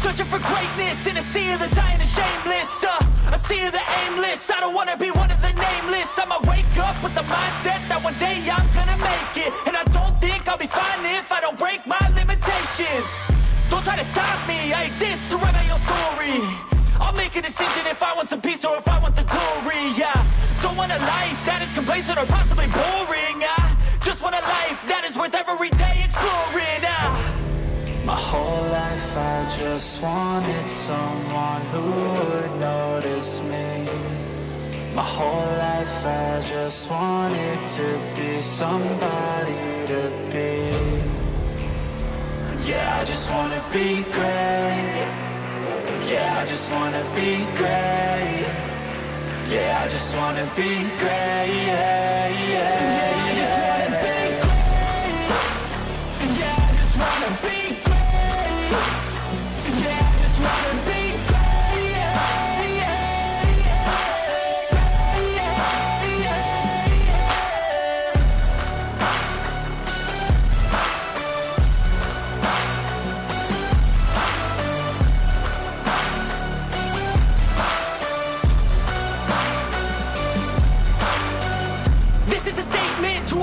Searching for greatness in a sea of the dying and shameless, a sea of the aimless. I don't wanna be one of the nameless. I'ma wake up with the mindset that one day I'm gonna make it. And I don't think I'll be fine if I don't break my limitations. Don't try to stop me, I exist to write my own story. I'll make a decision if I want some peace or if I want the glory. Yeah, don't want a life that is complacent or possibly boring. I just want a life that is worth every day exploring. My whole life I just wanted someone who would notice me. My whole life I just wanted to be somebody to be. Yeah, I just wanna be great. Yeah, I just wanna be great. Yeah, I just wanna be great. Yeah, yeah, I just wanna be great. Yeah, I just wanna be great. Yeah, I just wanna be great. Yeah, yeah,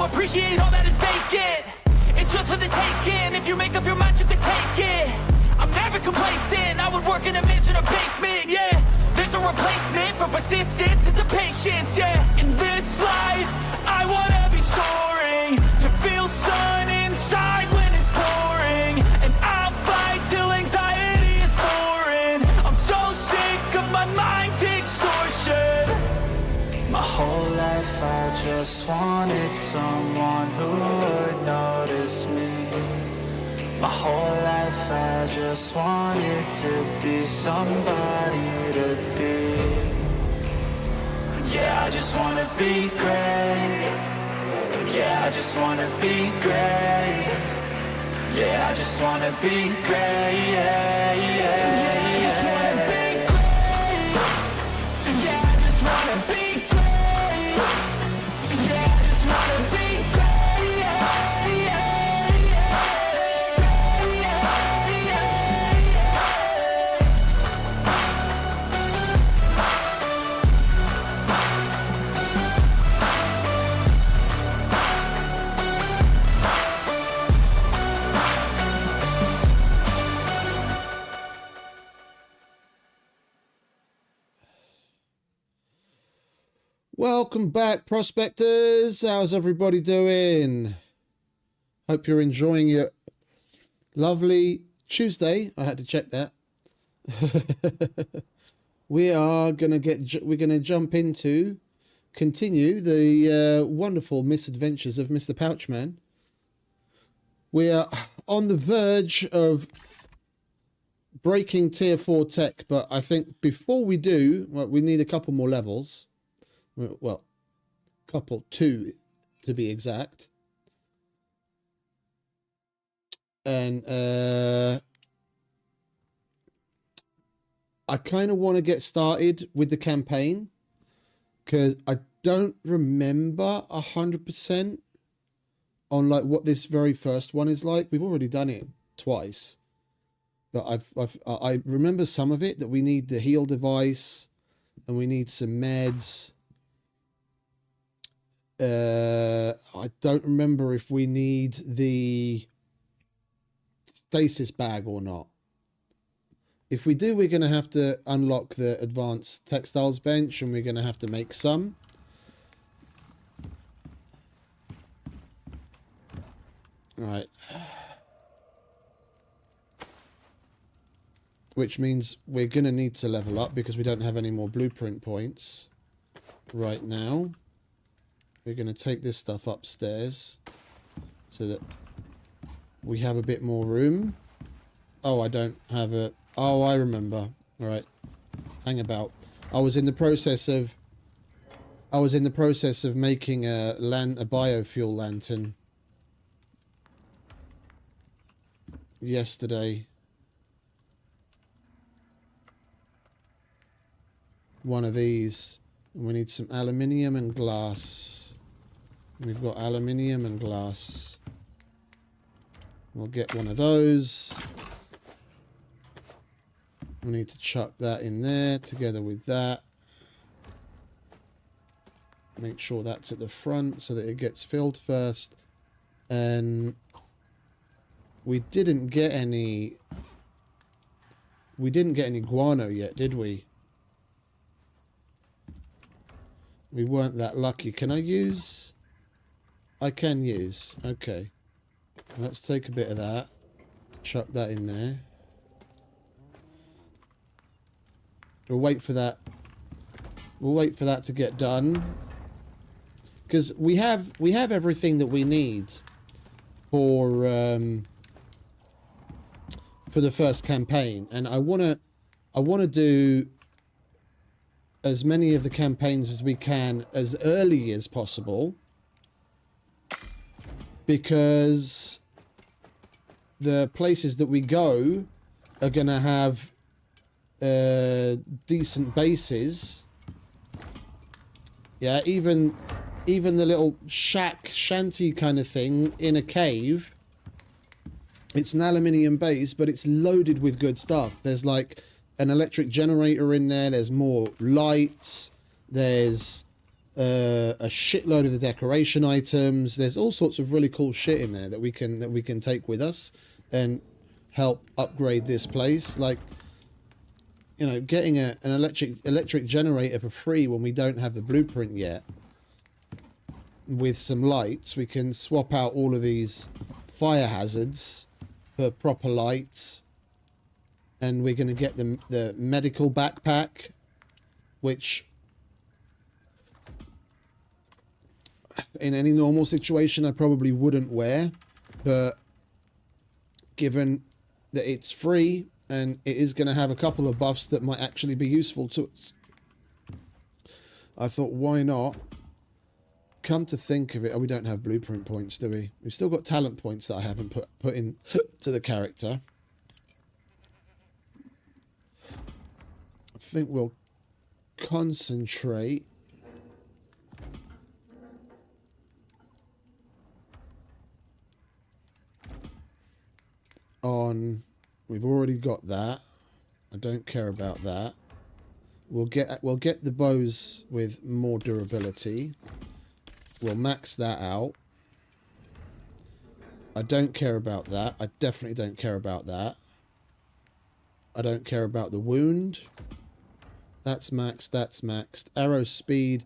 appreciate all that is vacant. It's just for the taking. If you make up your mind, you can take it. I'm never complacent. I would work in a mansion or basement. Yeah, there's no replacement for persistence. It's a patience. Yeah, in this life, I wanna be soaring, to feel sun inside when it's pouring, and I'll fight till anxiety is foreign. I'm so sick of my mind's extortion. My whole life I just wanted someone who would notice me. My whole life I just wanted to be somebody to be. Yeah, I just wanna be great. Yeah, I just wanna be great. Yeah, I just wanna be great. Yeah, yeah, yeah, I just wanna be great. Yeah, I just wanna be great. Welcome back, prospectors. How's everybody doing? Hope you're enjoying your lovely Tuesday. I had to check that. We're gonna jump into continue the wonderful misadventures of Mr. PouchMan. We are on the verge of breaking tier 4 tech, but I think before we do, well, we need a couple more levels. Well, couple 2 to be exact. And I kind of want to get started with the campaign because I don't remember 100% on like what this very first one is like. We've already done it twice, but I remember some of it, that we need the heal device and we need some meds. I don't remember if we need the stasis bag or not. If we do, we're going to have to unlock the advanced textiles bench, and we're going to have to make some. All right. Which means we're going to need to level up because we don't have any more blueprint points right now. We're going to take this stuff upstairs so that we have a bit more room. Oh, I don't have a... Oh, I remember. All right. Hang about. I was in the process of making a biofuel lantern yesterday. One of these. And we need some aluminium and glass. We've got aluminium and glass. We'll get one of those. We need to chuck that in there together with that. Make sure that's at the front so that it gets filled first. And we didn't get any guano yet, did we? We weren't that lucky. Can I use? I can use. Okay. Let's take a bit of that. Chuck that in there. We'll wait for that. We'll wait for that to get done. Because we have everything that we need for the first campaign, and I wanna do as many of the campaigns as we can as early as possible, because the places that we go are gonna have decent bases. Yeah, even the little shanty kind of thing in a cave, it's an aluminium base, but it's loaded with good stuff. There's like an electric generator in there. There's more lights. There's a shitload of the decoration items. There's all sorts of really cool shit in there that we can take with us and help upgrade this place. Like, you know, getting an electric generator for free when we don't have the blueprint yet. With some lights, we can swap out all of these fire hazards for proper lights, and we're going to get the medical backpack, which in any normal situation I probably wouldn't wear, but given that it's free and it is going to have a couple of buffs that might actually be useful to us, I thought, why not? Come to think of it, we don't have blueprint points, do we? We've still got talent points that I haven't put in to the character. I think we'll concentrate on... We've already got that. I don't care about that. We'll get the bows with more durability. We'll max that out. I don't care about that. I definitely don't care about that. I don't care about the wound. That's maxed. That's maxed. Arrow speed.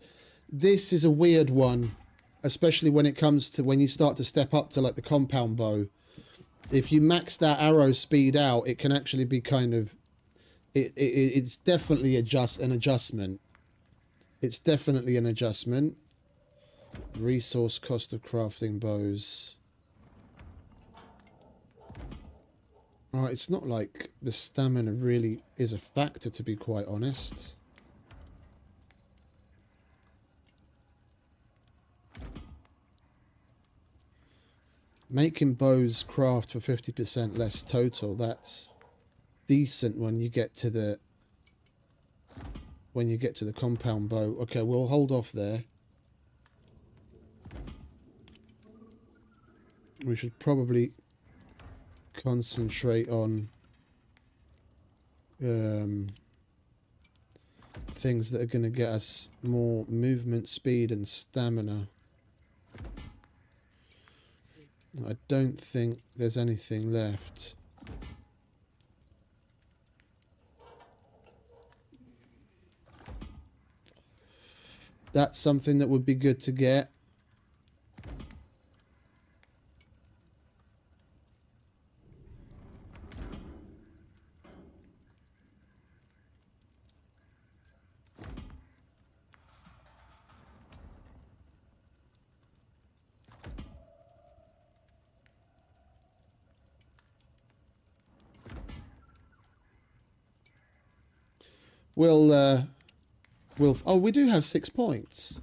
This is a weird one, especially when it comes to when you start to step up to like the compound bow. If you max that arrow speed out, it can actually be kind of... It's definitely an adjustment. It's definitely an adjustment. Resource cost of crafting bows. Alright, it's not like the stamina really is a factor, to be quite honest. Making bows craft for 50% less total, that's decent when you get to the compound bow. Okay, we'll hold off there. We should probably concentrate on things that are going to get us more movement speed and stamina. I don't think there's anything left. That's something that would be good to get. Oh, we do have 6 points.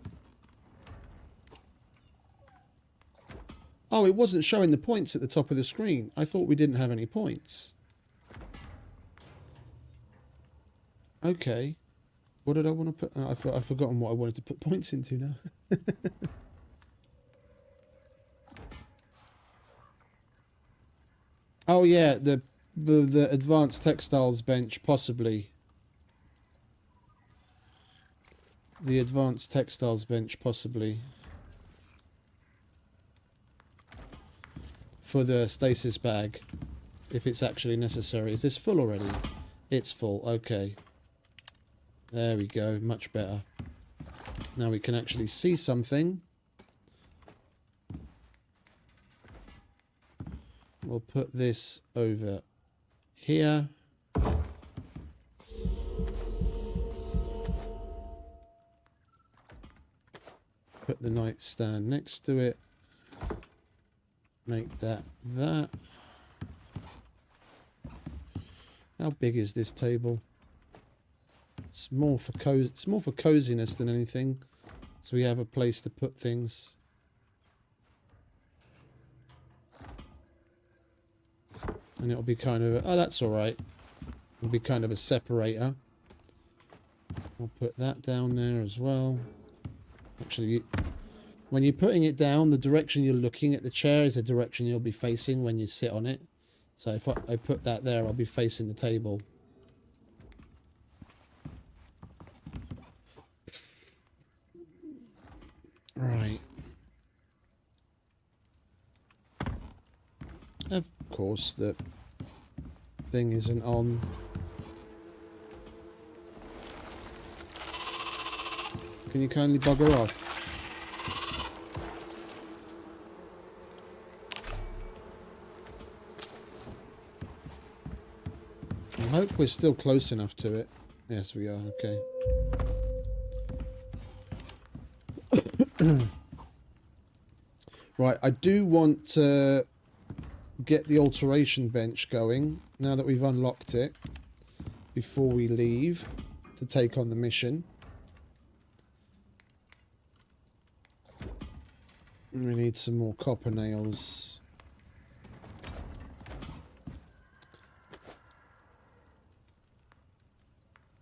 Oh, it wasn't showing the points at the top of the screen. I thought we didn't have any points. Okay. What did I want to put? I've forgotten what I wanted to put points into now. Oh yeah, The advanced textiles bench, possibly. The advanced textiles bench, possibly. For the stasis bag, if it's actually necessary. Is this full already? It's full, okay. There we go, much better. Now we can actually see something. We'll put this over here. Put the nightstand next to it. Make that that. How big is this table? It's more for coziness than anything. So we have a place to put things. And it'll be kind of oh, that's all right. It'll be kind of a separator. We'll put that down there as well. Actually, when you're putting it down, the direction you're looking at the chair is the direction you'll be facing when you sit on it. So if I put that there, I'll be facing the table. Right. Of course, the thing isn't on. Can you kindly bugger off? I hope we're still close enough to it. Yes, we are. Okay. Right, I do want to get the alteration bench going now that we've unlocked it before we leave to take on the mission. We need some more copper nails.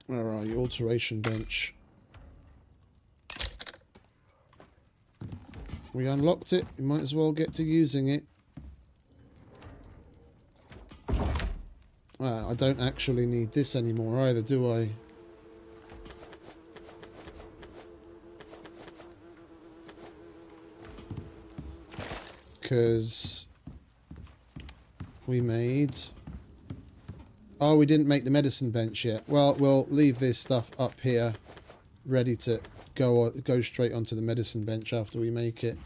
Where are you? Alteration bench. We unlocked it. We might as well get to using it. I don't actually need this anymore either, do I? Because we made... Oh, we didn't make the medicine bench yet. Well, we'll leave this stuff up here, ready to go straight onto the medicine bench after we make it.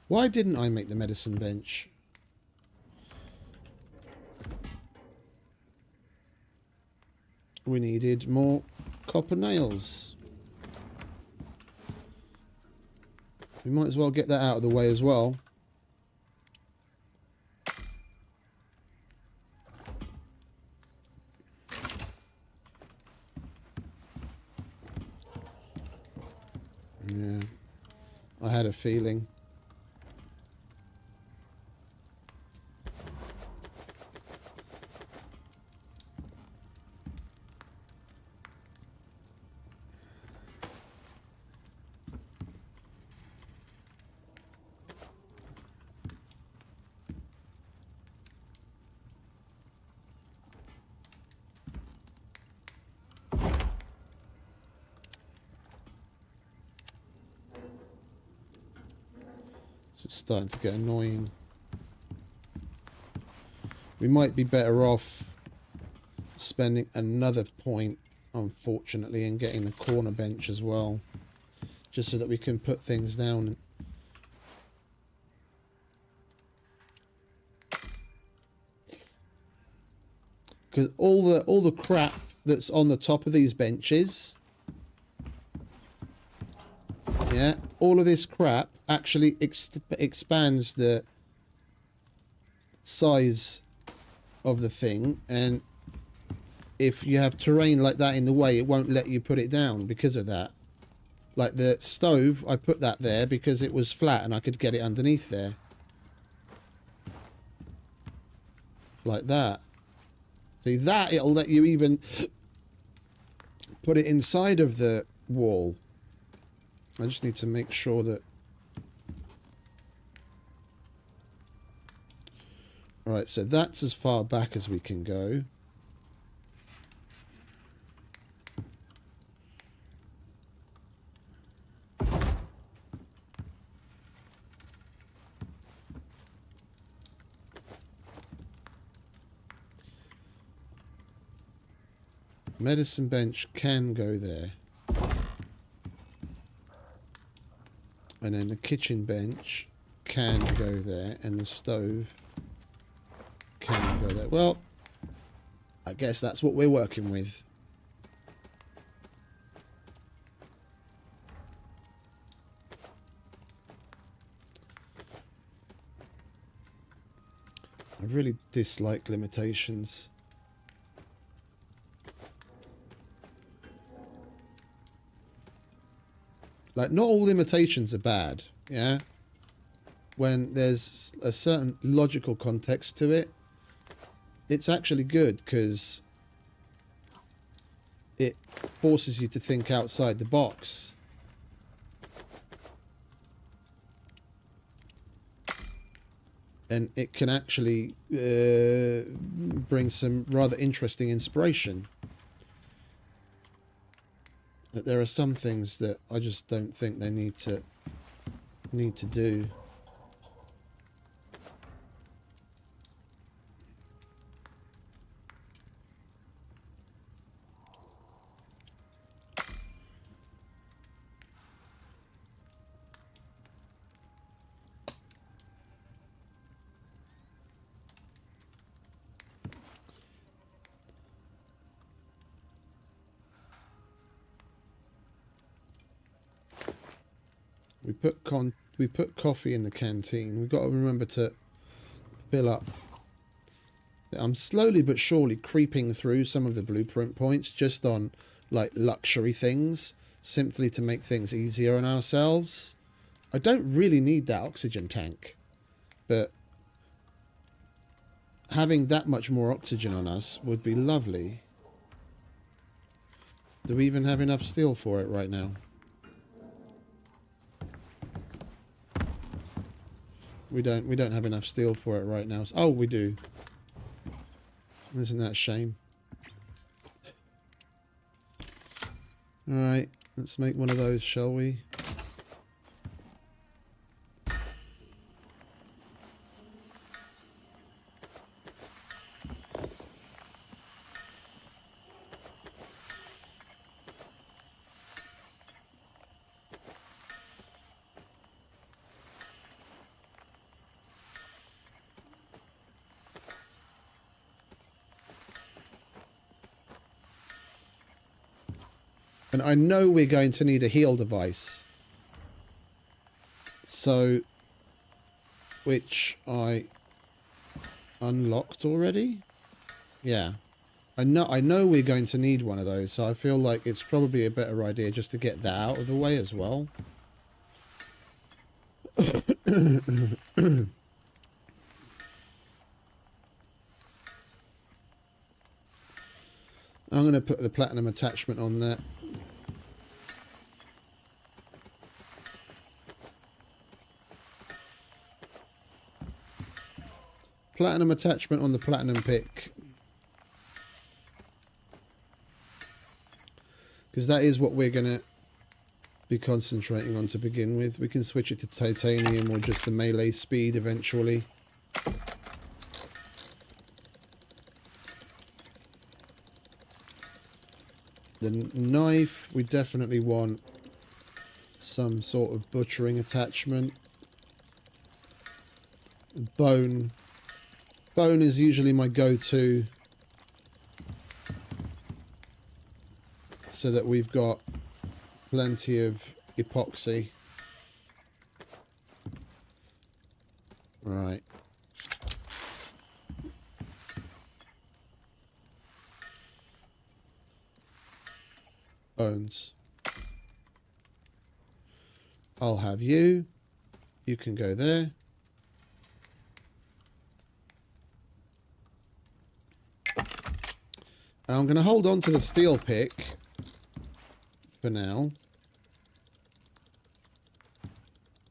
Why didn't I make the medicine bench? We needed more copper nails. We might as well get that out of the way as well. Yeah, I had a feeling. It's starting to get annoying. We might be better off spending another point, unfortunately, and getting the corner bench as well, just so that we can put things down. Because all the crap that's on the top of these benches, yeah, all of this crap actually expands the size of the thing, and if you have terrain like that in the way, it won't let you put it down because of that. Like the stove, I put that there because it was flat and I could get it underneath there. Like that. See, that it'll let you even put it inside of the wall. I just need to make sure that... Right, so that's as far back as we can go. Medicine bench can go there. And then the kitchen bench can go there, and the stove can go there. Well, I guess that's what we're working with. I really dislike limitations. Like, not all limitations are bad, yeah? When there's a certain logical context to it, it's actually good, because it forces you to think outside the box. And it can actually bring some rather interesting inspiration. That there are some things that I just don't think they need to do. We put coffee in the canteen. We've got to remember to fill up. I'm slowly but surely creeping through some of the blueprint points just on like luxury things, simply to make things easier on ourselves. I don't really need that oxygen tank, but having that much more oxygen on us would be lovely. Do we even have enough steel for it right now? We don't have enough steel for it right now. Oh, we do. Isn't that a shame? Alright, let's make one of those, shall we? And I know we're going to need a heal device. So, which I unlocked already? Yeah. I know we're going to need one of those, so I feel like it's probably a better idea just to get that out of the way as well. I'm going to put the platinum attachment on that. Platinum attachment on the platinum pick. Because that is what we're going to be concentrating on to begin with. We can switch it to titanium or just the melee speed eventually. The knife, we definitely want some sort of butchering attachment. Bone. Bone is usually my go-to. So that we've got plenty of epoxy. Right. Bones. I'll have you. You can go there. And I'm going to hold on to the steel pick for now,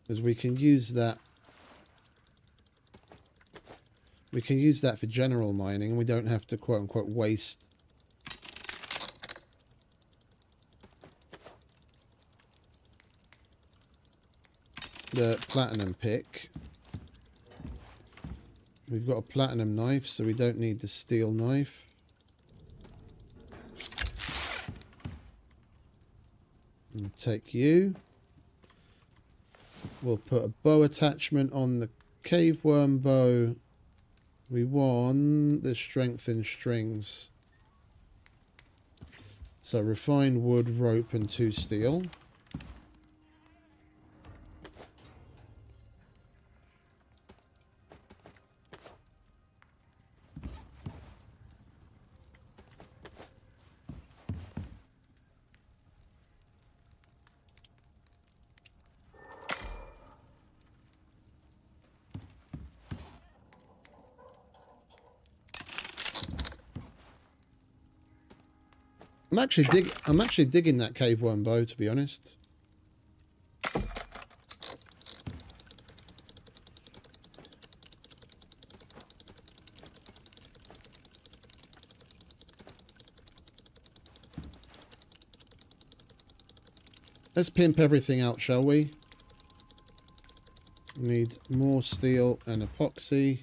because we can use that We can use that for general mining, and we don't have to quote-unquote waste the platinum pick. We've got a platinum knife, so we don't need the steel knife. And take you. We'll put a bow attachment on the cave worm bow. We want the strengthened strings. So refined wood, rope, and 2 steel. I'm actually digging that cave worm bow, to be honest. Let's pimp everything out, shall we? Need more steel and epoxy.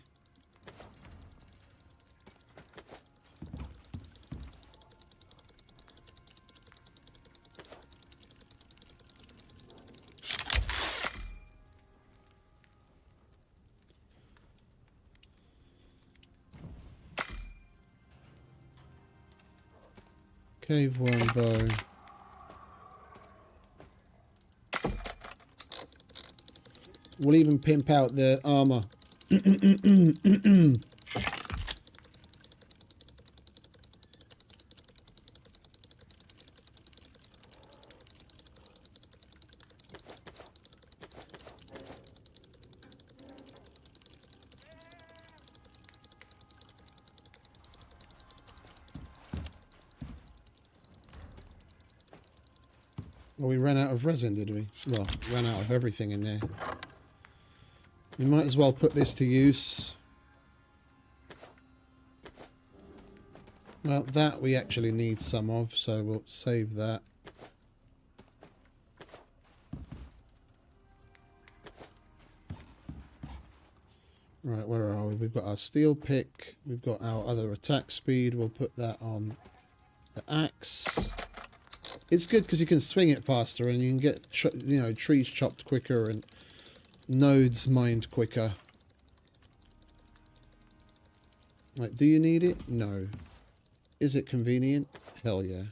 Cave worm bow. We'll even pimp out the armor. Well, we ran out of resin, did we? Well, ran out of everything in there. We might as well put this to use. Well, that we actually need some of, so we'll save that. Right, where are we? We've got our steel pick. We've got our other attack speed. We'll put that on the axe. It's good because you can swing it faster and you can get, you know, trees chopped quicker and nodes mined quicker. Like, do you need it? No. Is it convenient? Hell yeah.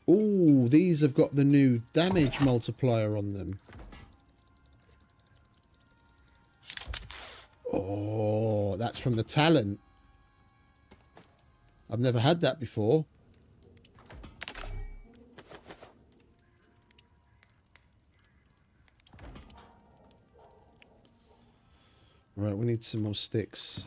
Ooh, these have got the new damage multiplier on them. Oh, that's from the talent. I've never had that before. Right, we need some more sticks.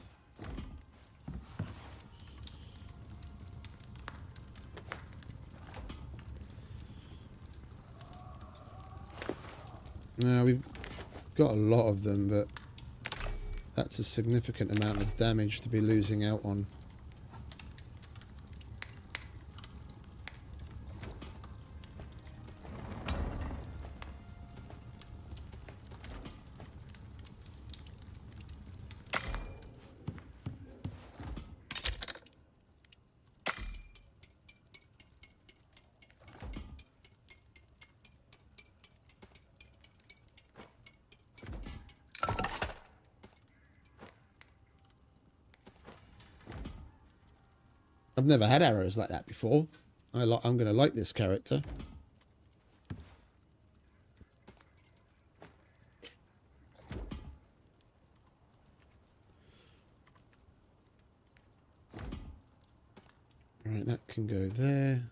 Now, we've got a lot of them, but that's a significant amount of damage to be losing out on. I've never had arrows like that before. I'm going to like this character. Right, that can go there.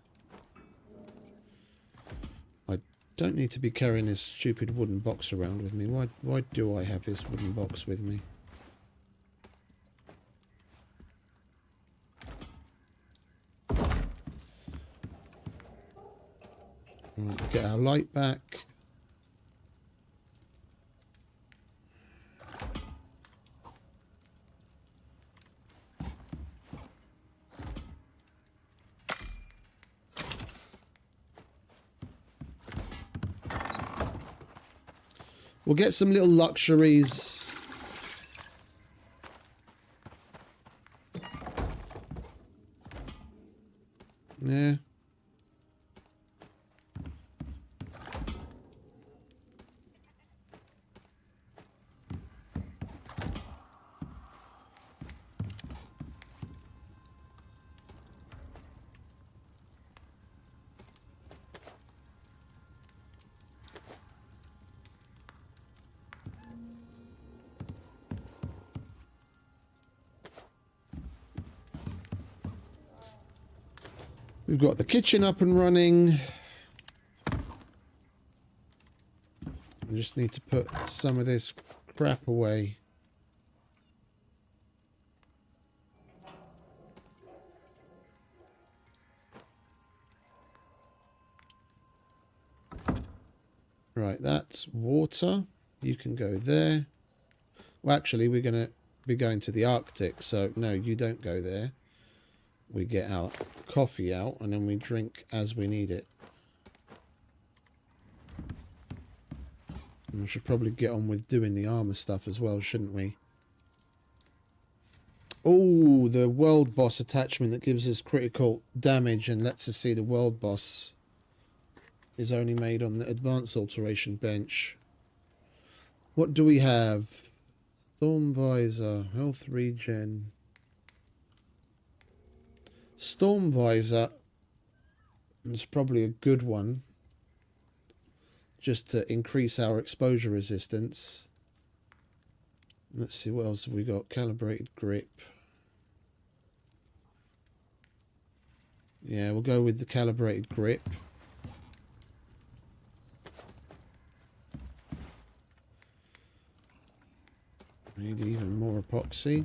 I don't need to be carrying this stupid wooden box around with me. Why do I have this wooden box with me? Get our light back. We'll get some little luxuries. Yeah. We've got the kitchen up and running. We just need to put some of this crap away. Right, that's water. You can go there. Well, actually, we're going to be going to the Arctic, so no, you don't go there. We get our coffee out and then we drink as we need it. And we should probably get on with doing the armor stuff as well, shouldn't we? Oh, the world boss attachment that gives us critical damage and lets us see the world boss is only made on the advanced alteration bench. What do we have? Storm visor, health regen. Storm visor is probably a good one, just to increase our exposure resistance. Let's see, what else have we got? Calibrated grip. Yeah, we'll go with the calibrated grip. Need even more epoxy.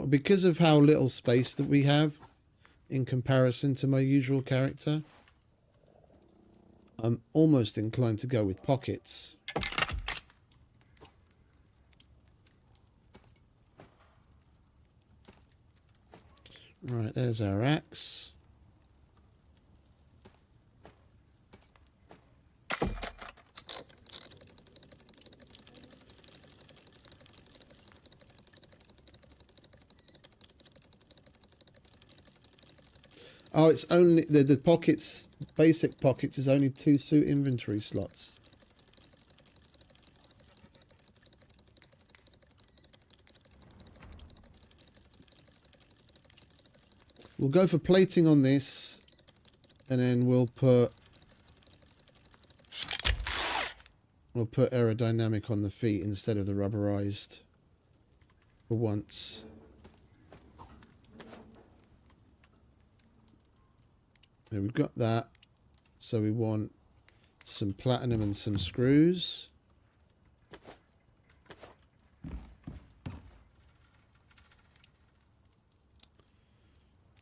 Because of how little space that we have in comparison to my usual character, I'm almost inclined to go with pockets. Right, there's our axe. Oh, it's only the pockets, basic pockets is only 2 suit inventory slots. We'll go for plating on this, and then we'll put aerodynamic on the feet instead of the rubberized for once. There, we've got that. So we want some platinum and some screws.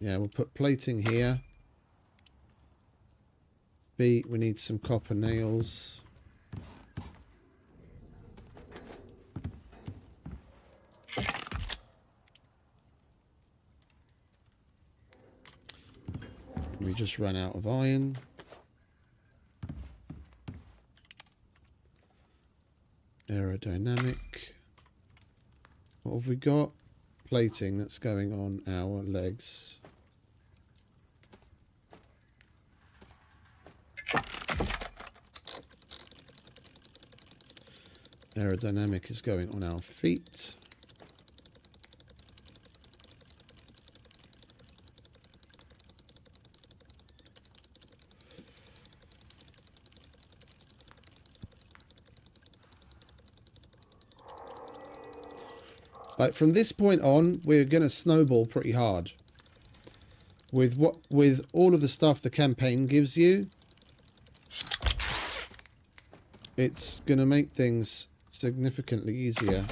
Yeah, we'll put plating here. Feet, we need some copper nails. We just ran out of iron. Aerodynamic. What have we got? Plating that's going on our legs. Aerodynamic is going on our feet. Like from this point on, we're going to snowball pretty hard. With all of the stuff the campaign gives you, it's going to make things significantly easier.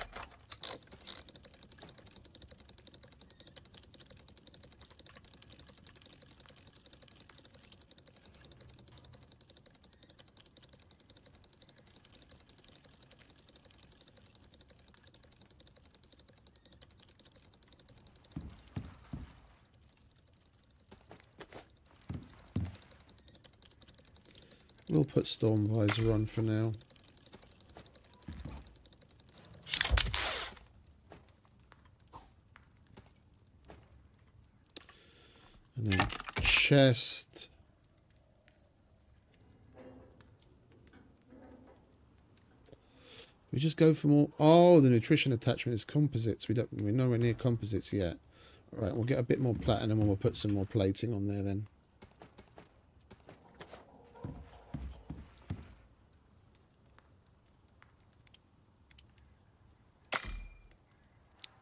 We'll put storm visor on for now. And then chest. We just go for more. Oh, the nutrition attachment is composites. We're nowhere near composites yet. All right, we'll get a bit more platinum and we'll put some more plating on there then.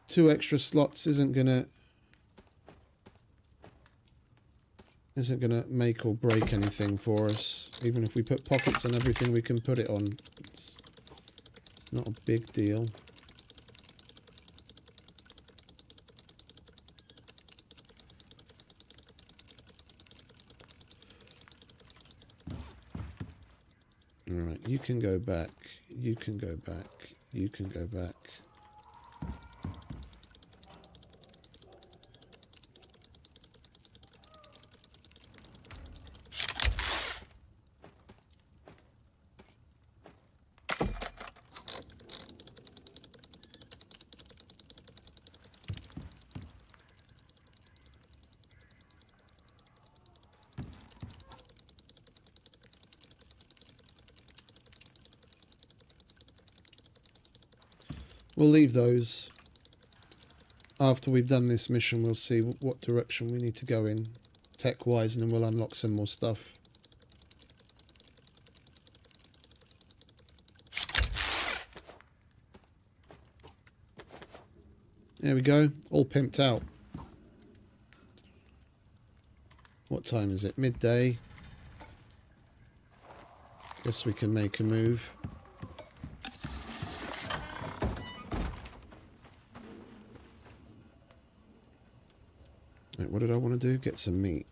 Two extra slots isn't gonna make or break anything for us. Even if we put pockets and everything we can put it on. It's not a big deal. Alright, you can go back. You can go back. You can go back. We'll leave those. After we've done this mission, we'll see what direction we need to go in tech-wise, and then we'll unlock some more stuff. There we go. All pimped out. What time is it? Midday. Guess we can make a move. Right, what did I want to do? Get some meat.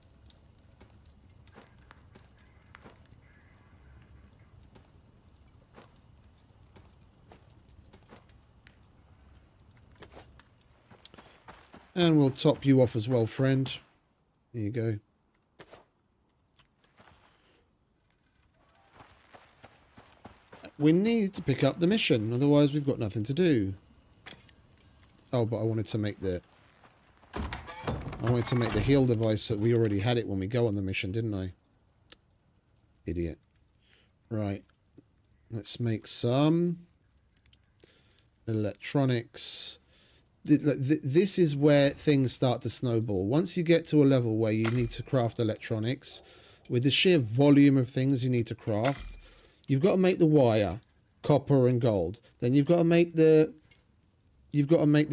And we'll top you off as well, friend. There you go. We need to pick up the mission, otherwise we've got nothing to do. Oh, but I wanted to make the heal device that we already had it when we go on the mission, didn't I? Idiot. Right. Let's make some electronics. This is where things start to snowball. Once you get to a level where you need to craft electronics, with the sheer volume of things you need to craft, you've got to make the wire, copper and gold. Then you've got to make the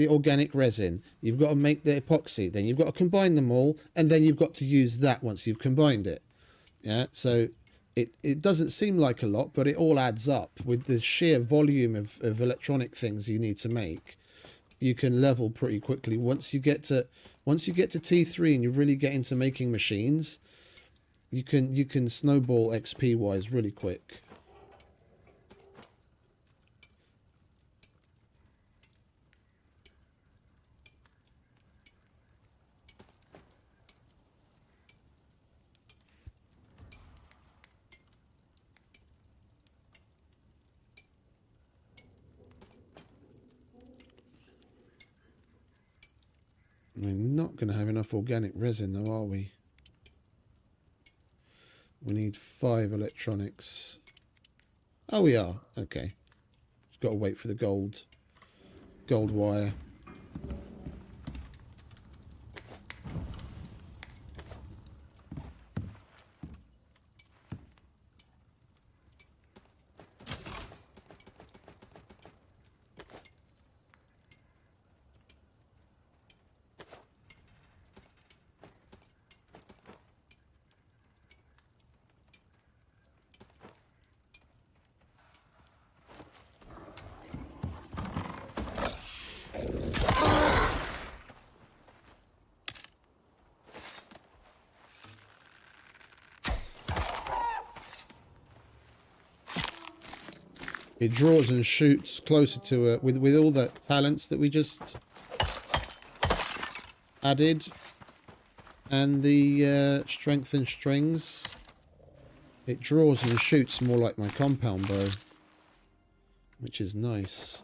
organic resin. You've got to make the epoxy. Then you've got to combine them all, and then you've got to use that once you've combined it. Yeah, so it doesn't seem like a lot, but it all adds up. With the sheer volume of electronic things you need to make, you can level pretty quickly. Once you get to T3 and you really get into making machines, you can snowball XP wise really quick. We're not going to have enough organic resin though, are we? We need 5 electronics. Oh, we are. Okay. Just got to wait for the gold wire. It draws and shoots closer to it with all the talents that we just added, and the strength and strings. It draws and shoots more like my compound bow, which is nice.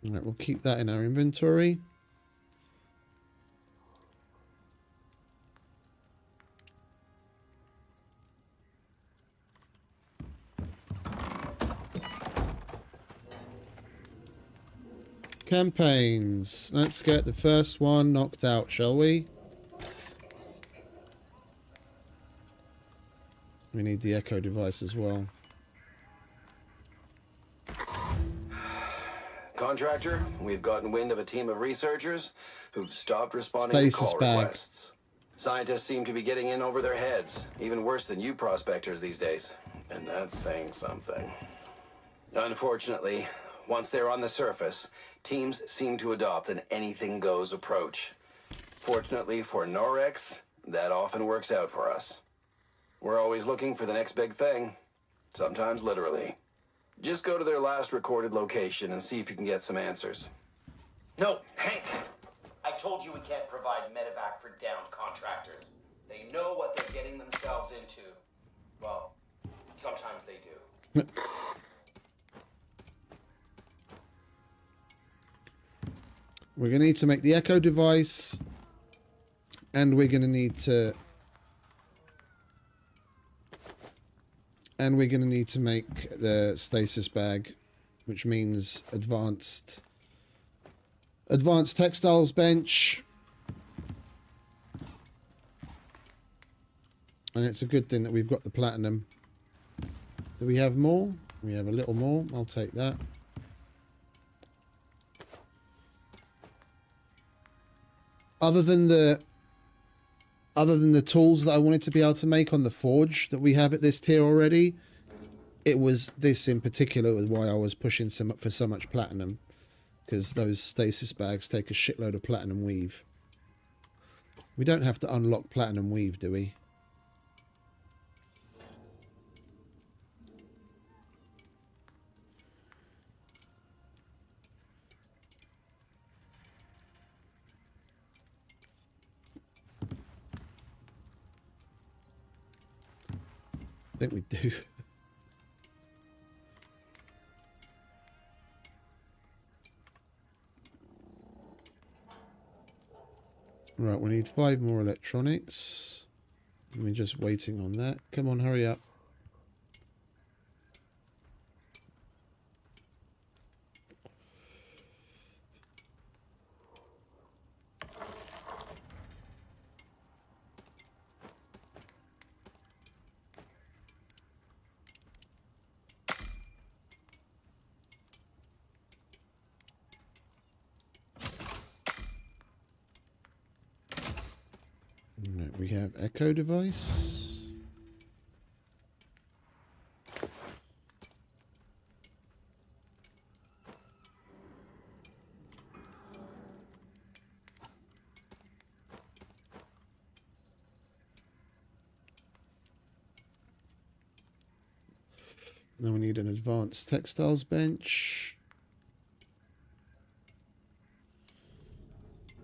Alright, we'll keep that in our inventory. Campaigns. Let's get the first one knocked out, shall we? We need the echo device as well. Contractor, we've gotten wind of a team of researchers who've stopped responding to Stasis call bag. requests. Scientists seem to be getting in over their heads, even worse than you prospectors these days. And that's saying something. Unfortunately, once they're on the surface, teams seem to adopt an anything-goes approach. Fortunately for Norex, that often works out for us. We're always looking for the next big thing, sometimes literally. Just go to their last recorded location and see if you can get some answers. No, Hank! I told you we can't provide medevac for downed contractors. They know what they're getting themselves into. Well, sometimes they do. We're going to need to make the echo device, and we're going to need to make the stasis bag, which means advanced textiles bench. And it's a good thing that we've got the platinum. Do we have more? We have a little more. I'll take that. Other than the tools that I wanted to be able to make on the forge that we have at this tier already, it was this in particular was why I was pushing for so much platinum, because those stasis bags take a shitload of platinum weave. We don't have to unlock platinum weave, do we? I think we do. Right, we need 5 more electronics. We're just waiting on that. Come on, hurry up. Right, we have echo device. Then we need an advanced textiles bench.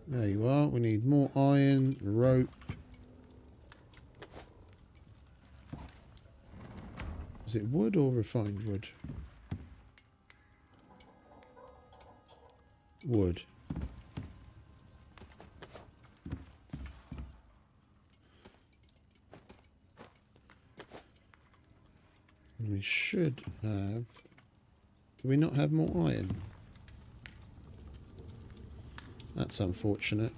There you are. We need more iron, rope. Is it wood or refined wood? Wood. We should have... Do we not have more iron? That's unfortunate.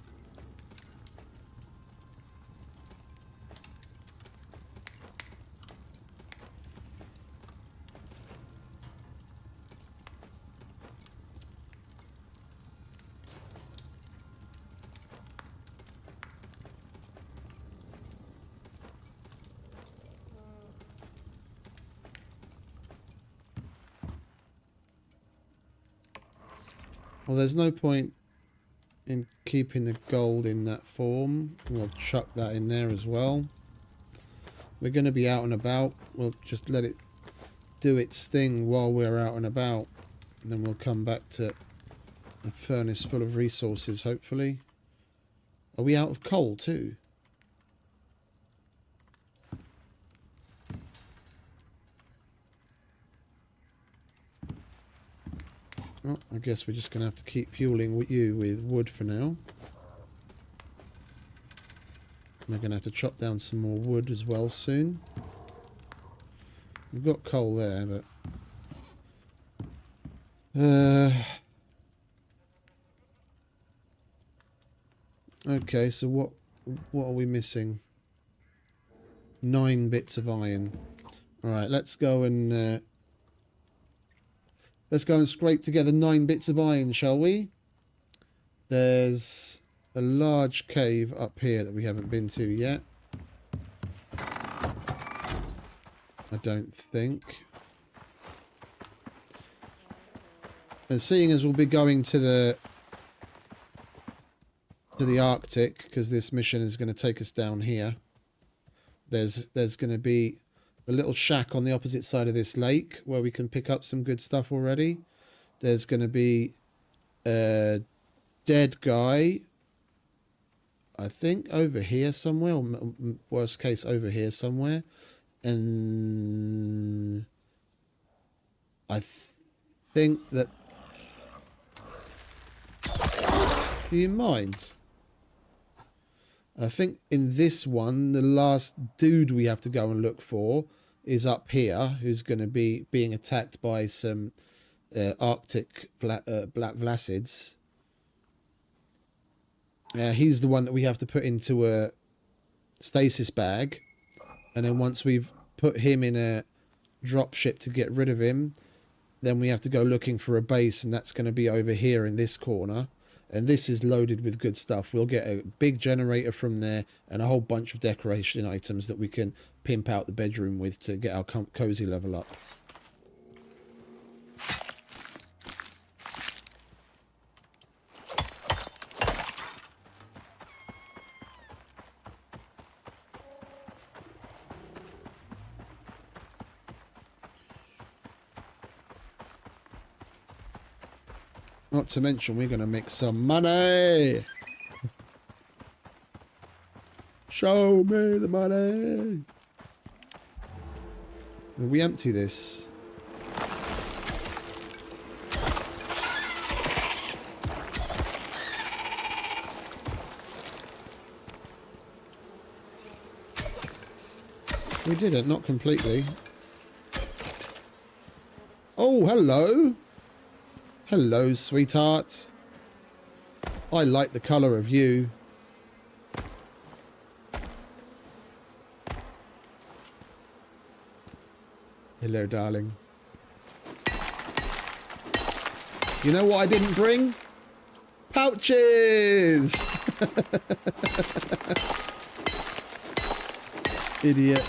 Well, there's no point in keeping the gold in that form. We'll chuck that in there as well. We're going to be out and about. We'll just let it do its thing while we're out and about. And then we'll come back to a furnace full of resources, hopefully. Are we out of coal too? Well, I guess we're just going to have to keep fueling you with wood for now. We're going to have to chop down some more wood as well soon. We've got coal there, but... okay, so what are we missing? 9 bits of iron. Alright, let's go and scrape together 9 bits of iron, shall we? There's a large cave up here that we haven't been to yet. I don't think. And seeing as we'll be going to the Arctic, because this mission is going to take us down here, there's going to be a little shack on the opposite side of this lake where we can pick up some good stuff already. There's going to be a dead guy, I think, over here somewhere, or worst case over here somewhere. And I think that... Do you mind? I think in this one, the last dude we have to go and look for is up here, who's going to be being attacked by some Arctic black Vlasids. He's the one that we have to put into a stasis bag. And then once we've put him in a dropship to get rid of him, then we have to go looking for a base, and that's going to be over here in this corner. And this is loaded with good stuff. We'll get a big generator from there and a whole bunch of decoration items that we can pimp out the bedroom with to get our cozy level up. Not to mention, we're going to make some money. Show me the money. Will we empty this? We didn't, not completely. Oh, hello. Hello, sweetheart. I like the colour of you. Hello, darling. You know what I didn't bring? Pouches! Idiot.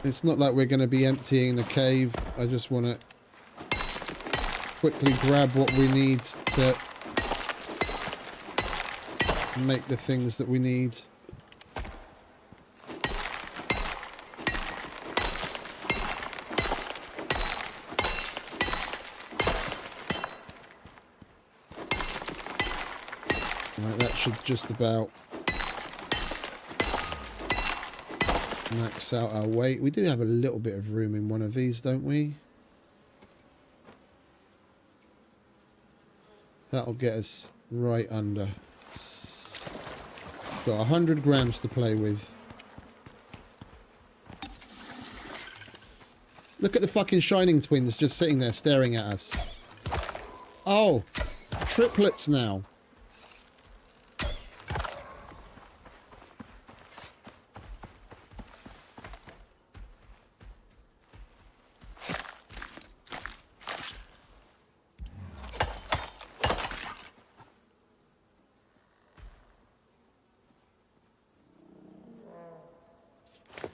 It's not like we're going to be emptying the cave. I just want to quickly grab what we need to make the things that we need. Right, that should just about max out our weight. We do have a little bit of room in one of these, don't we? That'll get us right under. Got 100 grams to play with. Look at the fucking Shining Twins just sitting there staring at us. Oh, triplets now.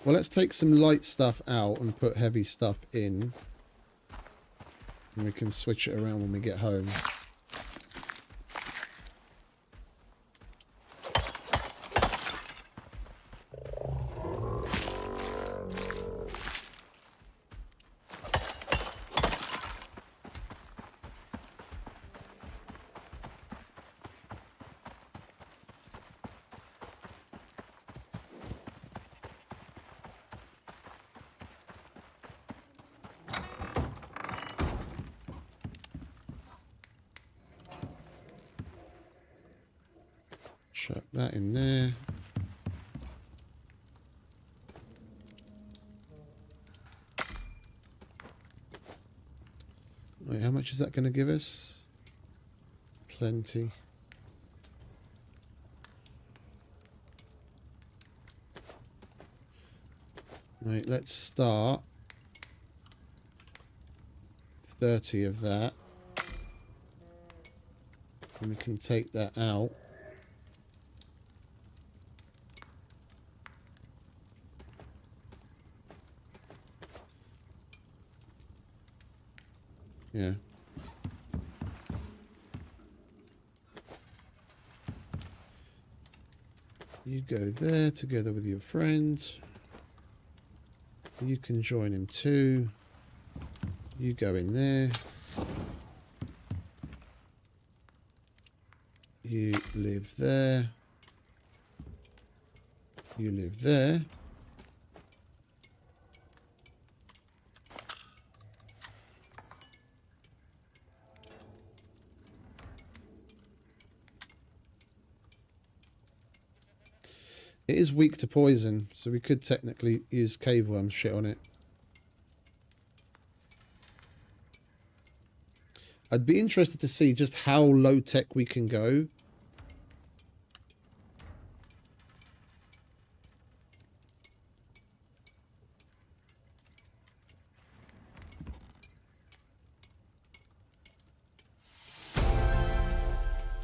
Well, let's take some light stuff out and put heavy stuff in. And we can switch it around when we get home. Chuck that in there. Wait, how much is that going to give us? Plenty. Right, let's start 30 of that. And we can take that out. Yeah. You go there together with your friend. You can join him too. You go in there. You live there. You live there. It is weak to poison, so we could technically use cave worm shit on it. I'd be interested to see just how low tech we can go.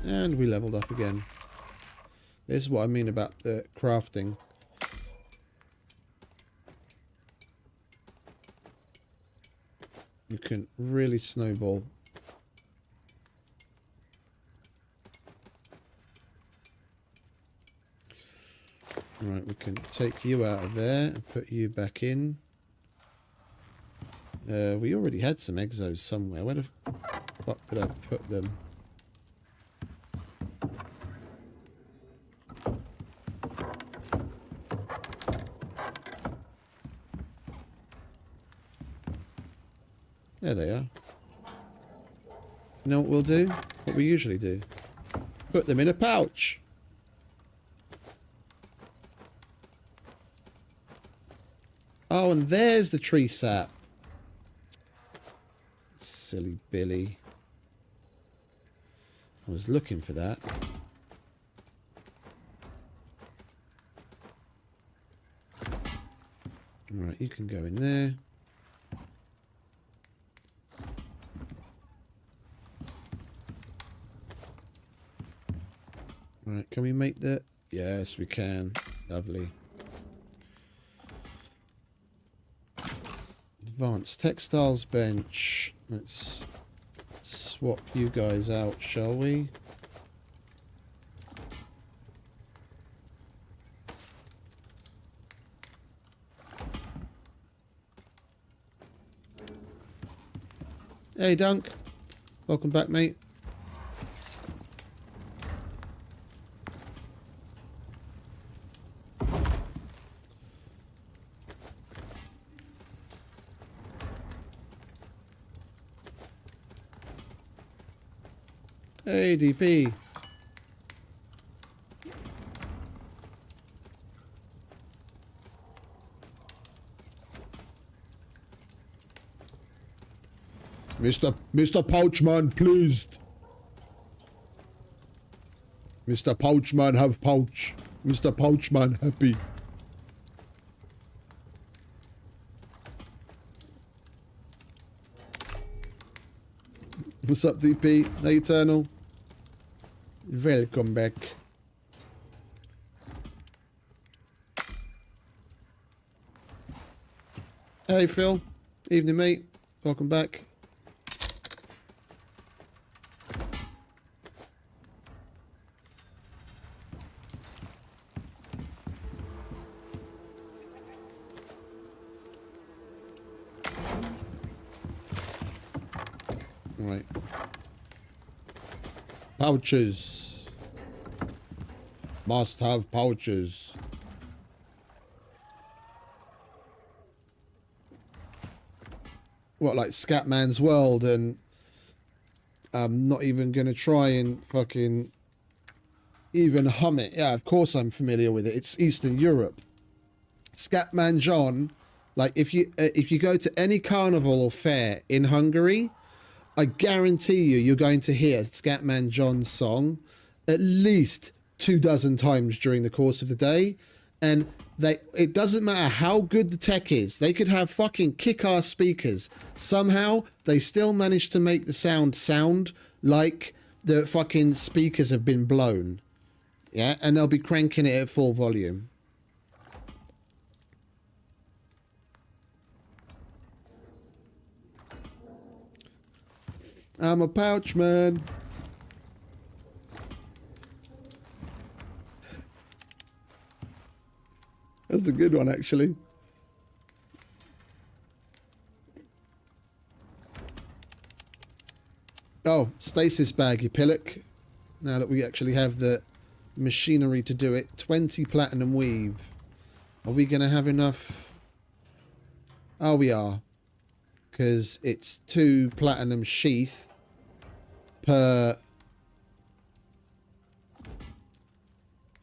And we leveled up again. This is what I mean about the crafting. You can really snowball. Right, we can take you out of there and put you back in. We already had some exos somewhere. Where the fuck did I put them? There they are. You know what we'll do? What we usually do. Put them in a pouch. Oh, and there's the tree sap. Silly Billy. I was looking for that. Alright, you can go in there. Right, can we make that? Yes, we can. Lovely. Advanced textiles bench. Let's swap you guys out, shall we? Hey, Dunk. Welcome back, mate. Hey, DP. Mr. PouchMan, please. Mr. PouchMan have pouch. Mr. PouchMan happy. What's up, DP? Hey, Eternal. Welcome back. Hey, Phil. Evening, mate. Welcome back. Right. Pouches. Must have pouches. What, like Scatman's World, and I'm not even going to try and fucking even hum it. Yeah, of course I'm familiar with it. It's Eastern Europe. Scatman John, like if you go to any carnival or fair in Hungary, I guarantee you're going to hear Scatman John's song at least 24 times during the course of the day. And it doesn't matter how good the tech is. They could have fucking kick-ass speakers. Somehow they still manage to make the sound like the fucking speakers have been blown. Yeah, and they'll be cranking it at full volume. I'm a PouchMan. That's a good one, actually. Oh, stasis bag, you pillock. Now that we actually have the machinery to do it. 20 platinum weave. Are we going to have enough? Oh, we are. Because it's 2 platinum sheath per...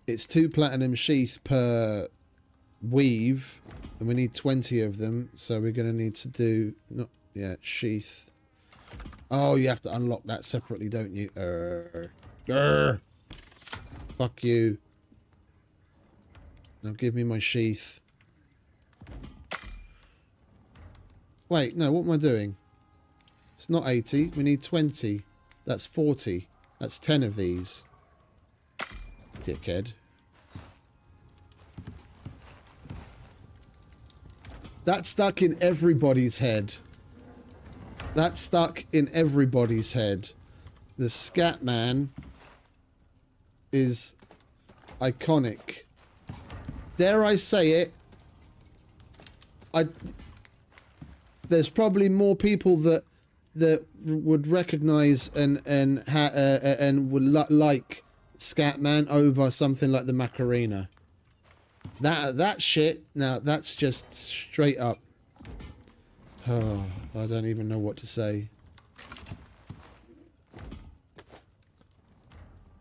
It's 2 platinum sheath per weave. And we need 20 of them. So we're going to need to do... sheath. Oh, you have to unlock that separately, don't you? Fuck you. Now give me my sheath. Wait, no, what am I doing? It's not 80. We need 20. That's 40. That's 10 of these. Dickhead. That's stuck in everybody's head. That's stuck in everybody's head. The Scatman is iconic. Dare I say it? There's probably more people that would recognise and would like Scatman over something like the Macarena. That shit. Now that's just straight up. Oh, I don't even know what to say.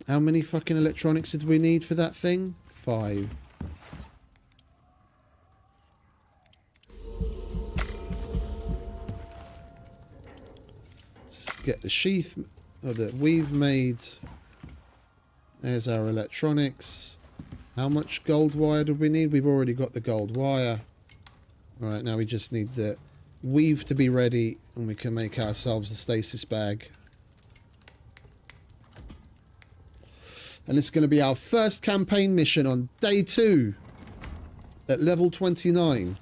How many fucking electronics did we need for that thing? 5. Let's get the sheath that we've made. There's our electronics. How much gold wire do we need? We've already got the gold wire. Alright, now we just need the weave to be ready and we can make ourselves a stasis bag. And it's going to be our first campaign mission on day 2 at level 29.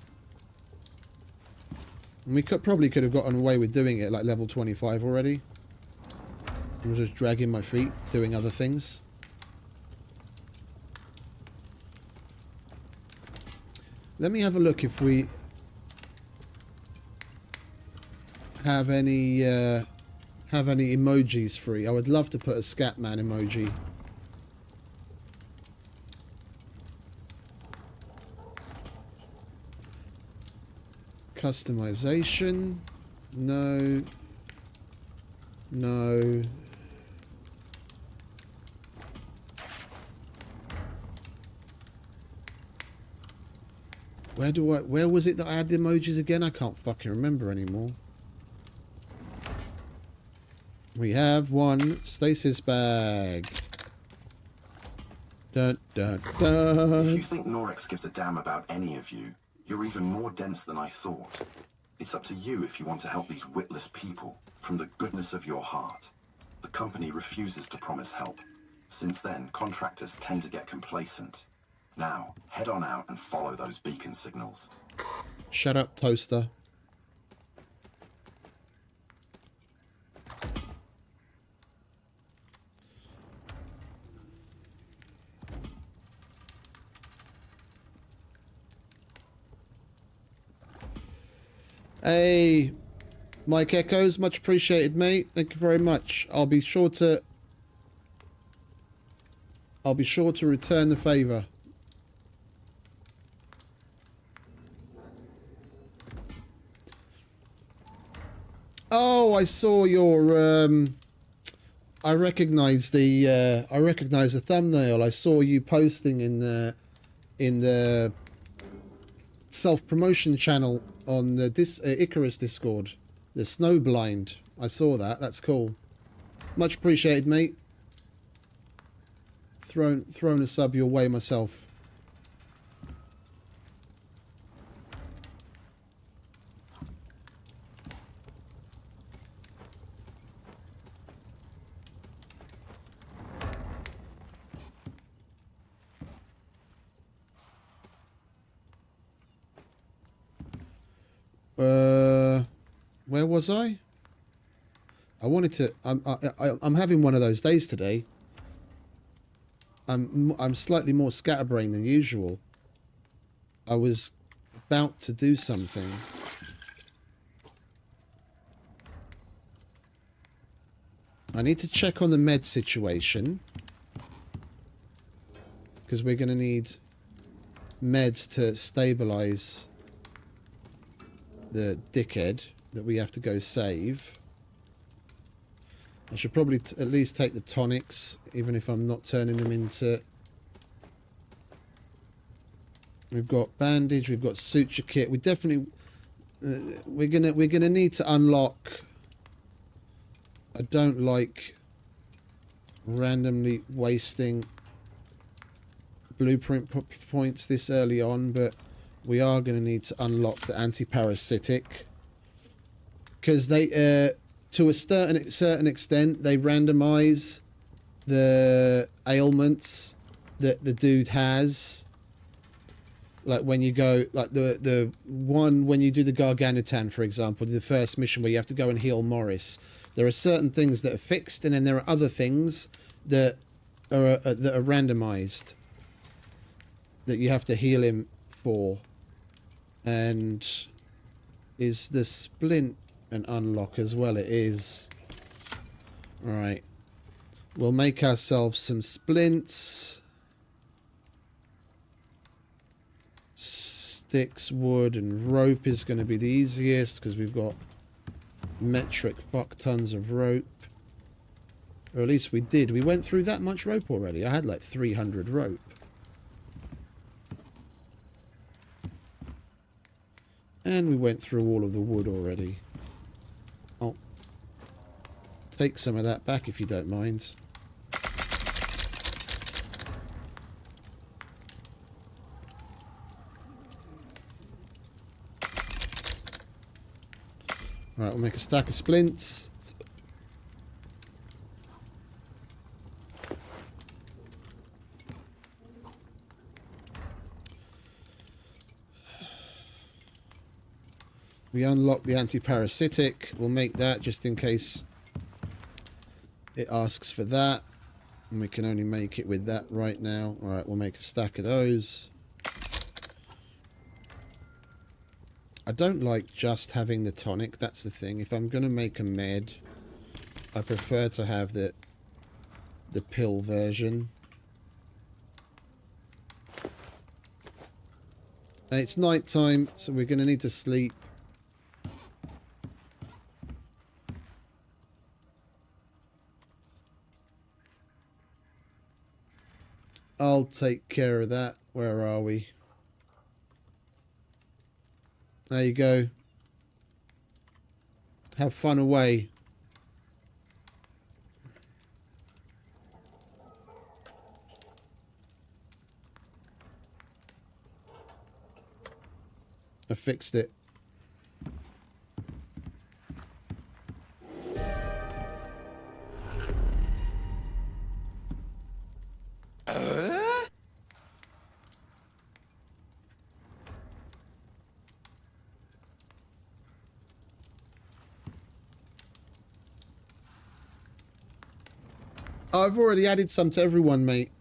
And we probably could have gotten away with doing it at like level 25 already. I was just dragging my feet, doing other things. Let me have a look if we have any emojis free. I would love to put a Scatman emoji. Customization. No. No. Where was it that I had the emojis again? I can't fucking remember anymore. We have one stasis bag. Dun, dun, dun. If you think Norix gives a damn about any of you, you're even more dense than I thought. It's up to you if you want to help these witless people from the goodness of your heart. The company refuses to promise help. Since then, contractors tend to get complacent. Now, head on out and follow those beacon signals. Shut up, toaster. Hey, Mike Echoes, much appreciated, mate. Thank you very much. I'll be sure to return the favor. Oh, I saw your I recognize the thumbnail. I saw you posting in the self-promotion channel on the ICARUS Discord. The Snowblind. I saw that. That's cool. Much appreciated, mate. Thrown a sub your way myself. Where was I? I wanted to. I'm having one of those days today. I'm slightly more scatterbrained than usual. I was about to do something. I need to check on the med situation, because we're going to need meds to stabilize the dickhead that we have to go save. I should probably at least take the tonics, even if I'm not turning them into... We've got bandage, we've got suture kit. We definitely... we're gonna need to unlock... I don't like randomly wasting blueprint points this early on, but we are going to need to unlock the anti-parasitic, because they, to a certain extent, they randomize the ailments that the dude has. Like when you go, like the one when you do the Garganutan, for example, the first mission where you have to go and heal Morris. There are certain things that are fixed, and then there are other things that are randomized that you have to heal him for. And is the splint an unlock as well? It is. Alright. We'll make ourselves some splints. Sticks, wood, and rope is going to be the easiest, because we've got metric fuck tons of rope. Or at least we did. We went through that much rope already. I had like 300 rope. And we went through all of the wood already. I'll take some of that back if you don't mind. Alright, we'll make a stack of splints. We unlock the anti-parasitic. We'll make that just in case it asks for that. And we can only make it with that right now. Alright, we'll make a stack of those. I don't like just having the tonic, that's the thing. If I'm going to make a med, I prefer to have the pill version. And it's night time, so we're going to need to sleep. I'll take care of that. Where are we? There you go. Have fun away. I fixed it. I've already added some to everyone, mate.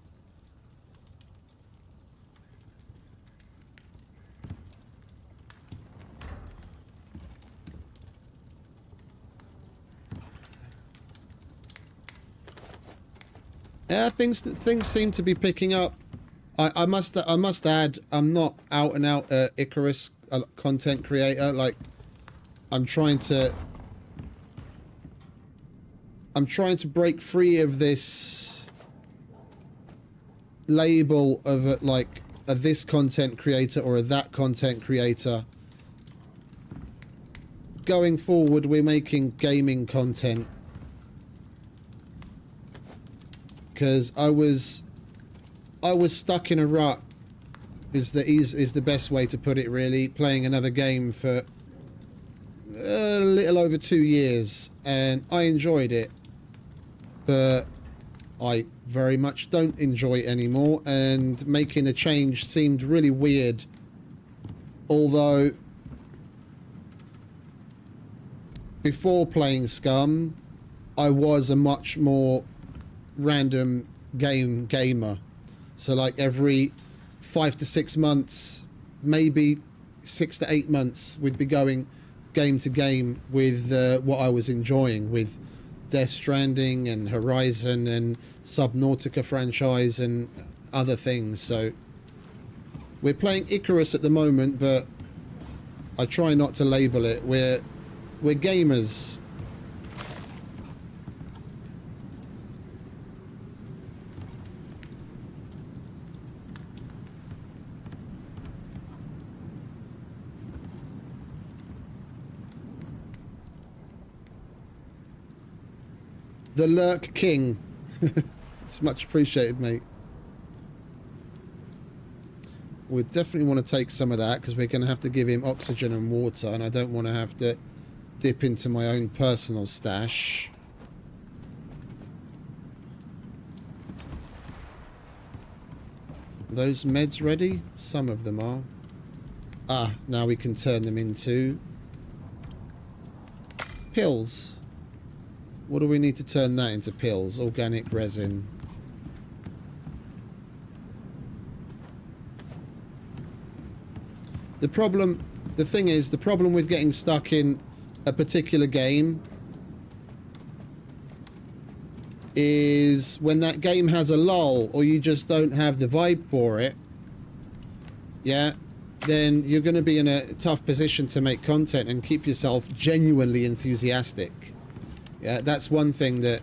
Yeah, things seem to be picking up. I must add, I'm not out and out ICARUS content creator. Like, I'm trying to break free of this label of like a this content creator or a that content creator. Going forward, we're making gaming content. Because I was stuck in a rut is the best way to put it, really, playing another game for a little over 2 years, and I enjoyed it, but I very much don't enjoy it anymore, and making a change seemed really weird. Although before playing Scum, I was a much more random gamer. So like every 5 to 6 months, maybe 6 to 8 months, we'd be going game to game with what I was enjoying, with Death Stranding and Horizon and Subnautica franchise and other things. So we're playing Icarus at the moment, but I try not to label it. We're gamers. The Lurk King. It's much appreciated, mate. We definitely want to take some of that because we're going to have to give him oxygen and water, and I don't want to have to dip into my own personal stash. Are those meds ready? Some of them are. Ah, now we can turn them into pills. What do we need to turn that into? Pills? Organic resin. The thing is, the problem with getting stuck in a particular game is when that game has a lull, or you just don't have the vibe for it, yeah, then you're going to be in a tough position to make content and keep yourself genuinely enthusiastic. Yeah, that's one thing that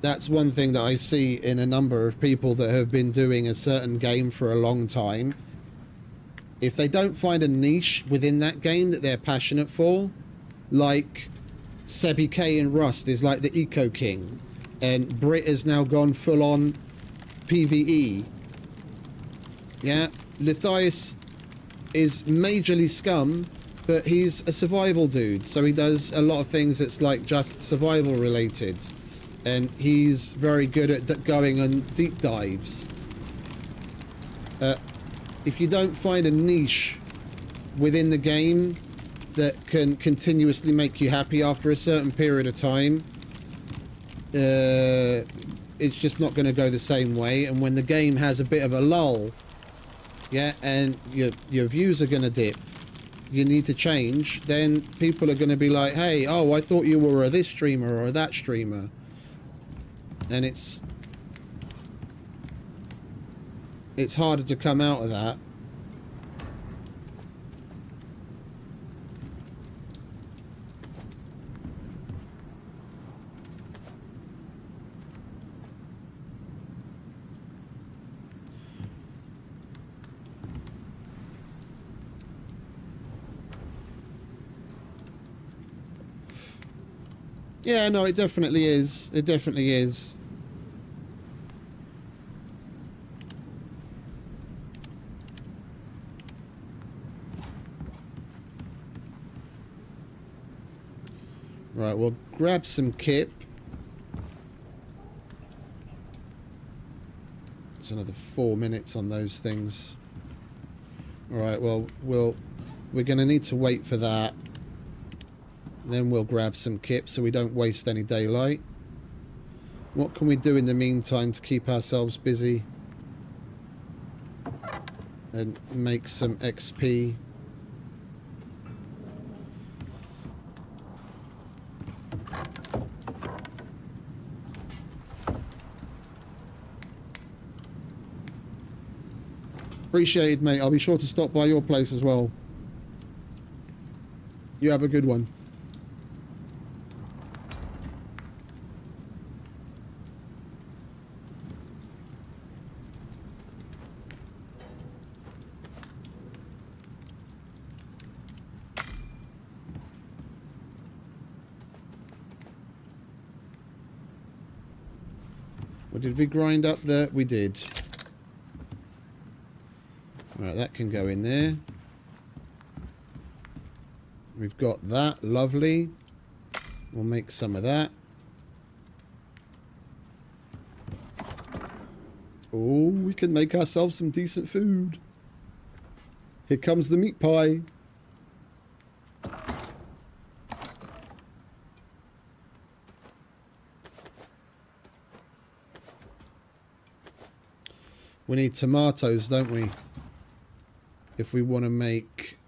I see in a number of people that have been doing a certain game for a long time. If they don't find a niche within that game that they're passionate for, like Sebi K and Rust is like the Eco King, and Brit has now gone full on PvE. Yeah, Lithias is majorly Scum, but he's a survival dude, so he does a lot of things that's like just survival related, and he's very good at going on deep dives. If you don't find a niche within the game that can continuously make you happy after a certain period of time, it's just not going to go the same way. And when the game has a bit of a lull, yeah, and your views are going to dip, you need to change, then people are going to be like, hey, oh, I thought you were a this streamer or a that streamer. And it's harder to come out of that. Yeah, no, it definitely is. It definitely is. Right, we'll grab some kip. There's another 4 minutes on those things. Alright, well, we're going to need to wait for that. Then we'll grab some kip so we don't waste any daylight. What can we do in the meantime to keep ourselves busy and make some XP? Appreciated, mate. I'll be sure to stop by your place as well. You have a good one. What did we grind up there? We did. Alright, that can go in there. We've got that. Lovely. We'll make some of that. Oh, we can make ourselves some decent food. Here comes the meat pie. We need tomatoes, don't we? If we want to make...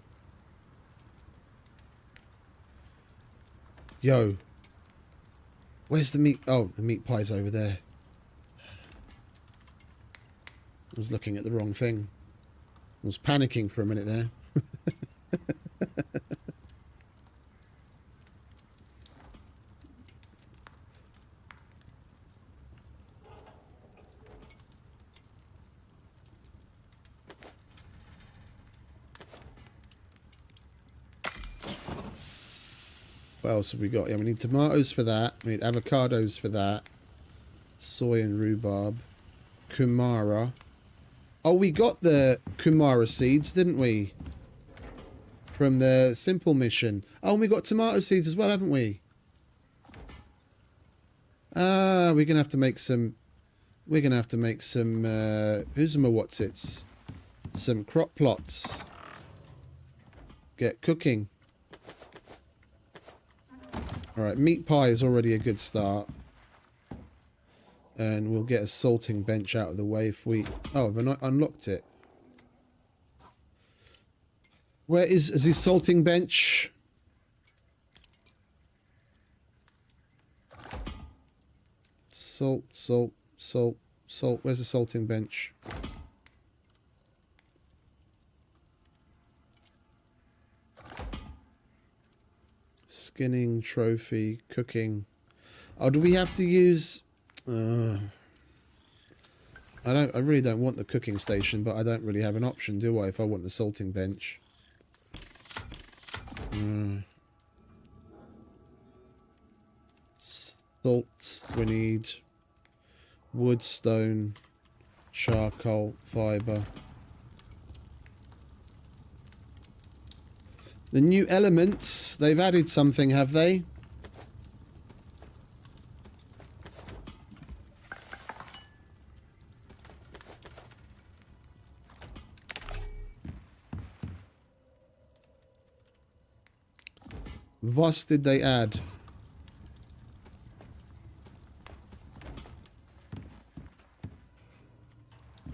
Yo. Where's the meat? Oh, the meat pie's over there. I was looking at the wrong thing. I was panicking for a minute there. What else have we got? Yeah, we need tomatoes for that. We need avocados for that. Soy and rhubarb. Kumara. Oh, we got the Kumara seeds, didn't we? From the simple mission. Oh, and we got tomato seeds as well, haven't we? Ah, we're gonna have to make some. We're gonna have to make some. Who's my what's-its? Some crop plots. Get cooking. Alright, meat pie is already a good start. And we'll get a salting bench out of the way if we... Oh, have I not unlocked it? Where is the salting bench? Salt, salt, salt, salt. Where's the salting bench? Skinning, trophy, cooking. Oh, do we have to use... I really don't want the cooking station, but I don't really have an option, do I, if I want the salting bench? Salt, we need wood, stone, charcoal, fibre. The new elements, they've added something, have they? What did they add?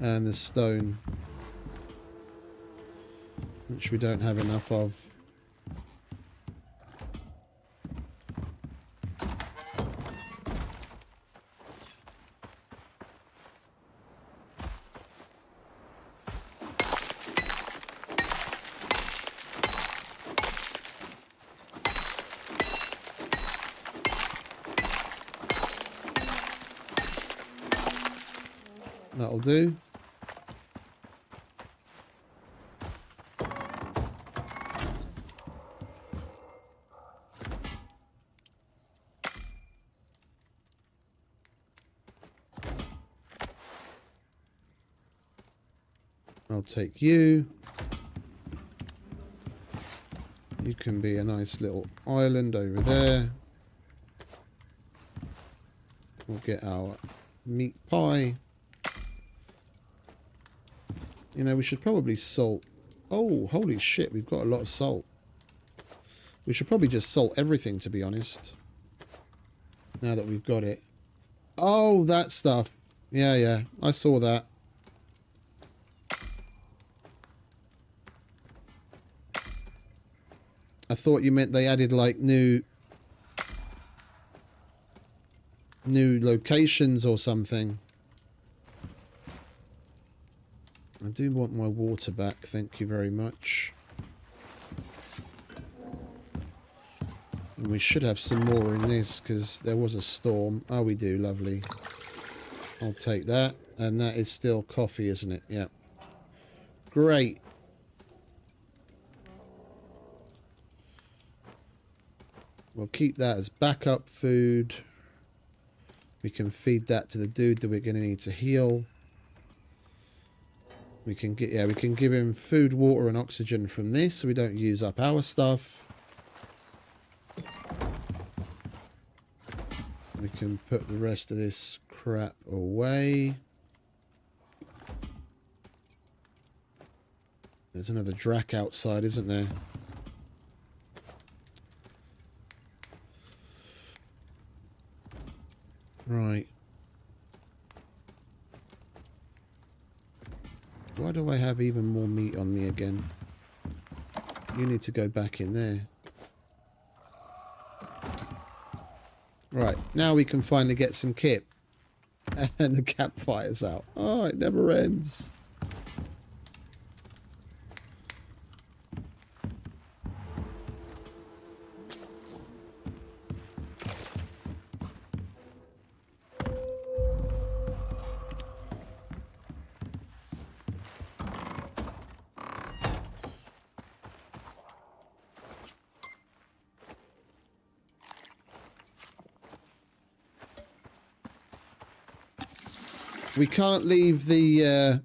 And the stone, which we don't have enough of. That'll do. I'll take you. You can be a nice little island over there. We'll get our meat pie. You know, we should probably salt. Oh, holy shit, we've got a lot of salt. We should probably just salt everything, to be honest. Now that we've got it. Oh, that stuff. Yeah, yeah. I saw that. I thought you meant they added like new locations or something. I do want my water back, thank you very much. And we should have some more in this because there was a storm. Oh, we do, lovely. I'll take that. And that is still coffee, isn't it? Yeah. Great. We'll keep that as backup food. We can feed that to the dude that we're going to need to heal. We can get, yeah, we can give him food, water, and oxygen from this, so we don't use up our stuff. We can put the rest of this crap away. There's another drac outside, isn't there? Right. Why do I have even more meat on me again? You need to go back in there. Right, now we can finally get some kit. And the campfire's out. Oh, it never ends. We can't leave the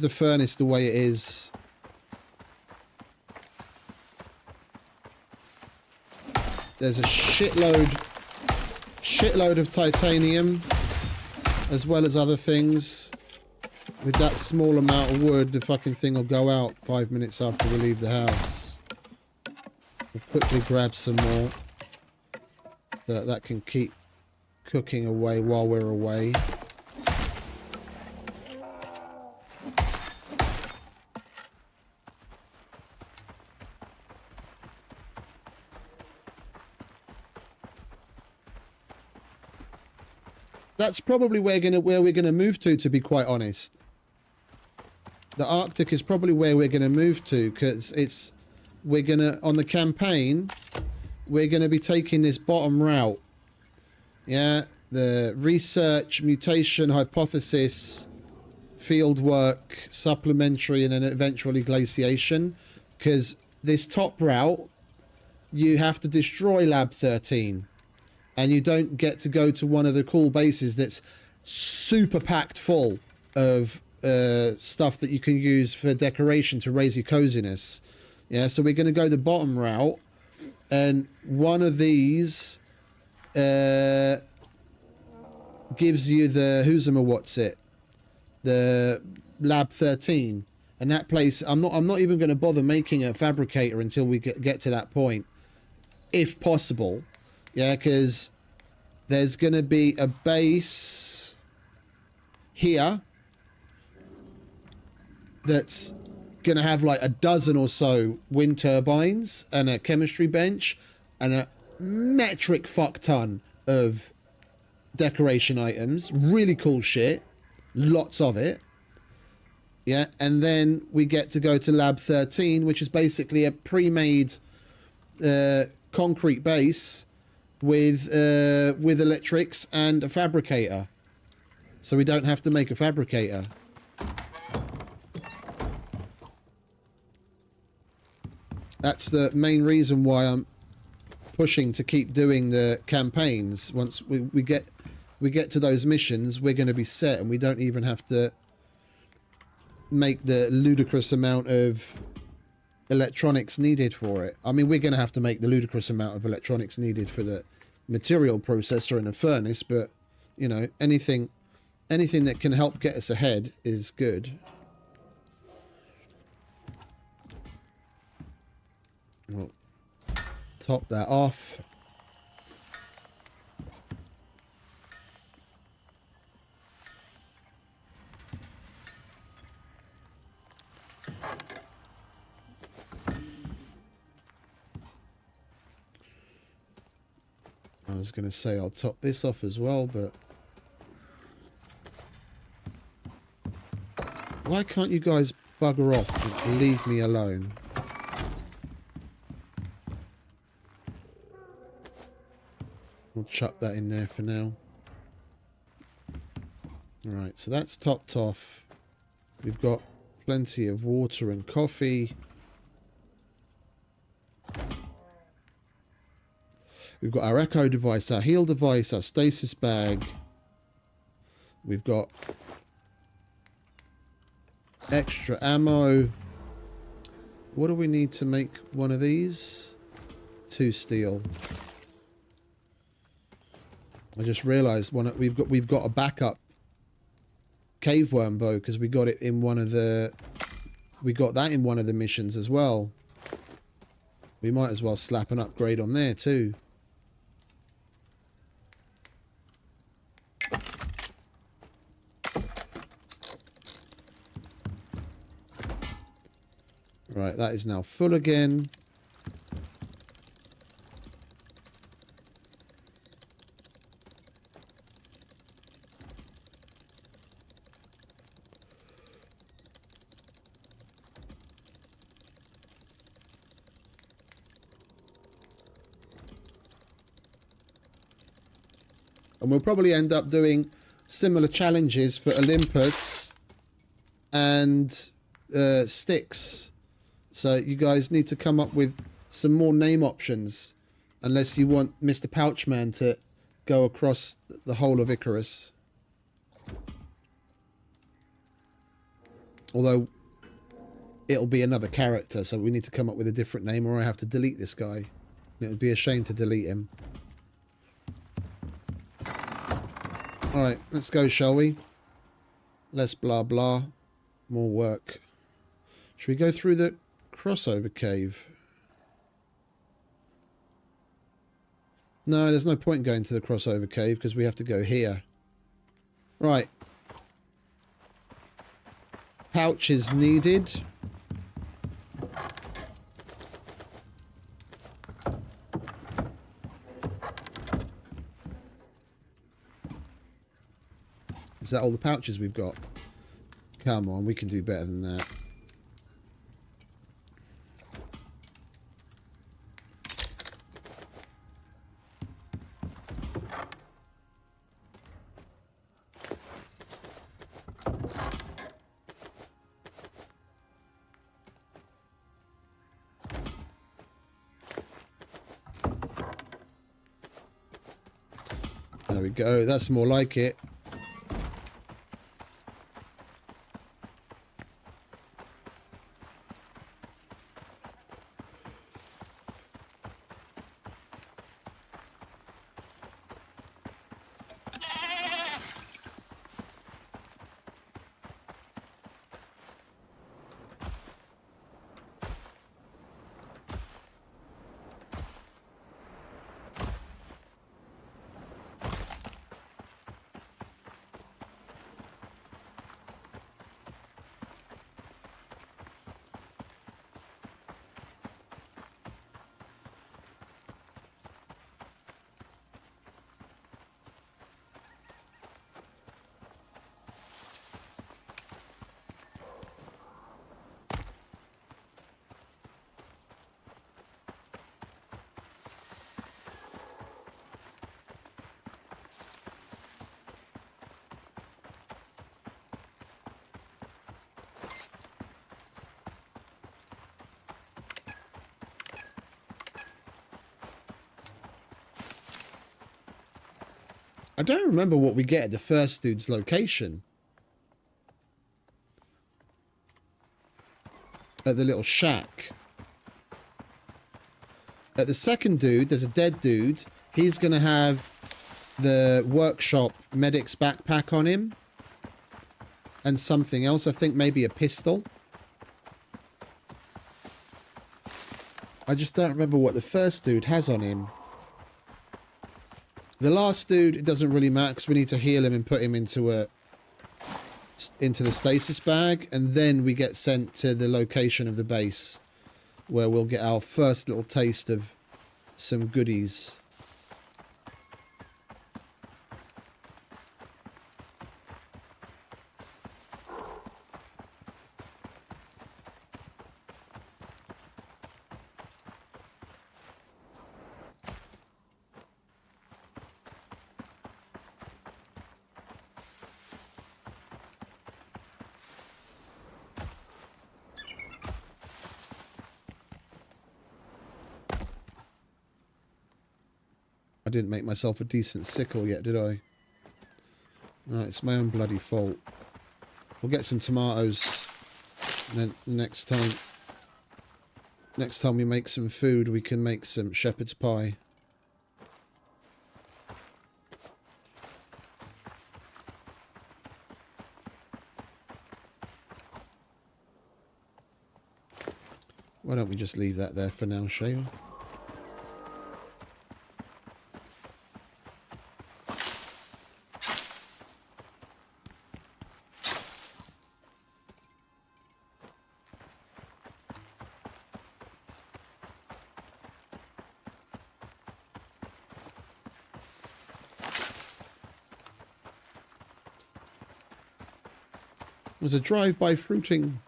furnace the way it is. There's a shitload of titanium as well as other things. With that small amount of wood, the fucking thing will go out 5 minutes after we leave the house. We'll quickly grab some more. That can keep cooking away while we're away. That's probably where we're gonna move to be quite honest. The Arctic is probably where we're gonna move to, because we're gonna, on the campaign, we're gonna be taking this bottom route. Yeah, the research, mutation, hypothesis, field work, supplementary, and then eventually glaciation. Because this top route, you have to destroy Lab 13. And you don't get to go to one of the cool bases that's super packed full of stuff that you can use for decoration to raise your coziness. Yeah, so we're going to go the bottom route. And one of these gives you the the Lab 13, and that place I'm not even going to bother making a fabricator until we get to that point, if possible. Yeah, because there's going to be a base here that's going to have like a dozen or so wind turbines and a chemistry bench and a metric fuck ton of decoration items. Really cool shit. Lots of it. Yeah, and then we get to go to Lab 13, which is basically a pre-made concrete base with electrics and a fabricator. So we don't have to make a fabricator. That's the main reason why I'm pushing to keep doing the campaigns. Once we get to those missions, we're going to be set, and we don't even have to make the ludicrous amount of electronics needed for it. I mean, we're going to have to make the ludicrous amount of electronics needed for the material processor and the furnace, but you know, anything that can help get us ahead is good. We'll top that off. I was going to say I'll top this off as well, but... Why can't you guys bugger off and leave me alone? We'll chuck that in there for now. Alright, so that's topped off. We've got plenty of water and coffee. We've got our echo device, our heal device, our stasis bag. We've got extra ammo. What do we need to make one of these? 2 steel. I just realised we've got a backup cave worm bow because we got it in one of the missions as well. We might as well slap an upgrade on there too. Right, that is now full again. And we'll probably end up doing similar challenges for Olympus and Styx. So you guys need to come up with some more name options. Unless you want Mr. PouchMan to go across the whole of ICARUS. Although it'll be another character, so we need to come up with a different name, or I have to delete this guy. It would be a shame to delete him. Alright, let's go, shall we? Less blah blah. More work. Should we go through the crossover cave? No, there's no point going to the crossover cave because we have to go here. Right. Pouches needed. Is that all the pouches we've got? Come on, we can do better than that. There we go. That's more like it. I don't remember what we get at the first dude's location. At the little shack. At the second dude, there's a dead dude. He's going to have the workshop medic's backpack on him. And something else. I think maybe a pistol. I just don't remember what the first dude has on him. The last dude, it doesn't really matter because we need to heal him and put him into the stasis bag, and then we get sent to the location of the base where we'll get our first little taste of some goodies. didn't make myself a decent sickle yet, did I? No, it's my own bloody fault. We'll get some tomatoes. And then next time we make some food, we can make some shepherd's pie. Why don't we just leave that there for now, Shayla? There's a drive-by fruiting.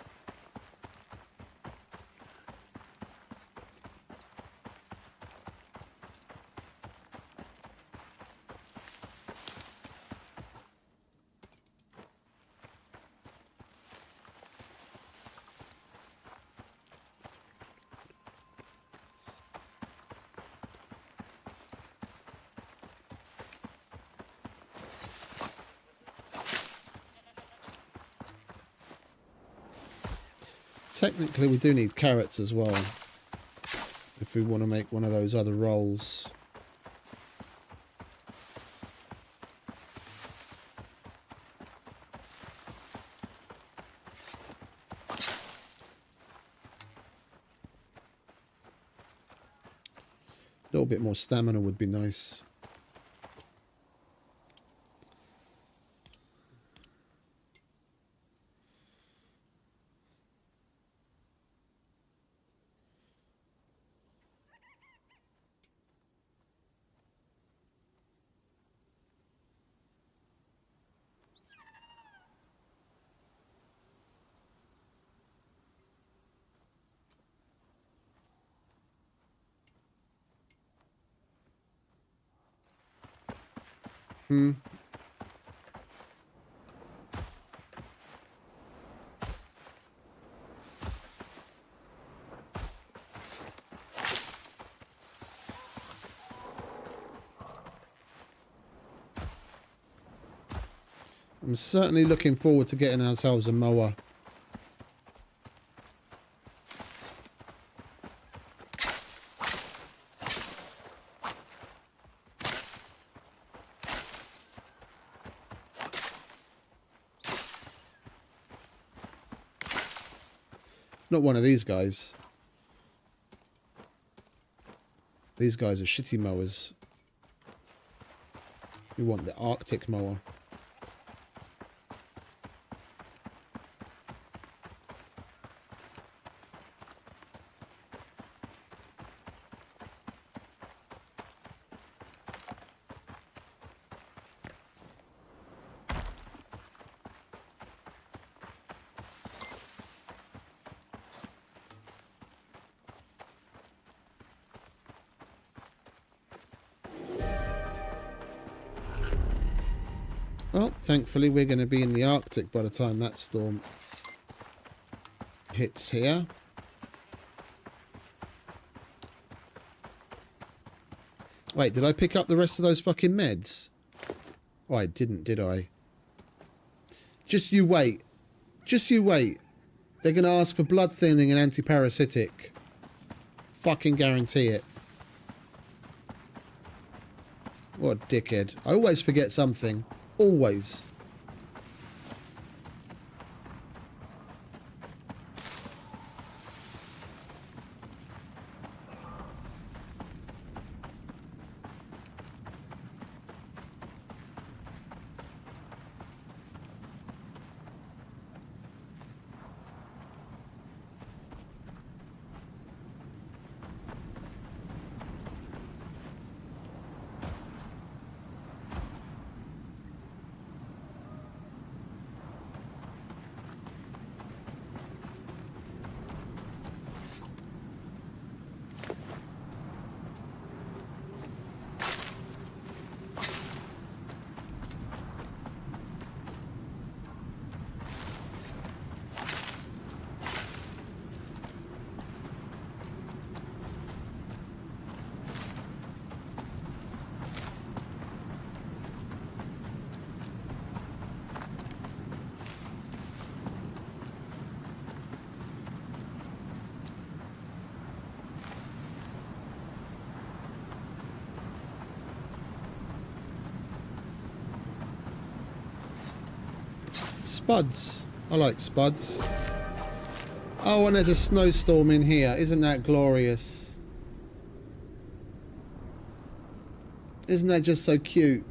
Technically, we do need carrots as well, if we want to make one of those other rolls. A little bit more stamina would be nice. I'm certainly looking forward to getting ourselves a mower. Not one of these guys. These guys are shitty mowers. You want the Arctic mower. Well, thankfully we're going to be in the Arctic by the time that storm hits here. Wait, did I pick up the rest of those fucking meds? Oh, I didn't, did I? Just you wait. Just you wait. They're going to ask for blood thinning and anti-parasitic. Fucking guarantee it. What a dickhead. I always forget something. Always. spuds. I like spuds. Oh, and there's a snowstorm in here. Isn't that glorious? Isn't that just so cute?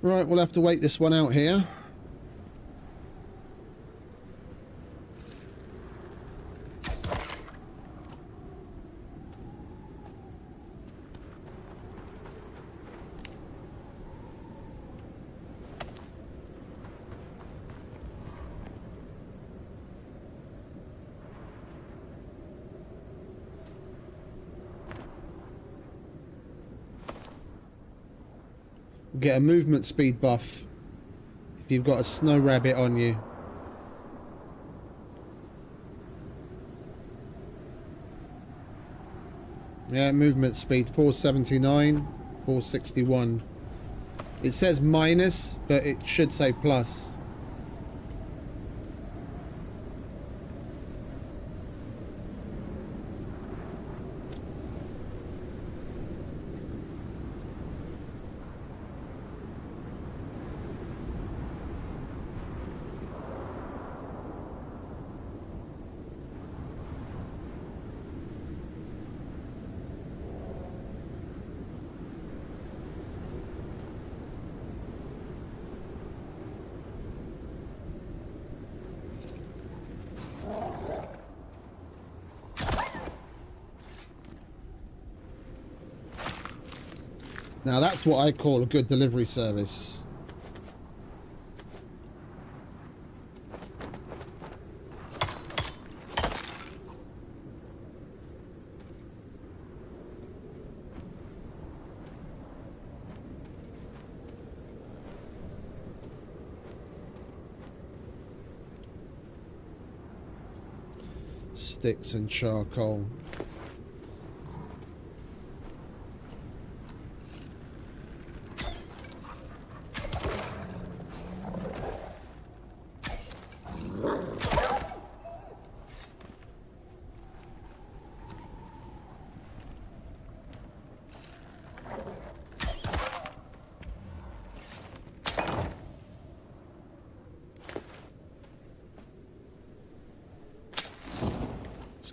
Right, we'll have to wait this one out here. Get a movement speed buff if you've got a snow rabbit on you. Yeah, movement speed 479, 461. It says minus, but it should say plus. Now that's what I call a good delivery service. Sticks and charcoal.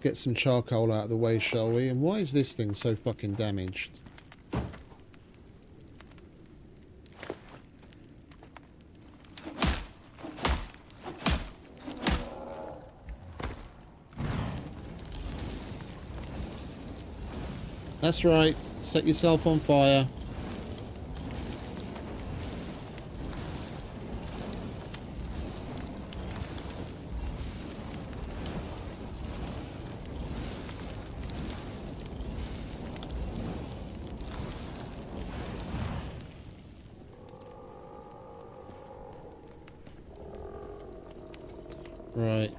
Get some charcoal out of the way, shall we? And why is this thing so fucking damaged? That's right, set yourself on fire. Right.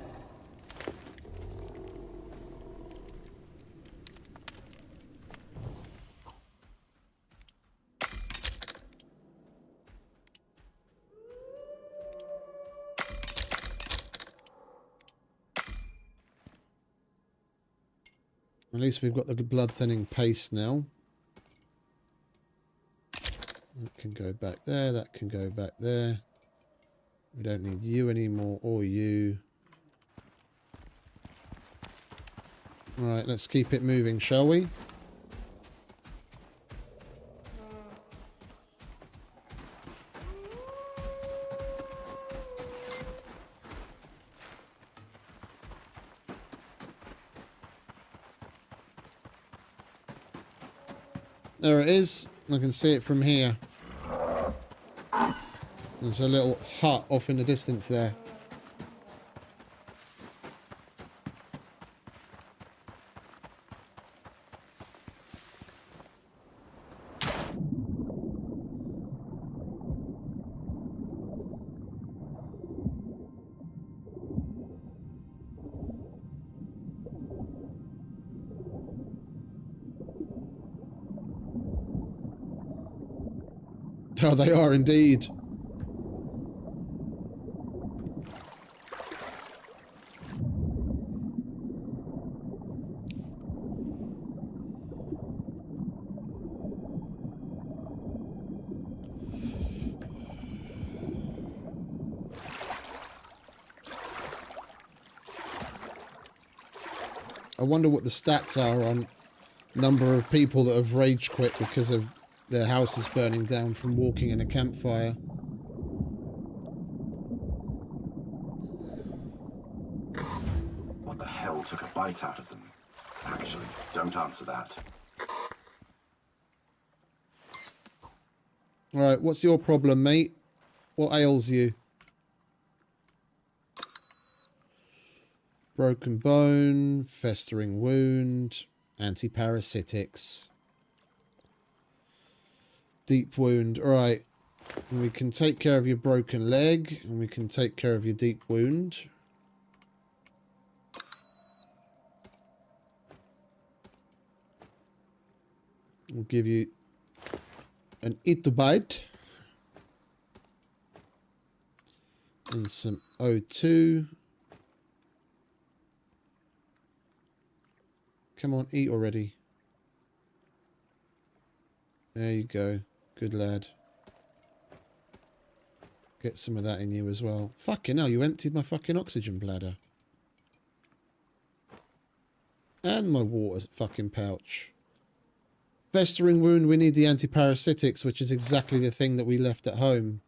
At least we've got the blood thinning paste now. That can go back there, that can go back there. We don't need you anymore, or you. Alright, let's keep it moving, shall we? there it is. I can see it from here. There's a little hut off in the distance there. Oh, they are indeed. I wonder what the stats are on number of people that have rage quit because of their houses burning down from walking in a campfire. What the hell took a bite out of them? Actually, don't answer that. Alright, what's your problem, mate? What ails you? Broken bone, festering wound, antiparasitics. Deep wound. Alright. We can take care of your broken leg, and we can take care of your deep wound. We'll give you an Itobite. And some O2. Come on, eat already. There you go. Good lad. Get some of that in you as well. Fucking hell, you emptied my fucking oxygen bladder. And my water fucking pouch. Festering wound, we need the antiparasitics, which is exactly the thing that we left at home.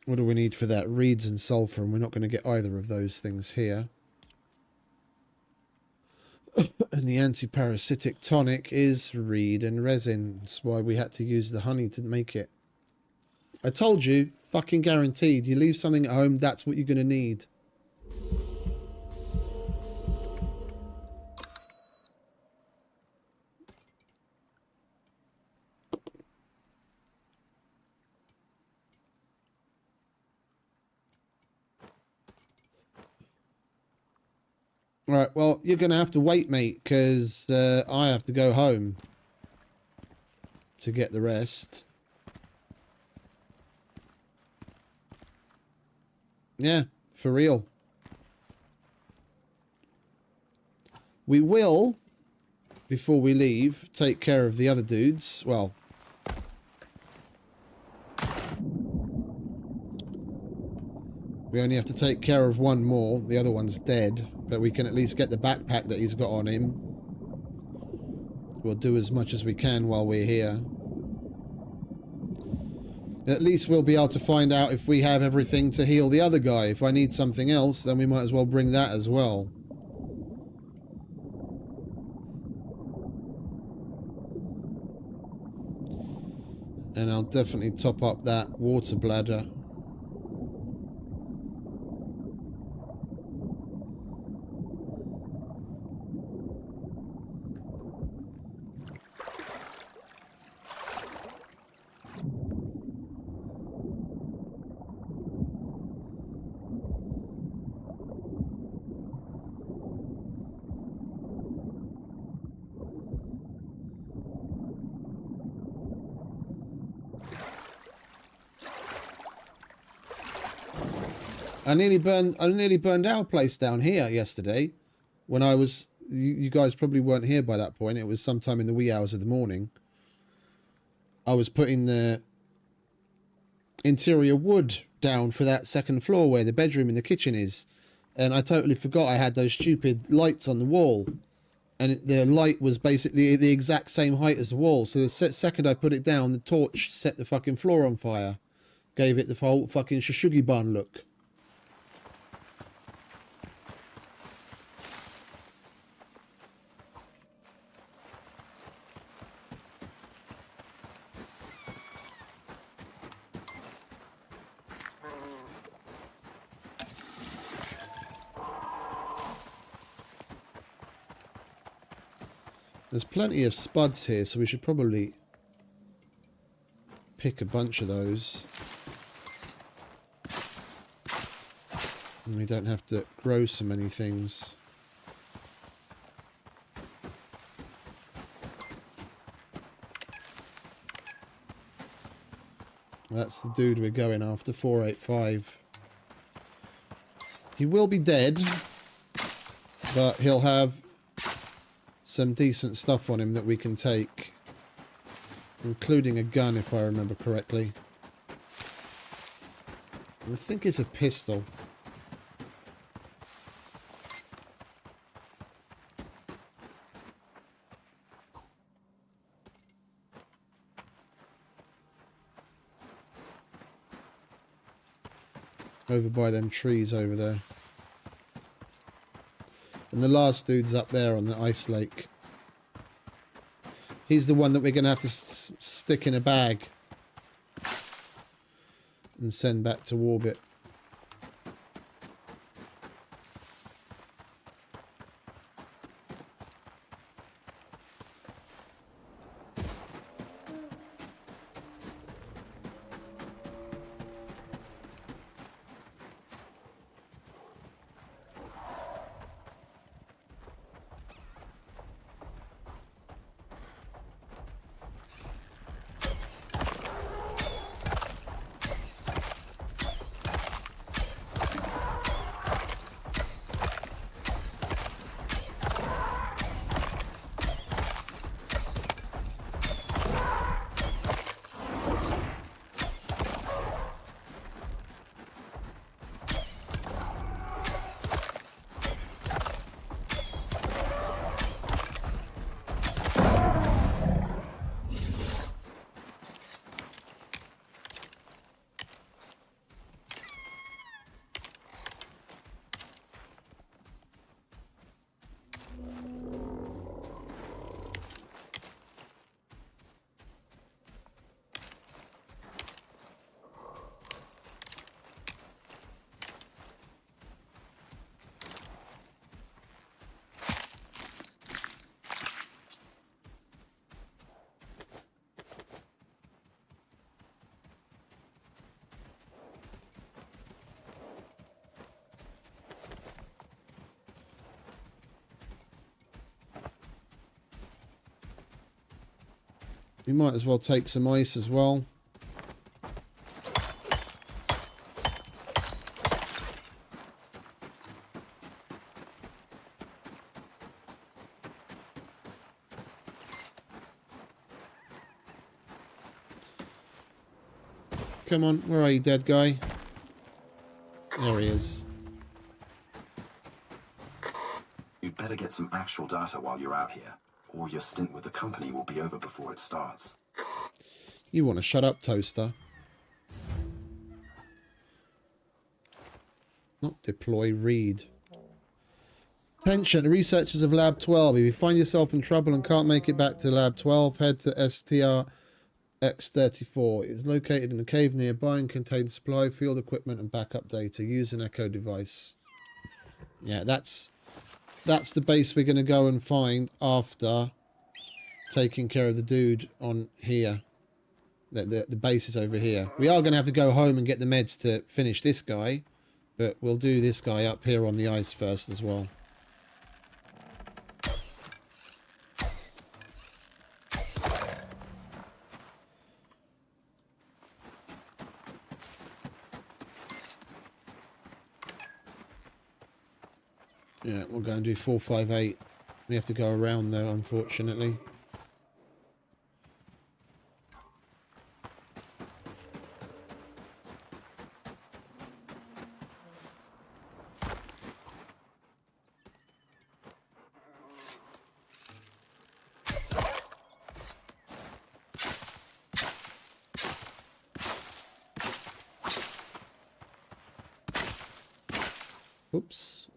What do we need for that? Reeds and sulfur, and we're not going to get either of those things here. And the antiparasitic tonic is reed and resin. That's why we had to use the honey to make it. I told you, fucking guaranteed. You leave something at home, that's what you're going to need. Right, well, you're going to have to wait, mate, because I have to go home to get the rest. Yeah, for real. We will, before we leave, take care of the other dudes. Well, we only have to take care of one more. The other one's dead. But we can at least get the backpack that he's got on him. We'll do as much as we can while we're here. At least we'll be able to find out if we have everything to heal the other guy. If I need something else, then we might as well bring that as well. And I'll definitely top up that water bladder. I nearly burned our place down here yesterday when I was, you guys probably weren't here by that point. It was sometime in the wee hours of the morning. I was putting the interior wood down for that second floor where the bedroom and the kitchen is. And I totally forgot I had those stupid lights on the wall. And the light was basically the exact same height as the wall. So the second I put it down, the torch set the fucking floor on fire. Gave it the whole fucking Shushugi bun look. There's plenty of spuds here, so we should probably pick a bunch of those. And we don't have to grow so many things. That's the dude we're going after, 485. He will be dead, but he'll have some decent stuff on him that we can take, including a gun, if I remember correctly. I think it's a pistol. Over by them trees over there. And the last dude's up there on the ice lake. He's the one that we're going to have to stick in a bag and send back to orbit. We might as well take some ice as well. Come on, where are you, dead guy? There he is. You'd better get some actual data while you're out here, or your stint with the company will be over before it starts. You want to shut up, Toaster. Not deploy, read. Attention, the researchers of Lab 12. If you find yourself in trouble and can't make it back to Lab 12, head to STR-X34. It is located in a cave nearby and contains supply, field equipment and backup data. Use an echo device. Yeah, that's the base we're going to go and find after taking care of the dude on here. The base is over here. We are going to have to go home and get the meds to finish this guy, but we'll do this guy up here on the ice first as well. Yeah, we'll go and do 458. We have to go around though, unfortunately. Oops.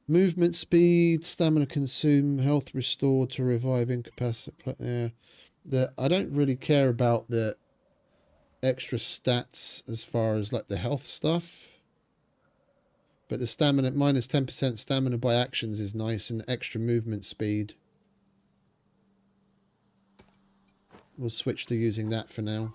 Movement speed, stamina consume, health restore to revive incapacity. Yeah, I don't really care about the extra stats as far as like the health stuff. But the stamina, minus 10% stamina by actions is nice, and extra movement speed. We'll switch to using that for now.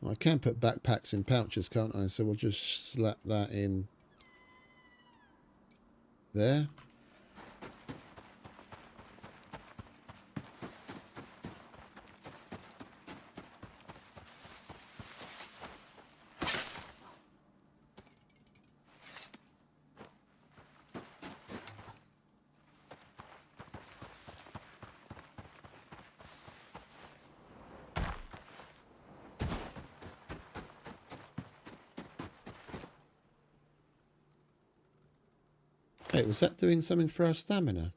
I can put backpacks in pouches, can't I? So we'll just slap that in there. Hey, was that doing something for our stamina?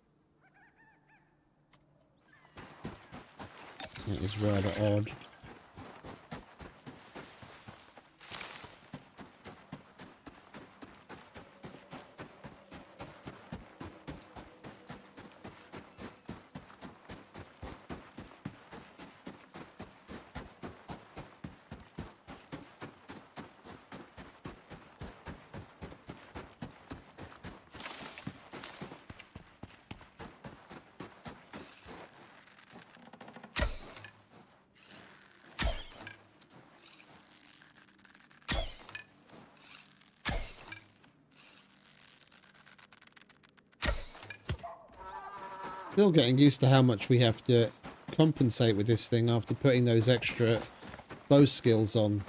That is rather odd. Still getting used to how much we have to compensate with this thing after putting those extra bow skills on.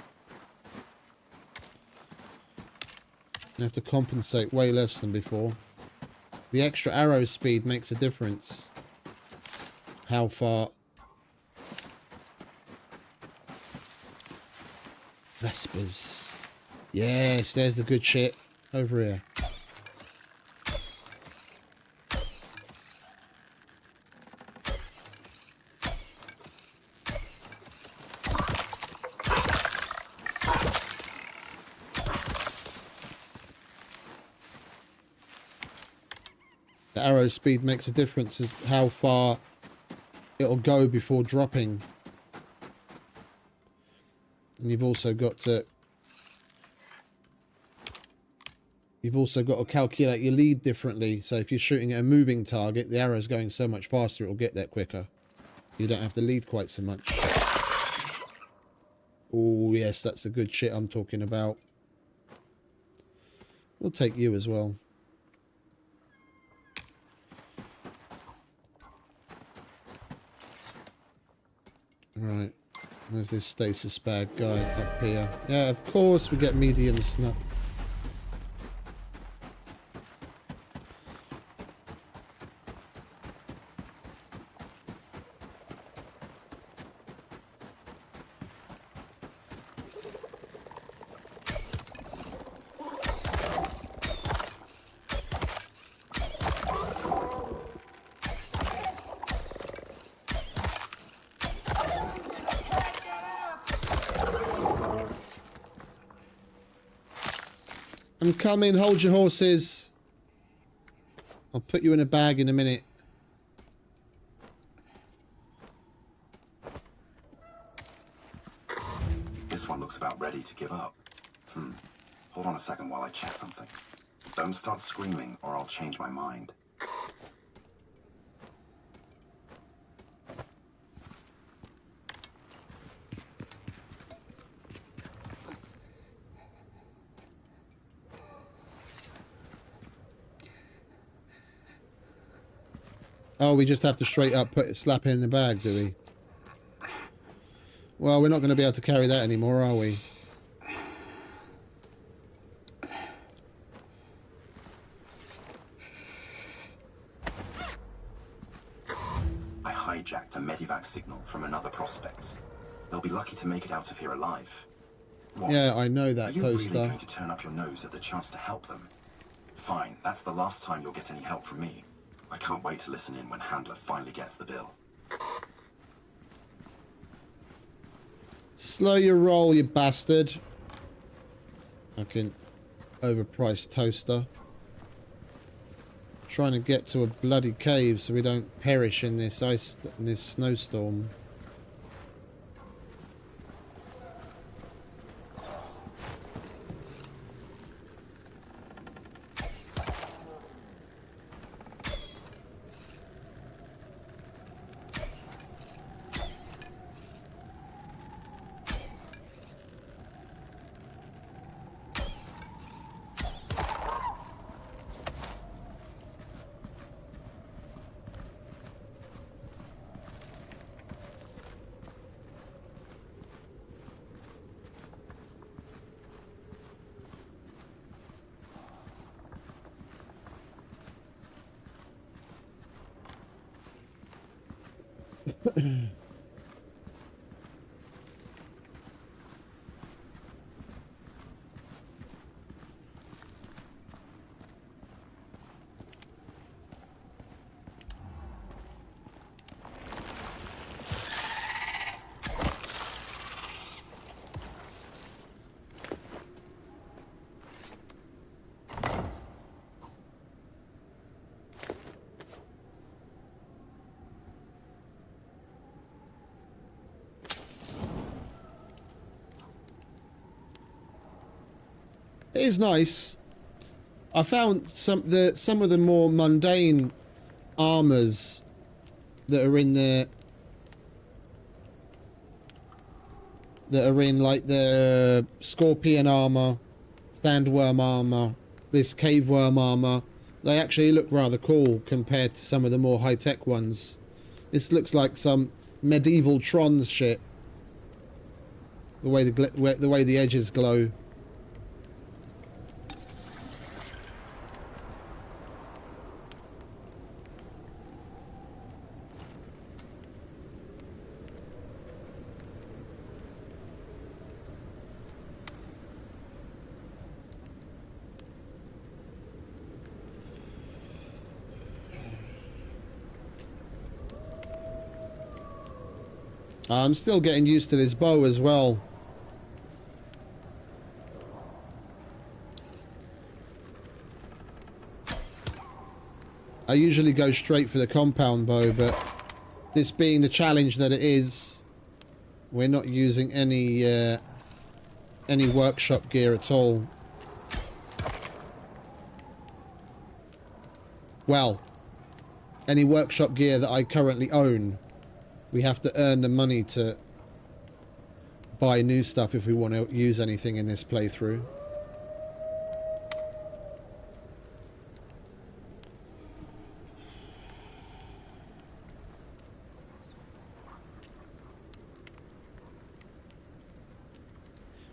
You have to compensate way less than before. The extra arrow speed makes a difference. How far... Vespers. Yes, there's the good shit. Over here. The arrow speed makes a difference as how far it'll go before dropping. And you've also got to calculate your lead differently. So if you're shooting at a moving target, the arrow's going so much faster, it'll get there quicker. You don't have to lead quite so much. Oh yes, that's the good shit I'm talking about. We'll take you as well. Right, where's this stasis bag guy up here? Yeah, of course we get medium snap. I'm coming, hold your horses. I'll put you in a bag in a minute. This one looks about ready to give up. Hold on a second while I check something. Don't start screaming or I'll change my mind. Oh, we just have to straight up slap it in the bag, do we? Well, we're not going to be able to carry that anymore, are we? I hijacked a medivac signal from another prospect. They'll be lucky to make it out of here alive. What? Yeah, I know Are that, you really Toaster. going to turn up your nose at the chance to help them? Fine, that's the last time you'll get any help from me. I can't wait to listen in when Handler finally gets the bill. Slow your roll, you bastard. Fucking overpriced toaster. Trying to get to a bloody cave so we don't perish in this in this snowstorm. It is nice. I found some of the more mundane armors that are in there, that are in like the scorpion armor, sandworm armor, this cave worm armor. They actually look rather cool compared to some of the more high-tech ones. This looks like some medieval Tron shit. The way the edges glow. I'm still getting used to this bow as well. I usually go straight for the compound bow, but this being the challenge that it is, we're not using any workshop gear at all. Well, any workshop gear that I currently own. We have to earn the money to buy new stuff if we want to use anything in this playthrough.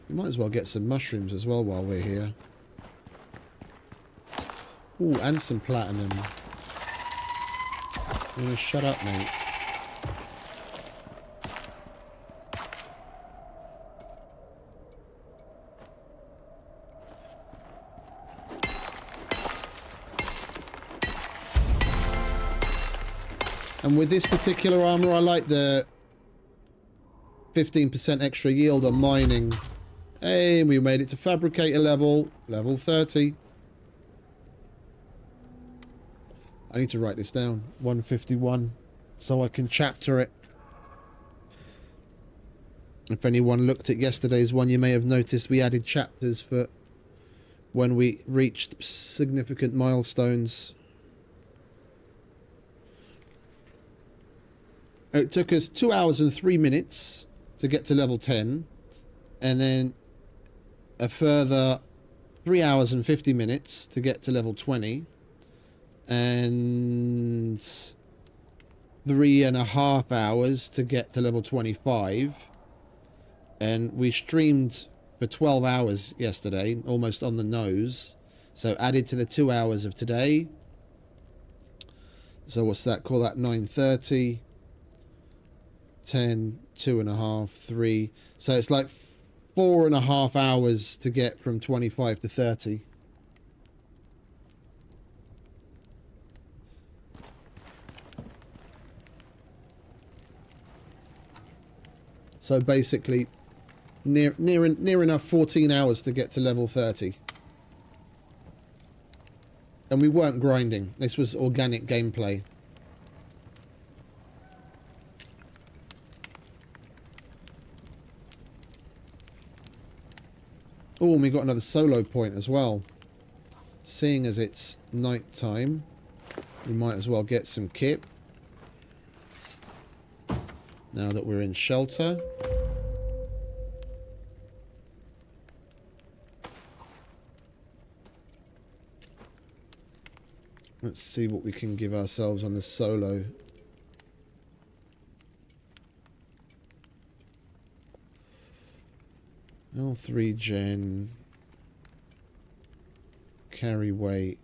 We might as well get some mushrooms as well while we're here. Ooh, and some platinum. You wanna shut up, mate? And with this particular armor, I like the 15% extra yield on mining. Hey, we made it to fabricator level 30. I need to write this down. 151, so I can chapter it. If anyone looked at yesterday's one, you may have noticed we added chapters for when we reached significant milestones. It took us 2 hours and 3 minutes to get to level 10, and then a further 3 hours and 50 minutes to get to level 20, and 3.5 hours to get to level 25. And we streamed for 12 hours yesterday, almost on the nose, so added to the 2 hours of today. So what's that? Call that 9:30. 10, 2.5, 3. So it's like 4.5 hours to get from 25 to 30. So basically, near enough 14 hours to get to level 30. And we weren't grinding. This was organic gameplay. Oh, and we got another solo point as well. Seeing as it's night time, we might as well get some kit. Now that we're in shelter. Let's see what we can give ourselves on the solo. L3 gen. Carry weight.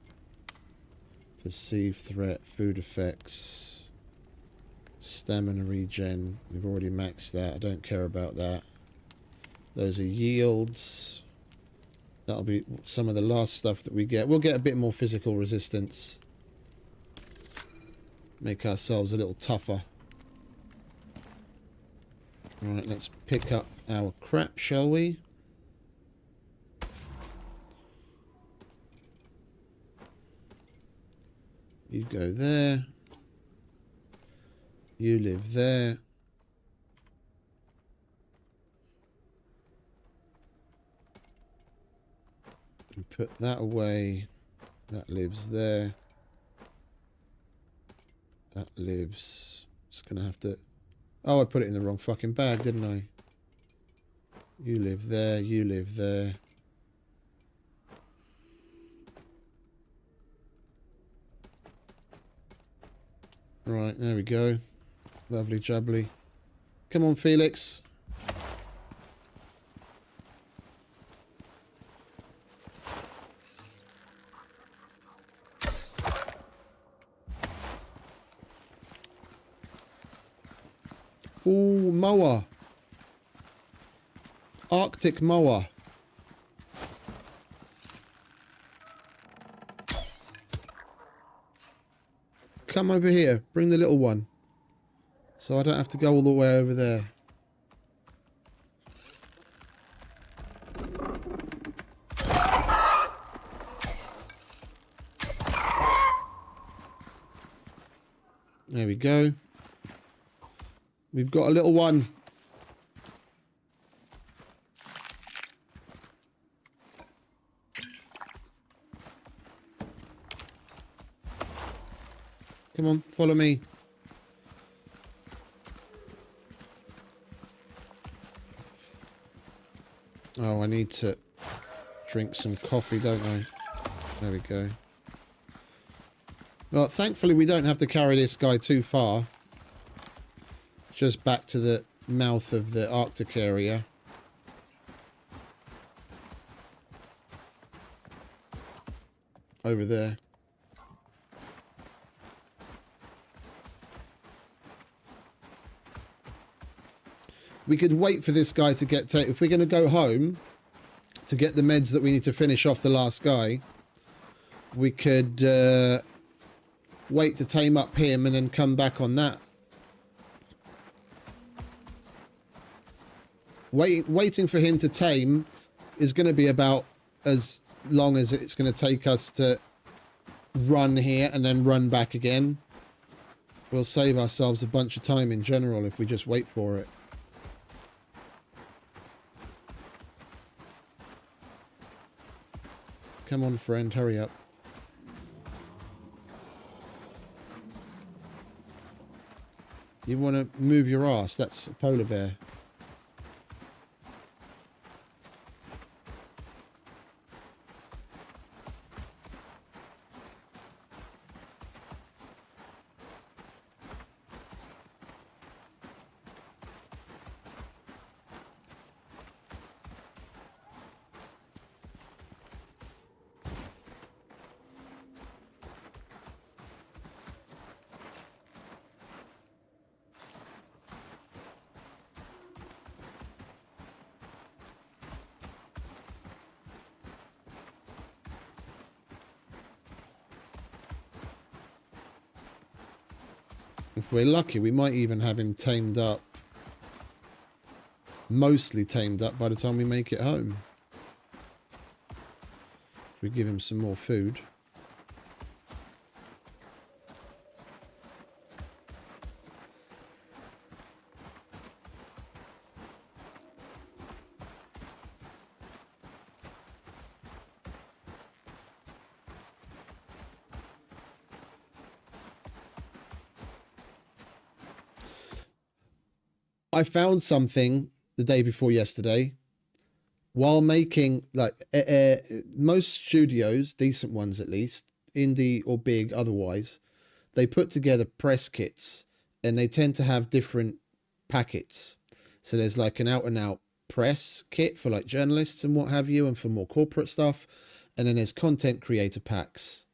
Perceived threat. Food effects. Stamina regen. We've already maxed that. I don't care about that. Those are yields. That'll be some of the last stuff that we get. We'll get a bit more physical resistance. Make ourselves a little tougher. Alright, let's pick up our crap, shall we? You go there. You live there. And put that away. That lives there. That lives. Just gonna have to. Oh, I put it in the wrong fucking bag, didn't I? You live there. You live there. Right, there we go. Lovely jubbly. Come on, Felix. Ooh, mower. Arctic mower. Come over here. Bring the little one. So I don't have to go all the way over there. There we go. We've got a little one. Come on, follow me. Oh, I need to drink some coffee, don't I? There we go. Well, thankfully we don't have to carry this guy too far. Just back to the mouth of the Arctic area. Over there. We could wait for this guy to get... If we're going to go home to get the meds that we need to finish off the last guy, we could wait to tame up him and then come back on that. Waiting for him to tame is going to be about as long as it's going to take us to run here and then run back again. We'll save ourselves a bunch of time in general if we just wait for it. Come on, friend, hurry up. You want to move your ass? That's a polar bear. If we're lucky, we might even have him tamed up. Mostly tamed up by the time we make it home. If we give him some more food. I found something the day before yesterday while making, like, most studios, decent ones at least, indie or big otherwise, they put together press kits and they tend to have different packets. So there's like an out and out press kit for like journalists and what have you, and for more corporate stuff. And then there's content creator packs.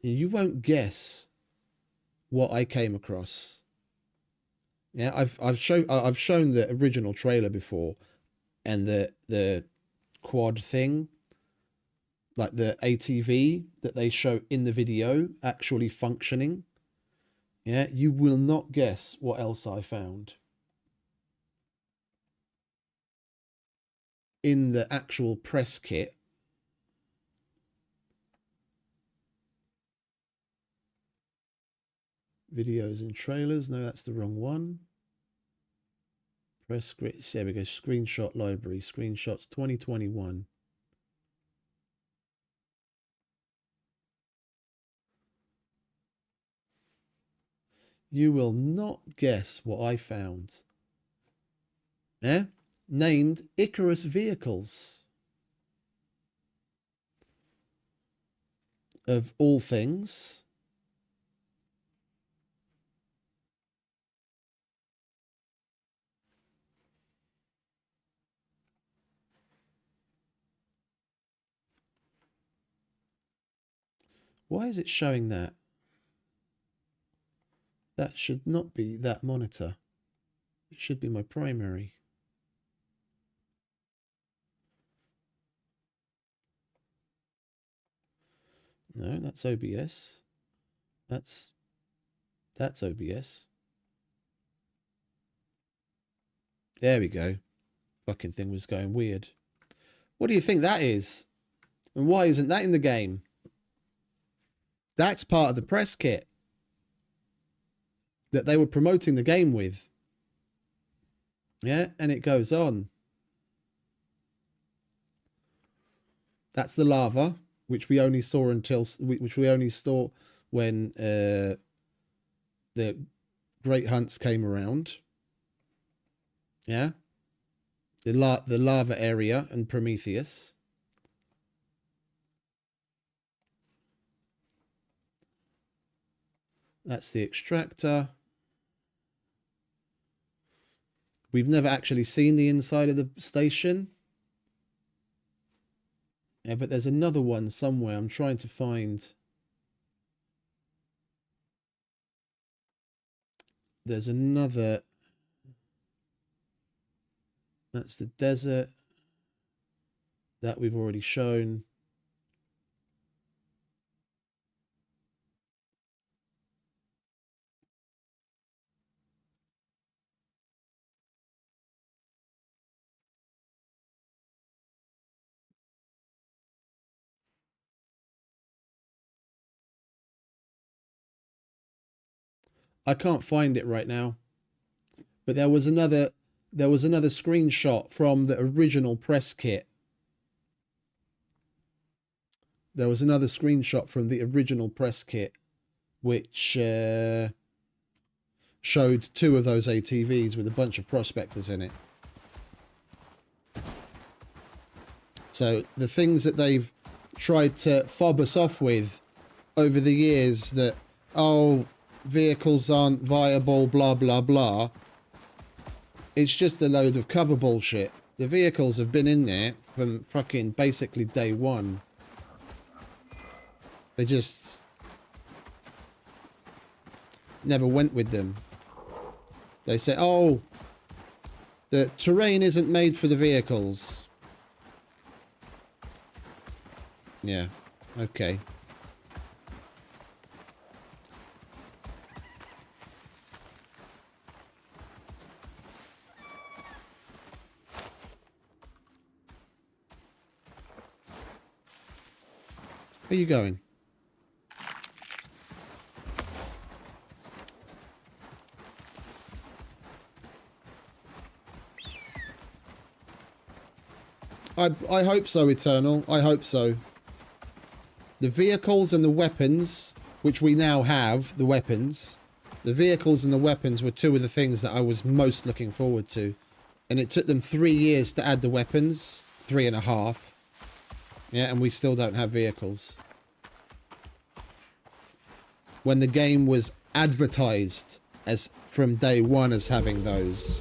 You won't guess what I came across. Yeah, I've shown the original trailer before, and the quad thing, like the ATV that they show in the video actually functioning. Yeah, you will not guess what else I found in the actual press kit. Videos and trailers. No, that's the wrong one. Press scripts. There we go. Screenshot library. Screenshots 2021. You will not guess what I found. Yeah? Named ICARUS vehicles. Of all things. Why is it showing that? That should not be that monitor. It should be my primary. No, that's OBS. That's OBS. There we go. Fucking thing was going weird. What do you think that is? And why isn't that in the game? That's part of the press kit that they were promoting the game with. Yeah, and it goes on. That's the lava, which we only saw when the Great Hunts came around. Yeah, the lava area and Prometheus. That's the extractor. We've never actually seen the inside of the station. Yeah, but there's another one somewhere. I'm trying to find. There's another. That's the desert. That we've already shown. I can't find it right now. But there was another screenshot from the original press kit. There was another screenshot from the original press kit, which showed two of those ATVs with a bunch of prospectors in it. So the things that they've tried to fob us off with over the years, that, oh, vehicles aren't viable, blah, blah, blah. It's just a load of cover bullshit. The vehicles have been in there from fucking basically day one. They just never went with them. They say, oh, the terrain isn't made for the vehicles. Yeah, okay. Where are you going? I hope so, Eternal. I hope so. The vehicles and the weapons, which we now have, the weapons. The vehicles and the weapons were two of the things that I was most looking forward to. And it took them 3 years to add the weapons. 3.5. Yeah, and we still don't have vehicles. When the game was advertised as from day one as having those.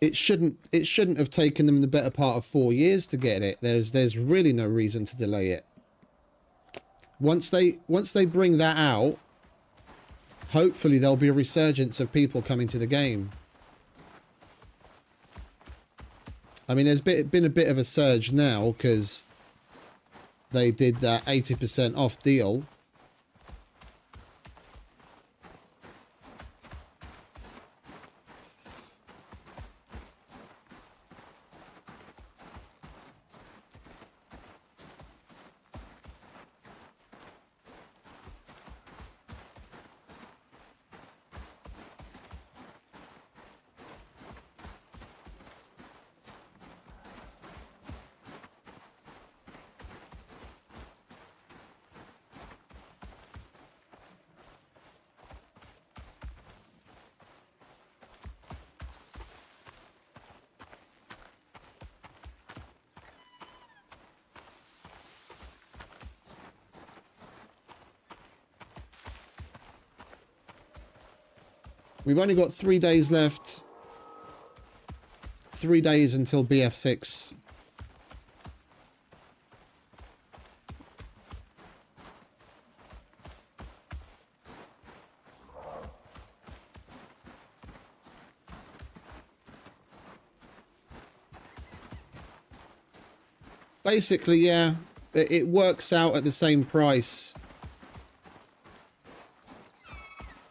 It shouldn't have taken them the better part of 4 years to get it. There's really no reason to delay it. Once they bring that out, hopefully there'll be a resurgence of people coming to the game. I mean, there's been a bit of a surge now because they did that 80% off deal. We've only got 3 days left. 3 days until BF6. Basically, yeah, it works out at the same price.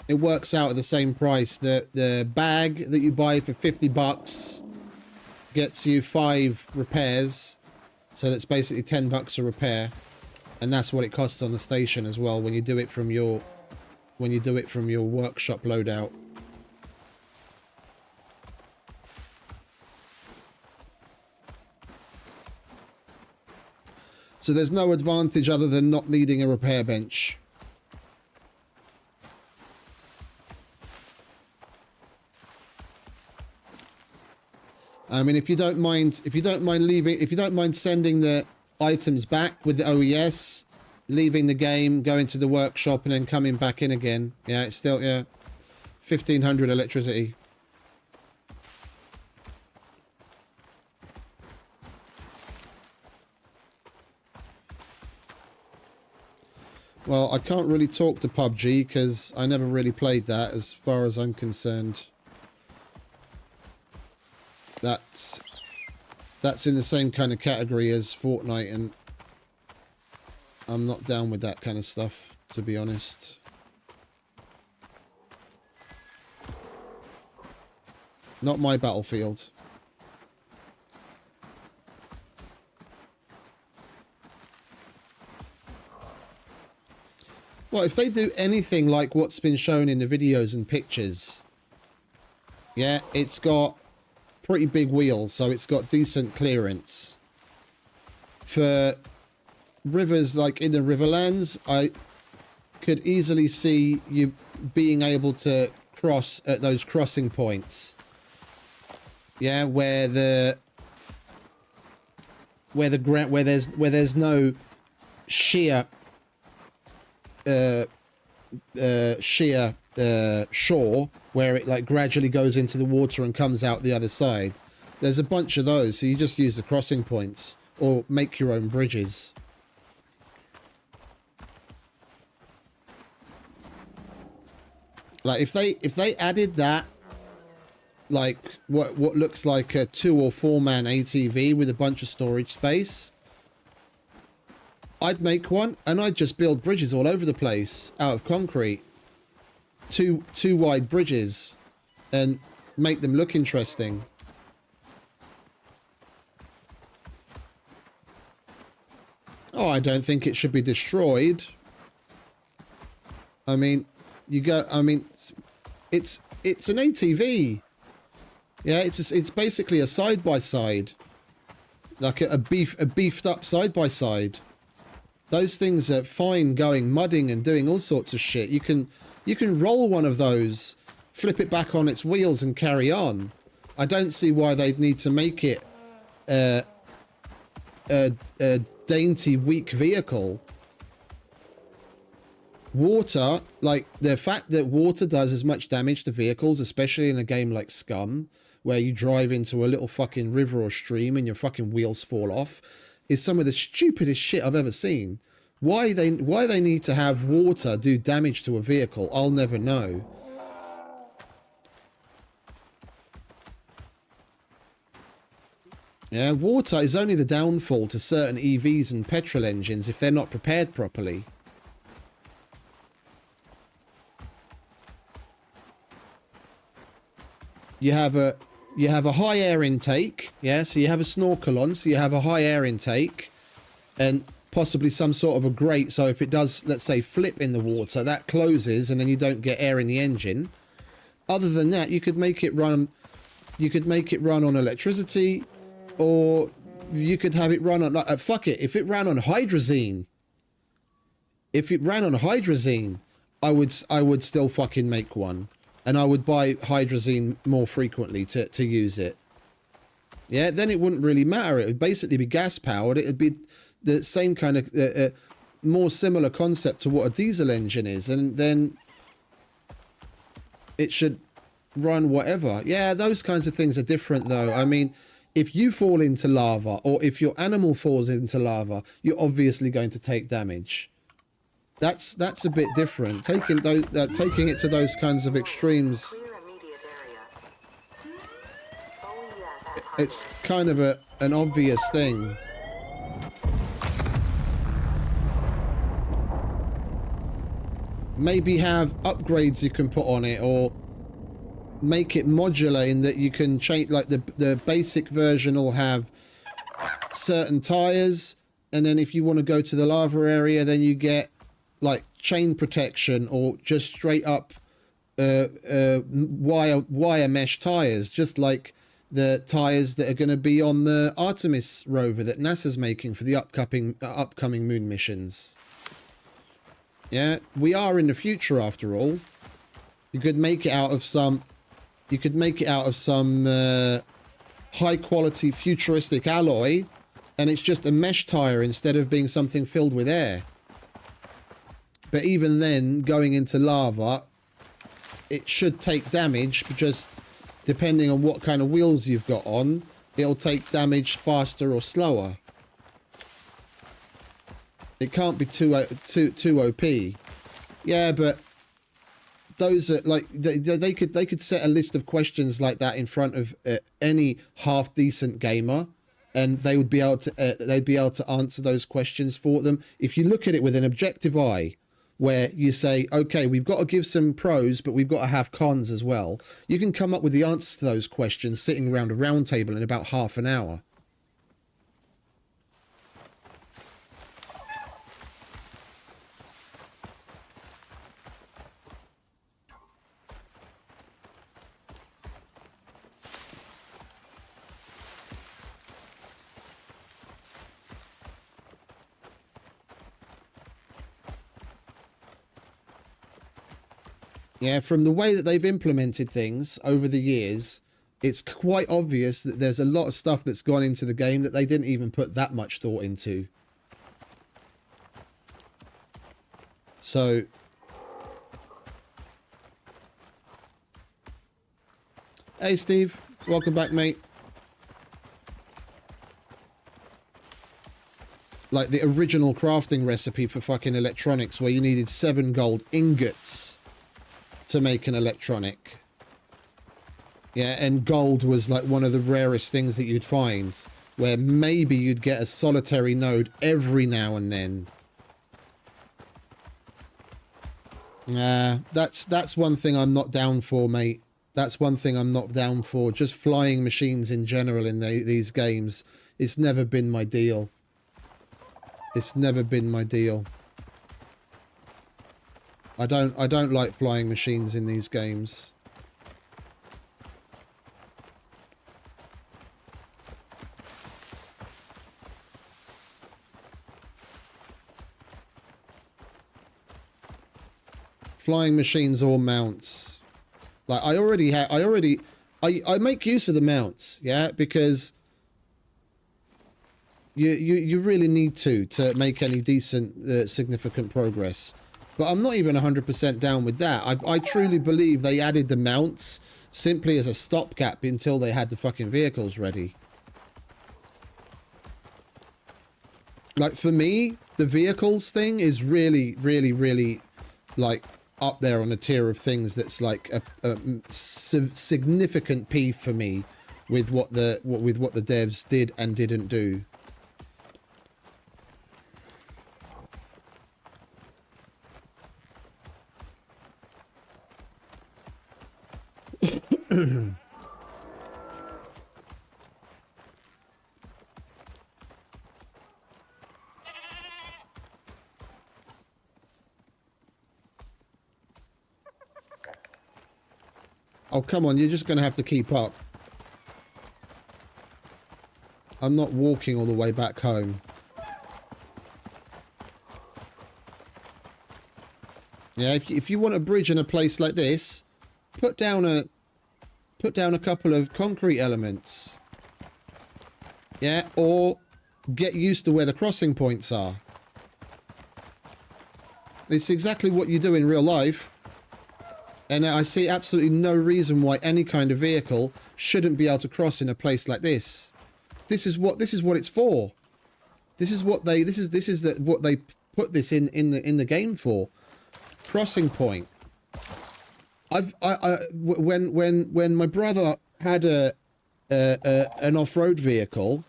It works out at the same price. The bag that you buy for $50 gets you 5 repairs. So that's basically $10 a repair. And that's what it costs on the station as well when you do it from your workshop loadout. So there's no advantage other than not needing a repair bench. I mean, if you don't mind sending the items back with the OES, leaving the game, going to the workshop, and then coming back in again. Yeah, it's still, yeah, 1,500 electricity. Well, I can't really talk to PUBG because I never really played that as far as I'm concerned. That's in the same kind of category as Fortnite, and I'm not down with that kind of stuff, to be honest. Not my battlefield. Well, if they do anything like what's been shown in the videos and pictures, yeah, it's got pretty big wheels, so it's got decent clearance. For rivers like in the Riverlands, I could easily see you being able to cross at those crossing points. Yeah, where there's no sheer shore where it like gradually goes into the water and comes out the other side. There's a bunch of those, so you just use the crossing points or make your own bridges. Like if they added that, like what looks like a 2 or 4 man ATV with a bunch of storage space, I'd make one and I'd just build bridges all over the place out of concrete, two wide bridges, and make them look interesting. Oh, I don't think it should be destroyed. I mean, it's an ATV. Yeah, it's basically a side by side, like a beefed up side by side. Those things are fine going mudding and doing all sorts of shit. You can roll one of those, flip it back on its wheels and carry on. I don't see why they'd need to make it a dainty, weak vehicle. Water, like the fact that water does as much damage to vehicles, especially in a game like Scum, where you drive into a little fucking river or stream and your fucking wheels fall off, is some of the stupidest shit I've ever seen. Why they need to have water do damage to a vehicle, I'll never know. Yeah, water is only the downfall to certain EVs and petrol engines if they're not prepared properly. You have a high air intake, yeah, so you have a snorkel on, so you have a high air intake and possibly some sort of a grate, so if it does, let's say, flip in the water, that closes and then you don't get air in the engine. Other than that, you could make it run on electricity, or you could have it run on fuck it, if it ran on hydrazine. If it ran on hydrazine, I would still fucking make one. And I would buy hydrazine more frequently to use it. Yeah, then it wouldn't really matter. It would basically be gas powered. It would be the same kind of more similar concept to what a diesel engine is, and then it should run whatever. Yeah, those kinds of things are different though. I mean, if you fall into lava or if your animal falls into lava, you're obviously going to take damage. That's a bit different. Taking it to those kinds of extremes, it's kind of an obvious thing. Maybe have upgrades you can put on it, or make it modular in that you can change, like the basic version will have certain tires, and then if you want to go to the lava area, then you get like chain protection or just straight up wire mesh tires, just like the tires that are going to be on the Artemis rover that NASA's making for the upcoming moon missions. Yeah, we are in the future after all. You could make it out of some high quality futuristic alloy, and it's just a mesh tire instead of being something filled with air. But even then, going into lava, it should take damage, just depending on what kind of wheels you've got on, it'll take damage faster or slower. It can't be too OP. Yeah, but those are like they could set a list of questions like that in front of any half decent gamer, and they would be able to they'd be able to answer those questions for them. If you look at it with an objective eye, where you say, okay, we've got to give some pros, but we've got to have cons as well, you can come up with the answers to those questions sitting around a round table in about half an hour. Yeah, from the way that they've implemented things over the years, it's quite obvious that there's a lot of stuff that's gone into the game that they didn't even put that much thought into. So, hey Steve, welcome back, mate. Like the original crafting recipe for fucking electronics, where you needed 7 gold ingots to make an electronic. Yeah, and gold was like one of the rarest things that you'd find, where maybe you'd get a solitary node every now and then. That's one thing I'm not down for, mate. That's one thing I'm not down for. Just flying machines in general in these games. It's never been my deal. It's never been my deal. I don't like flying machines in these games. Flying machines or mounts. Like I make use of the mounts, yeah, because you really need to make any decent significant progress. But I'm not even 100% down with that. I truly believe they added the mounts simply as a stopgap until they had the fucking vehicles ready. Like, for me, the vehicles thing is really, really, really, like, up there on a tier of things that's like a significant peeve for me with what the devs did and didn't do. Oh, come on, you're just going to have to keep up. I'm not walking all the way back home. Yeah, if you want a bridge in a place like this, put down a couple of concrete elements. Yeah, or get used to where the crossing points are. It's exactly what you do in real life. And I see absolutely no reason why any kind of vehicle shouldn't be able to cross in a place like this. This is what it's for. This is what they what they put this in the game for. Crossing point. When my brother had an off-road vehicle,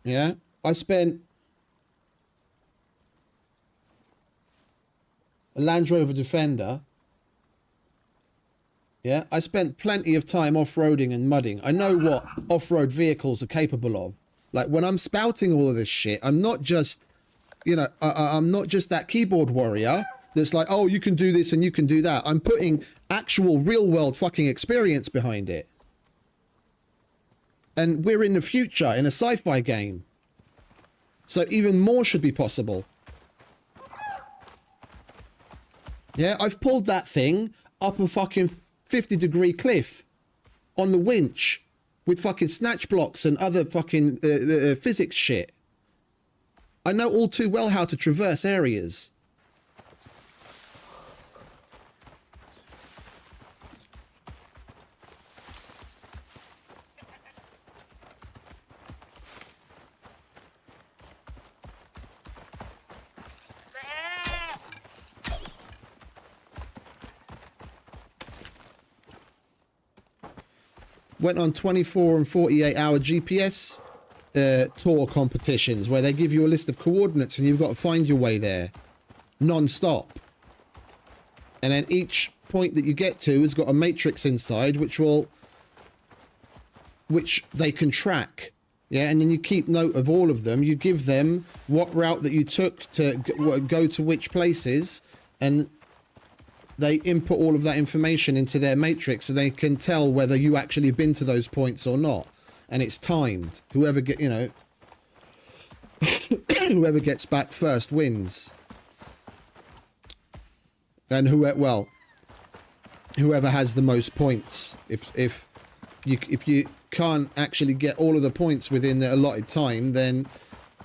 yeah, I spent a Land Rover Defender. Yeah, I spent plenty of time off-roading and mudding. I know what off-road vehicles are capable of. Like, when I'm spouting all of this shit, I'm not just, you know, I'm not just that keyboard warrior that's like, oh, you can do this and you can do that. I'm putting actual real-world fucking experience behind it. And we're in the future, in a sci-fi game. So even more should be possible. Yeah, I've pulled that thing up a fucking 50-degree cliff on the winch with fucking snatch blocks and other fucking physics shit. I know all too well how to traverse areas. Went on 24 and 48-hour GPS tour competitions where they give you a list of coordinates and you've got to find your way there non-stop. And then each point that you get to has got a matrix inside which they can track. Yeah, and then you keep note of all of them. You give them what route that you took to go to which places, and they input all of that information into their matrix so they can tell whether you actually been to those points or not. And it's timed. Whoever whoever gets back first wins. And whoever has the most points. If you can't actually get all of the points within the allotted time, then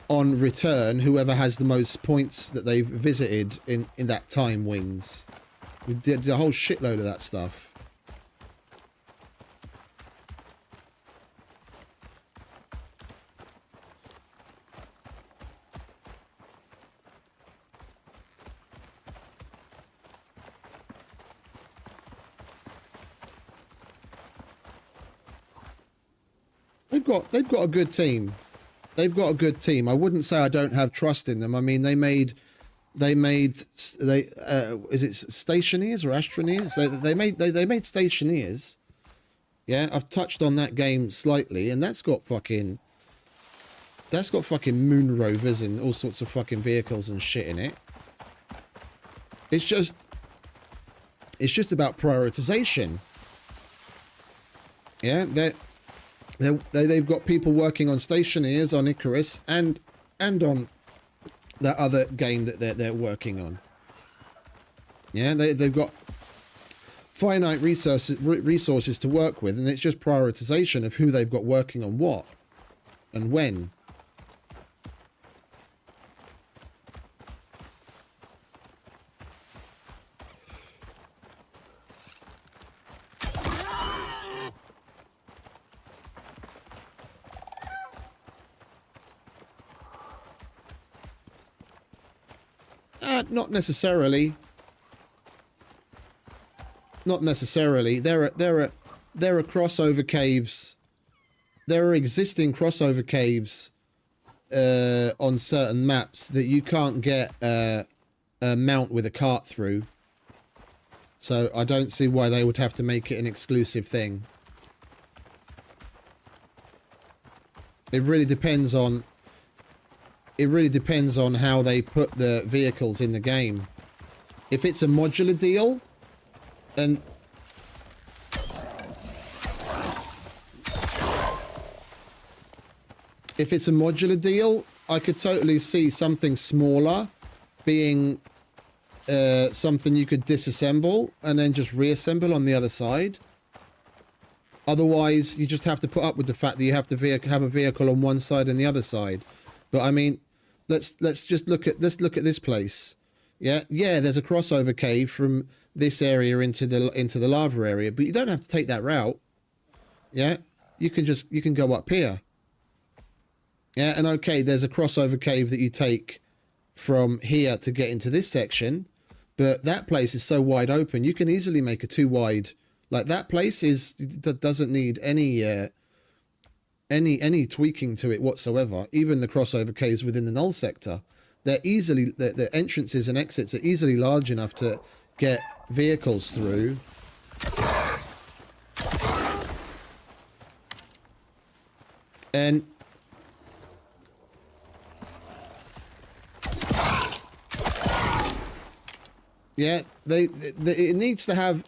on return, whoever has the most points that they've visited in that time wins. We did a whole shitload of that stuff. They've got a good team. They've got a good team. I wouldn't say I don't have trust in them. I mean, they made is it Stationeers or Astroneers? They made Stationeers. Yeah, I've touched on that game slightly, and that's got fucking moon rovers and all sorts of fucking vehicles and shit in it. It's just about prioritization. Yeah, they've got people working on Stationeers, on ICARUS, and on that other game that they're working on. Yeah, they've got finite resources to work with, and it's just prioritization of who they've got working on what and when. Not necessarily. Not necessarily. There are crossover caves. There are existing crossover caves on certain maps that you can't get a mount with a cart through. So I don't see why they would have to make it an exclusive thing. It really depends on how they put the vehicles in the game. If it's a modular deal, and I could totally see something smaller being something you could disassemble and then just reassemble on the other side. Otherwise, you just have to put up with the fact that you have to have a vehicle on one side and the other side. But I mean, let's look at this place. Yeah, there's a crossover cave from this area into the lava area, but you don't have to take that route. Yeah, you can go up here. Yeah, and okay, there's a crossover cave that you take from here to get into this section, but that place is so wide open, you can easily make a too wide. Like that place doesn't need any tweaking to it whatsoever. Even the crossover caves within the null sector, they're easily the entrances and exits are easily large enough to get vehicles through. And yeah, they need to have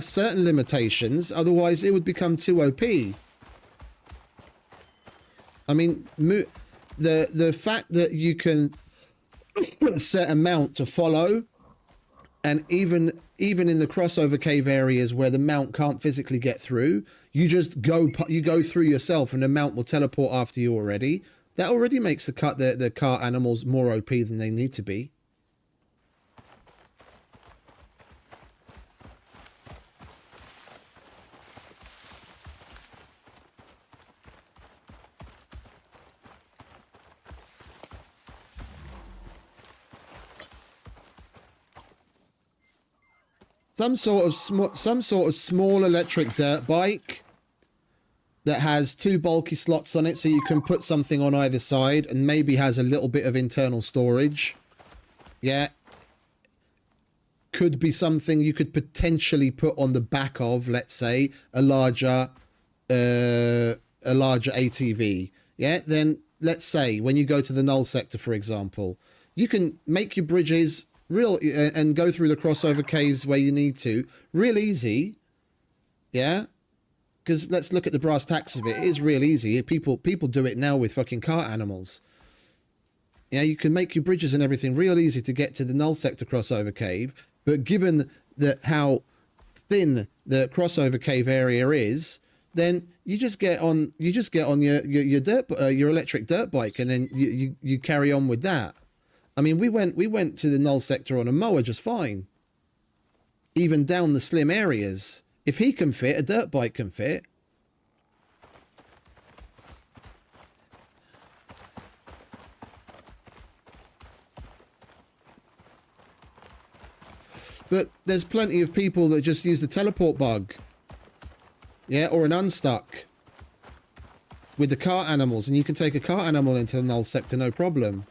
certain limitations, otherwise it would become too OP. I mean, the fact that you can set a mount to follow, and even in the crossover cave areas where the mount can't physically get through, you just go through yourself, and the mount will teleport after you already. That already makes the cart animals more OP than they need to be. Some sort of small electric dirt bike that has two bulky slots on it, so you can put something on either side, and maybe has a little bit of internal storage. Yeah, could be something you could potentially put on the back of, let's say, a larger ATV. Yeah, then let's say when you go to the null sector, for example, you can make your bridges and go through the crossover caves where you need to real easy. Yeah, because let's look at the brass tacks of it. It is real easy. People do it now with fucking cart animals. Yeah, you can make your bridges and everything real easy to get to the null sector crossover cave, but given that how thin the crossover cave area is, then you just get on your your electric dirt bike, and then you carry on with that. I mean, we went to the null sector on a mower just fine, even down the slim areas. If he can fit, a dirt bike can fit. But there's plenty of people that just use the teleport bug. Yeah, or an unstuck. With the cart animals. And you can take a cart animal into the null sector, no problem.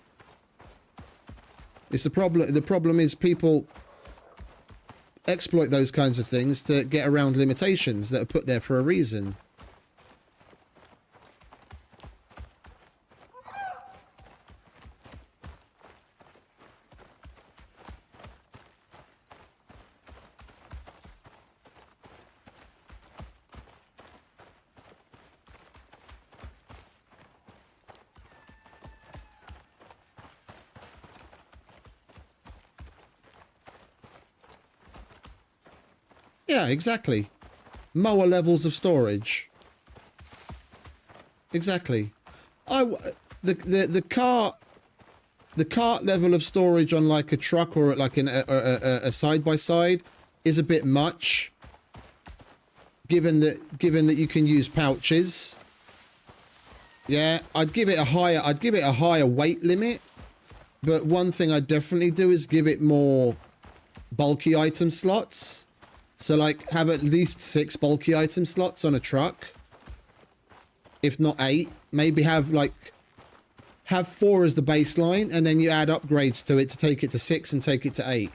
It's the problem. The problem is people exploit those kinds of things to get around limitations that are put there for a reason. Yeah, exactly. Mower levels of storage. Exactly. The cart level of storage on like a truck or like a side by side is a bit much. Given that you can use pouches. Yeah, I'd give it a higher weight limit. But one thing I'd definitely do is give it more bulky item slots. So, like, have at least 6 bulky item slots on a truck. If not 8. Maybe have 4 as the baseline, and then you add upgrades to it to take it to 6 and take it to 8.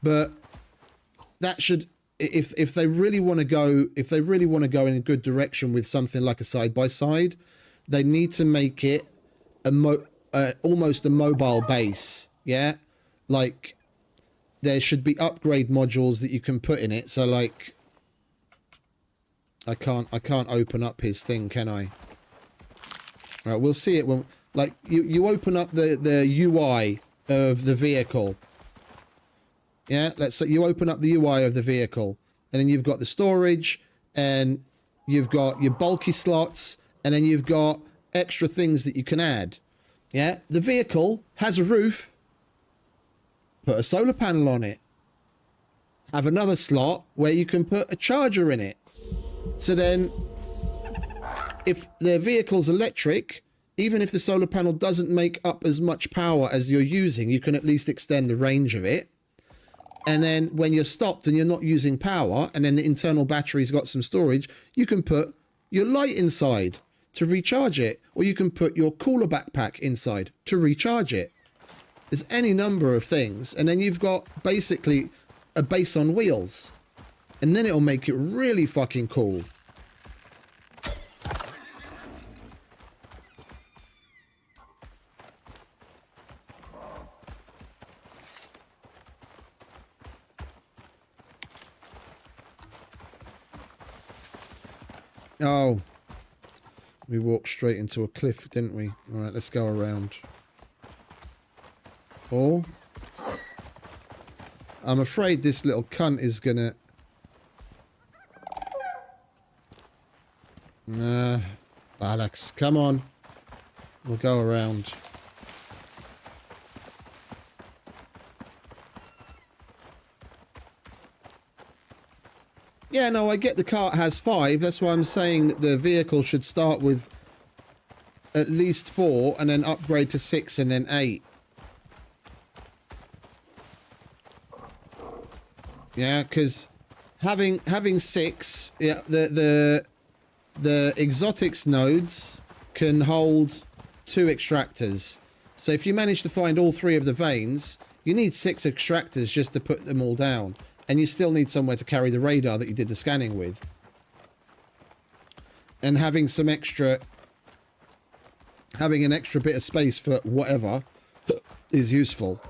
But that should, if they really want to go, in a good direction with something like a side by side, they need to make it almost a mobile base. Yeah, like there should be upgrade modules that you can put in it. So like I can't open up his thing, can I? All right, we'll see it when, like, you open up the UI of the vehicle. Yeah, let's say you open up the UI of the vehicle, and then you've got the storage, and you've got your bulky slots, and then you've got extra things that you can add. Yeah, the vehicle has a roof. Put a solar panel on it. Have another slot where you can put a charger in it. So then, if the vehicle's electric, even if the solar panel doesn't make up as much power as you're using, you can at least extend the range of it. And then when you're stopped and you're not using power, and then the internal battery's got some storage, you can put your light inside to recharge it, or you can put your cooler backpack inside to recharge it. There's any number of things, and then you've got basically a base on wheels, and then it'll make it really fucking cool. Oh, we walked straight into a cliff, didn't we? All right, let's go around. Oh, I'm afraid this little cunt is gonna... Alex, come on. We'll go around. Yeah, no, I get the cart has 5. That's why I'm saying that the vehicle should start with at least 4 and then upgrade to 6 and then 8. Yeah, because having 6, yeah, the exotics nodes can hold 2 extractors. So if you manage to find all 3 of the veins, you need 6 extractors just to put them all down. And you still need somewhere to carry the radar that you did the scanning with. And having an extra bit of space for whatever is useful.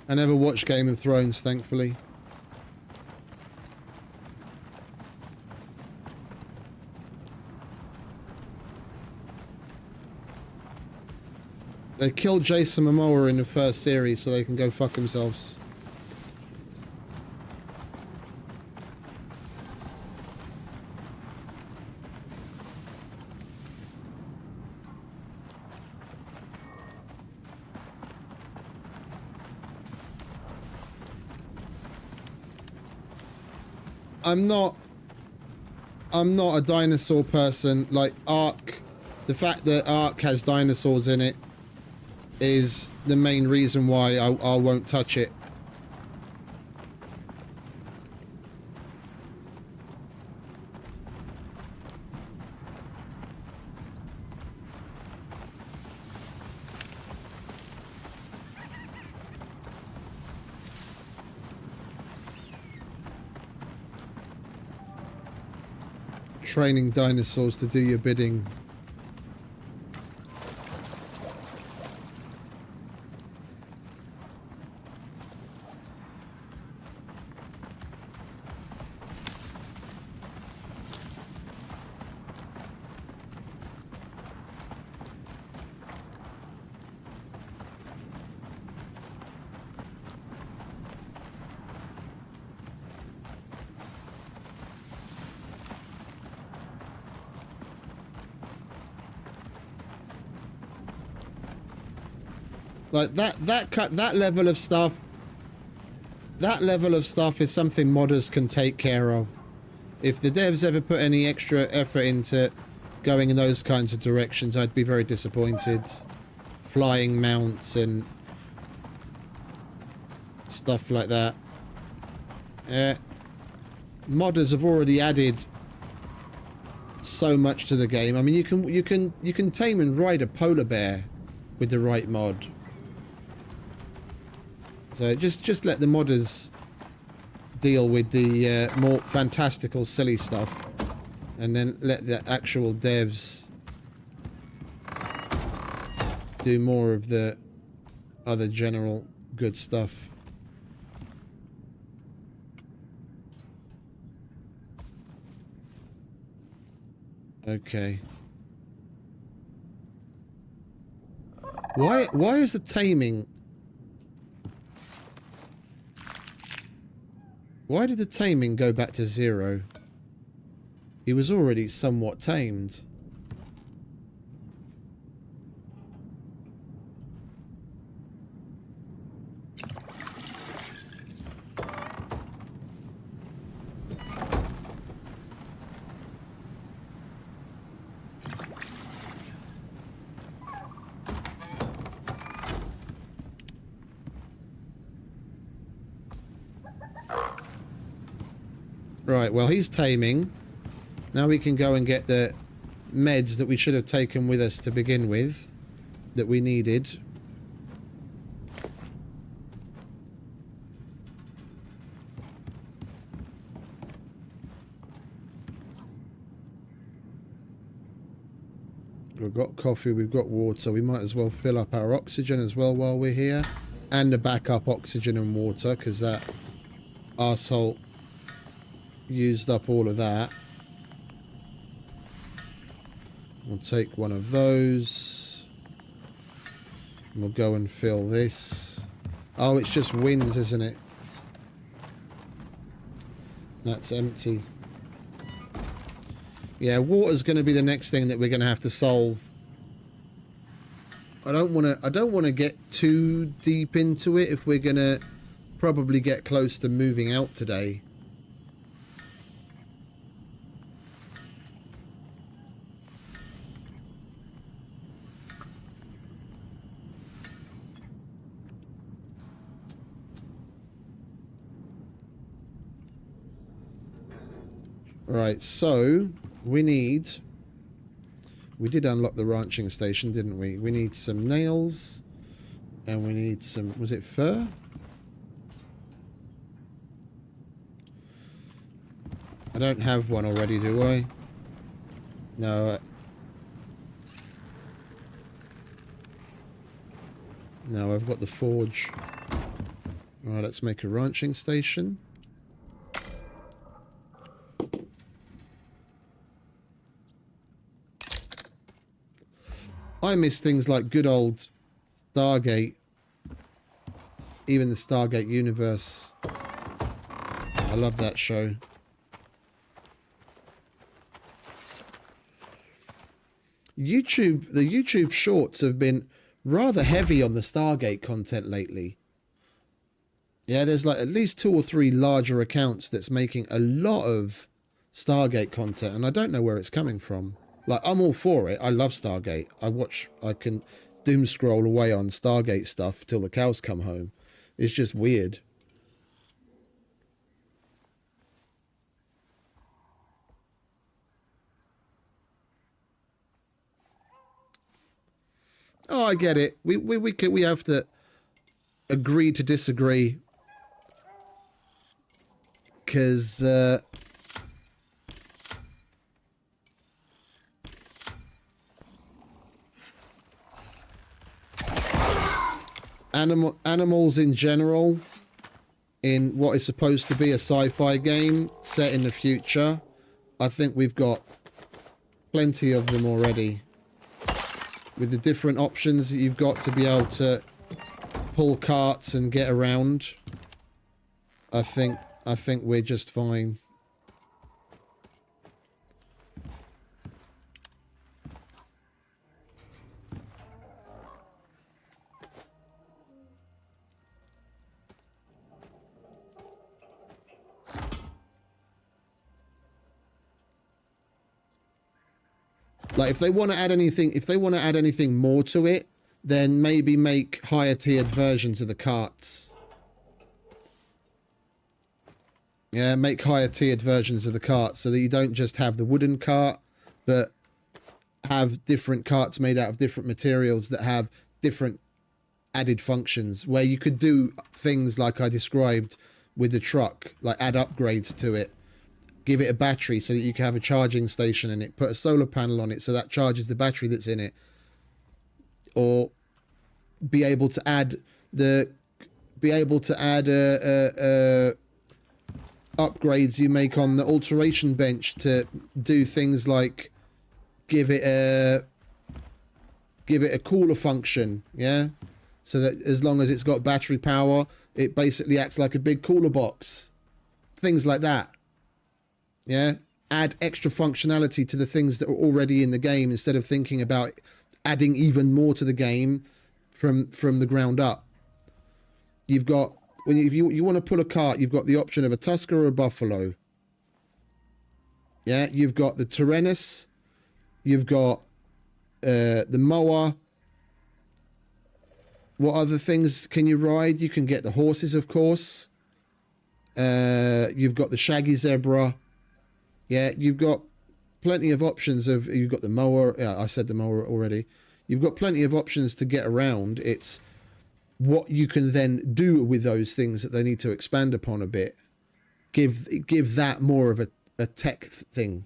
I never watched Game of Thrones, thankfully. They killed Jason Momoa in the first series so they can go fuck themselves. I'm not a dinosaur person. Like Ark, the fact that Ark has dinosaurs in it is the main reason why I won't touch it. Training dinosaurs to do your bidding. Like that level of stuff. That level of stuff is something modders can take care of. If the devs ever put any extra effort into going in those kinds of directions, I'd be very disappointed. Flying mounts and stuff like that. Modders have already added so much to the game. I mean, you can tame and ride a polar bear with the right mod. So just let the modders deal with the more fantastical, silly stuff, and then let the actual devs do more of the other general good stuff. Okay. Why is the taming... Why did the taming go back to 0? He was already somewhat tamed. Right, well, he's taming. Now we can go and get the meds that we should have taken with us to begin with, that we needed. We've got coffee, we've got water. We might as well fill up our oxygen as well while we're here. And the backup oxygen and water, because that arsehole used up all of that. We'll take one of those. And we'll go and fill this. Oh, it's just winds, isn't it? That's empty. Yeah, water's going to be the next thing that we're going to have to solve. I don't want to get too deep into it if we're going to probably get close to moving out today. Right, so we did unlock the ranching station, didn't we? We need some nails and we need some, was it fur? I don't have one already, do I? No. No, I've got the forge. Alright, let's make a ranching station. I miss things like good old Stargate. Even the Stargate universe. I love that show. The YouTube shorts have been rather heavy on the Stargate content lately. Yeah, there's like at least 2 or 3 larger accounts that's making a lot of Stargate content, and I don't know where it's coming from. Like, I'm all for it. I love Stargate. I can doom scroll away on Stargate stuff till the cows come home. It's just weird. Oh, I get it. We have to agree to disagree. Because animals in general, in what is supposed to be a sci-fi game set in the future, I think we've got plenty of them already. With the different options that you've got to be able to pull carts and get around, I think we're just fine. Like, if they want to add anything more to it, then maybe make higher tiered versions of the carts. Yeah, make higher tiered versions of the carts so that you don't just have the wooden cart, but have different carts made out of different materials that have different added functions, where you could do things like I described with the truck, like add upgrades to it. Give it a battery so that you can have a charging station in it. Put a solar panel on it so that charges the battery that's in it. Or be able to add upgrades you make on the alteration bench to do things like give it a cooler function, yeah? So that as long as it's got battery power, it basically acts like a big cooler box. Things like that. Yeah, add extra functionality to the things that are already in the game instead of thinking about adding even more to the game from the ground up. You've got, if you want to pull a cart, you've got the option of a Tusker or a Buffalo. Yeah, you've got the Tyrannus, you've got the mower. What other things can you ride? You can get the horses, of course. You've got the Shaggy Zebra. Yeah, you've got plenty of options of... You've got the mower. Yeah, I said the mower already. You've got plenty of options to get around. It's what you can then do with those things that they need to expand upon a bit. Give that more of a tech thing.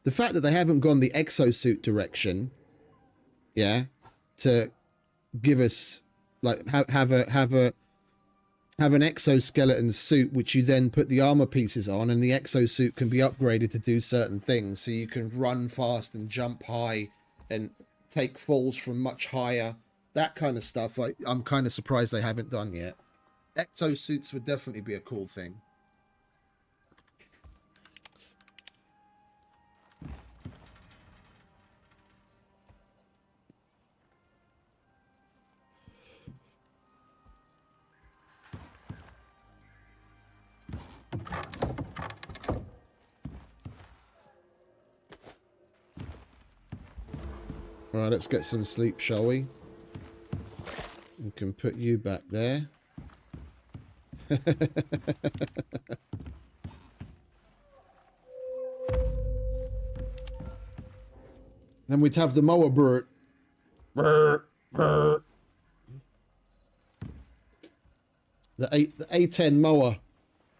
The fact that they haven't gone the exosuit direction, yeah, to give us, like, have an exoskeleton suit which you then put the armor pieces on, and the exosuit can be upgraded to do certain things, so you can run fast and jump high and take falls from much higher, that kind of stuff. I'm kind of surprised they haven't done yet. Exosuits would definitely be a cool thing. Right, let's get some sleep, shall we? We can put you back there. Then we'd have the mower bird. The A10 mower.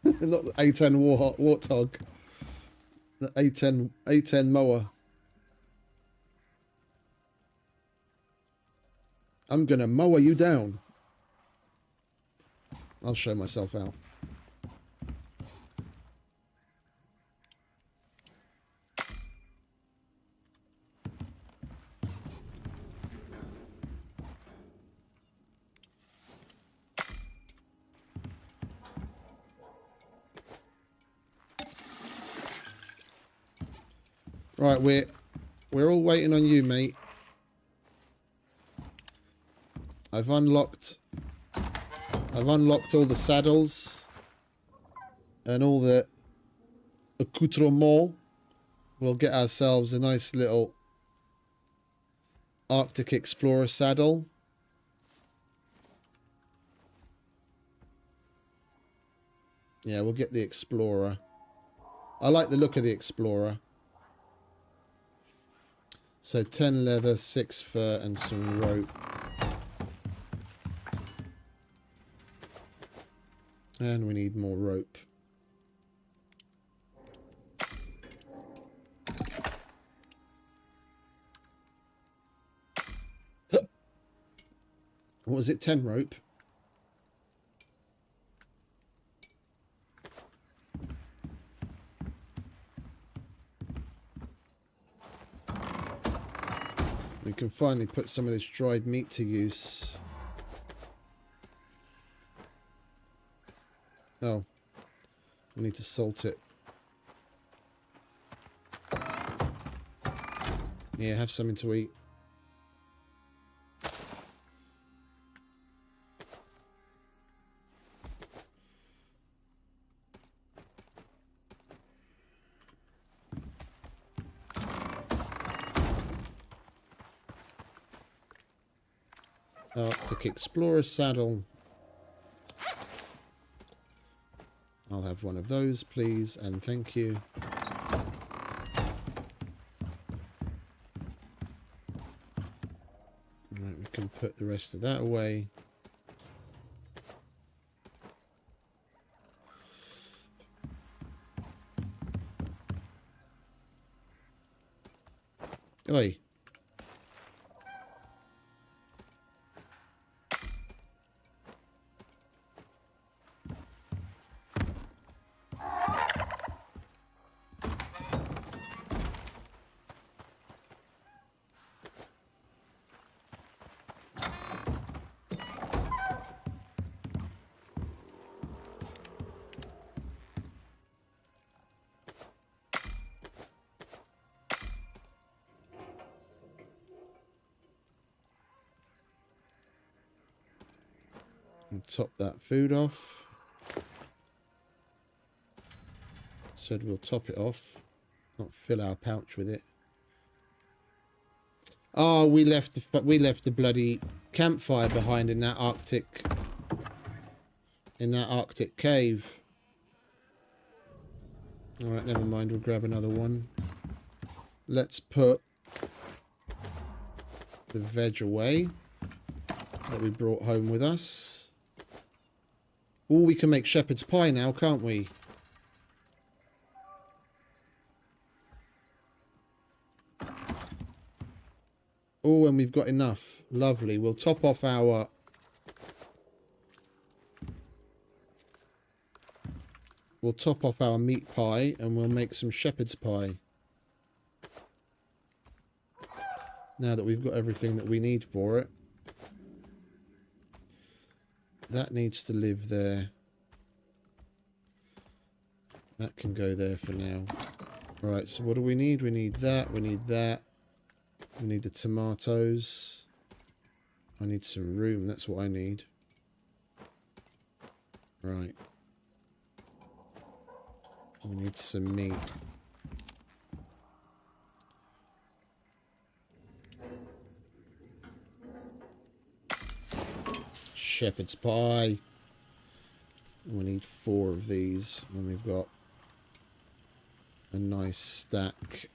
Not the A10 warthog. The A10 mower. I'm gonna mow you down. I'll show myself out. Right, we're all waiting on you, mate. I've unlocked all the saddles and all the accoutrements. We'll get ourselves a nice little Arctic Explorer saddle. Yeah, we'll get the Explorer. I like the look of the Explorer. So 10 leather, 6 fur, and some rope. And we need more rope. What was it? 10 rope? We can finally put some of this dried meat to use. Oh, we need to salt it. Yeah, have something to eat. Arctic Explorer saddle. I'll have one of those, please, and thank you. Right, we can put the rest of that away. Oi. And top that food off. Said we'll top it off, not fill our pouch with it. Oh, we left the bloody campfire behind in that Arctic cave. All right, never mind. We'll grab another one. Let's put the veg away that we brought home with us. Oh, we can make shepherd's pie now, can't we? Oh, and we've got enough. Lovely. We'll top off our... We'll top off our meat pie and we'll make some shepherd's pie. Now that we've got everything that we need for it. That needs to live there. That can go there for now. Right, so what do we need? We need that. We need that. We need the tomatoes. I need some room. That's what I need. Right. We need some meat. Shepherd's pie. We need 4 of these, and we've got a nice stack.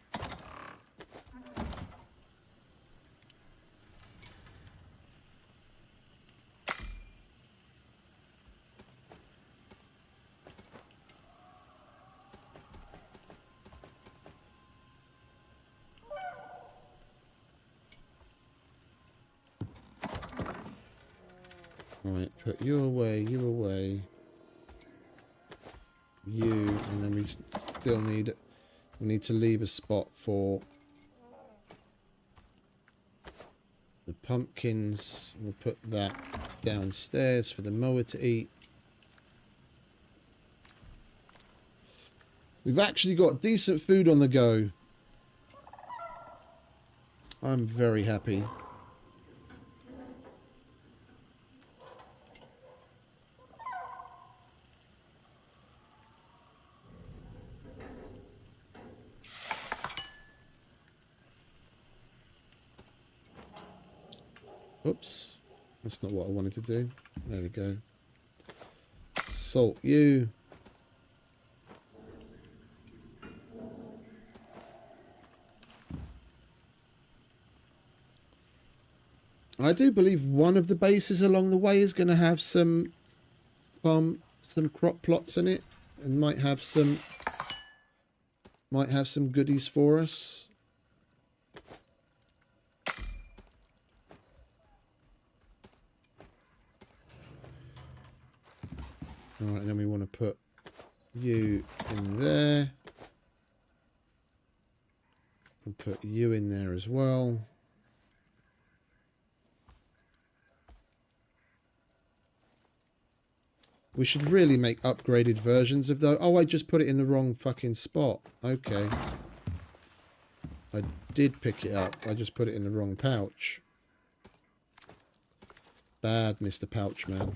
Right, put you away, you away. You, and then we still need... We need to leave a spot for the pumpkins. We'll put that downstairs for the mower to eat. We've actually got decent food on the go. I'm very happy. Oops, that's not what I wanted to do. There we go. Salt you. I do believe one of the bases along the way is going to have some crop plots in it, and might have some goodies for us. Alright, and then we want to put you in there. And put you in there as well. We should really make upgraded versions of those. Oh, I just put it in the wrong fucking spot. Okay. I did pick it up. I just put it in the wrong pouch. Bad, Mr. Pouchman.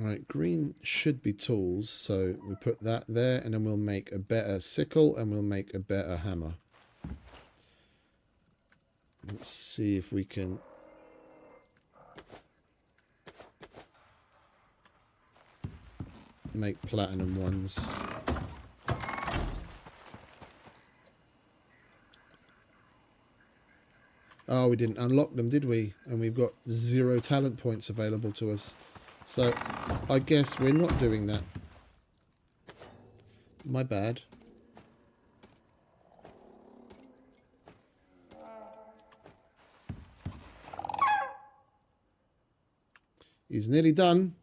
Right, green should be tools, so we put that there, and then we'll make a better sickle, and we'll make a better hammer. Let's see if we can... make platinum ones. Oh, we didn't unlock them, did we? And we've got 0 talent points available to us. So, I guess we're not doing that. My bad. He's nearly done.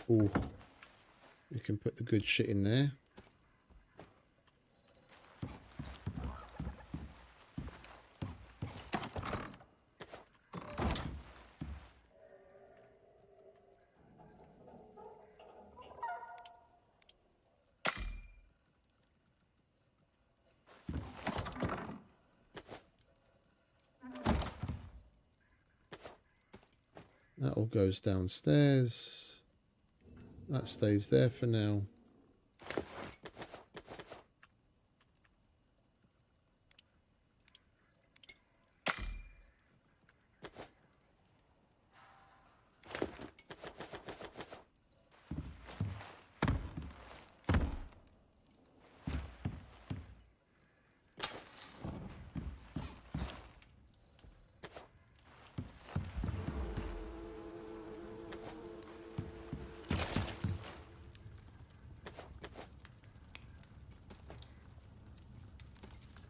Ooh. We can put the good shit in there. That all goes downstairs. That stays there for now.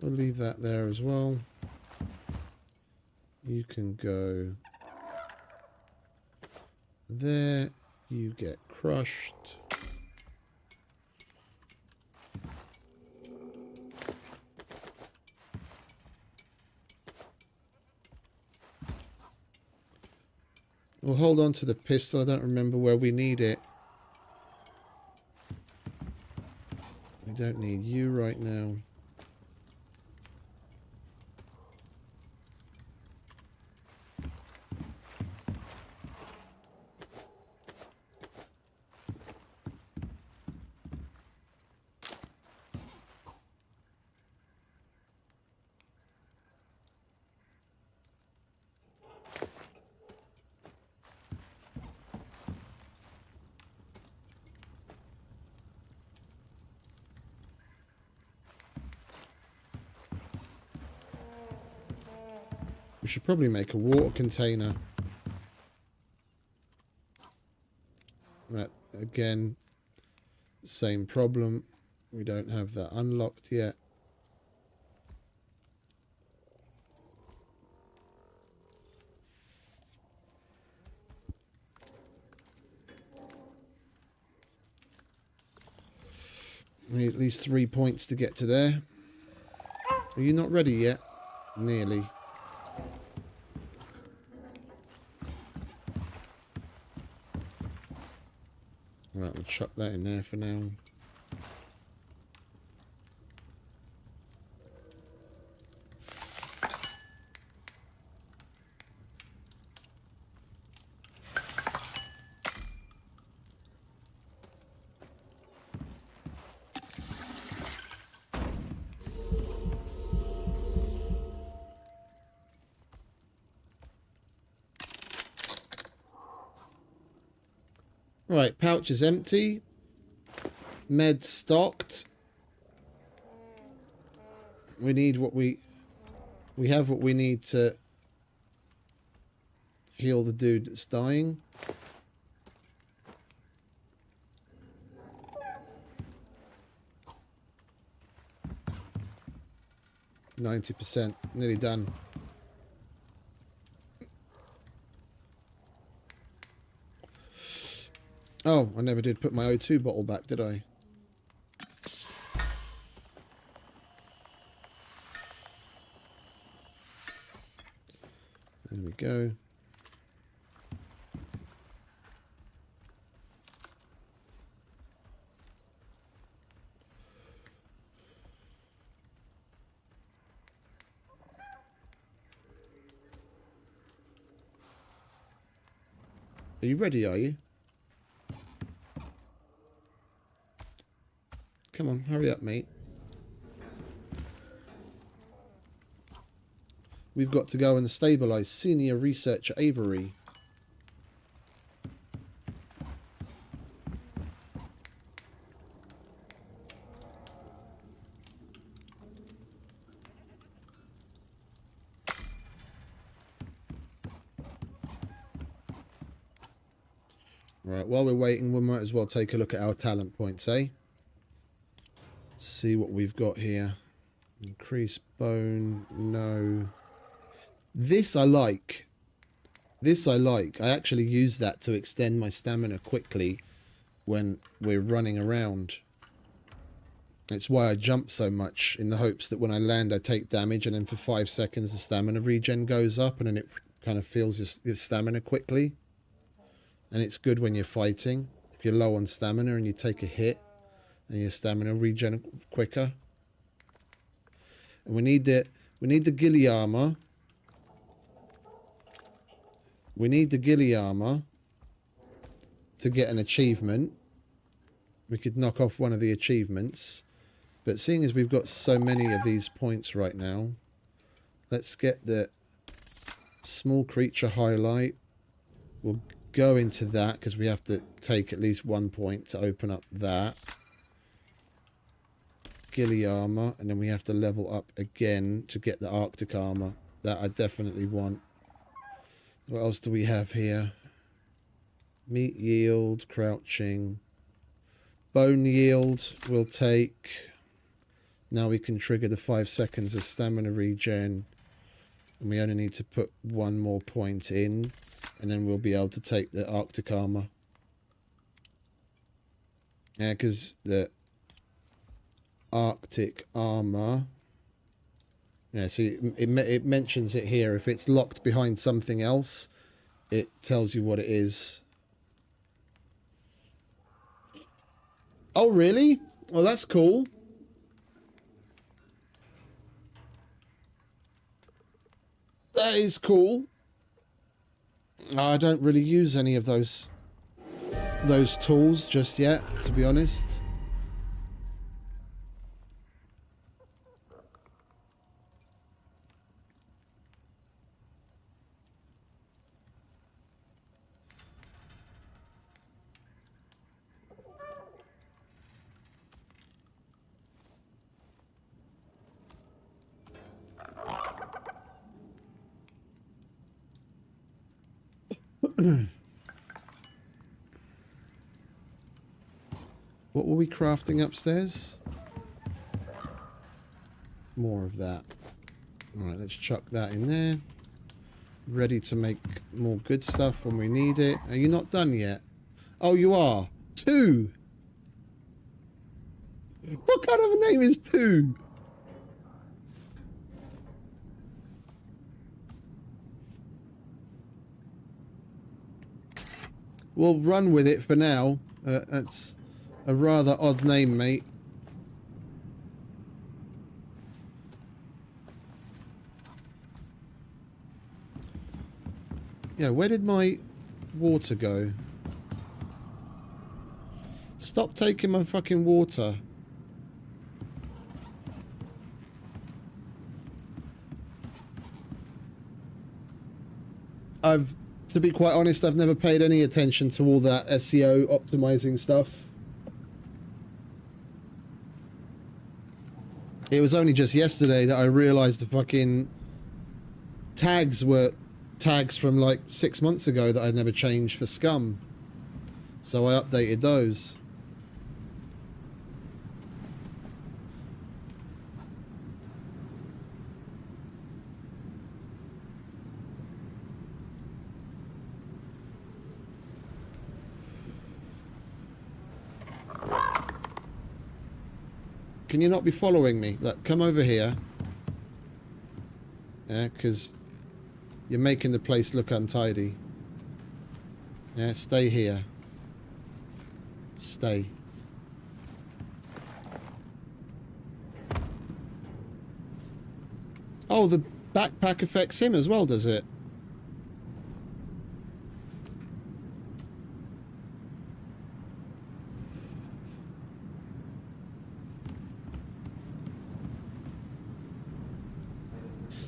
We'll leave that there as well. You can go there. You get crushed. We'll hold on to the pistol. I don't remember where we need it. We don't need you right now. should probably make a water container. That, again, same problem. We don't have that unlocked yet. We need at least 3 points to get to there. Are you not ready yet? Nearly. Right, we'll chuck that in there for now. Right, pouch is empty. Med stocked. We need what we have what we need to heal the dude that's dying. %, nearly done. Oh, I never did put my O2 bottle back, did I? There we go. Are you ready, are you? Come on, hurry up, mate. We've got to go and stabilize Senior Researcher Avery. Right, while we're waiting, we might as well take a look at our talent points, eh? See what we've got here. Increase bone, no. This I like. This I like. I actually use that to extend my stamina quickly when we're running around. It's why I jump so much, in the hopes that when I land I take damage, and then for 5 seconds the stamina regen goes up, and then it kind of fills your stamina quickly. And it's good when you're fighting. If you're low on stamina and you take a hit, and your stamina regen quicker. And we need the ghillie armor. We need the ghillie armor to get an achievement. We could knock off one of the achievements. But seeing as we've got so many of these points right now, let's get the small creature highlight. We'll go into that because we have to take at least 1 point to open up that. Ghillie armor, and then we have to level up again to get the Arctic armor. That I definitely want. What else do we have here? Meat yield, crouching. Bone yield we'll take. Now we can trigger the 5 seconds of stamina regen. And we only need to put 1 more point in. And then we'll be able to take the Arctic armor. Yeah, because the Arctic armor, yeah, see, it mentions it here. If it's locked behind something else, it tells you what it is. Oh, really? Well, that's cool. That is cool. I don't really use any of those tools just yet, to be honest. What were we crafting upstairs? More of that. Alright, let's chuck that in there. Ready to make more good stuff when we need it. Are you not done yet? Oh, you are. 2! What kind of a name is 2? We'll run with it for now. That's a rather odd name, mate. Yeah, where did my water go? Stop taking my fucking water. To be quite honest, I've never paid any attention to all that SEO optimizing stuff. It was only just yesterday that I realized the fucking tags were tags from like 6 months ago that I'd never changed for Scum. So I updated those. Can you not be following me? Look, come over here. Yeah, because you're making the place look untidy. Yeah, stay here. Stay. Oh, the backpack affects him as well, does it?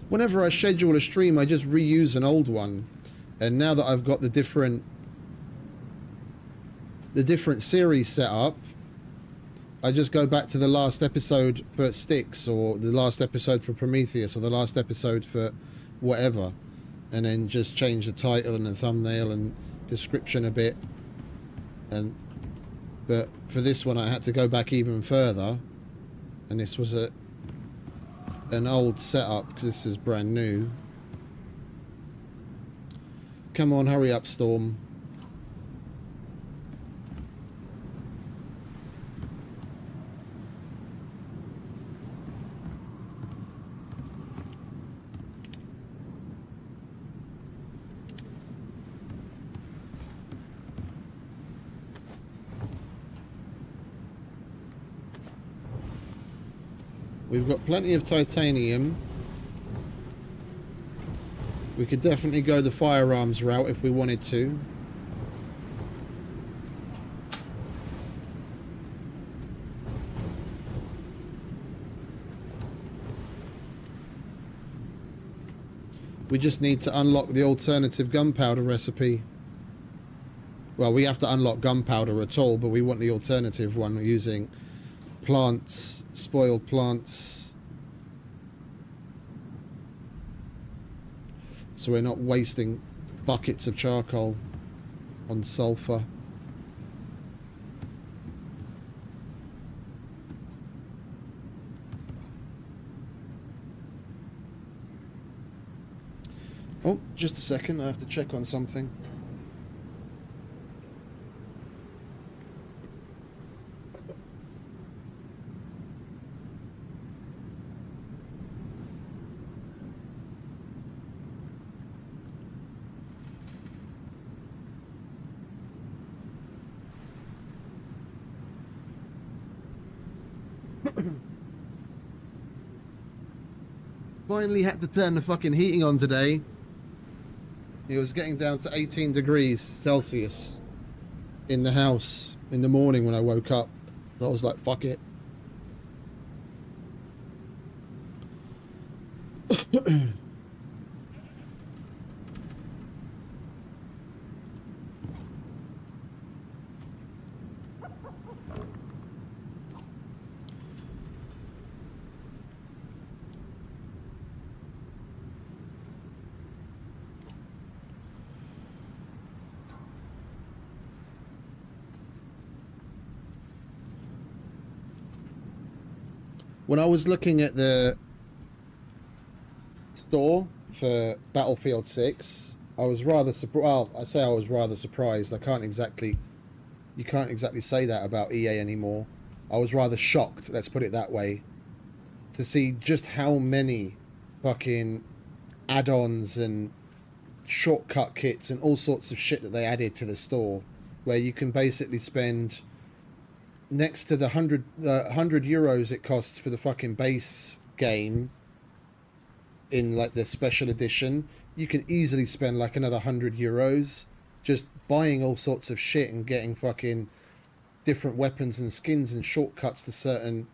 Whenever I schedule a stream, I just reuse an old one. And now that I've got the different series set up, I just go back to the last episode for Styx, or the last episode for Prometheus, or the last episode for whatever, and then just change the title and the thumbnail and description a bit. But for this one, I had to go back even further, and this was an old setup because this is brand new. Come on, hurry up, Storm. We've got plenty of titanium. We could definitely go the firearms route if we wanted to. We just need to unlock the alternative gunpowder recipe. Well, we have to unlock gunpowder at all, but we want the alternative one using plants, spoiled plants, so we're not wasting buckets of charcoal on sulfur. Oh, just a second, I have to check on something. Finally had to turn the fucking heating on today. It was getting down to 18 degrees Celsius in the house in the morning when I woke up. I was like, fuck it. When I was looking at the store for Battlefield 6, I was rather surprised. Well, I say I was rather surprised. You can't exactly say that about EA anymore. I was rather shocked, let's put it that way, to see just how many fucking add-ons and shortcut kits and all sorts of shit that they added to the store, where you can basically spend next to the 100 euros it costs for the fucking base game in like the special edition. You can easily spend like another 100 euros just buying all sorts of shit and getting fucking different weapons and skins and shortcuts to certain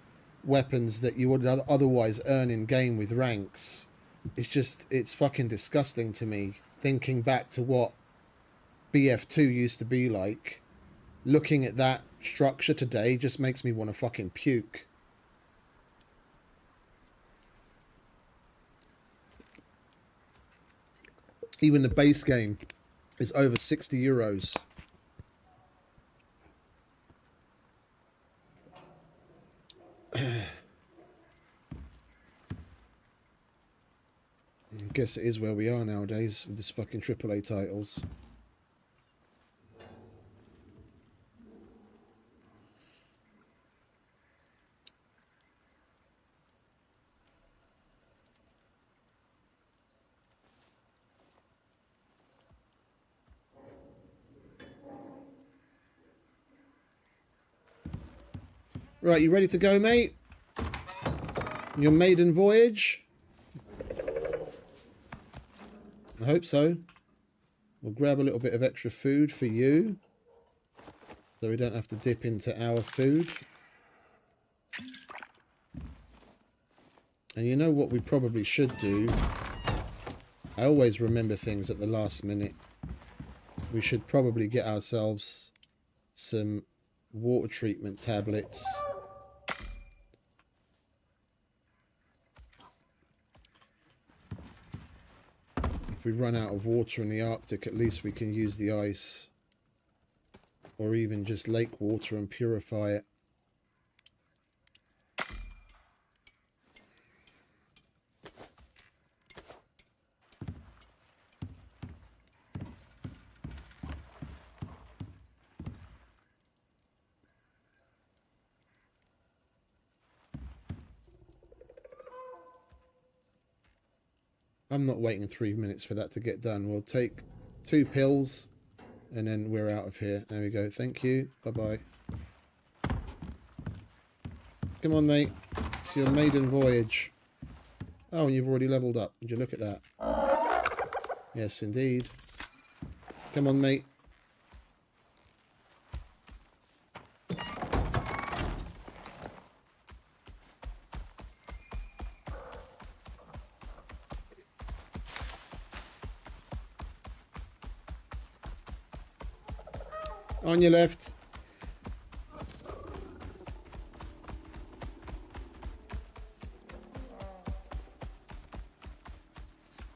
weapons that you would otherwise earn in game with ranks. It's fucking disgusting to me, thinking back to what BF2 used to be like. Looking at that structure today just makes me want to fucking puke. Even the base game is over 60 euros. I guess it is where we are nowadays with this fucking AAA titles. Right, you ready to go, mate? Your maiden voyage? I hope so. We'll grab a little bit of extra food for you, so we don't have to dip into our food. And you know what we probably should do? I always remember things at the last minute. We should probably get ourselves some water treatment tablets. If we run out of water in the Arctic, at least we can use the ice, or even just lake water, and purify it. I'm not waiting 3 minutes for that to get done. We'll take 2 pills and then we're out of here. There we go. Thank you. Bye-bye. Come on, mate. It's your maiden voyage. Oh, and you've already leveled up. Would you look at that? Yes, indeed. Come on, mate. On your left.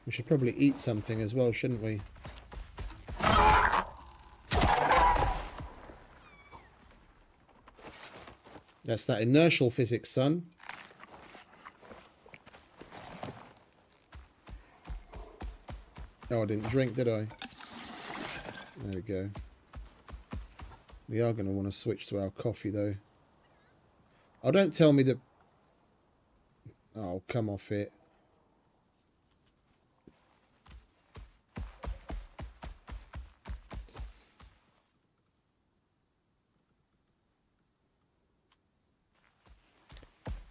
We should probably eat something as well, shouldn't we? That's that inertial physics, son. Oh, I didn't drink, did I? There we go. We are going to want to switch to our coffee, though. Oh, don't tell me that... Oh, come off it.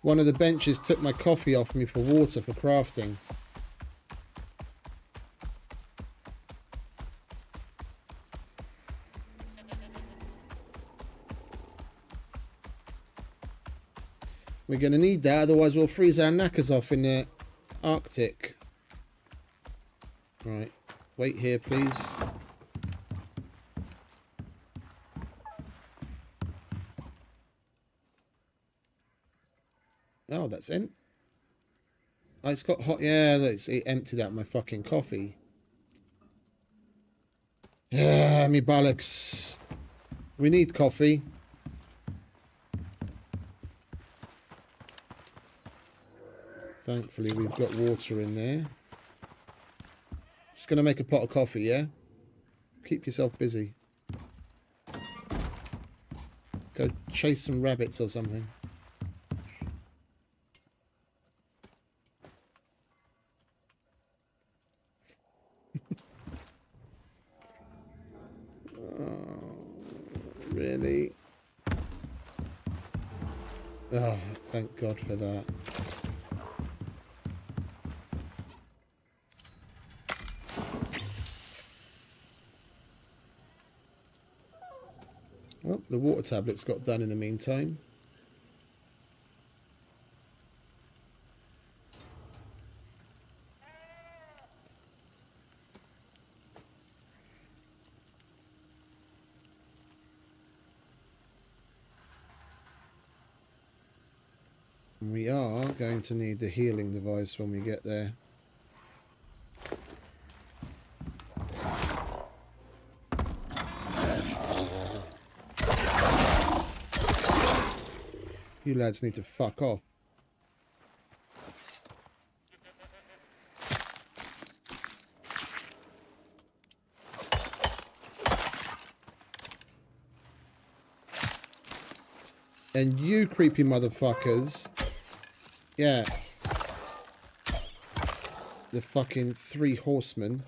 One of the benches took my coffee off me for water for crafting. We're going to need that, otherwise we'll freeze our knackers off in the Arctic. Right, wait here, please. Oh, that's in. Oh, it's got hot. Yeah, it emptied out my fucking coffee. Yeah, me bollocks. We need coffee. Thankfully, we've got water in there. Just going to make a pot of coffee, yeah? Keep yourself busy. Go chase some rabbits or something. Oh, really? Oh, thank God for that. Well, the water tablets got done in the meantime. We are going to need the healing device when we get there. You lads need to fuck off. And you creepy motherfuckers. Yeah. The fucking 3 horsemen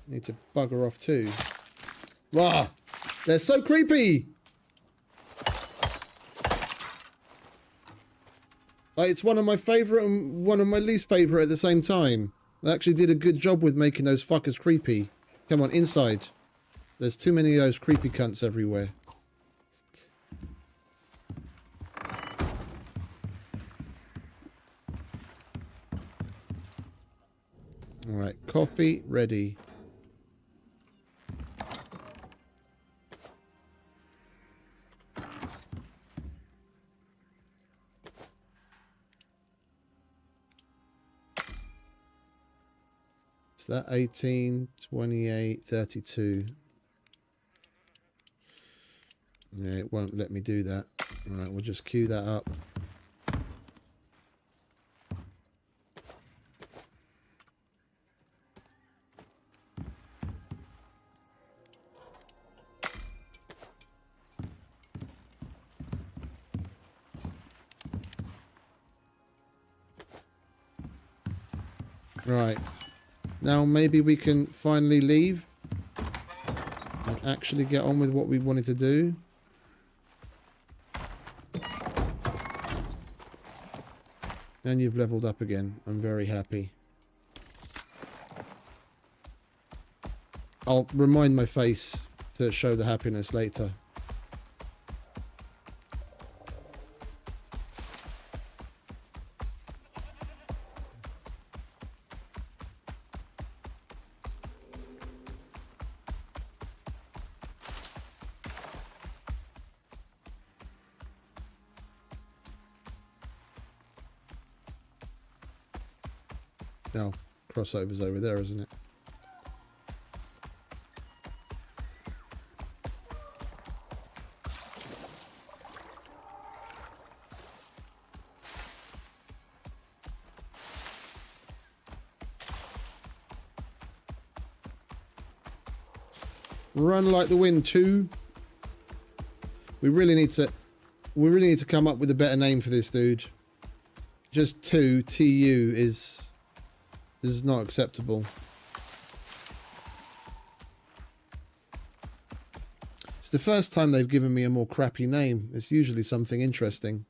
need to bugger off too. Wow. They're so creepy. Like, it's one of my favourite and one of my least favourite at the same time. They actually did a good job with making those fuckers creepy. Come on, inside. There's too many of those creepy cunts everywhere. Alright, coffee ready. Is that 18, 28, 32? Yeah, it won't let me do that. Alright, we'll just queue that up. Right. Now maybe we can finally leave and actually get on with what we wanted to do. And you've leveled up again. I'm very happy. I'll remind my face to show the happiness later. Now, crossover's over there, isn't it? Run like the wind, 2. We really need to come up with a better name for this dude. Just 2 TU is not acceptable. It's the first time they've given me a more crappy name. It's usually something interesting.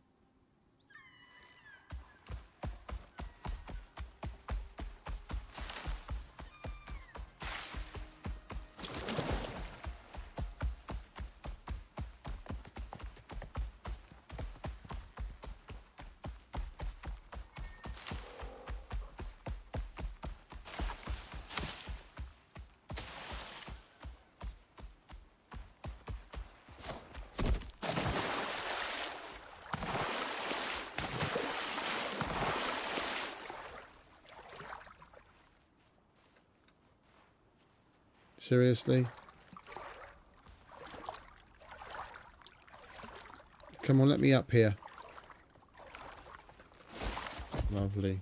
Seriously? Come on, let me up here. Lovely.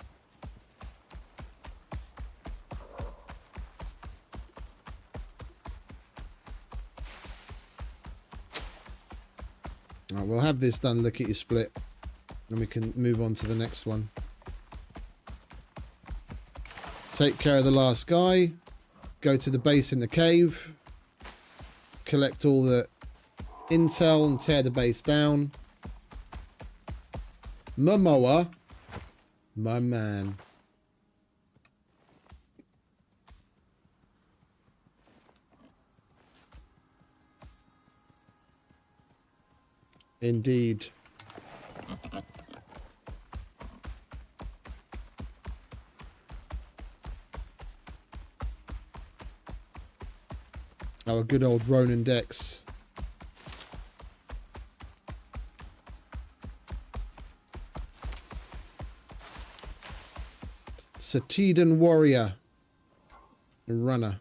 Right, we'll have this done, lickety split, and we can move on to the next one. Take care of the last guy, go to the base in the cave, collect all the intel and tear the base down. Momoa, my man. Indeed. Our good old Ronan Dex. Satidan Warrior. Runner.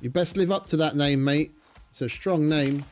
You best live up to that name, mate. It's a strong name.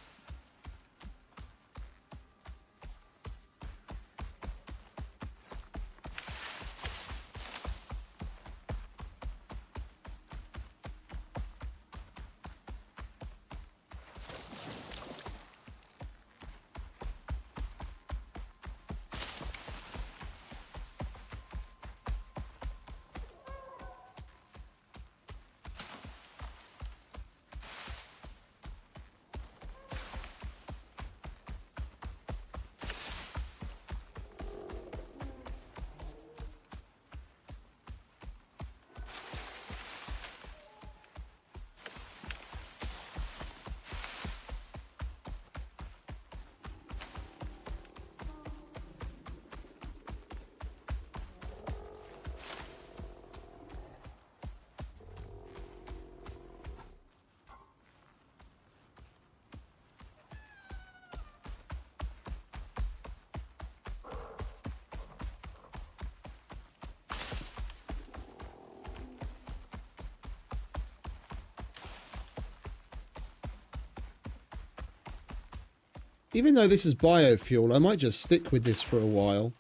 Even though this is biofuel, I might just stick with this for a while.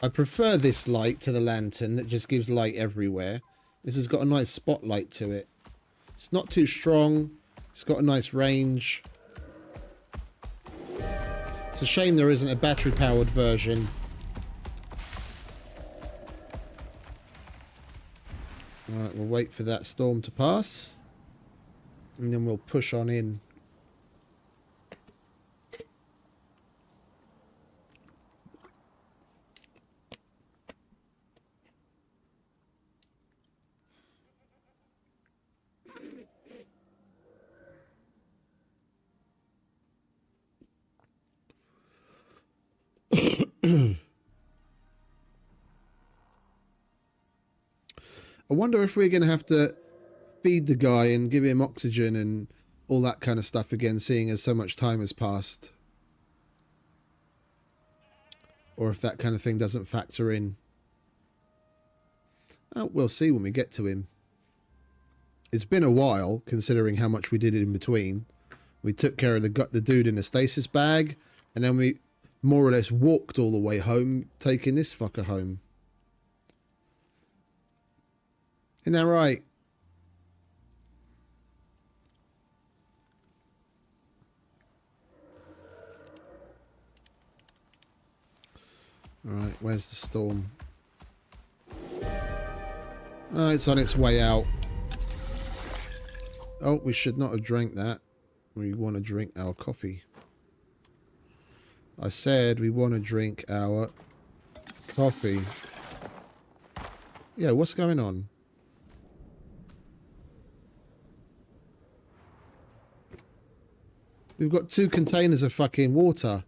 I prefer this light to the lantern that just gives light everywhere. This has got a nice spotlight to it. It's not too strong. It's got a nice range. It's a shame there isn't a battery-powered version. Alright, we'll wait for that storm to pass. And then we'll push on in. I wonder if we're going to have to feed the guy and give him oxygen and all that kind of stuff again, seeing as so much time has passed. Or if that kind of thing doesn't factor in. Oh, we'll see when we get to him. It's been a while, considering how much we did in between. We took care of the dude in a stasis bag, and then we more or less walked all the way home, taking this fucker home. Isn't that right? Alright, where's the storm? Oh, it's on its way out. Oh, we should not have drank that. We want to drink our coffee. I said we want to drink our coffee. Yeah, what's going on? We've got 2 containers of fucking water.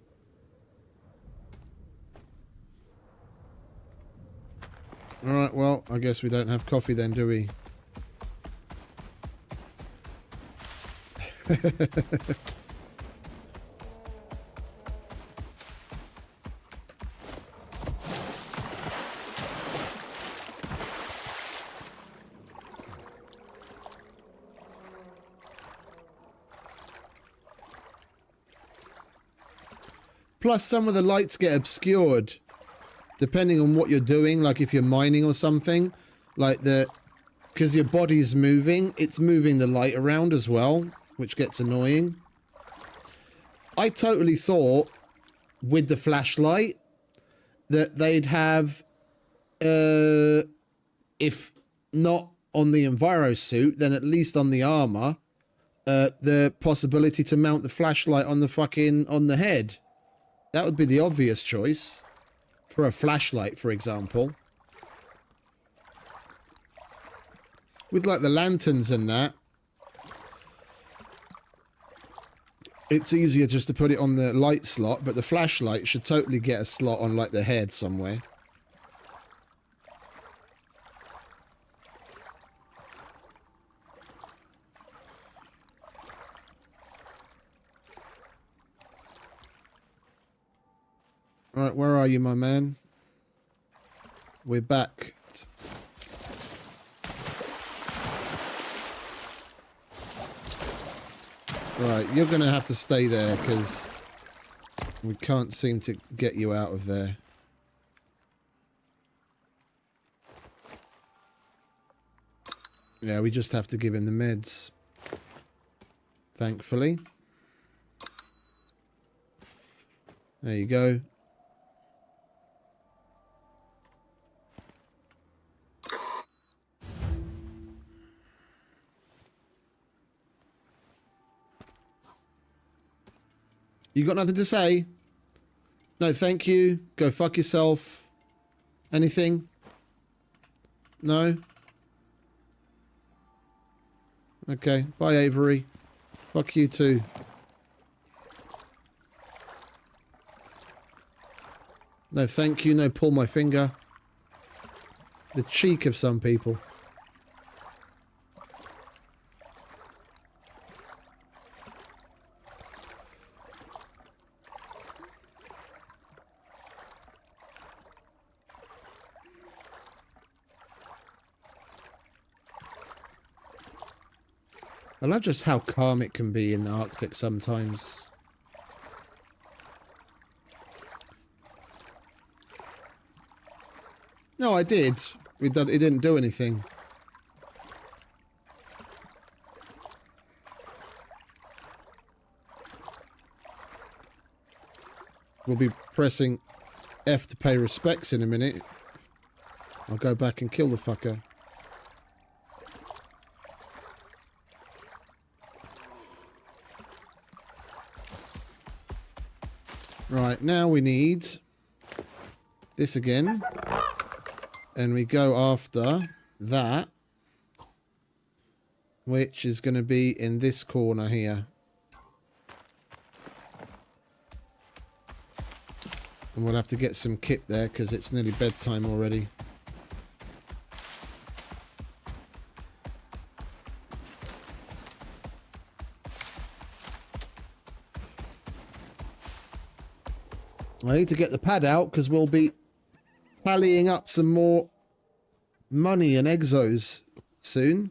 Alright, well, I guess we don't have coffee then, do we? Plus, some of the lights get obscured depending on what you're doing. Like if you're mining or something, like because your body's moving, it's moving the light around as well, which gets annoying. I totally thought with the flashlight that they'd have, if not on the Enviro suit, then at least on the armor, the possibility to mount the flashlight on the head. That would be the obvious choice for a flashlight, for example. With like the lanterns and that, it's easier just to put it on the light slot, but the flashlight should totally get a slot on like the head somewhere. Alright, where are you, my man? We're back. Right, you're going to have to stay there because we can't seem to get you out of there. Yeah, we just have to give him the meds. Thankfully. There you go. You got nothing to say? No, thank you. Go fuck yourself. Anything? No? Okay. Bye, Avery. Fuck you too. No, thank you. No, pull my finger. The cheek of some people. I love just how calm it can be in the Arctic sometimes. No, I did. It didn't do anything. We'll be pressing F to pay respects in a minute. I'll go back and kill the fucker. Right, now we need this again. And we go after that, which is going to be in this corner here. And we'll have to get some kit there because it's nearly bedtime already. I need to get the pad out because we'll be tallying up some more money and exos soon.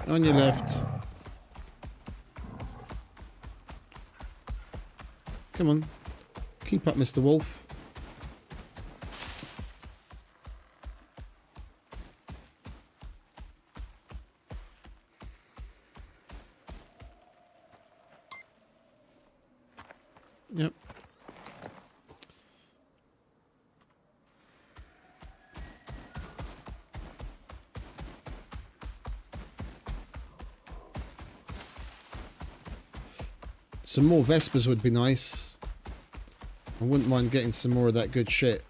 On your left. Come on. Keep up, Mr. Wolf. Yep. Some more Vespers would be nice. I wouldn't mind getting some more of that good shit.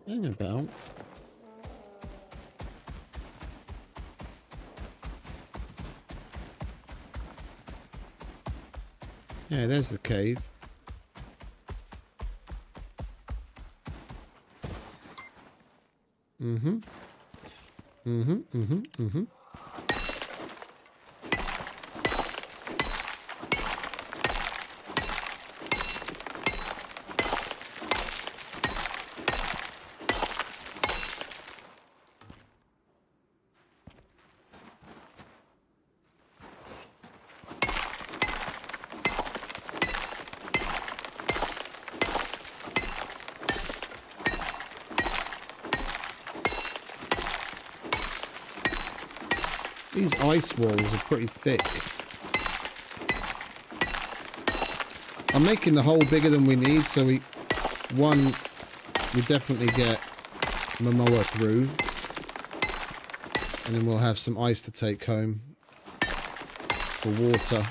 Hang about. Yeah, there's the cave. Mm-hmm. Mm-hmm, mm-hmm, mm-hmm. These ice walls are pretty thick. I'm making the hole bigger than we need, so we definitely get Momoa through. And then we'll have some ice to take home for water.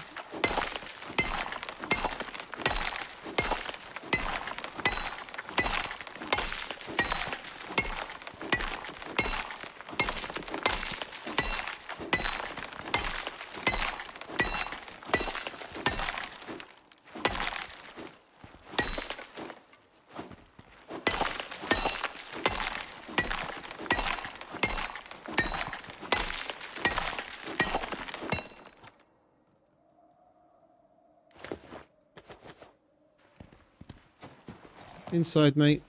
Inside, mate.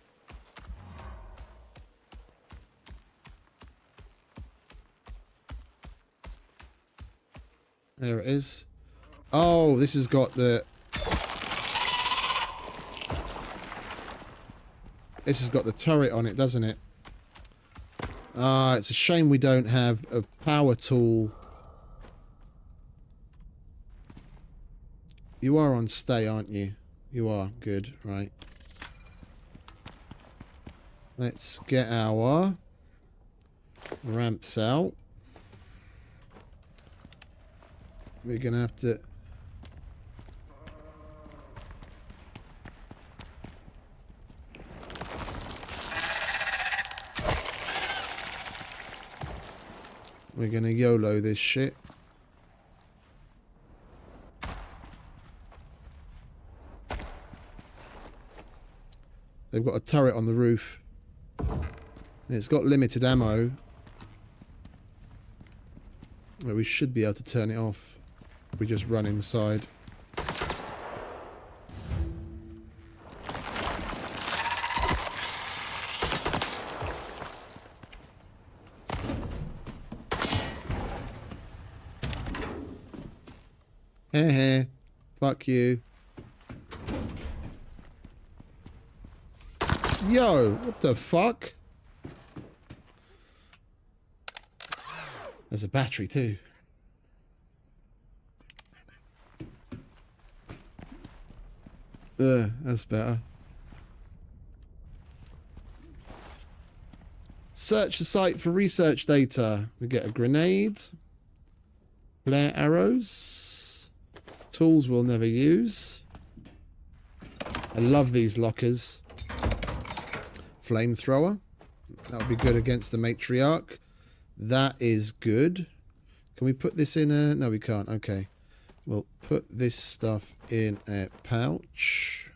There it is. Oh, this has got the... This has got the turret on it, doesn't it? Ah, it's a shame we don't have a power tool. You are on stay, aren't you? You are. Good, right. Let's get our ramps out. We're going to have to... We're going to YOLO this shit. They've got a turret on the roof. It's got limited ammo. But we should be able to turn it off. We just run inside. Heh. Fuck you. Yo, what the fuck? There's a battery too. That's better. Search the site for research data. We get a grenade. Flare arrows. Tools we'll never use. I love these lockers. Flamethrower. That'll be good against the matriarch. That is good. Can we put this in a... No, we can't. Okay. We'll put this stuff in a pouch.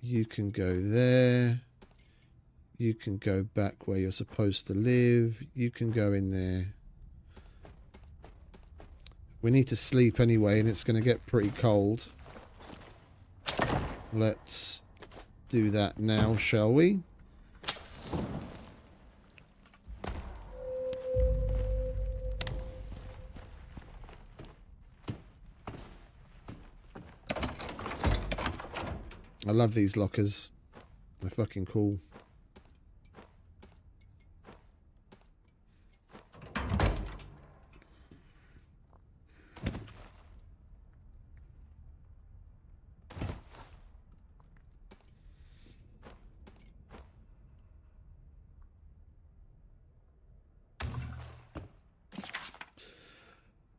You can go there. You can go back where you're supposed to live. You can go in there. We need to sleep anyway, and it's going to get pretty cold. Let's do that now, shall we? I love these lockers. They're fucking cool.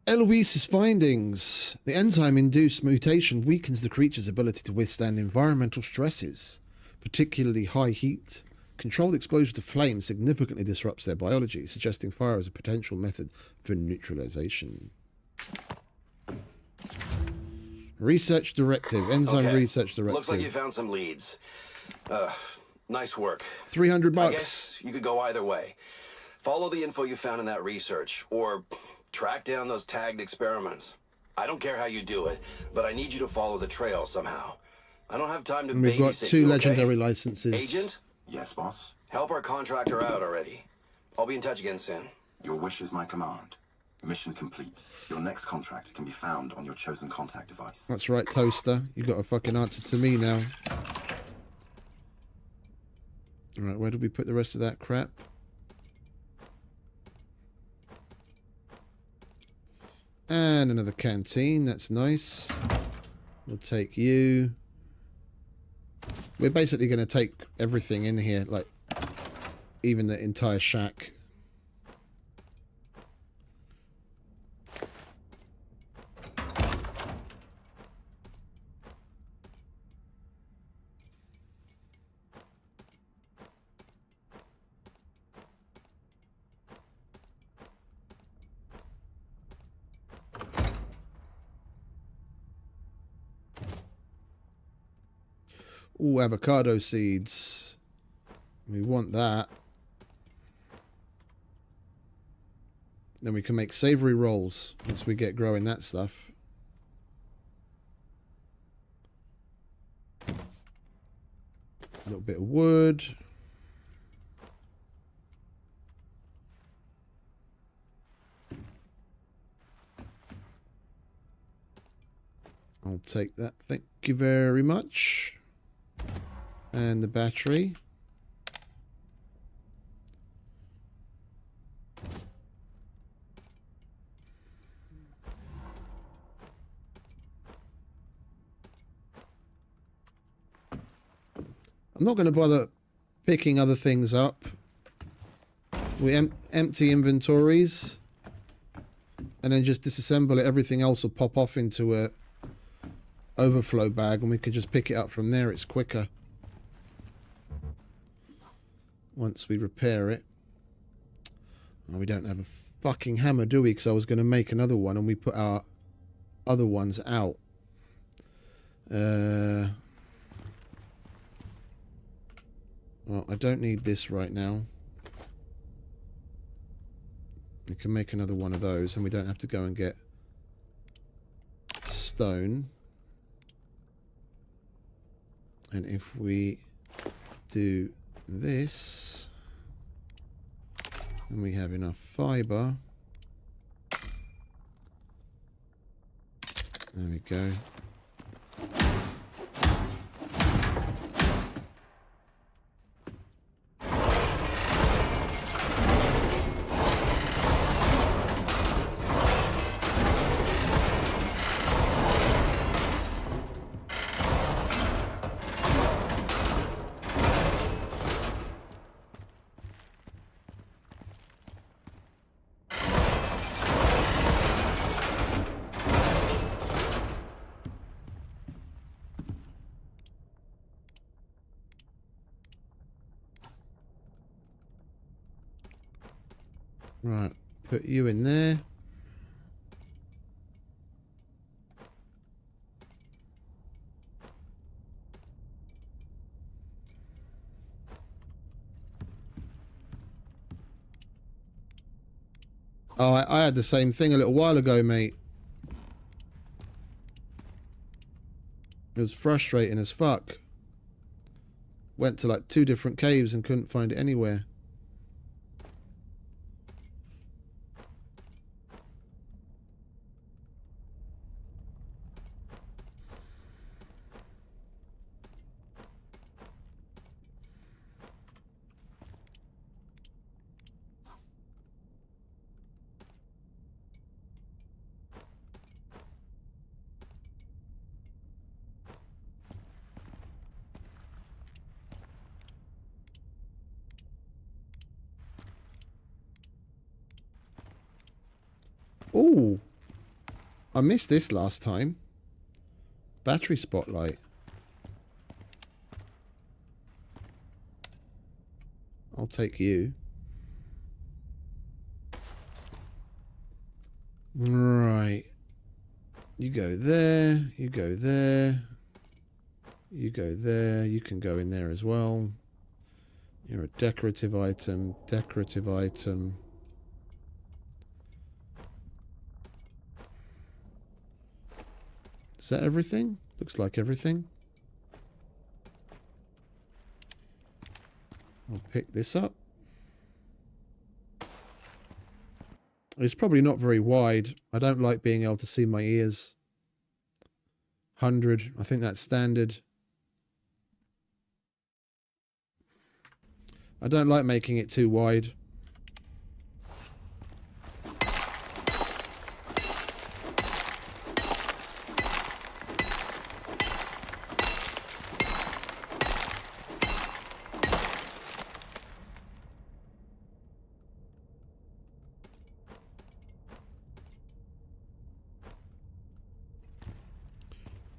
Eloise's findings. The enzyme-induced mutation weakens the creature's ability to withstand environmental stresses, particularly high heat. Controlled exposure to flame significantly disrupts their biology, suggesting fire as a potential method for neutralization. Research directive. Enzyme Okay. research directive. Looks like you found some leads. Nice work. 300 I bucks. guess you could go either way. Follow the info you found in that research, or track down those tagged experiments. I don't care how you do it, but I need you to follow the trail somehow. I don't have time to And we've got babysit 2 you, okay? legendary licenses. Agent, Yes, boss? help our contractor out already. I'll be in touch again soon. Your wish is my command. Mission complete. Your next contract can be found on your chosen contact device. That's right, Toaster. You got a fucking answer to me now. Alright, where did we put the rest of that crap? And another canteen. That's nice. We'll take you. We're basically going to take everything in here, like even the entire shack. Ooh, avocado seeds. We want that. Then we can make savory rolls once we get growing that stuff. A little bit of wood. I'll take that. Thank you very much. And the battery. I'm not going to bother picking other things up. We empty inventories and then just disassemble it. Everything else will pop off into a overflow bag and we can just pick it up from there. It's quicker once we repair it. Oh, we don't have a fucking hammer, do we? Because I was going to make another one and we put our other ones out. Well, I don't need this right now. We can make another one of those and we don't have to go and get stone. And if we do this, and we have enough fiber. There we go. Right, put you in there. Oh, I had the same thing a little while ago, mate. It was frustrating as fuck. Went to like 2 different caves and couldn't find it anywhere. Ooh, I missed this last time. Battery spotlight. I'll take you. Right. You go there. You go there. You go there. You can go in there as well. You're a decorative item. Decorative item. Is that everything? Looks like everything. I'll pick this up. It's probably not very wide. I don't like being able to see my ears. 100. I think that's standard. I don't like making it too wide.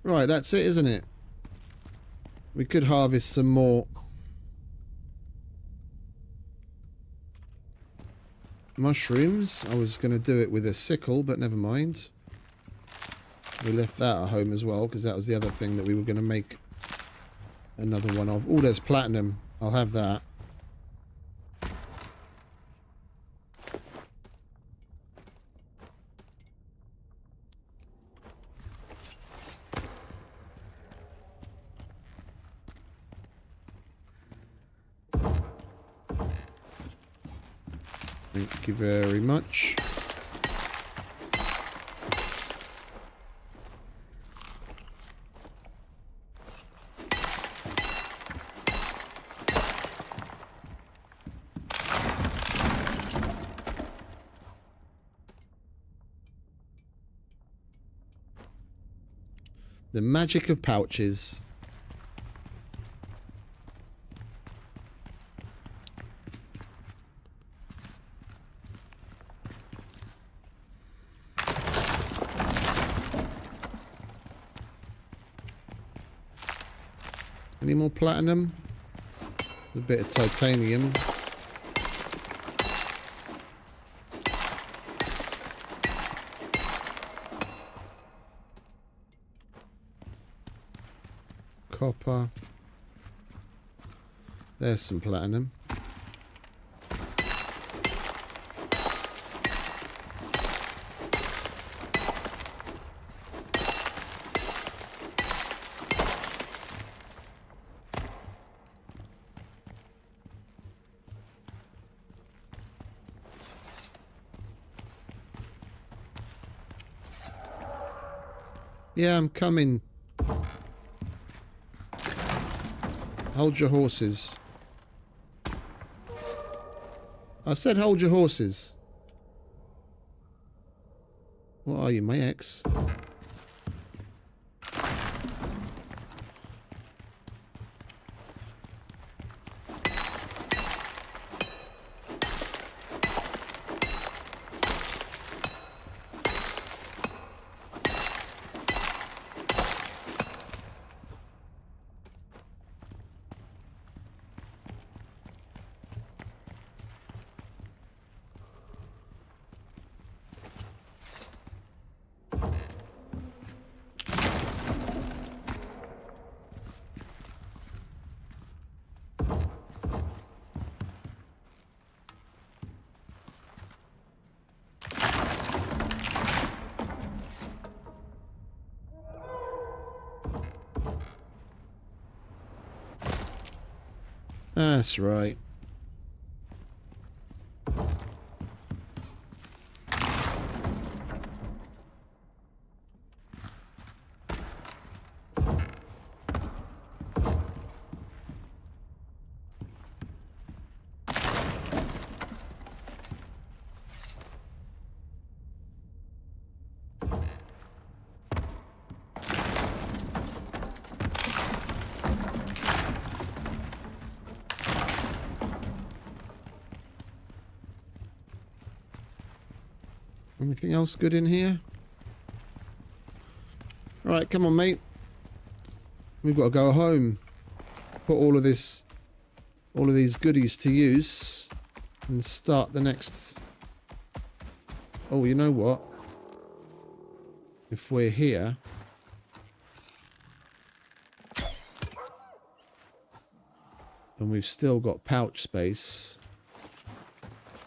Right, that's it, isn't it? We could harvest some more mushrooms. I was going to do it with a sickle, but never mind. We left that at home as well, because that was the other thing that we were going to make another one of. Oh, there's platinum. I'll have that. Thank you very much. The magic of pouches. Any more platinum? A bit of titanium. Copper. There's some platinum. Yeah, I'm coming. Hold your horses. I said hold your horses. What are you, my ex? That's right. Anything else good in here? Right, come on, mate. We've got to go home. Put all of this all of these goodies to use and start the next... Oh, you know what? If we're here... and we've still got pouch space,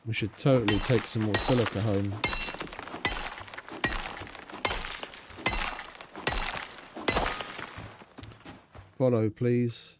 we should totally take some more silica home. Follow, please.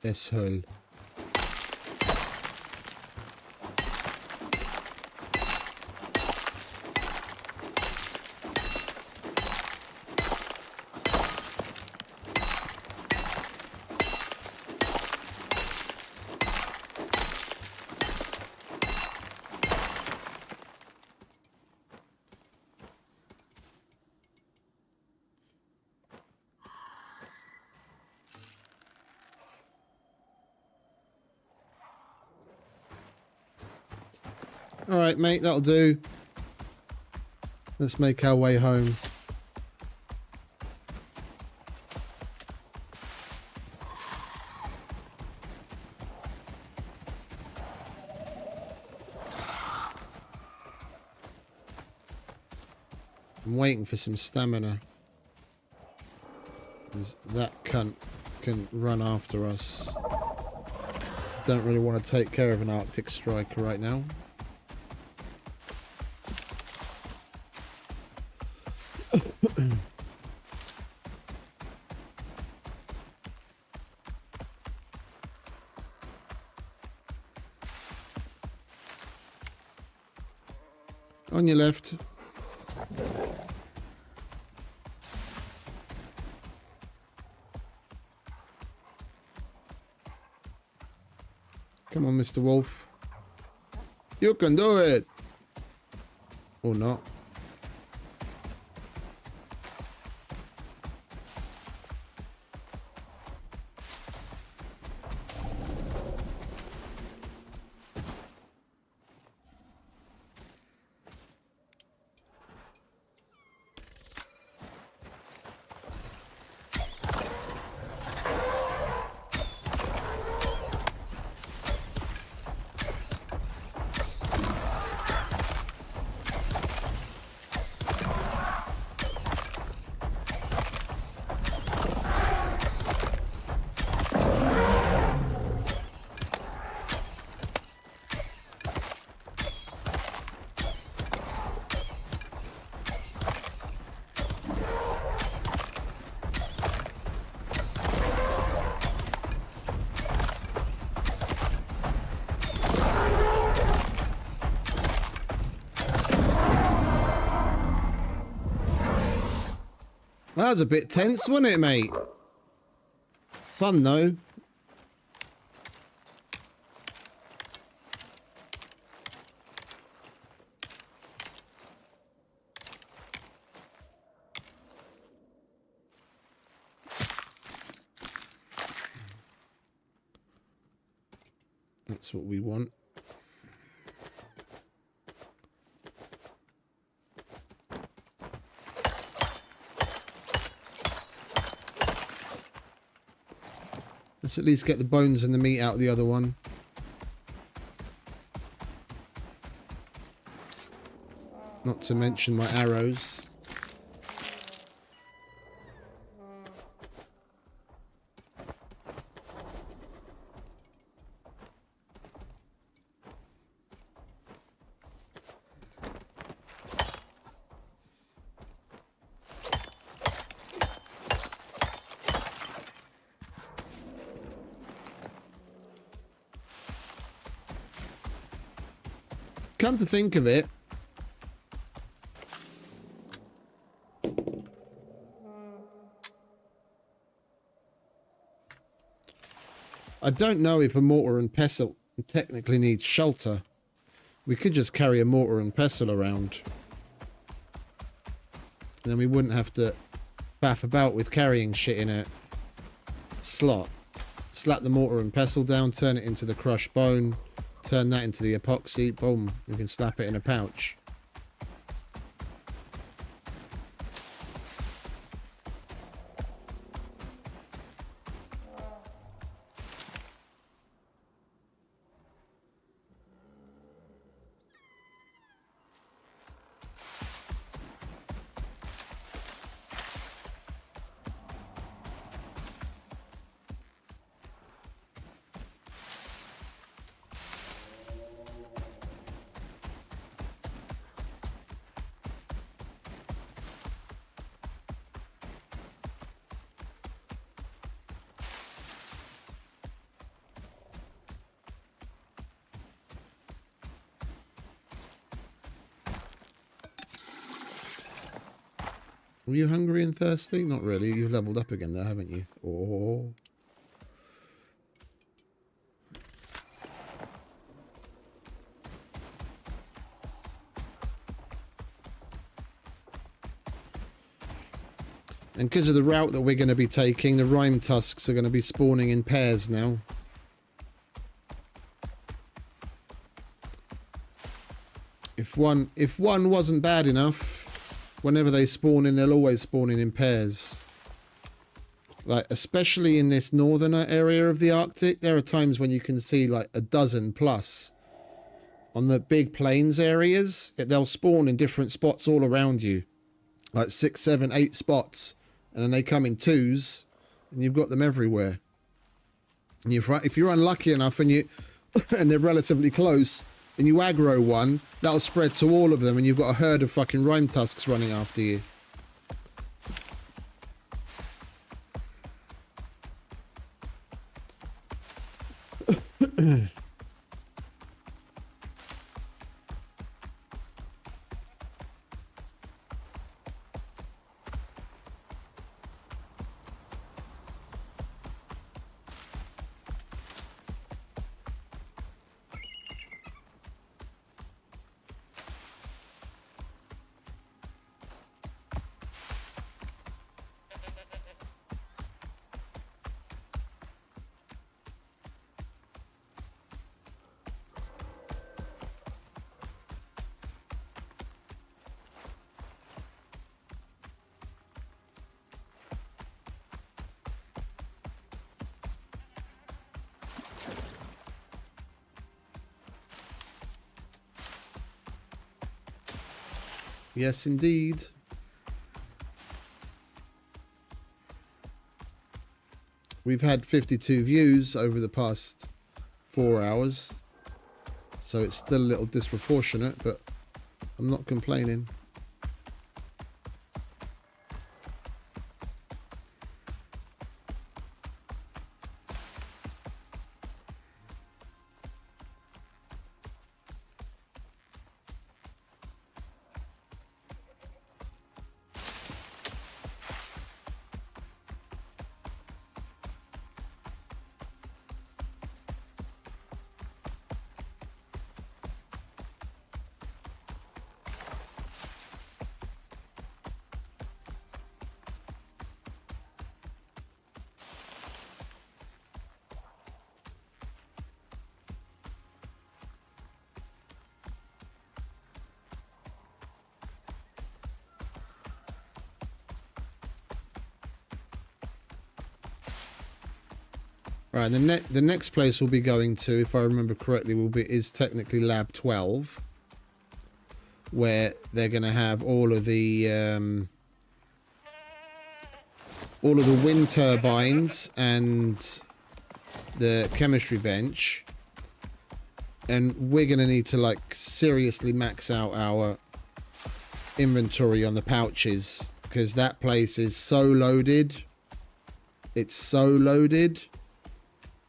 Asshole. Alright, mate, that'll do. Let's make our way home. I'm waiting for some stamina. 'Cause that cunt can run after us. Don't really want to take care of an Arctic striker right now. On your left. Come on, Mr. Wolf. You can do it. Or not. That was a bit tense, wasn't it, mate? Fun, though. That's what we want. Let's at least get the bones and the meat out of the other one. Not to mention my arrows. come to think of it, I don't know if a mortar and pestle technically needs shelter. We could just carry a mortar and pestle around. And then we wouldn't have to faff about with carrying shit in a slot. Slap the mortar and pestle down, turn it into the crushed bone, turn that into the epoxy, boom, you can slap it in a pouch. Were you hungry and thirsty? Not really. You've leveled up again there, haven't you? Oh. And because of the route that we're going to be taking, the rime tusks are going to be spawning in pairs now. If one wasn't bad enough, whenever they spawn in, they'll always spawn in pairs. Like, especially in this northern area of the Arctic, there are times when you can see like a dozen plus. On the big plains areas, they'll spawn in different spots all around you. Like 6, 7, 8 spots. And then they come in twos, and you've got them everywhere. And if you're unlucky enough and and they're relatively close, and you aggro one, that'll spread to all of them, and you've got a herd of fucking rime tusks running after you. Yes, indeed. We've had 52 views over the past 4 hours, so it's still a little disproportionate, but I'm not complaining. Right, the next place we'll be going to, if I remember correctly, is technically Lab 12, where they're going to have all of the wind turbines and the chemistry bench, and we're going to need to like seriously max out our inventory on the pouches, because that place is so loaded. It's so loaded.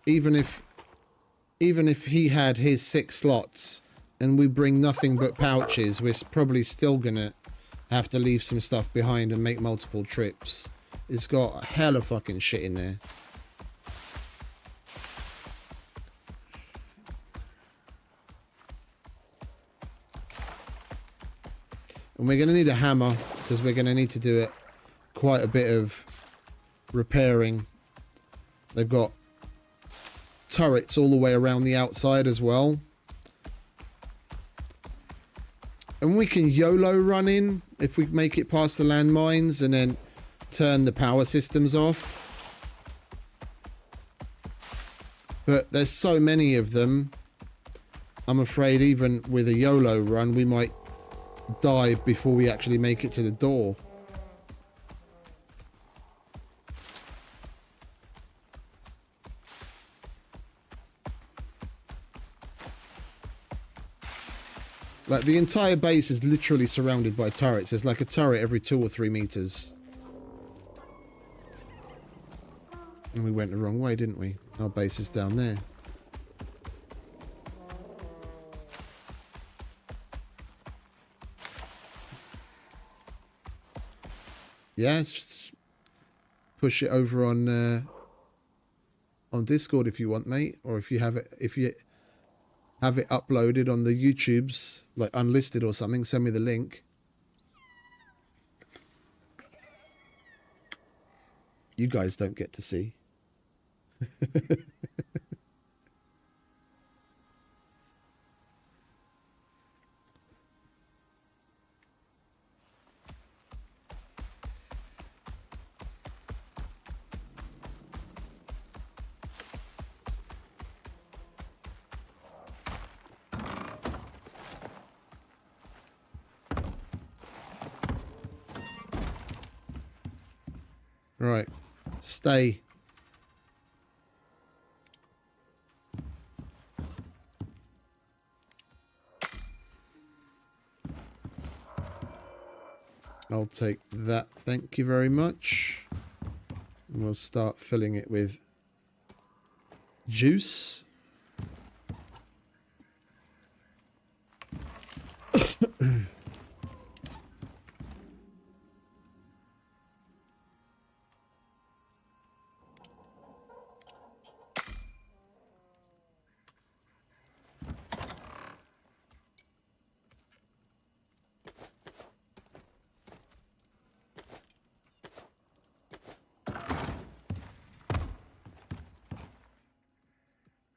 Even if he had his 6 slots and we bring nothing but pouches, we're probably still gonna have to leave some stuff behind and make multiple trips. It's got a hell of fucking shit in there. And we're going to need a hammer, because we're going to need to do it quite a bit of repairing. They've got turrets all the way around the outside as well. And we can YOLO run in if we make it past the landmines and then turn the power systems off. But there's so many of them. I'm afraid even with a YOLO run, we might die before we actually make it to the door. Like, the entire base is literally surrounded by turrets. There's like a turret every 2 or 3 meters. And we went the wrong way, didn't we? Our base is down there. Yeah, just push it over on Discord if you want, mate, or if you have it uploaded on the YouTubes, like unlisted or something. Send me the link. You guys don't get to see. Right, stay. I'll take that, thank you very much. And we'll start filling it with juice.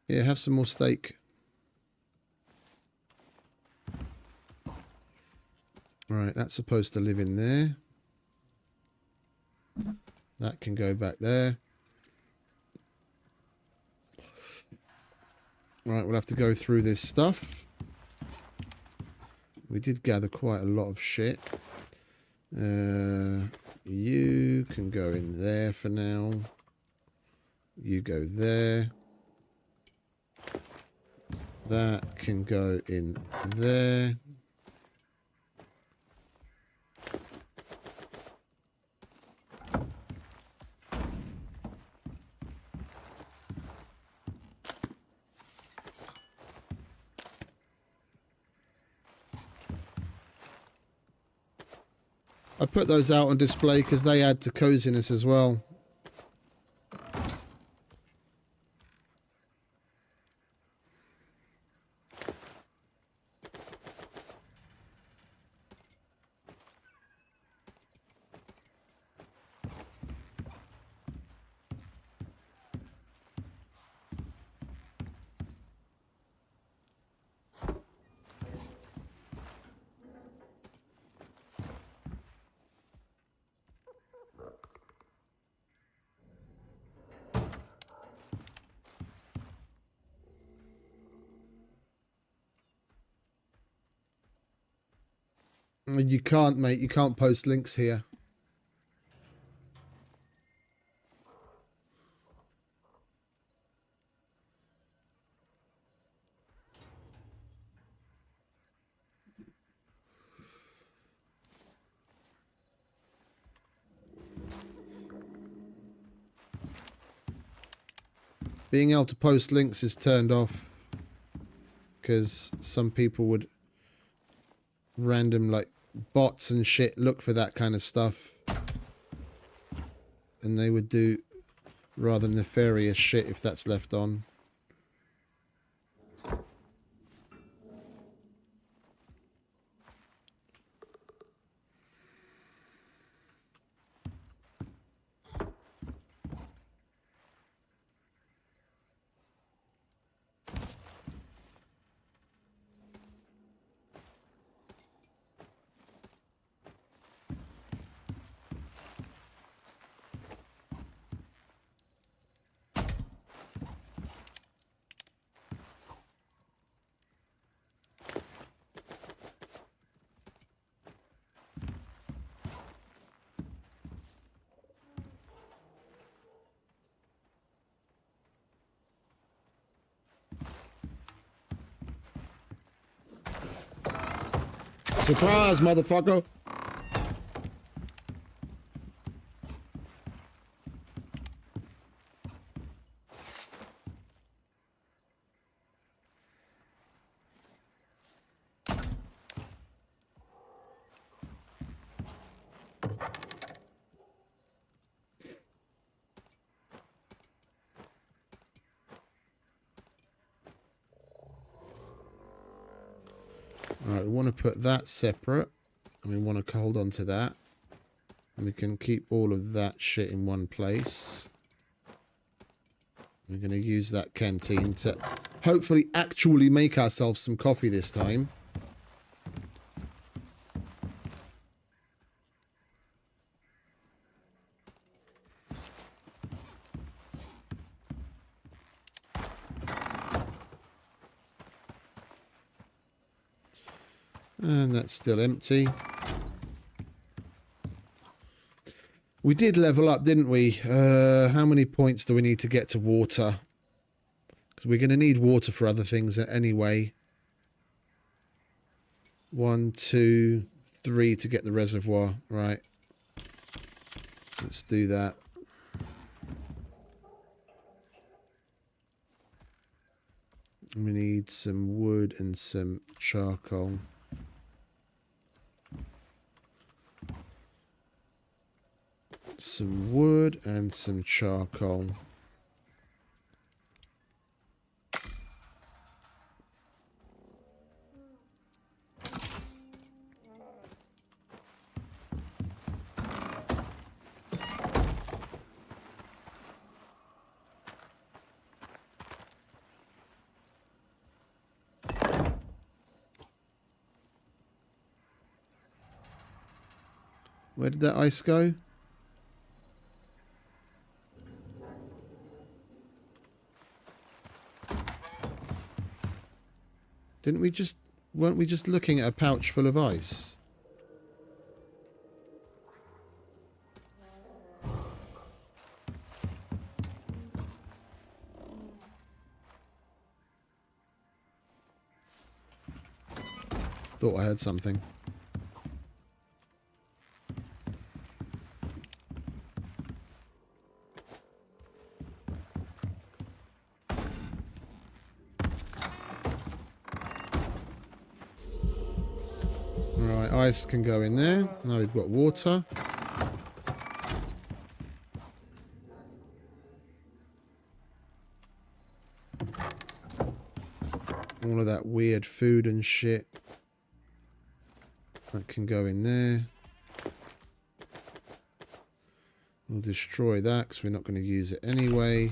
Yeah, have some more steak. Right, that's supposed to live in there. That can go back there. Right, we'll have to go through this stuff. We did gather quite a lot of shit. You can go in there for now. You go there. That can go in there. I put those out on display because they add to coziness as well. You can't, mate. You can't post links here. Being able to post links is turned off. because some people would random, like, bots and shit look for that kind of stuff, and they would do rather nefarious shit if that's left on. Surprise, motherfucker! Alright, we want to put that separate, and we want to hold on to that. And we can keep all of that shit in one place. We're going to use that canteen to hopefully actually make ourselves some coffee this time. And that's still empty. We did level up, didn't we? How many points do we need to get to water? Because we're going to need water for other things anyway. 1, 2, 3 to get the reservoir. Right. Let's do that. We need some wood and some charcoal. Some wood and some charcoal. Where did that ice go? Weren't we just looking at a pouch full of ice? Thought I heard something. Right, ice can go in there. Now we've got water. All of that weird food and shit. That can go in there. We'll destroy that because we're not going to use it anyway.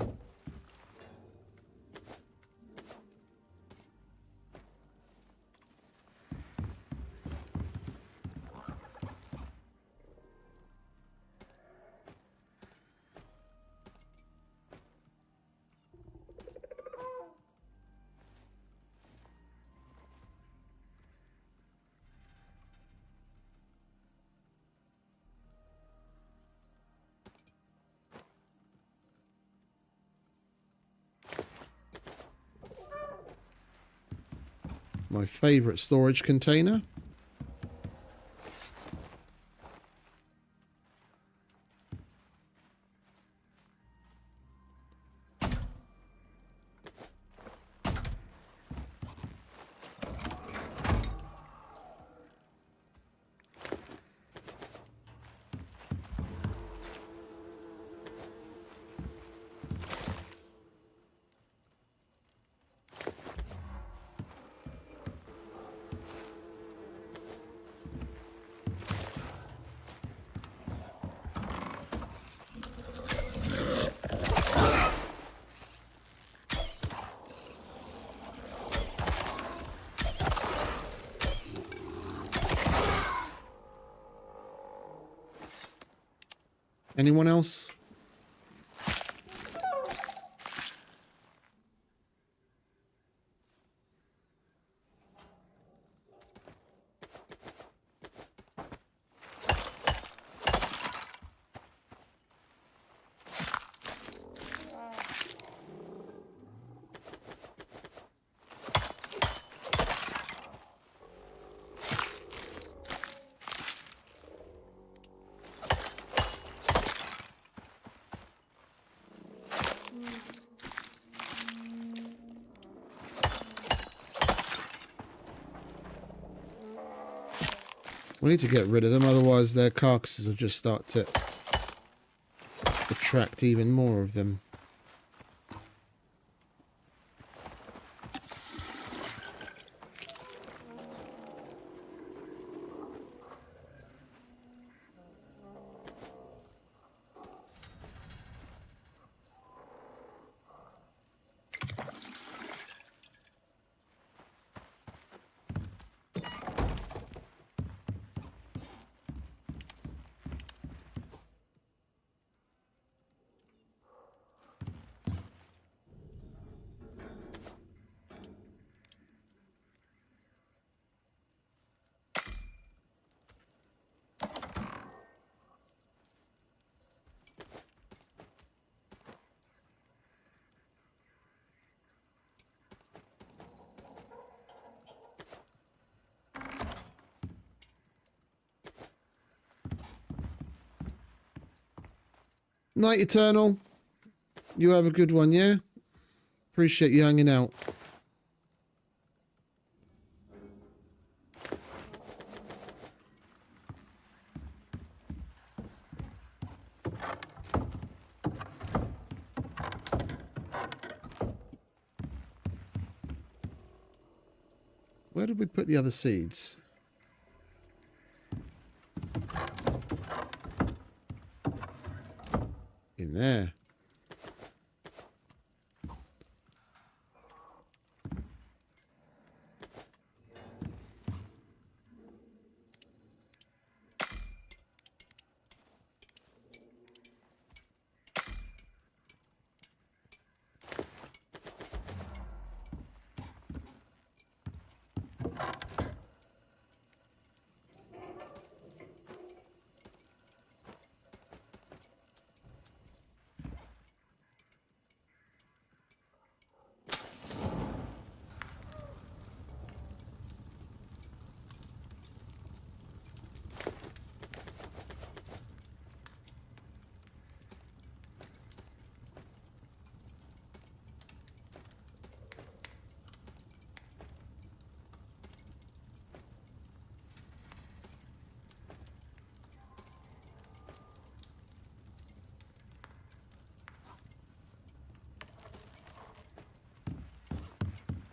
My favourite storage container. Anyone else? We need to get rid of them, otherwise their carcasses will just start to attract even more of them. Night Eternal. You have a good one, yeah? Appreciate you hanging out. Where did we put the other seeds? In there.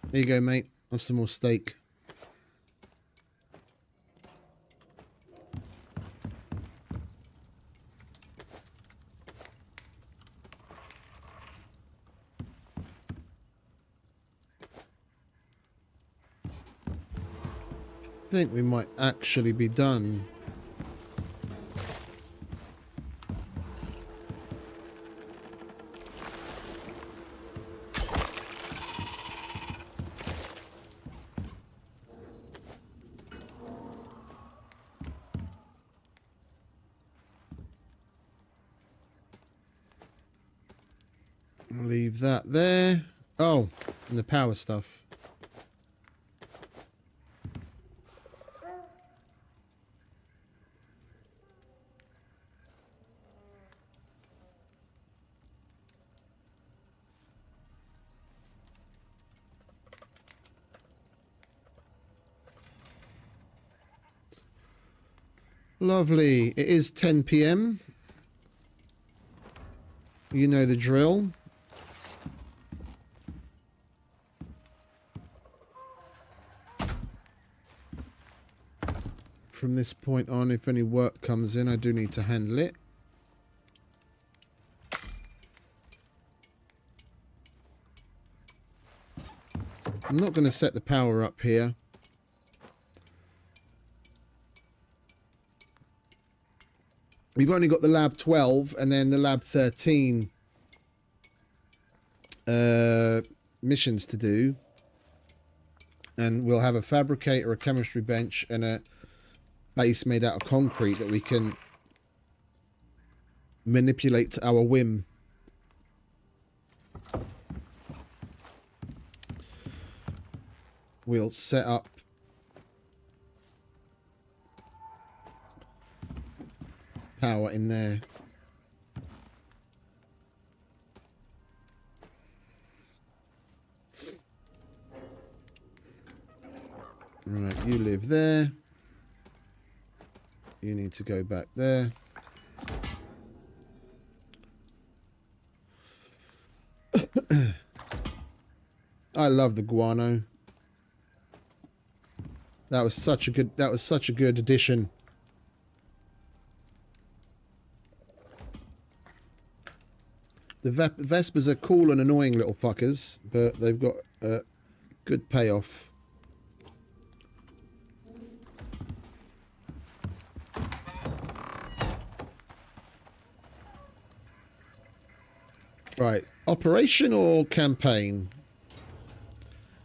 There you go, mate. Have some more steak. I think we might actually be done. Leave that there. Oh, and the power stuff. Lovely. It is 10 PM. You know the drill. From this point on, if any work comes in, I do need to handle it. I'm not going to set the power up here. we've only got the lab 12 and then the lab 13 missions to do, and we'll have a fabricator, a chemistry bench, and a base made out of concrete that we can manipulate to our whim. We'll set up power in there. Right, you live there. You need to go back there. I love the guano. That was such a good addition. The Vespers are cool and annoying little fuckers, but they've got a good payoff. Right, operation or campaign?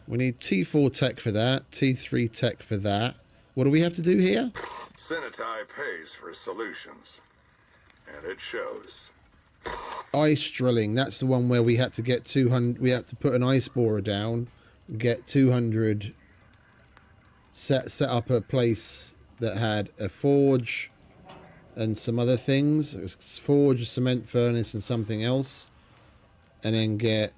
We need T4 tech for that, T3 tech for that. What do we have to do here? Senatai pays for solutions, and it shows. Ice drilling, that's the one where we had to get 200, we had to put an ice borer down, get 200, set up a place that had a forge and some other things. It was forge, a cement furnace and something else. And then get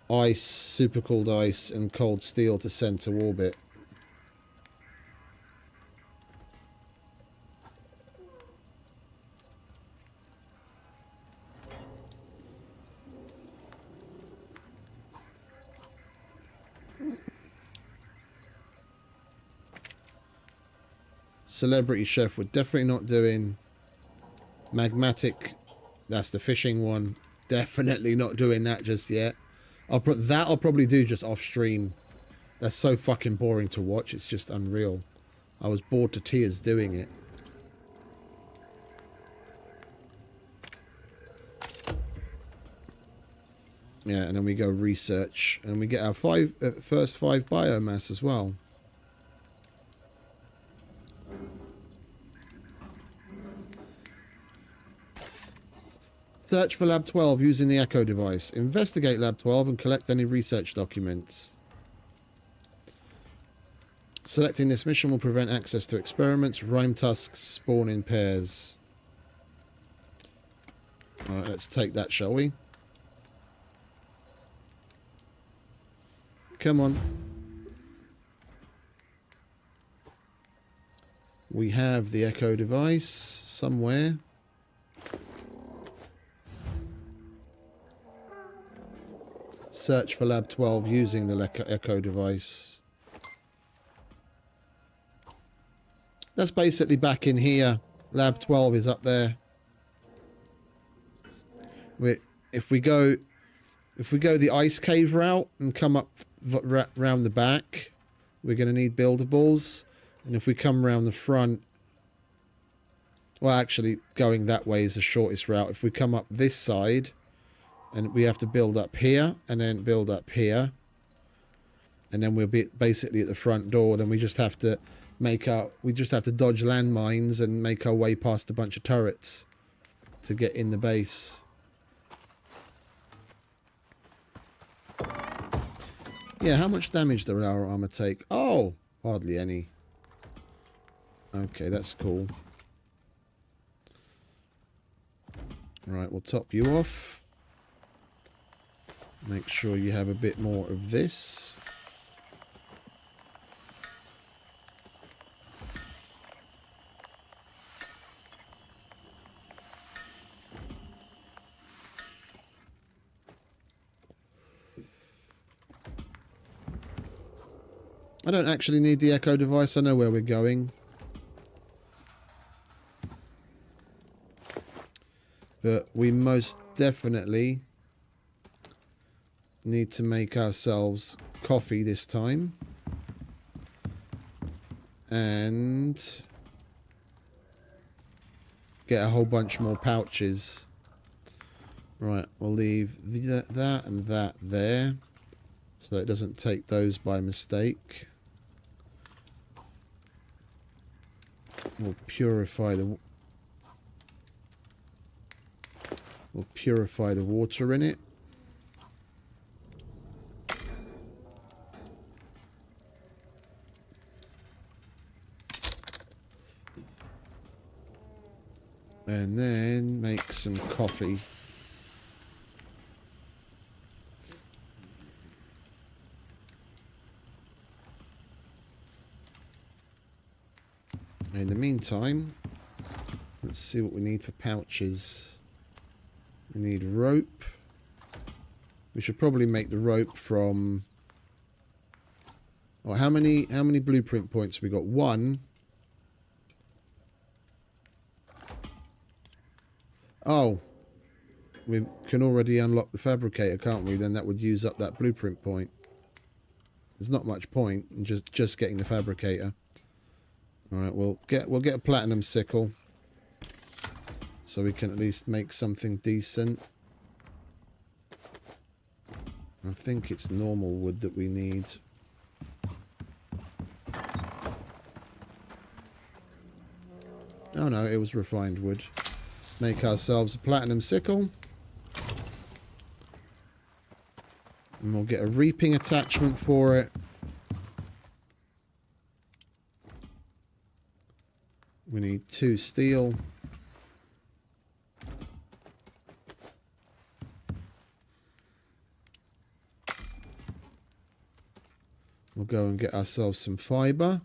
ice, super cooled ice, and cold steel to send to orbit. Celebrity Chef, we're definitely not doing. Magmatic, that's the fishing one. Definitely not doing that just yet. I'll probably do just off stream. That's so fucking boring to watch. It's just unreal. I was bored to tears doing it. Yeah, and then we go research, and we get our first 5 biomass as well. Search for Lab 12 using the Echo device. Investigate Lab 12 and collect any research documents. Selecting this mission will prevent access to experiments. Rime tusks spawn in pairs. Alright, let's take that, shall we? Come on. We have the Echo device somewhere. Search for Lab 12 using the Echo device. That's basically back in here. Lab 12 is up there. If we go the ice cave route and come up round the back, we're going to need buildables. And if we come round the front, well, actually going that way is the shortest route. If we come up this side, and we have to build up here, and then build up here, and then we'll be basically at the front door. Then we just have to dodge landmines and make our way past a bunch of turrets to get in the base. Yeah, how much damage does our armor take? Oh, hardly any. Okay, that's cool. Right, we'll top you off. Make sure you have a bit more of this. I don't actually need the Echo device. I know where we're going. But we most definitely need to make ourselves coffee this time. And get a whole bunch more pouches. Right, we'll leave that and that there, so it doesn't take those by mistake. We'll purify the water in it. And then make some coffee. In the meantime, let's see what we need for pouches. We need rope. We should probably make the rope from... Oh, how many blueprint points we got? 1. Oh, we can already unlock the fabricator, can't we? Then that would use up that blueprint point. There's not much point in just getting the fabricator. All right, we'll get a platinum sickle, so we can at least make something decent. I think it's normal wood that we need. Oh no, it was refined wood. Make ourselves a platinum sickle. And we'll get a reaping attachment for it. We need 2 steel. We'll go and get ourselves some fiber.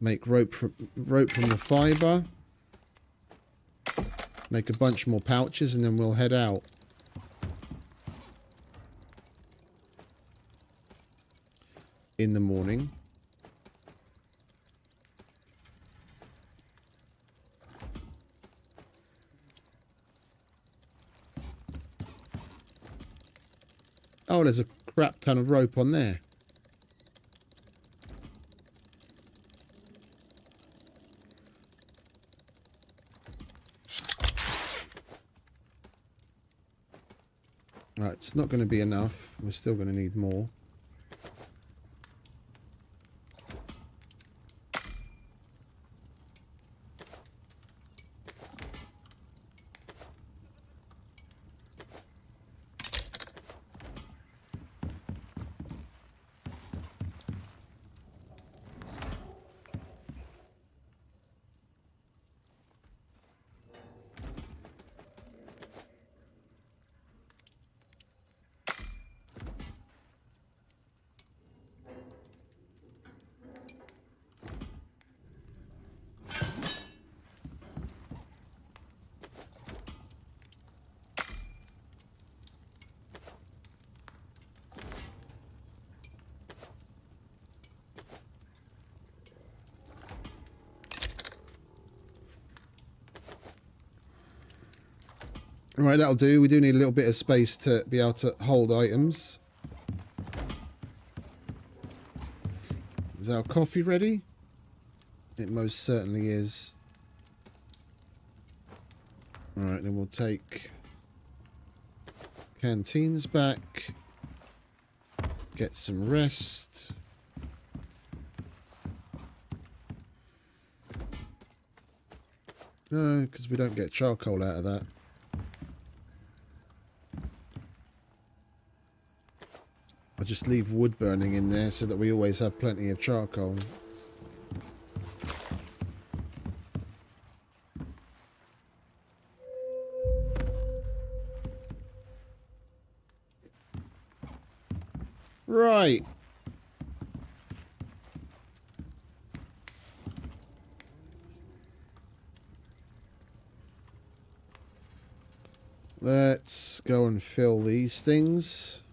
Make rope from the fiber. Make a bunch more pouches and then we'll head out. In the morning. Oh, there's a crap ton of rope on there. Right, it's not going to be enough. We're still going to need more. Right, that'll do. We do need a little bit of space to be able to hold items. Is our coffee ready? It most certainly is. Alright, then we'll take canteens back. Get some rest. No, because we don't get charcoal out of that. I'll just leave wood burning in there so that we always have plenty of charcoal. Right. Let's go and fill these things.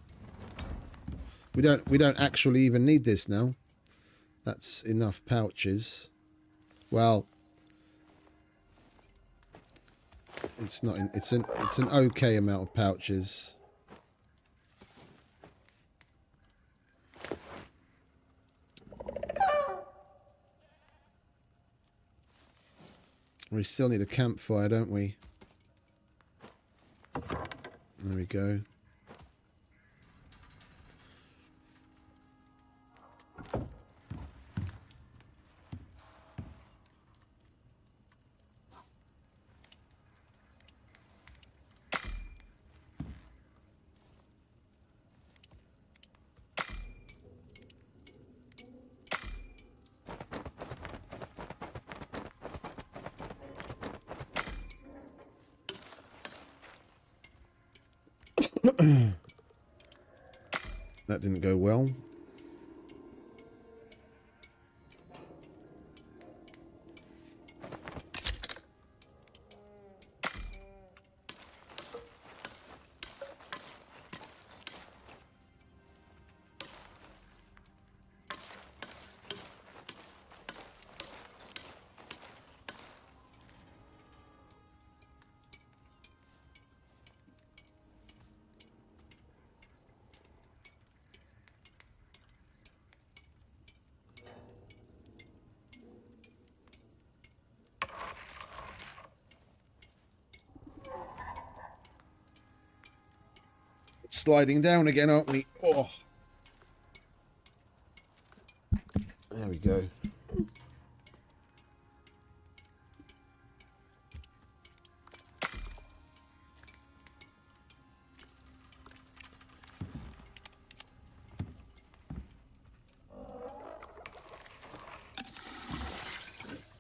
We don't actually even need this now. That's enough pouches. Well, it's not. It's an okay amount of pouches. We still need a campfire, don't we? There we go. That didn't go well. Sliding down again, aren't we? Oh. There we go.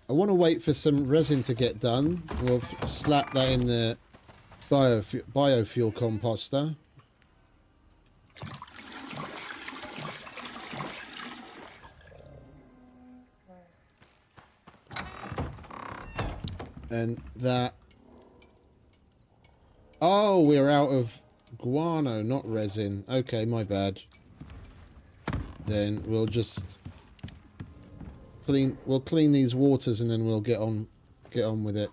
I want to wait for some resin to get done. We'll slap that in the biofuel composter. And that... Oh, we're out of guano, not resin. Okay, my bad. Then we'll just we'll clean these waters and then we'll get on with it.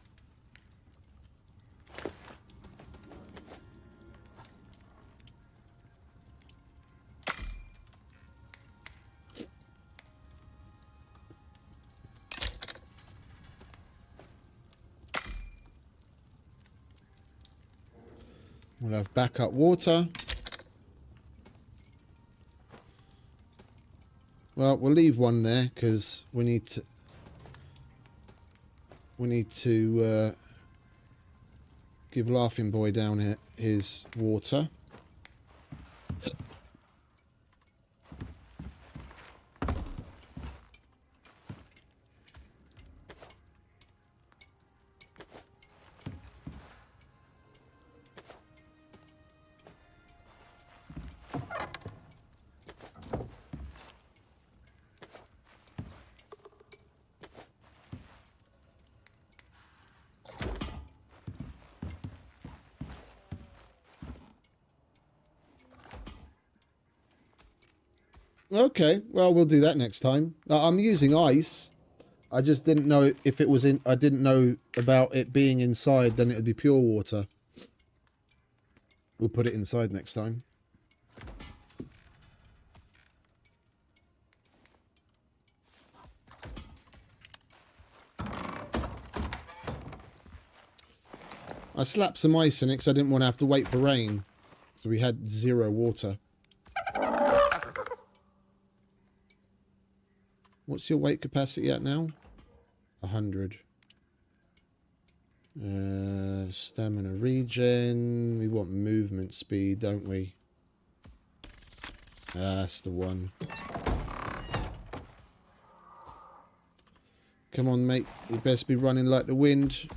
We'll have backup water. Well, we'll leave one there because we need to give Laughing Boy down here his water. Okay, well, we'll do that next time. I'm using ice. I just didn't know if it was in... I didn't know about it being inside, then it would be pure water. We'll put it inside next time. I slapped some ice in it because I didn't want to have to wait for rain. So we had 0 water. What's your weight capacity at now? 100. Stamina regen. We want movement speed, don't we? That's the one. Come on, mate. You best be running like the wind.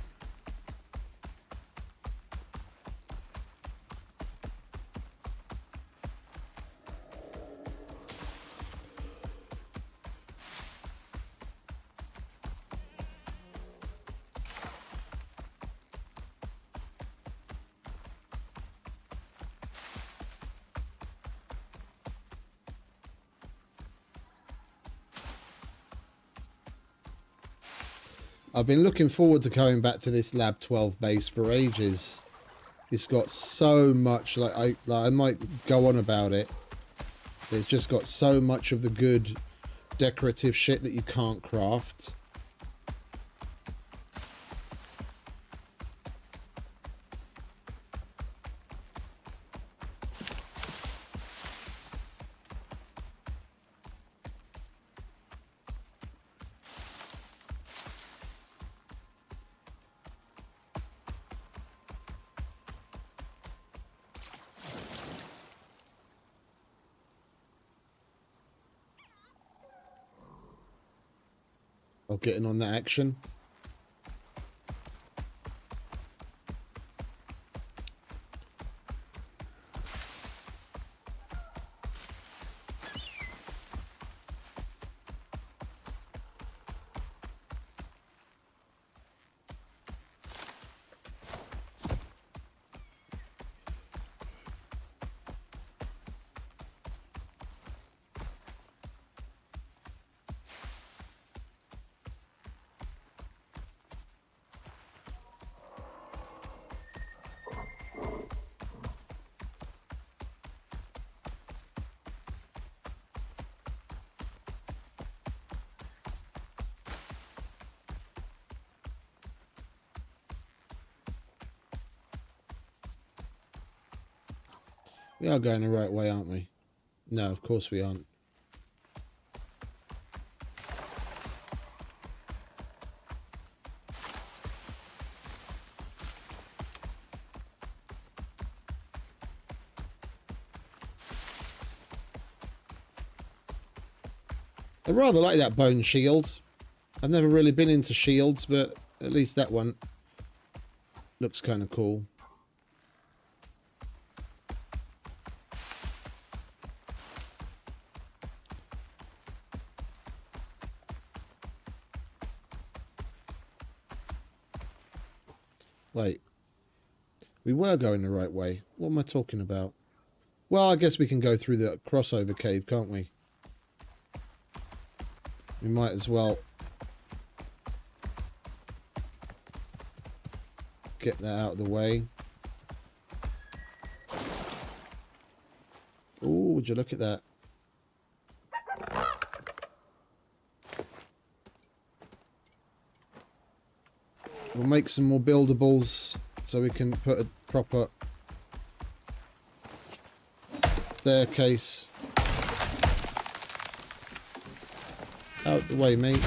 I've been looking forward to going back to this Lab 12 base for ages. It's got so much, like I might go on about it. It's just got so much of the good decorative shit that you can't craft. of getting on that action. We are going the right way, aren't we? No, of course we aren't. I rather like that bone shield. I've never really been into shields, but at least that one looks kind of cool. Wait, we were going the right way. What am I talking about? Well, I guess we can go through the crossover cave, can't we? We might as well get that out of the way. Oh, would you look at that? We'll make some more buildables so we can put a proper staircase. Out the way, mate.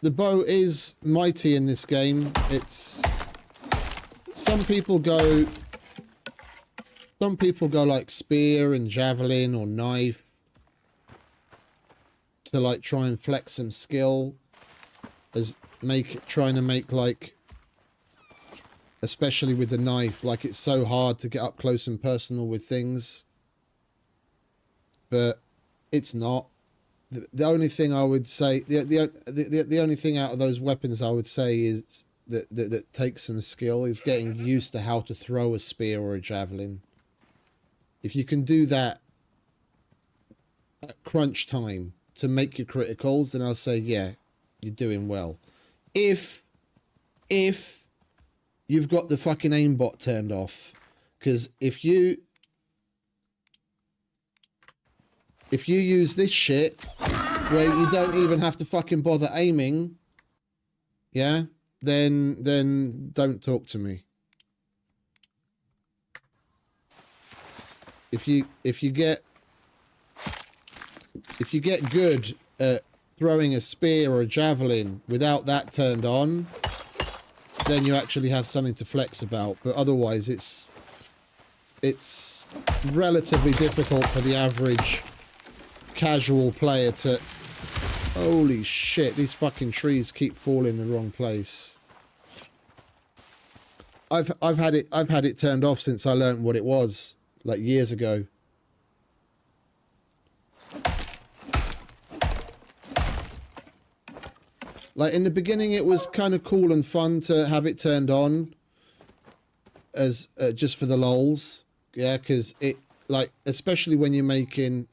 The bow is mighty in this game. It's some people go like spear and javelin or knife to like try and flex some skill, as trying to make like, especially with the knife, like it's so hard to get up close and personal with things, but it's not. The only thing I would say, the only thing out of those weapons I would say is that takes some skill is getting used to how to throw a spear or a javelin. If you can do that at crunch time to make your criticals, then I'll say, yeah, you're doing well. If you've got the fucking aimbot turned off, because if you use this shit where you don't even have to fucking bother aiming, yeah, then don't talk to me. If you get good at throwing a spear or a javelin without that turned on, then you actually have something to flex about. But otherwise, it's relatively difficult for the average casual player to... Holy shit, these fucking trees keep falling in the wrong place. I've had it turned off since I learned what it was, like years ago. Like in the beginning it was kind of cool and fun to have it turned on as just for the lols, yeah, because it, like, especially when you're making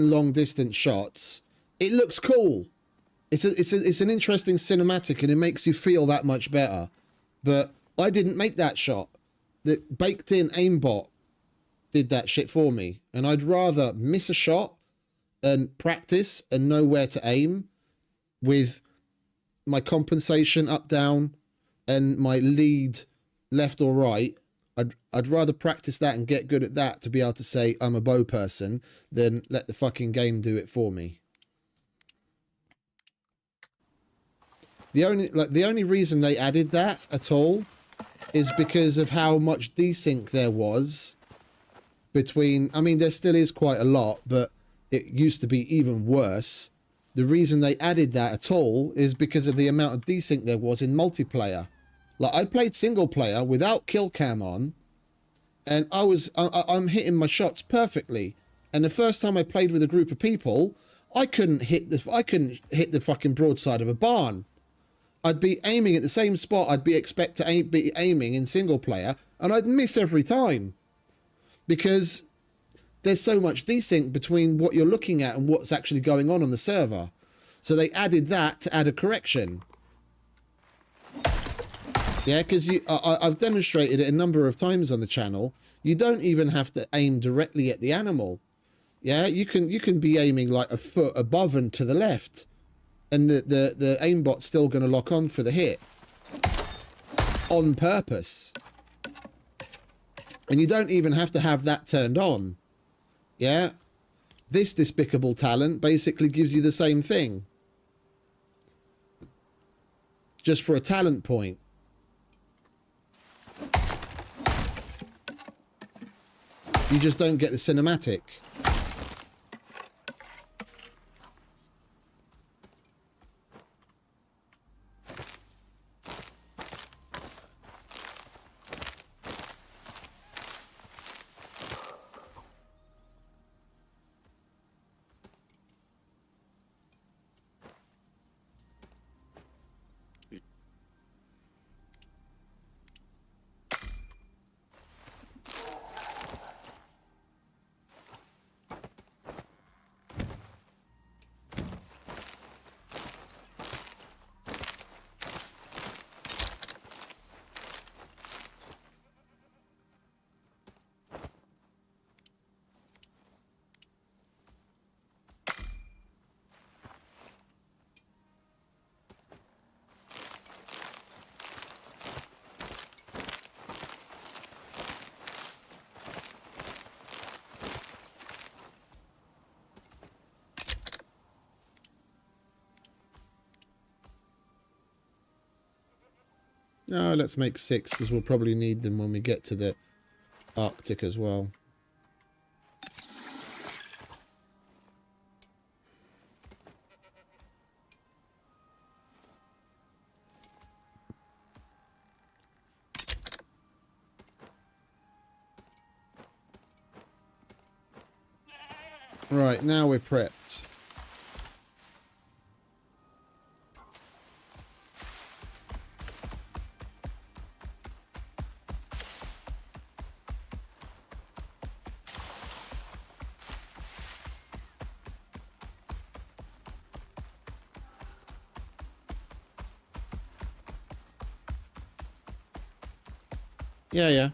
long distance shots, it looks cool. It's an interesting cinematic and it makes you feel that much better. But I didn't make that shot. the baked-in aimbot did that shit for me, and I'd rather miss a shot and practice and know where to aim with my compensation up, down, and my lead left or right. I'd rather practice that and get good at that to be able to say I'm a bow person than let the fucking game do it for me. The only reason they added that at all is because of how much desync there was between, I mean, there still is quite a lot, but it used to be even worse. The reason they added that at all is because of the amount of desync there was in multiplayer. Like, I played single player without kill cam on, and I'm hitting my shots perfectly. And the first time I played with a group of people, I couldn't hit the fucking broadside of a barn. I'd be aiming at the same spot I'd be expect to be aiming in single player, and I'd miss every time because there's so much desync between what you're looking at and what's actually going on the server. So they added that to add a correction. Yeah, because I've demonstrated it a number of times on the channel. You don't even have to aim directly at the animal. Yeah, you can be aiming like a foot above and to the left, and the aimbot's still going to lock on for the hit on purpose. And you don't even have to have that turned on. Yeah, this despicable talent basically gives you the same thing, just for a talent point. You just don't get the cinematic. No, let's make 6 because we'll probably need them when we get to the Arctic as well. Right, now we're prepped. Yeah.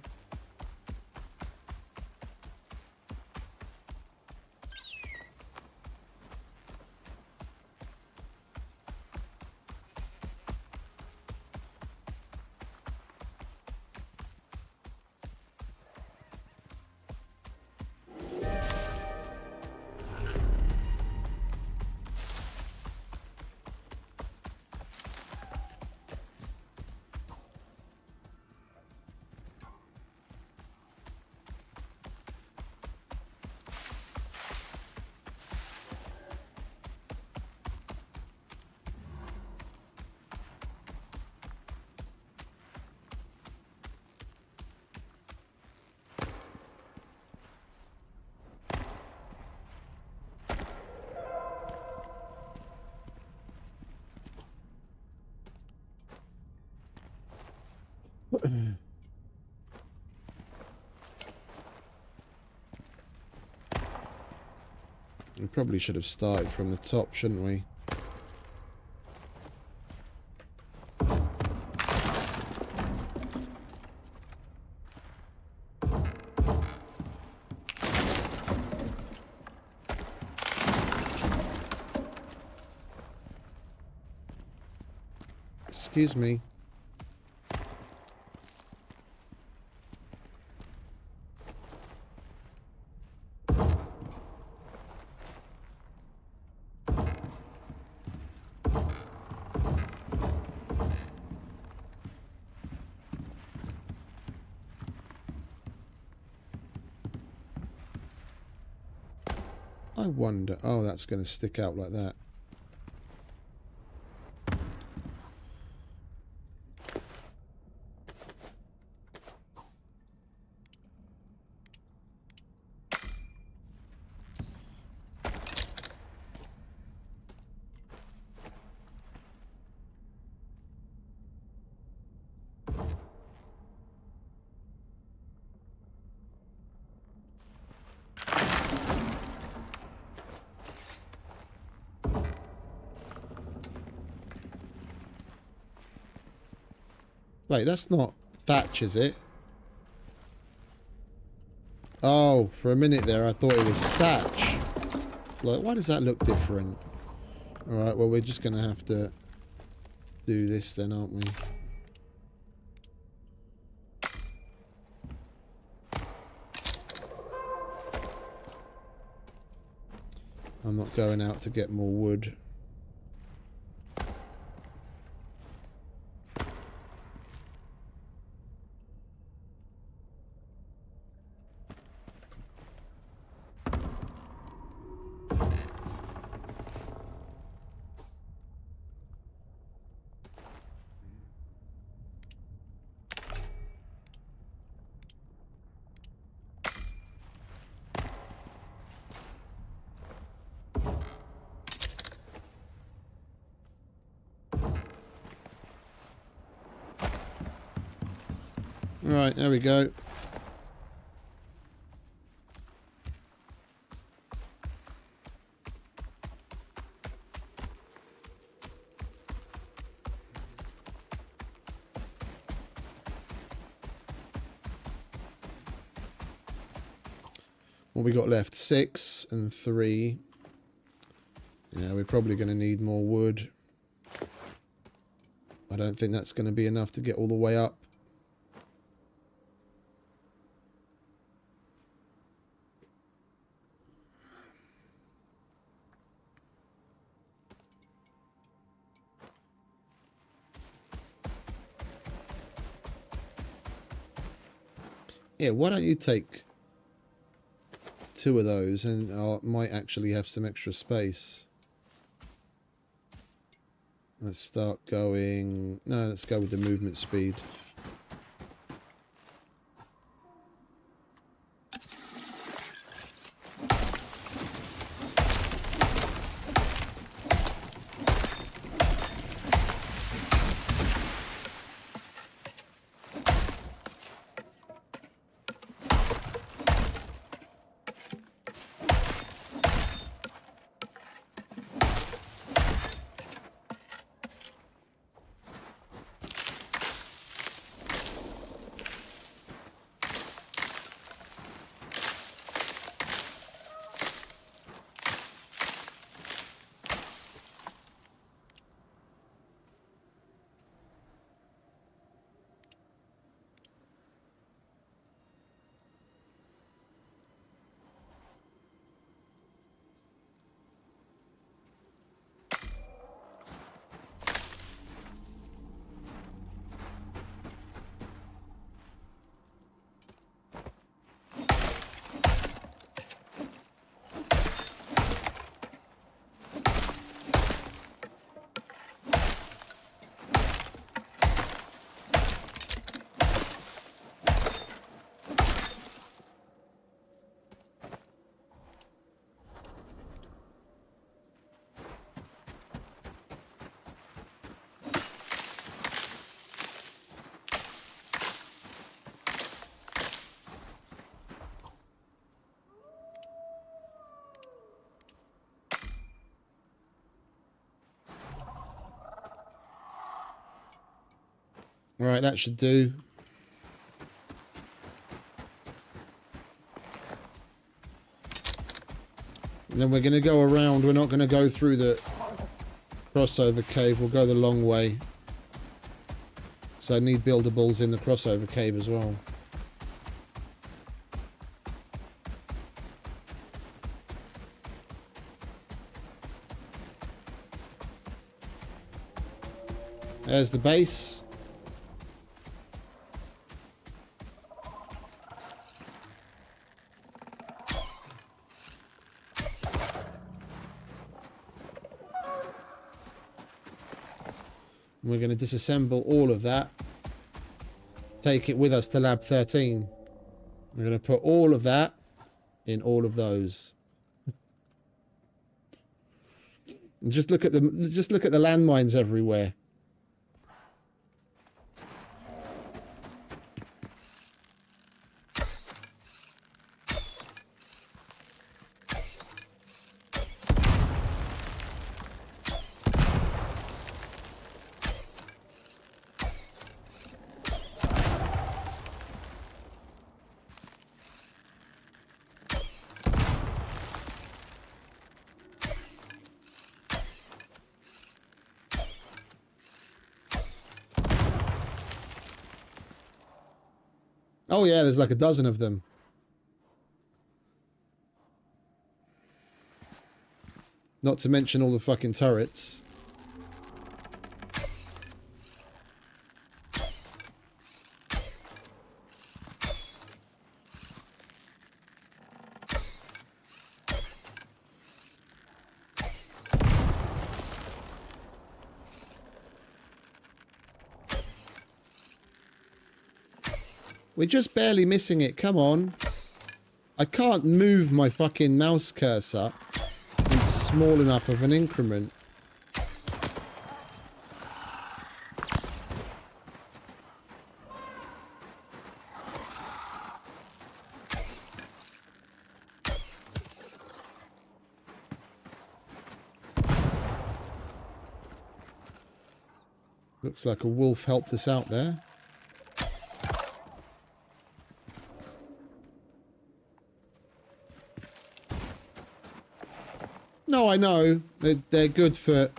We probably should have started from the top, shouldn't we? Excuse me. I wonder... Oh, that's going to stick out like that. Wait, that's not thatch, is it? Oh, for a minute there I thought it was thatch. Like, why does that look different? Alright, well, we're just going to have to do this then, aren't we? I'm not going out to get more wood. Right, there we go. What we got left? 6 and 3. Yeah, we're probably going to need more wood. I don't think that's going to be enough to get all the way up. Yeah, why don't you take 2 of those and I might actually have some extra space. Let's start going... No, let's go with the movement speed. Right, that should do. And then we're going to go around. We're not going to go through the crossover cave. We'll go the long way. So I need buildables in the crossover cave as well. There's the base. We're going to disassemble all of that. Take it with us to Lab 13. We're going to put all of that in all of those. And just look at the landmines everywhere. Oh yeah, there's like a dozen of them. Not to mention all the fucking turrets. We're just barely missing it. Come on. I can't move my fucking mouse cursor in small enough of an increment. Looks like a wolf helped us out there. No, I know. They're good for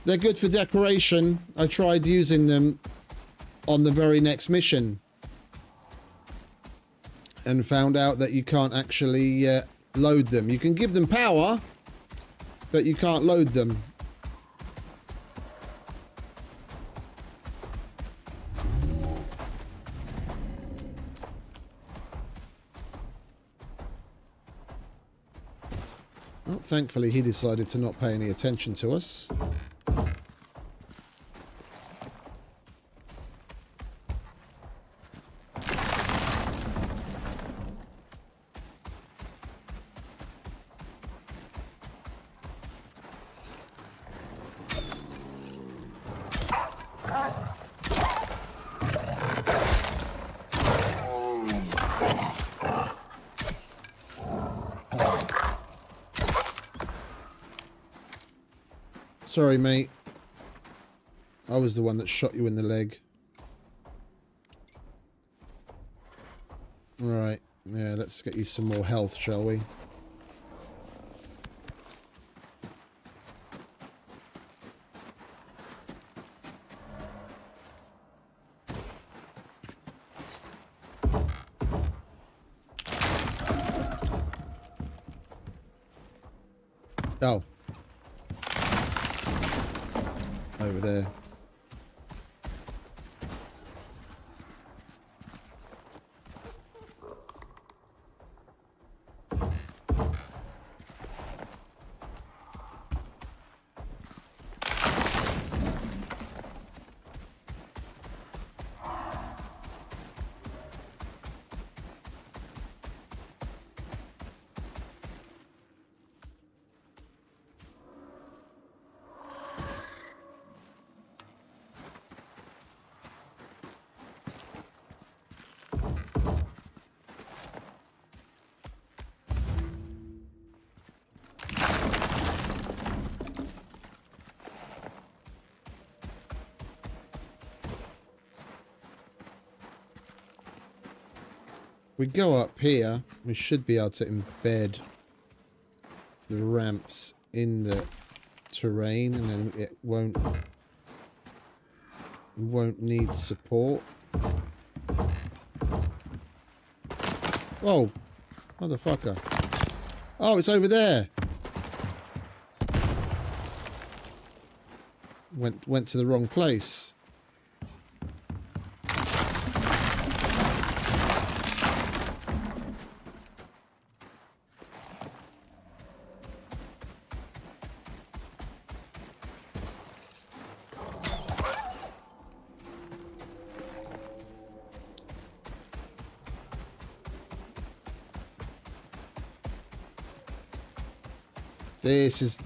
decoration. I tried using them on the very next mission and found out that you can't actually load them. You can give them power, but you can't load them. Well, thankfully he decided to not pay any attention to us. Sorry, mate. I was the one that shot you in the leg. Right. Yeah, let's get you some more health, shall we? Oh. Over there. We go up here, we should be able to embed the ramps in the terrain, and then it won't won't need support. Oh, motherfucker. Oh, it's over there. Went to the wrong place.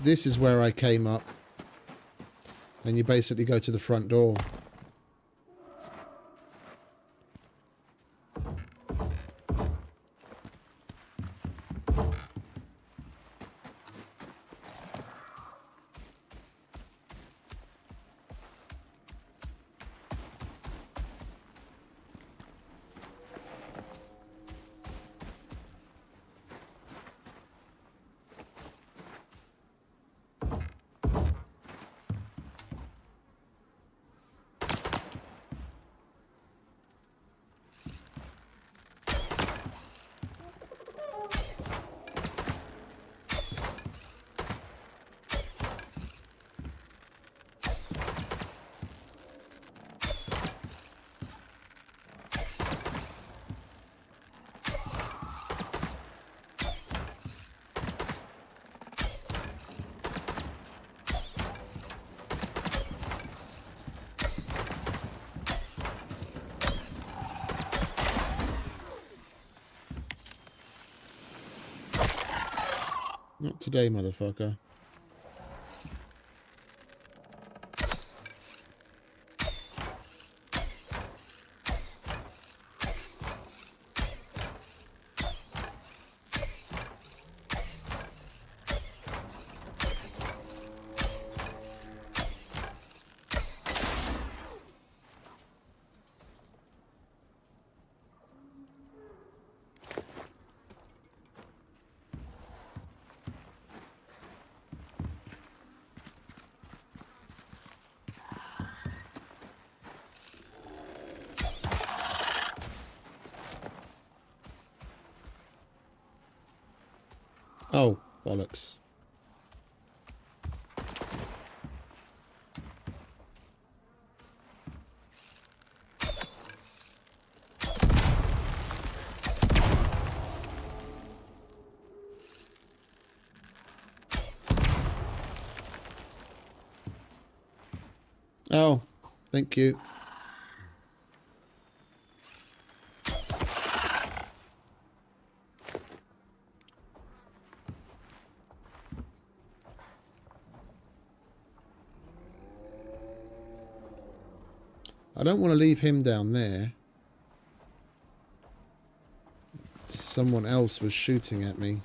This is where I came up. And you basically go to the front door. Not today, motherfucker. Oh, bollocks. Oh, thank you. I don't want to leave him down there. Someone else was shooting at me.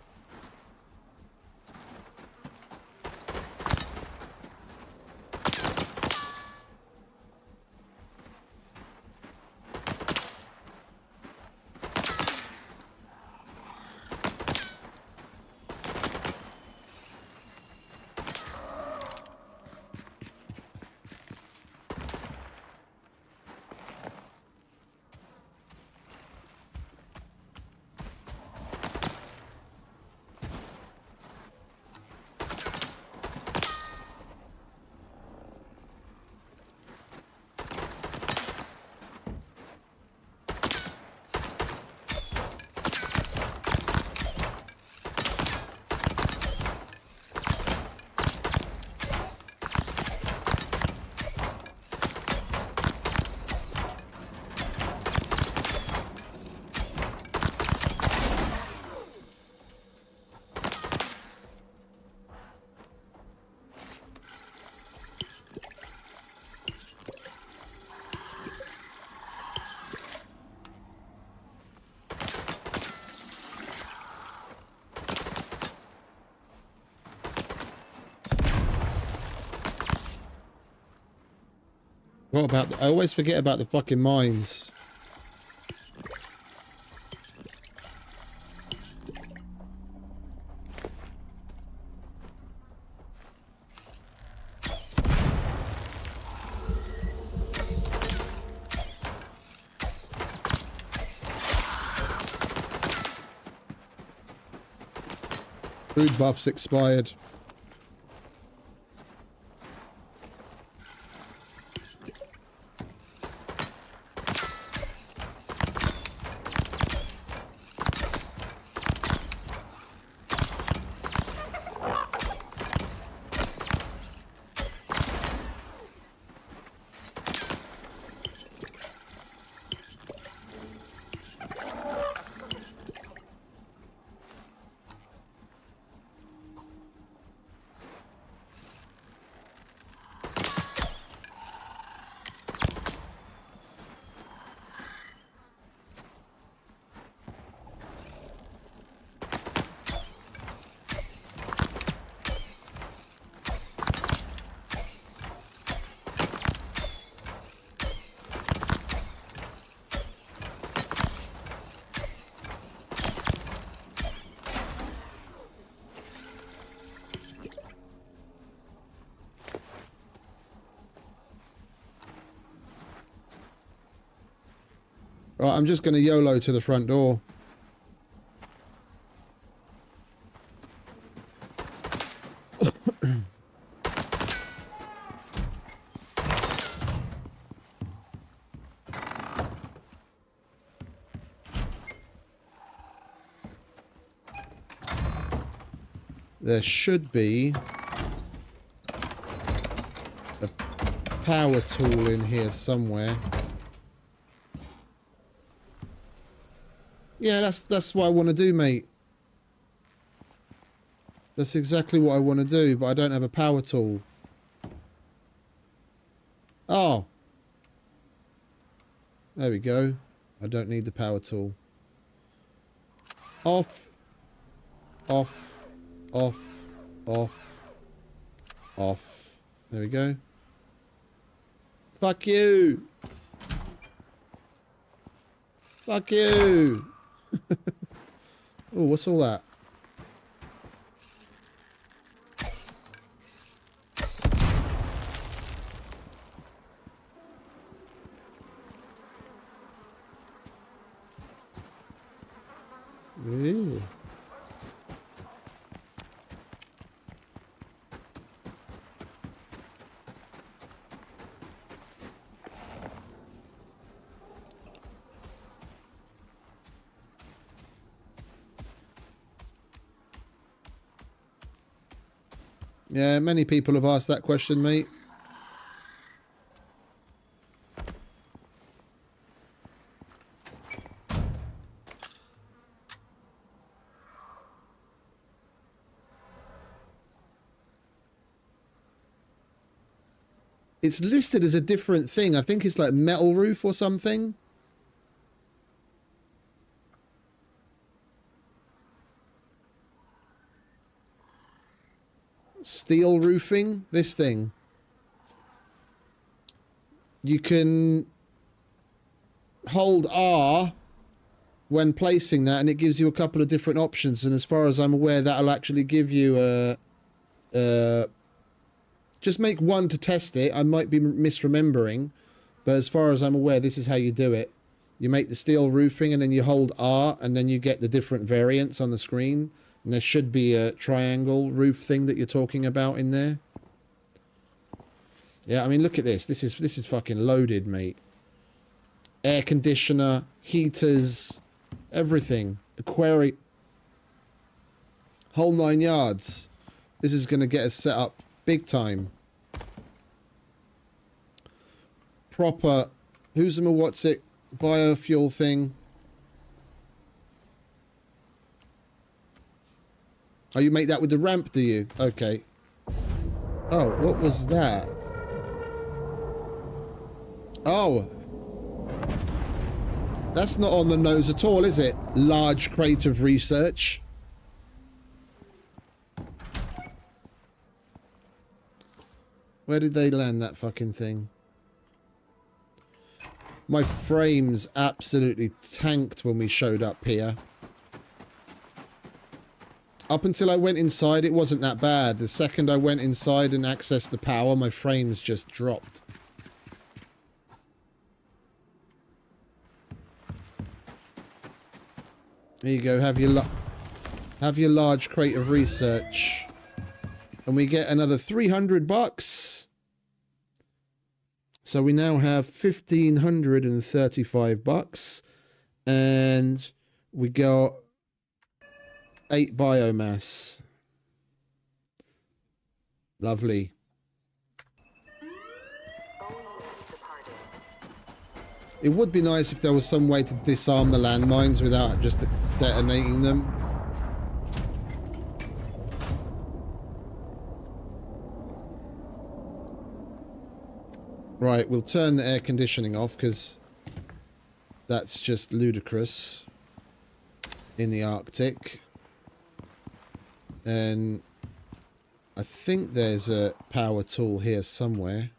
What about I always forget about the fucking mines. Food buffs expired. Right, I'm just going to YOLO to the front door. There should be a power tool in here somewhere. Yeah, that's what I want to do, mate. That's exactly what I want to do, but I don't have a power tool. Oh. There we go. I don't need the power tool. Off. Off. Off. Off. Off. There we go. Fuck you. Fuck you. Oh, what's all that? Ew. Yeah, many people have asked that question, mate. It's listed as a different thing. I think it's like metal roof or something. Steel roofing, this thing. You can hold R when placing that and it gives you a couple of different options, and as far as I'm aware that'll actually give you a just make one to test it. I might be misremembering, but as far as I'm aware this is how you do it. You make the steel roofing and then you hold R and then you get the different variants on the screen. And there should be a triangle roof thing that you're talking about in there. Yeah, I mean, look at this. This is fucking loaded, mate. Air conditioner, heaters, everything. The quarry. Whole 9 yards. This is going to get us set up big time. Proper, who's them or what's it, biofuel thing. Oh, you make that with the ramp, do you? Okay. Oh, what was that? Oh. That's not on the nose at all, is it? Large crate of research. Where did they land that fucking thing? My frames absolutely tanked when we showed up here. Up until I went inside, it wasn't that bad. The second I went inside and accessed the power, my frames just dropped. There you go, have your luck. Have your large crate of research. And we get another 300 bucks. So we now have 1,535 bucks. And we got 8 biomass. Lovely. It would be nice if there was some way to disarm the landmines without just detonating them. Right, we'll turn the air conditioning off because that's just ludicrous in the Arctic. And I think there's a power tool here somewhere.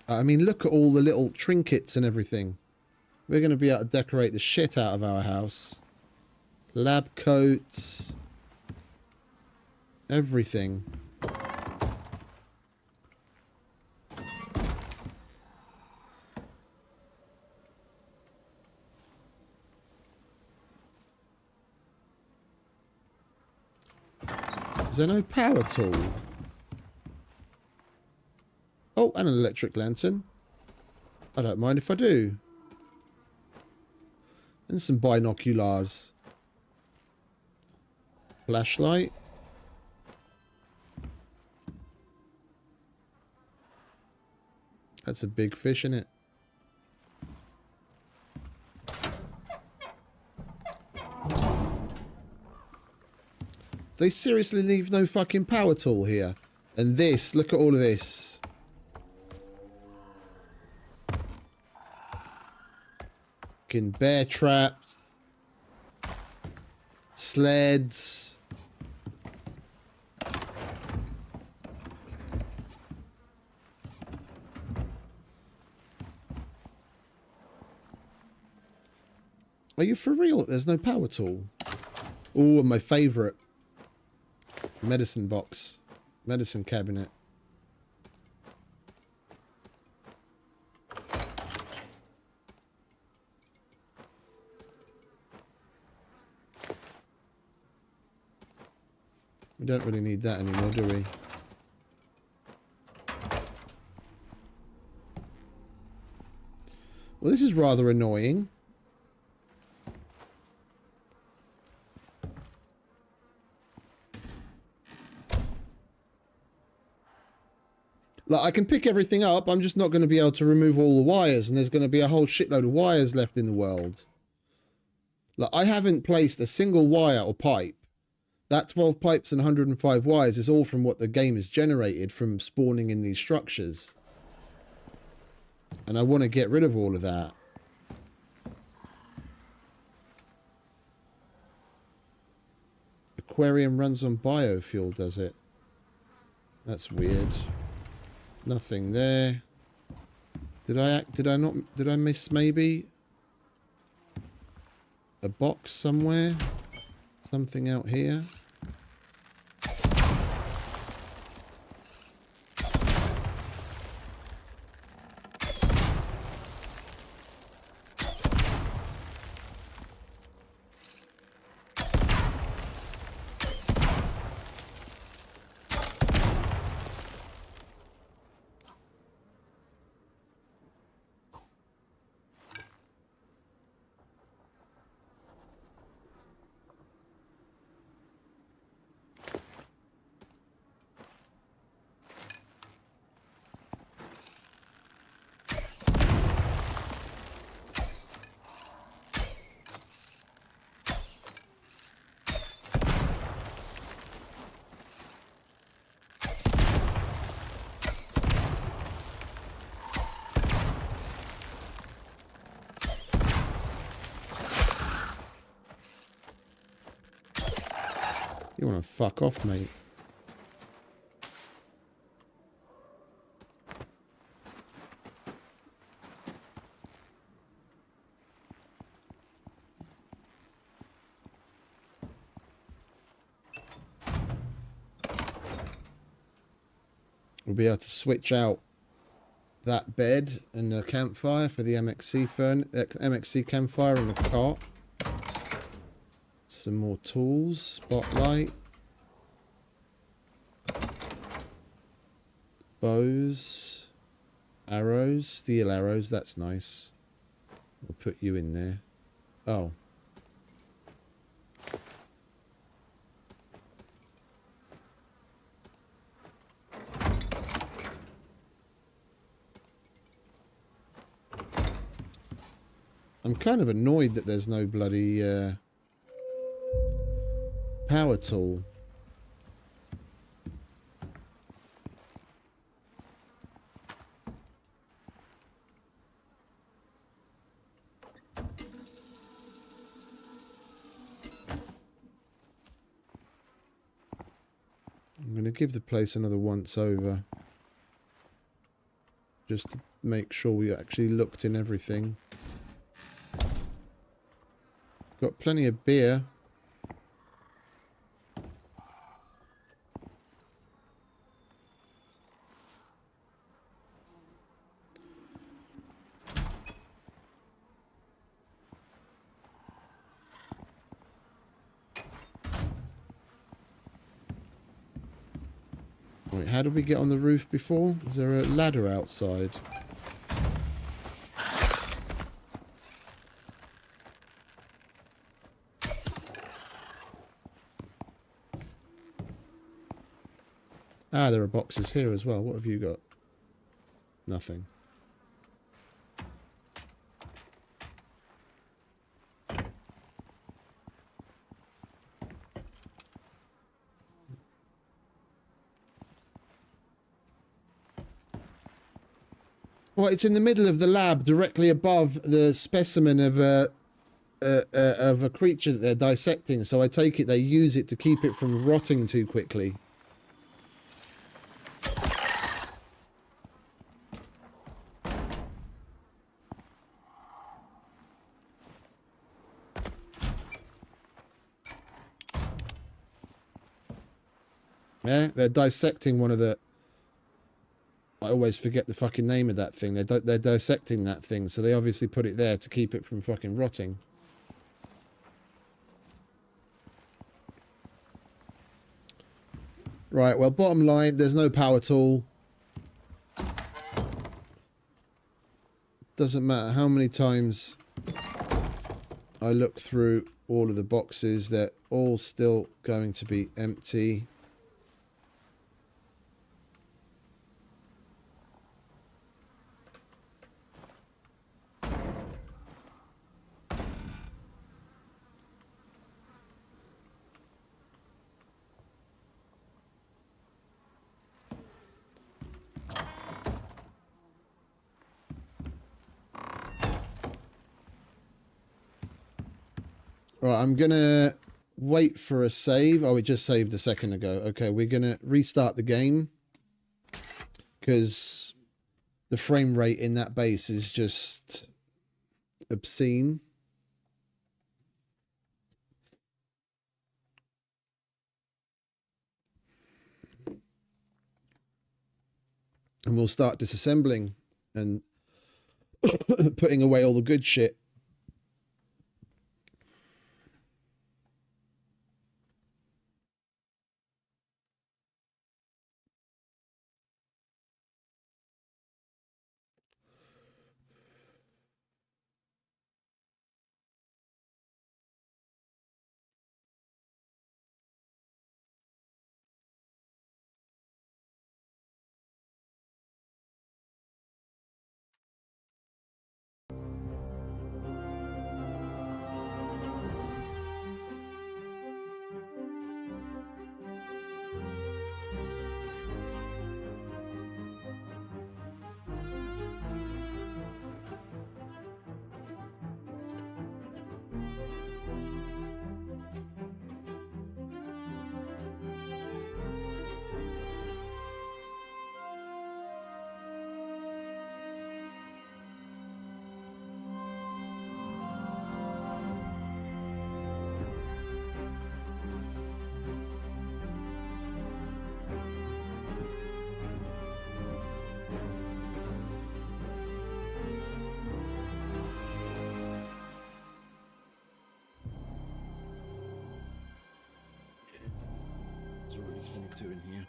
I mean, look at all the little trinkets and everything. We're going to be able to decorate the shit out of our house. Lab coats. Everything. Is there no power tool? Oh, and an electric lantern. I don't mind if I do. And some binoculars. Flashlight. That's a big fish, isn't it? They seriously leave no fucking power tool here. And this, look at all of this. Fucking bear traps. Sleds. Are you for real? There's no power tool. Oh, and my favourite. Medicine box. Medicine cabinet. We don't really need that anymore, do we? Well, this is rather annoying. Like, I can pick everything up, I'm just not going to be able to remove all the wires, and there's going to be a whole shitload of wires left in the world. Like, I haven't placed a single wire or pipe. That 12 pipes and 105 wires is all from what the game has generated from spawning in these structures. And I want to get rid of all of that. Aquarium runs on biofuel, does it? That's weird. Nothing there. Did I miss maybe a box somewhere? Something out here? You want to fuck off, mate. We'll be able to switch out that bed and a campfire for the MXC campfire and a cot. Some more tools, spotlight, bows, arrows, steel arrows, that's nice. We'll put you in there. Oh. I'm kind of annoyed that there's no bloody power tool. I'm going to give the place another once over. Just to make sure we actually looked in everything. Got plenty of beer. Wait, how did we get on the roof before? Is there a ladder outside? Ah, there are boxes here as well. What have you got? Nothing. Well, it's in the middle of the lab, directly above the specimen of a creature that they're dissecting. So I take it they use it to keep it from rotting too quickly. Yeah, they're dissecting one of the... I always forget the fucking name of that thing. They're dissecting that thing, so they obviously put it there to keep it from fucking rotting. Right, well, bottom line, there's no power tool. Doesn't matter how many times I look through all of the boxes, they're all still going to be empty. Right, I'm gonna wait for a save. Oh, it just saved a second ago. Okay, we're gonna restart the game because the frame rate in that base is just obscene. And we'll start disassembling and putting away all the good shit. doing here?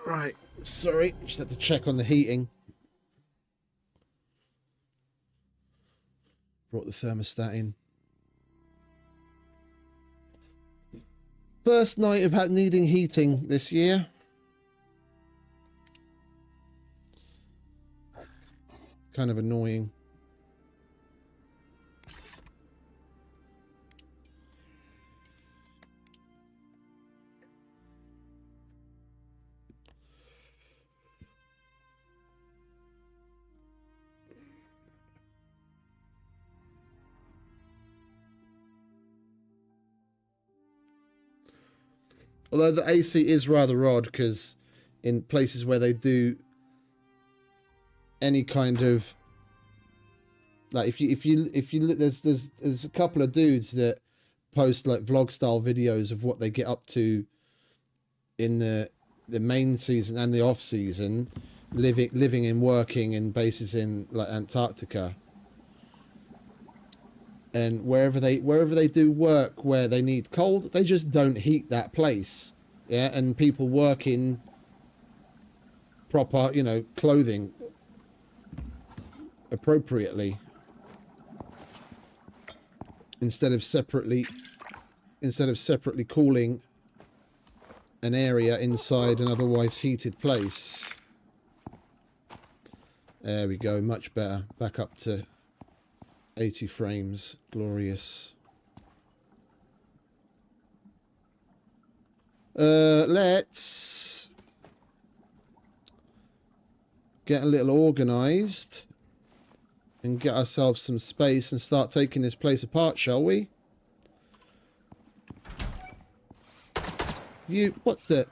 Right, sorry, just had to check on the heating. Brought the thermostat in. First night of needing heating this year. Kind of annoying. Although the AC is rather odd, because in places where they do any kind of, like, if you look, there's a couple of dudes that post like vlog style videos of what they get up to in the main season and the off season, living and working in bases in like Antarctica. And wherever they do work where they need cold, they just don't heat that place. Yeah, and people work in proper, you know, clothing appropriately instead of separately cooling an area inside an otherwise heated place. There we go, much better. Back up to 80 frames. Glorious. Let's get a little organized and get ourselves some space and start taking this place apart, shall we? What the...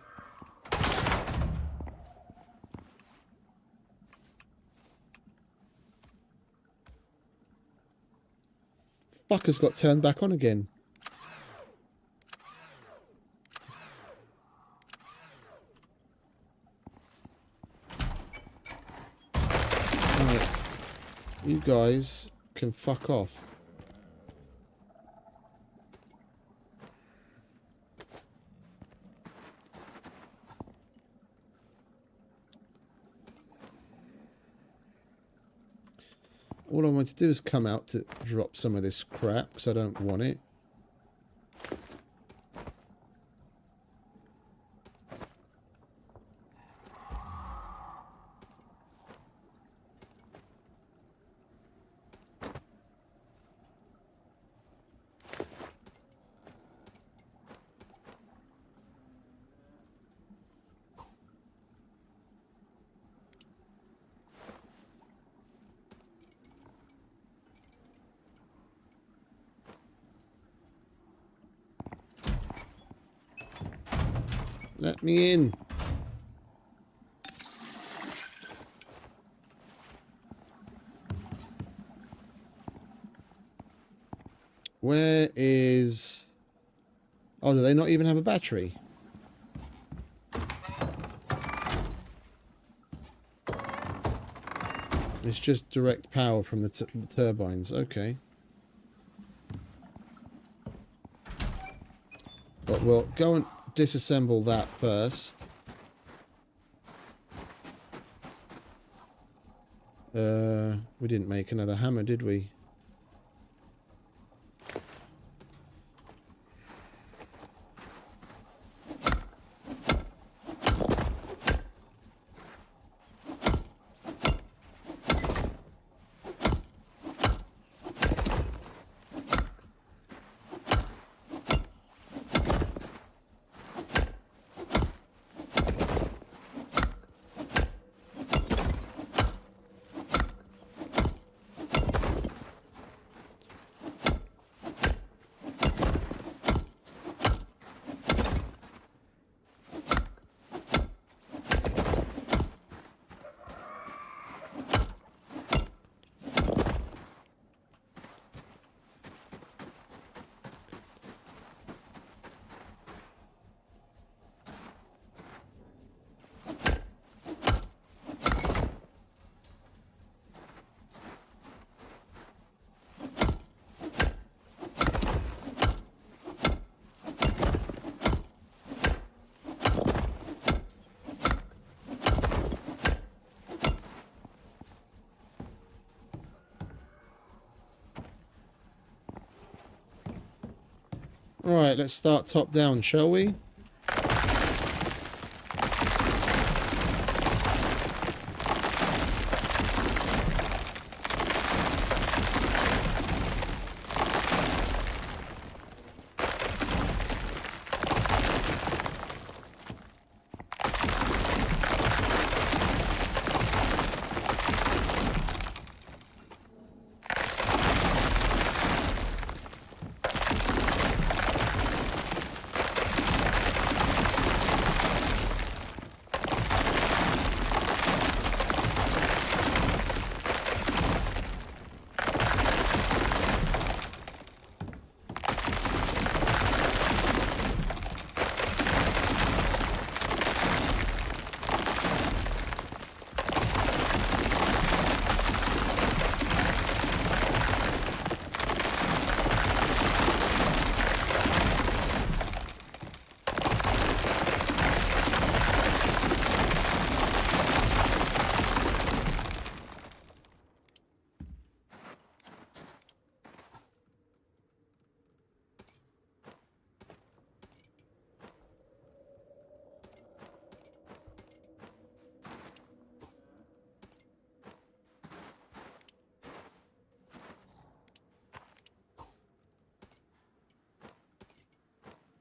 Fucker's got turned back on again. Right. You guys can fuck off. All I want to do is come out to drop some of this crap, because I don't want it. Let me in. Where is... Oh, do they not even have a battery? It's just direct power from the turbines. Okay. But we'll go and disassemble that first. We didn't make another hammer, did we? Right, let's start top down, shall we?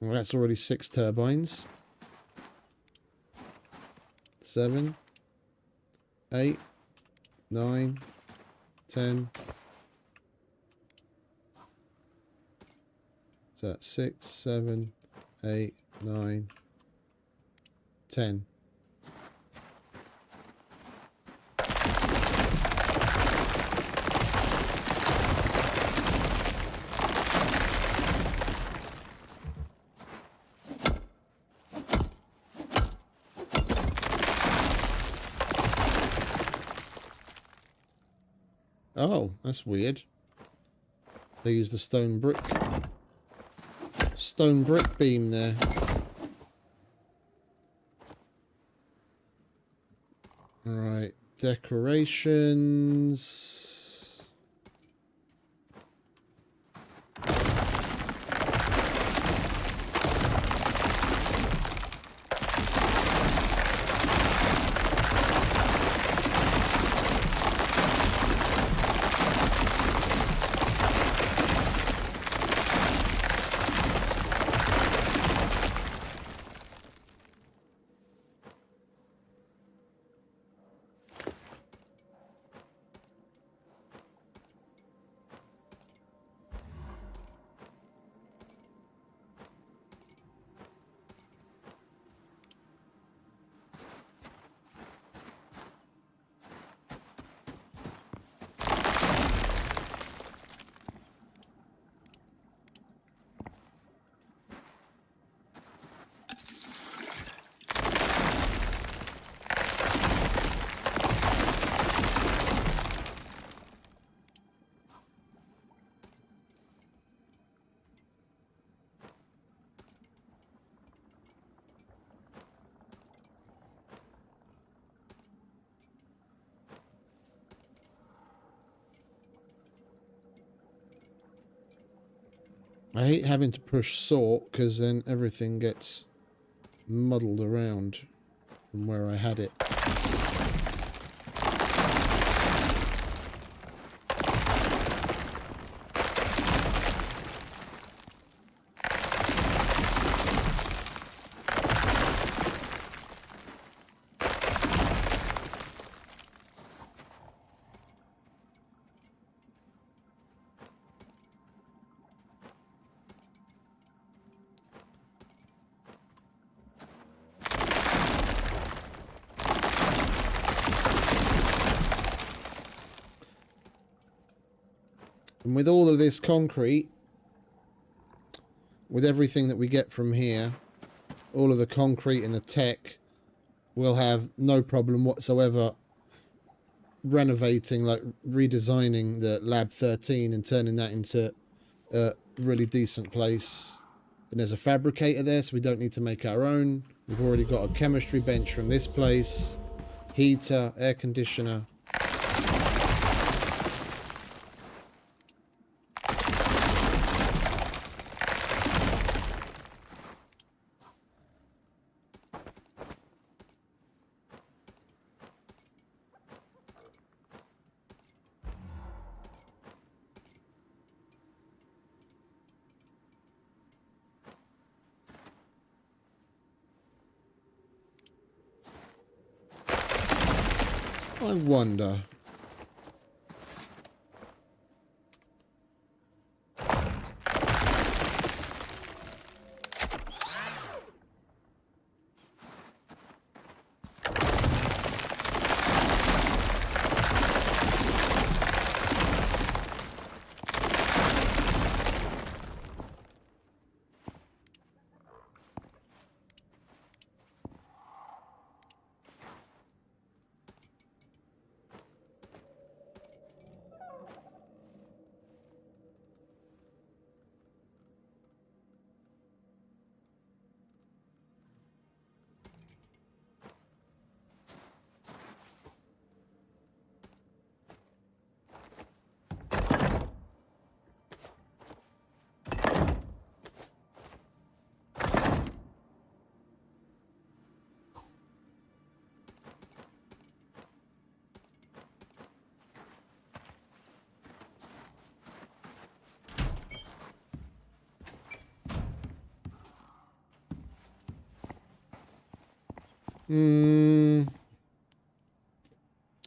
Well, that's already 6 turbines. 7, 8, 9, 10. So that's 6, 7, 8, 9, 10. Oh, that's weird. They use the stone brick beam there. All right, decorations. I hate having to push sort because then everything gets muddled around from where I had it. And with all of this concrete, with everything that we get from here, all of the concrete and the tech, we'll have no problem whatsoever renovating, like redesigning the Lab 13 and turning that into a really decent place. And there's a fabricator there, so we don't need to make our own. We've already got a chemistry bench from this place, heater, air conditioner. I wonder.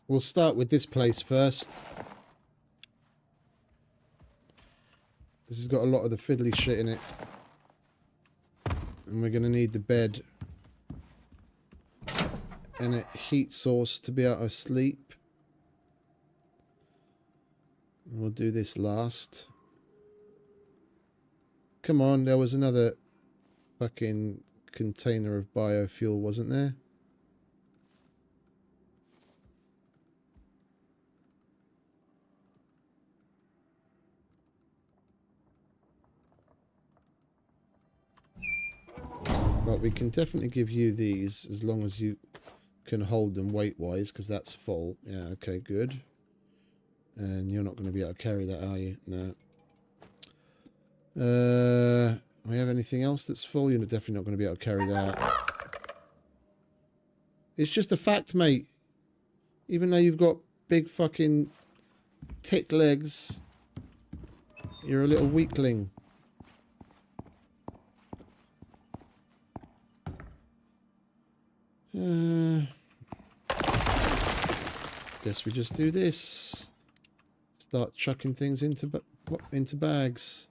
We'll start with this place first. This has got a lot of the fiddly shit in it. And we're going to need the bed and a heat source to be able to sleep. We'll do this last. Come on, there was another fucking container of biofuel, wasn't there? But we can definitely give you these as long as you can hold them weight-wise, because that's full. Yeah, okay, good. And you're not going to be able to carry that, are you? No. We have anything else that's full? You're definitely not going to be able to carry that. It's just a fact, mate. Even though you've got big fucking thick legs, you're a little weakling. Guess we just do this. Start chucking things into bags.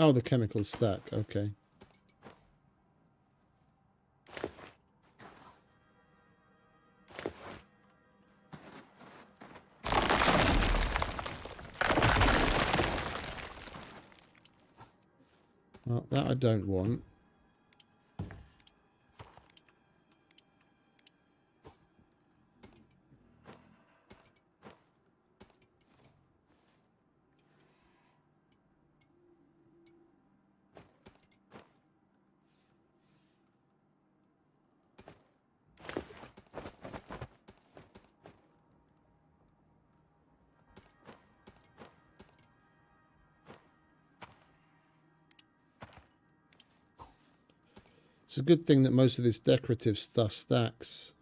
Oh, the chemicals stack. Okay. Well, that I don't want. It's a good thing that most of this decorative stuff stacks.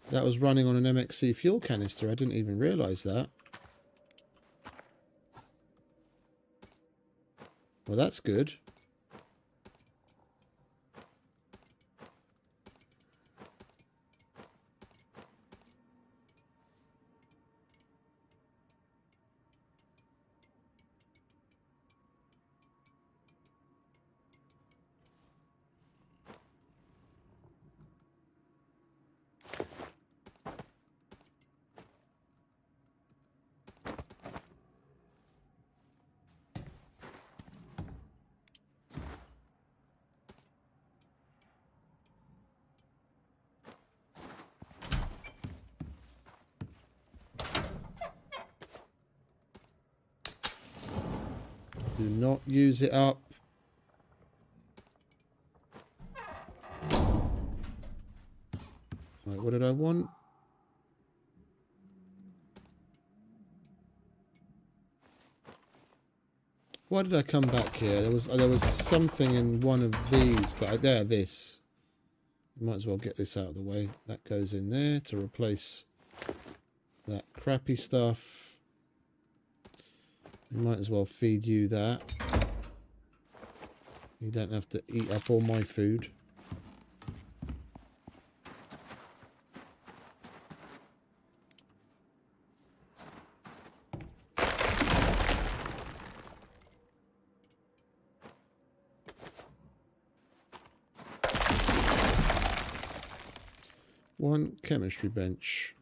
That was running on an MXC fuel canister. I didn't even realise that. Well, that's good. Do not use it up. Right, what did I want? Why did I come back here? There was something in one of these that this. Might as well get this out of the way. That goes in there to replace that crappy stuff. We might as well feed you that. You don't have to eat up all my food. One chemistry bench.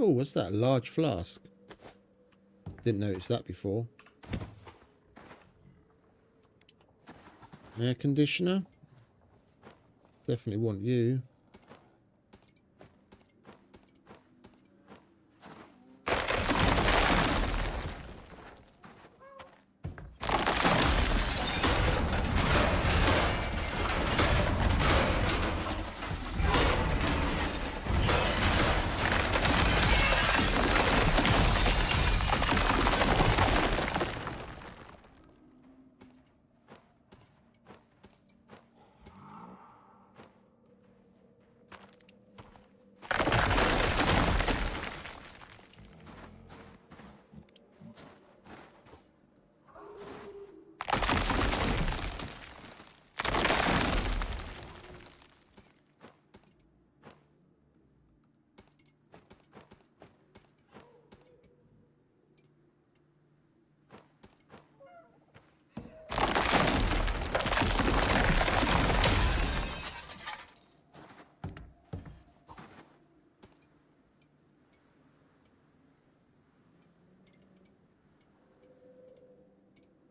Oh, what's that? A large flask. Didn't notice that before. Air conditioner. Definitely want you.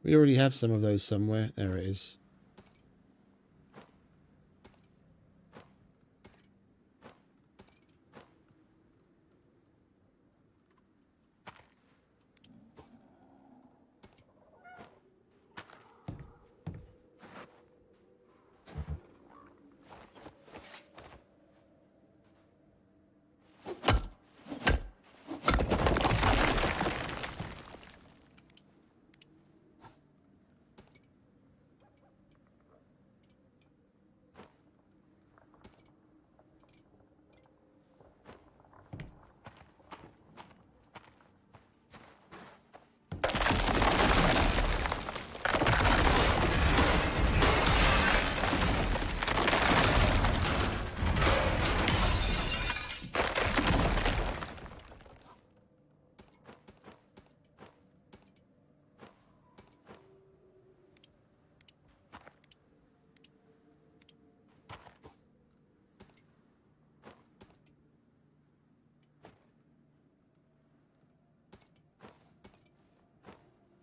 We already have some of those somewhere. There it is.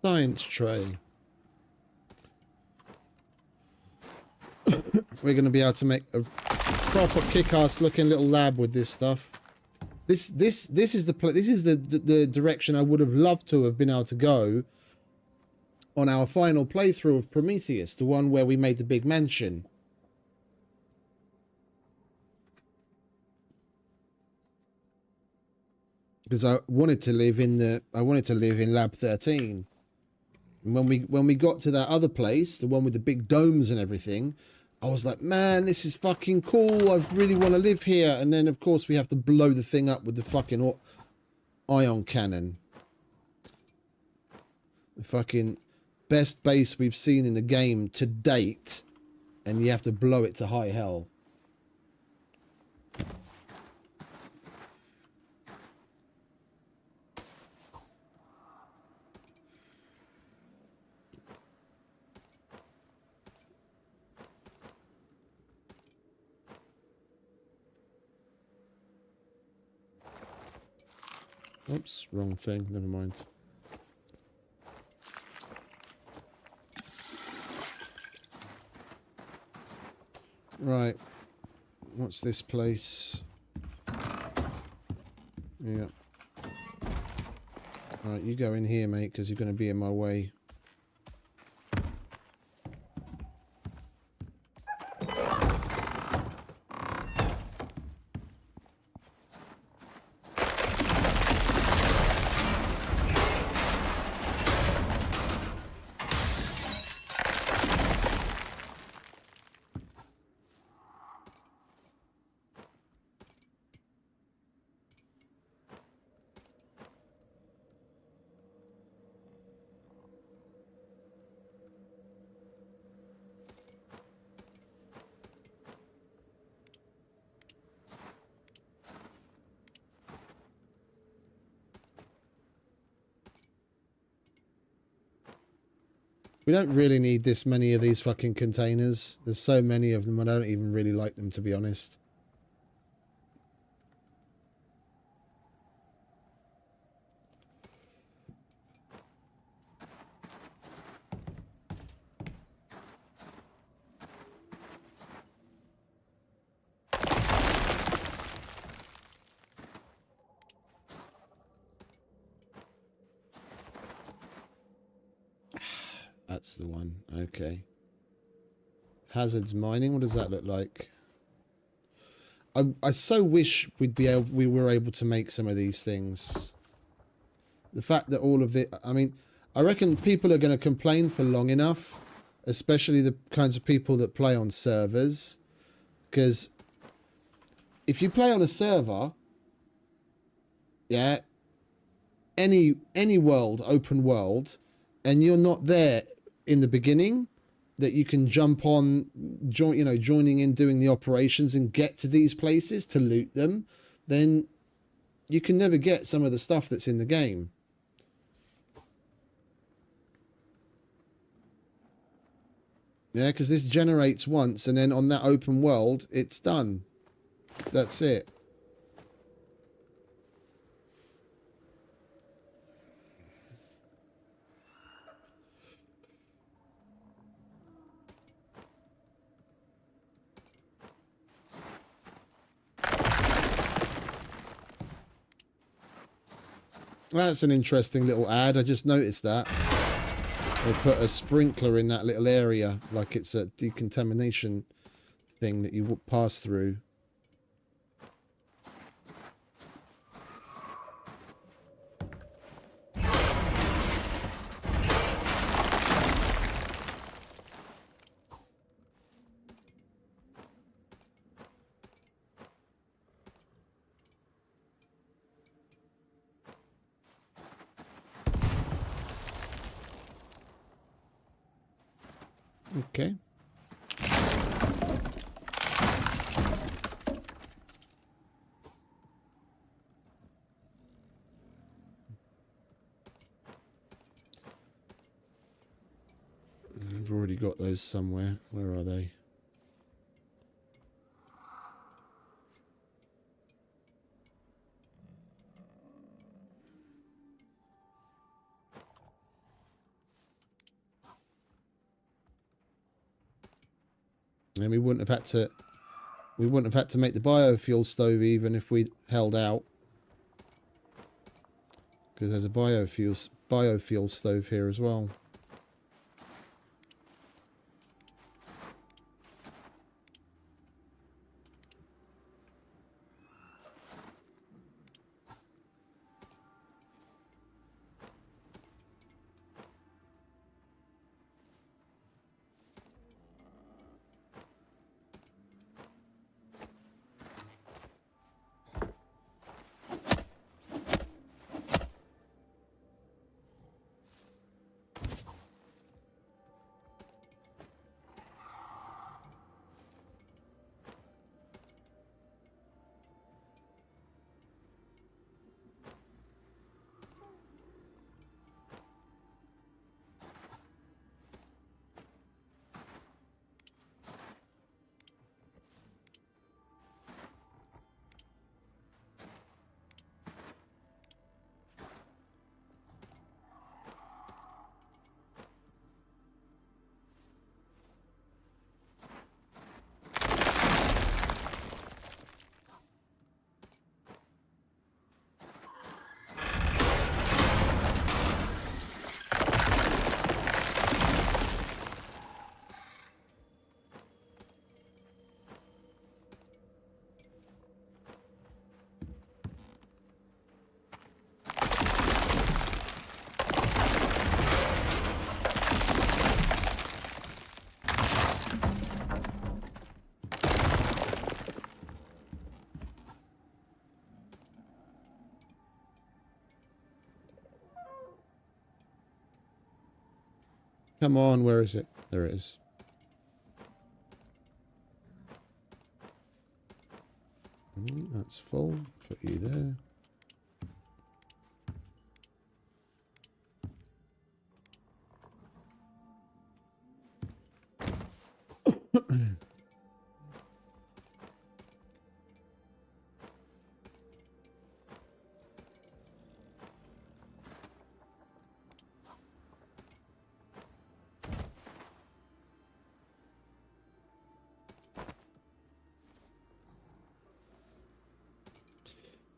Science tray. We're going to be able to make a proper kick-ass looking little lab with this stuff. This is the direction I would have loved to have been able to go on our final playthrough of Prometheus, the one where we made the big mansion. Because I wanted to live in Lab 13. And when we got to that other place, the one with the big domes and everything, I was like, man, this is fucking cool. I really want to live here. And then, of course, we have to blow the thing up with the fucking ion cannon. The fucking best base we've seen in the game to date. And you have to blow it to high hell. Oops, wrong thing. Never mind. Right. What's this place? Yeah. Right, you go in here, mate, because you're going to be in my way. We don't really need this many of these fucking containers. There's so many of them, I don't even really like them, to be honest. That's the one. Okay. Hazards mining. What does that look like? I so wish we were able to make some of these things. The fact that all of it, I mean, I reckon people are going to complain for long enough, especially the kinds of people that play on servers, because if you play on a server, yeah, any world, open world, and you're not there in the beginning, that you can jump on, joining in, doing the operations and get to these places to loot them, then you can never get some of the stuff that's in the game. Yeah, because this generates once, and then on that open world, it's done. That's it. That's an interesting little ad. I just noticed that. They put a sprinkler in that little area, like it's a decontamination thing that you pass through. Okay. I've already got those somewhere. Where are they? And we wouldn't have had to make the biofuel stove even if we held out. Because there's a biofuel stove here as well. Come on, where is it? There it is. That's full. Put you there.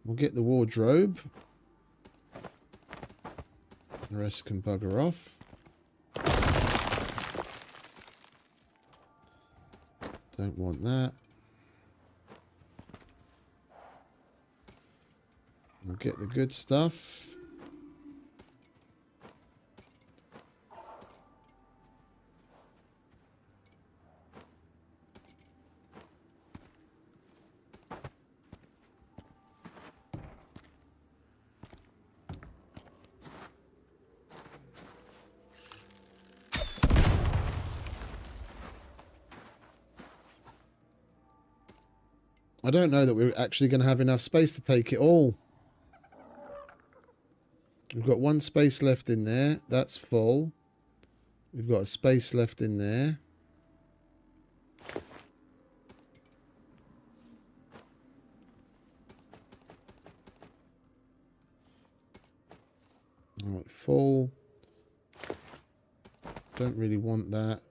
We'll get the wardrobe. The rest can bugger off. Don't want that. We'll get the good stuff. I don't know that we're actually going to have enough space to take it all. We've got one space left in there. That's full. We've got a space left in there. All right, full. Don't really want that.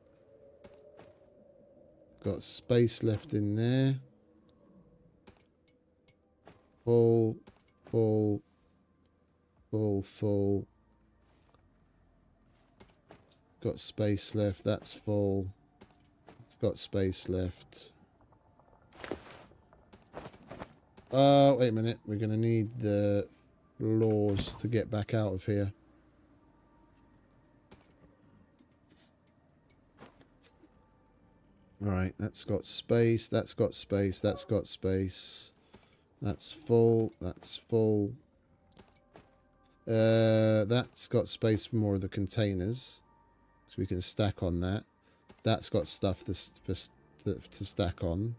Got space left in there. Full, full, full, full. Got space left. That's full. It's got space left. Wait a minute. We're going to need the floors to get back out of here. All right. That's got space. That's got space. That's got space. That's full. That's full. That's got space for more of the containers, so we can stack on that. That's got stuff to stack on.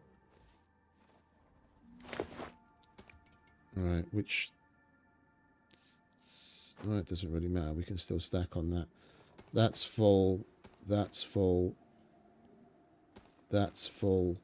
All right, which... Well, it doesn't really matter. We can still stack on that. That's full. That's full. That's full.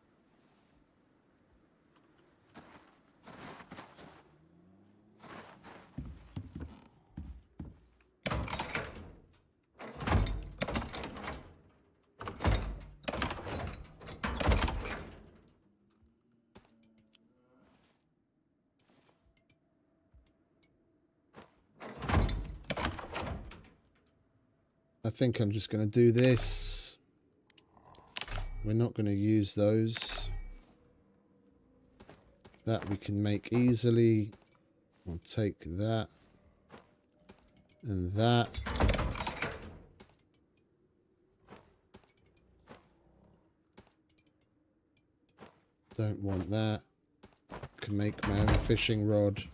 I think I'm just going to do this. We're not going to use those. That we can make easily. We'll take that and that. Don't want that. Can make my own fishing rod.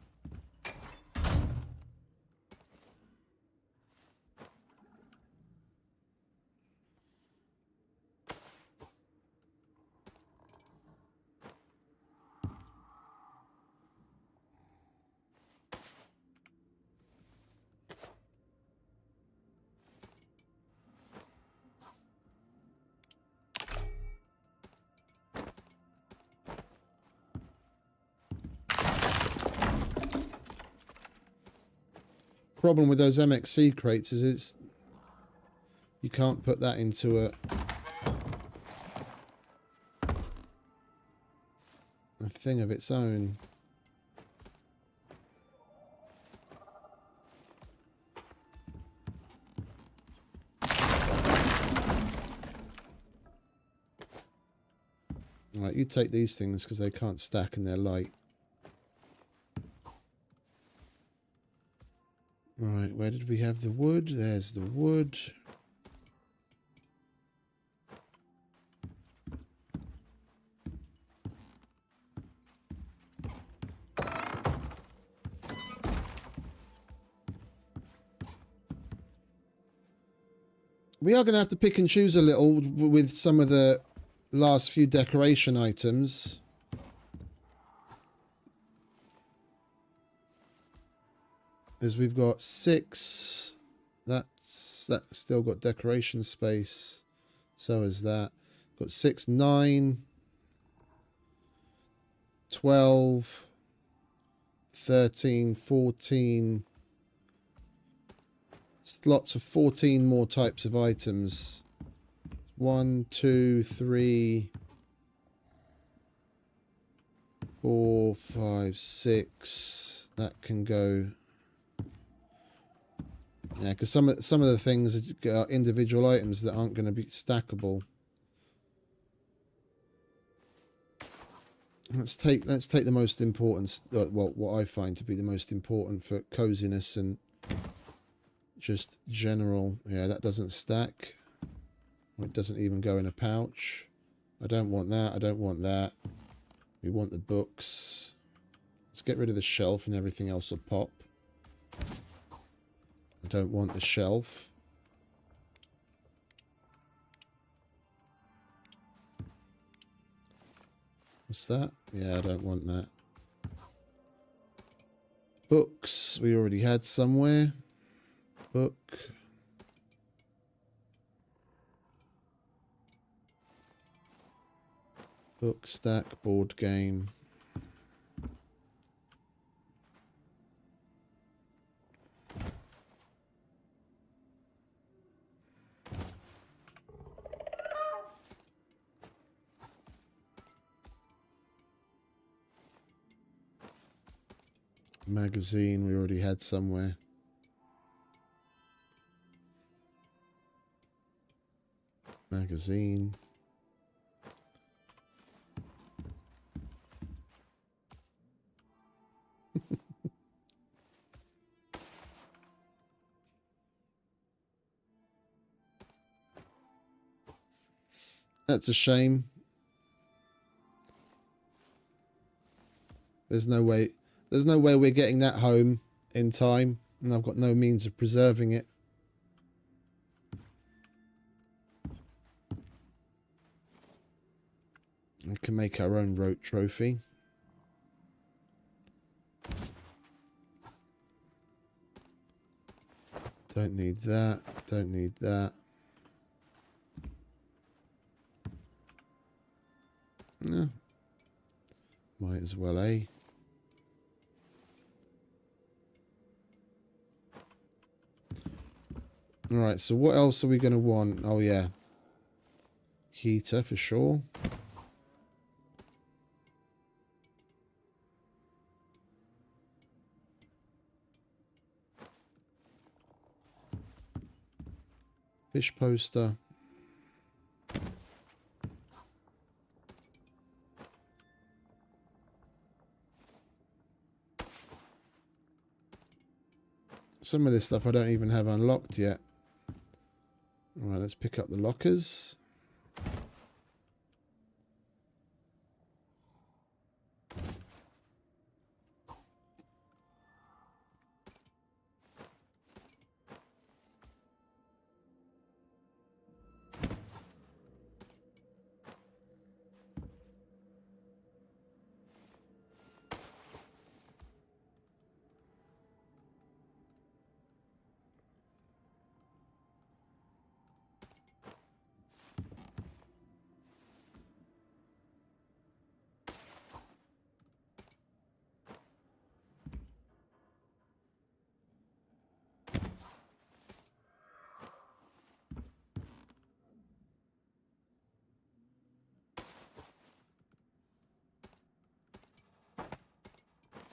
Problem with those MXC crates is you can't put that into a thing of its own. Alright, you take these things because they can't stack and they're light. Alright, where did we have the wood? There's the wood. We are going to have to pick and choose a little with some of the last few decoration items. As we've got 6, that's still got decoration space. So is that. Got 6, 9, 12, 13, 14. Lots of 14 more types of items. 1, 2, 3, 4, 5, 6. That can go. Yeah, because some of the things are individual items that aren't going to be stackable. Let's take the most important. Well, what I find to be the most important for coziness and just general. Yeah, that doesn't stack. It doesn't even go in a pouch. I don't want that. I don't want that. We want the books. Let's get rid of the shelf and everything else will pop. I don't want the shelf. What's that? Yeah, I don't want that. Books, we already had somewhere. Book. Book, stack, board game. Magazine, we already had somewhere. Magazine. That's a shame. There's no way we're getting that home in time, and I've got no means of preserving it. We can make our own rote trophy. Don't need that. Don't need that. No. Might as well, eh? Alright, so what else are we going to want? Oh, yeah. Heater for sure. Fish poster. Some of this stuff I don't even have unlocked yet. All right, let's pick up the lockers.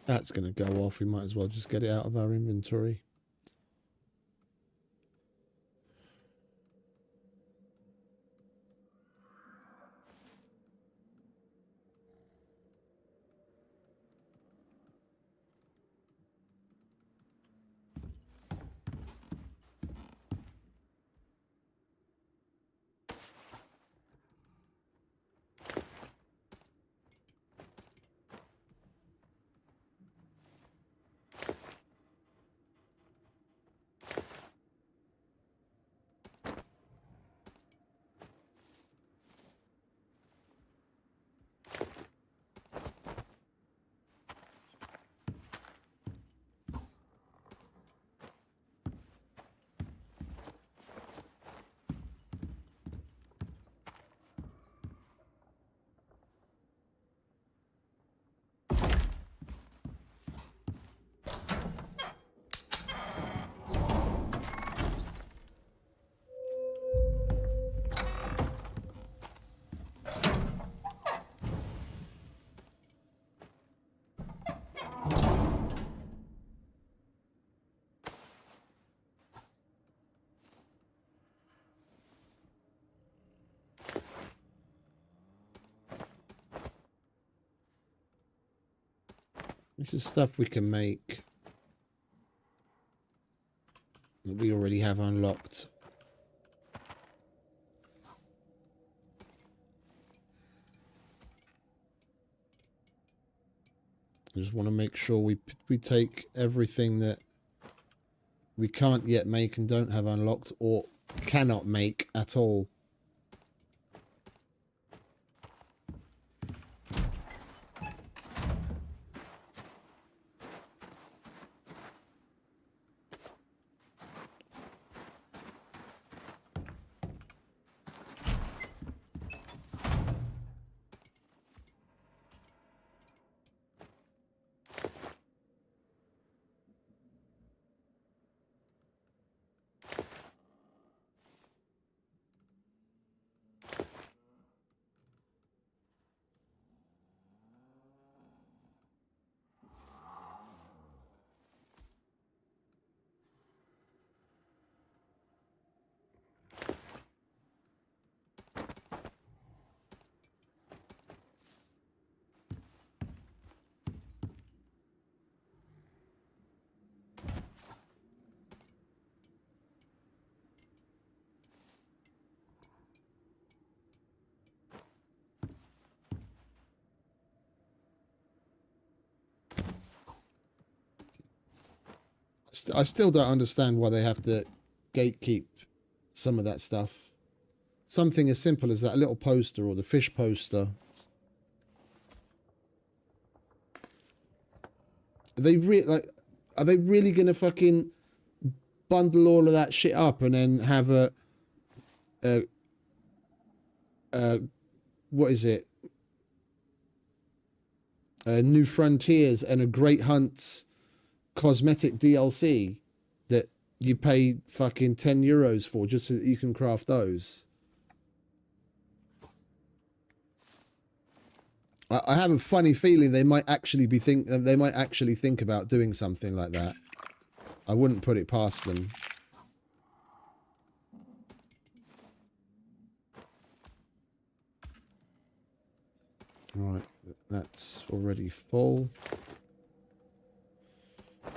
That's going to go off. We might as well just get it out of our inventory. This is stuff we can make that we already have unlocked. I just want to make sure we take everything that we can't yet make and don't have unlocked or cannot make at all. I still don't understand why they have to gatekeep some of that stuff. Something as simple as that little poster or the fish poster. Are they really gonna fucking bundle all of that shit up and then have a what is it? New Frontiers and a Great Hunts cosmetic DLC that you pay fucking €10 for just so that you can craft those? I have a funny feeling they might actually think about doing something like that. I wouldn't put it past them. That's already full.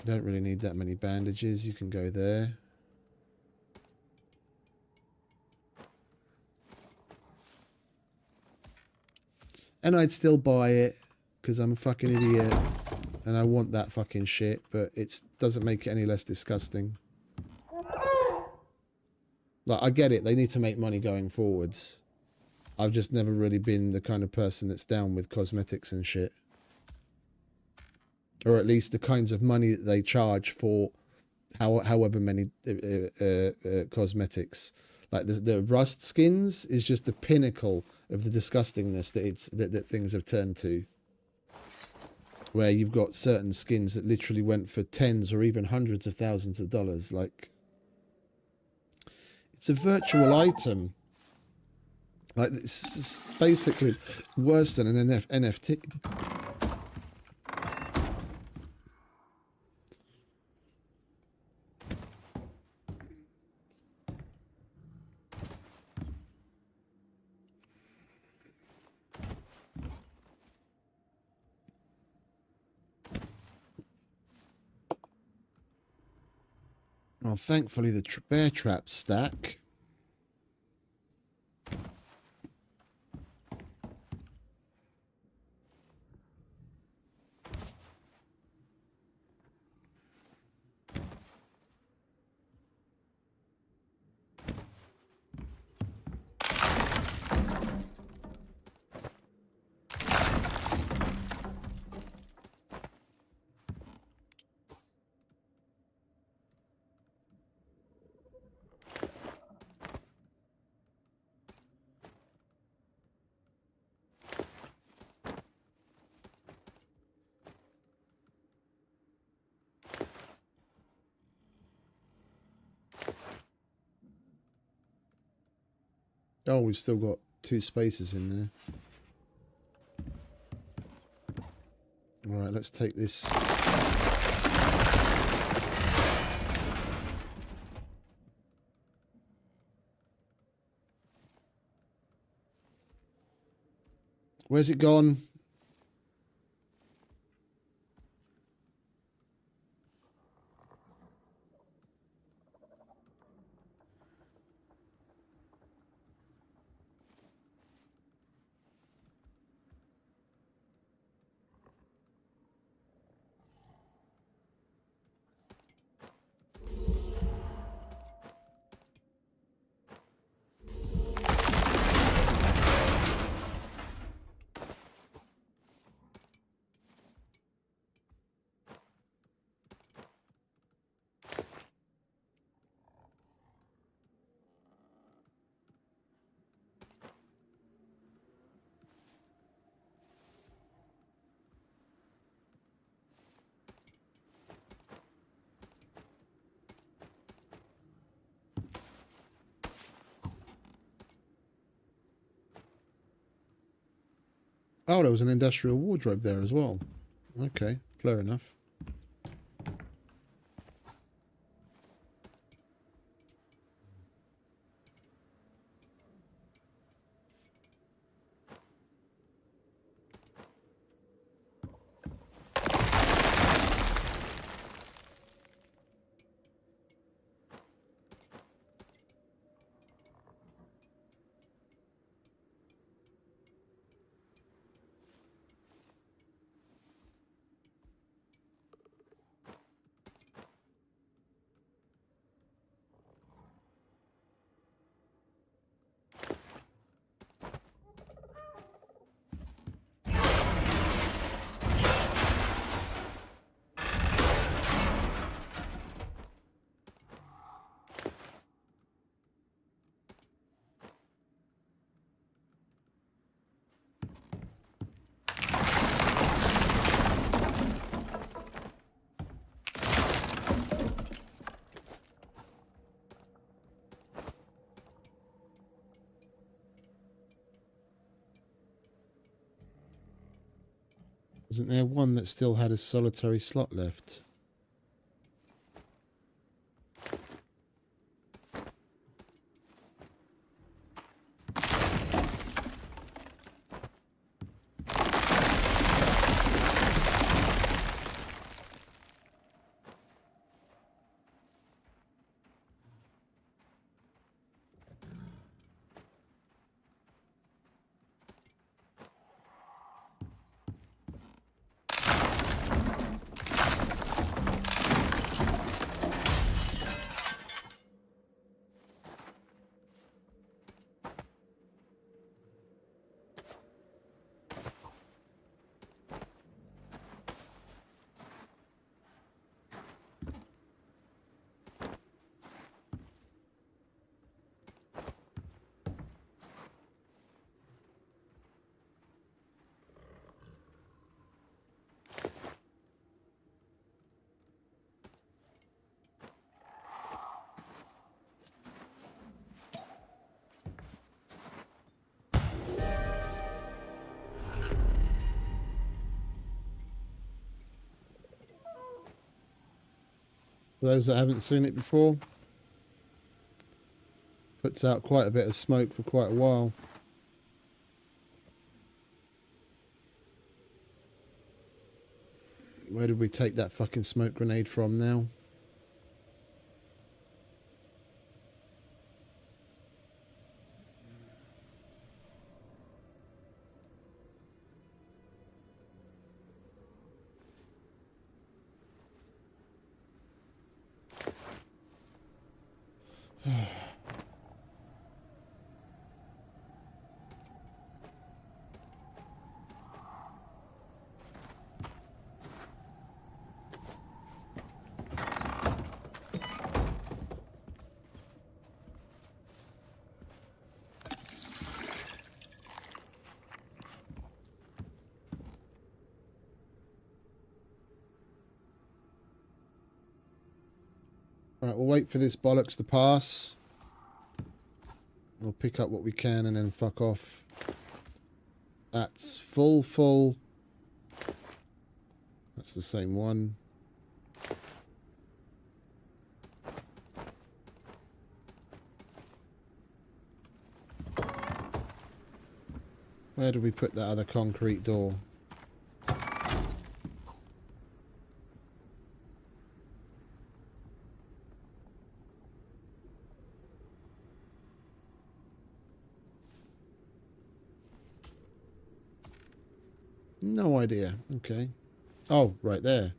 Don't really need that many bandages. You can go there. And I'd still buy it because I'm a fucking idiot and I want that fucking shit, but it doesn't make it any less disgusting. Like, I get it. They need to make money going forwards. I've just never really been the kind of person that's down with cosmetics and shit. Or at least the kinds of money that they charge for however many cosmetics. Like the rust skins is just the pinnacle of the disgustingness that things have turned to. Where you've got certain skins that literally went for tens or even hundreds of thousands of dollars. Like, it's a virtual item. Like, this is basically worse than an NFT. Well, thankfully the bear traps stack. Oh, we've still got 2 spaces in there. All right, let's take this. Where's it gone? Oh, there was an industrial wardrobe there as well. Okay, fair enough. Wasn't there one that still had a solitary slot left? For those that haven't seen it before, puts out quite a bit of smoke for quite a while. Where did we take that fucking smoke grenade from now? Alright, we'll wait for this bollocks to pass. We'll pick up what we can and then fuck off. That's full. That's the same one. Where do we put that other concrete door? No idea. Okay. Oh, right there.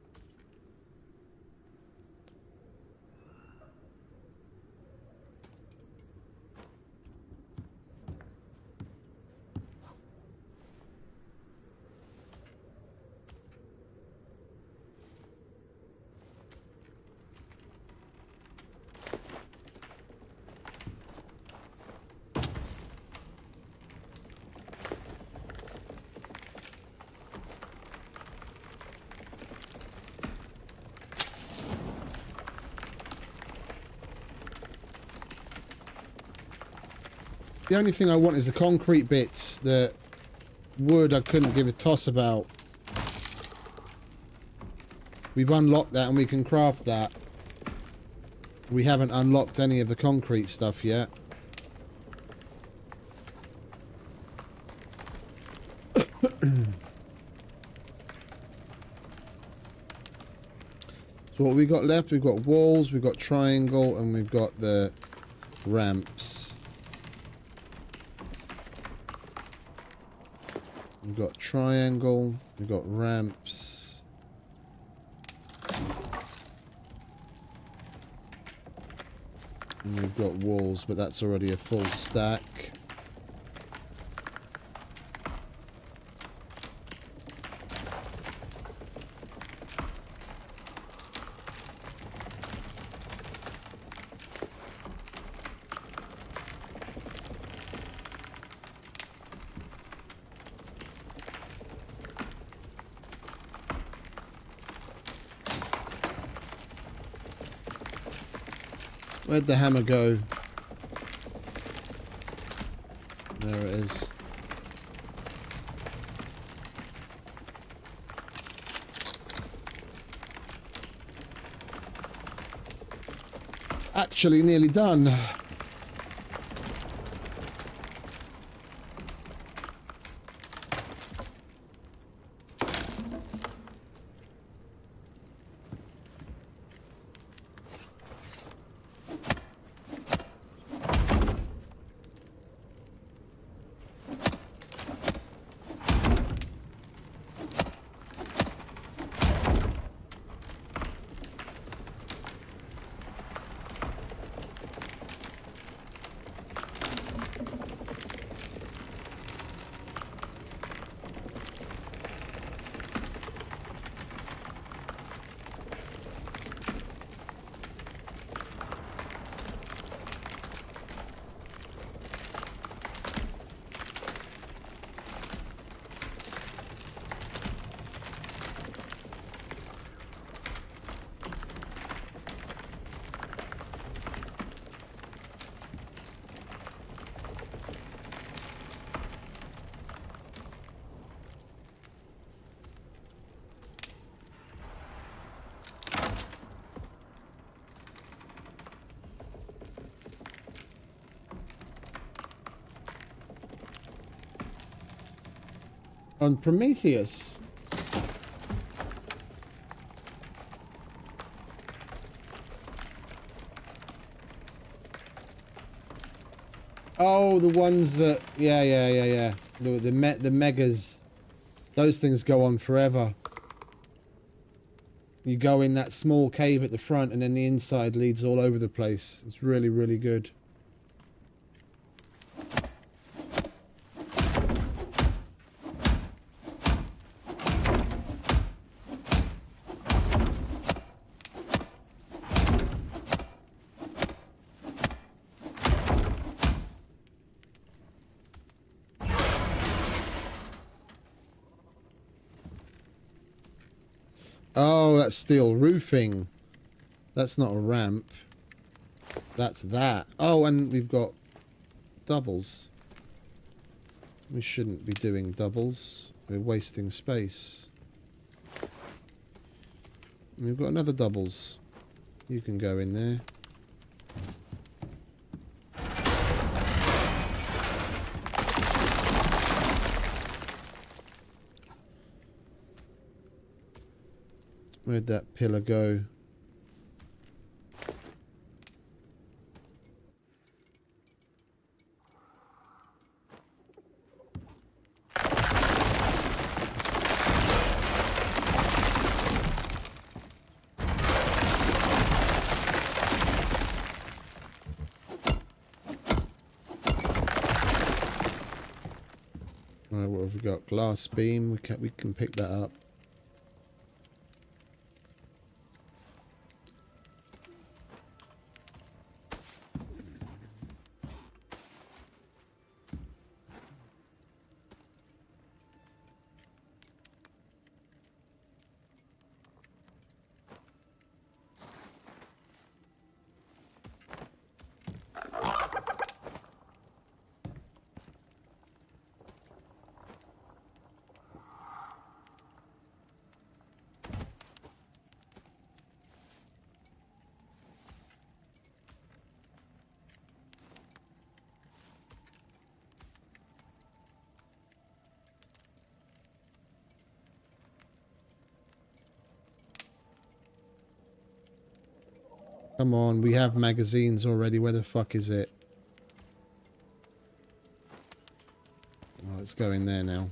The only thing I want is the concrete bits. The wood I couldn't give a toss about. We've unlocked that and we can craft that. We haven't unlocked any of the concrete stuff yet. So what we got left, we've got walls, we've got triangle, and we've got the ramps. We've got triangle, we've got ramps. And we've got walls, but that's already a full stack. Where'd the hammer go? There it is. Actually nearly done. On Prometheus. Oh, the ones that... Yeah. The megas. Those things go on forever. You go in that small cave at the front and then the inside leads all over the place. It's really, really good. Oh, that's steel roofing. That's not a ramp. That's that. Oh, and we've got doubles. We shouldn't be doing doubles. We're wasting space. And we've got another doubles. You can go in there. Where'd that pillar go? Alright, what have we got? Glass beam. We can pick that up. Come on, we have magazines already. Where the fuck is it? Oh, let's go in there now.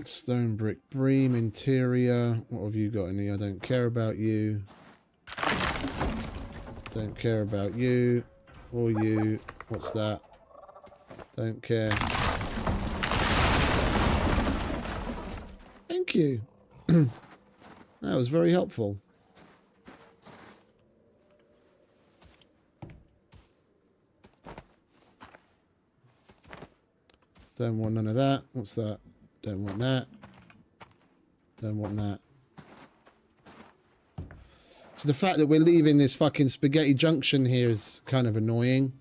Stone brick beam, interior. What have you got in here? I don't care about you. Don't care about you. Or you. What's that? Don't care. Thank you. That was very helpful. Don't want none of that. What's that? Don't want that. Don't want that. So the fact that we're leaving this fucking spaghetti junction here is kind of annoying.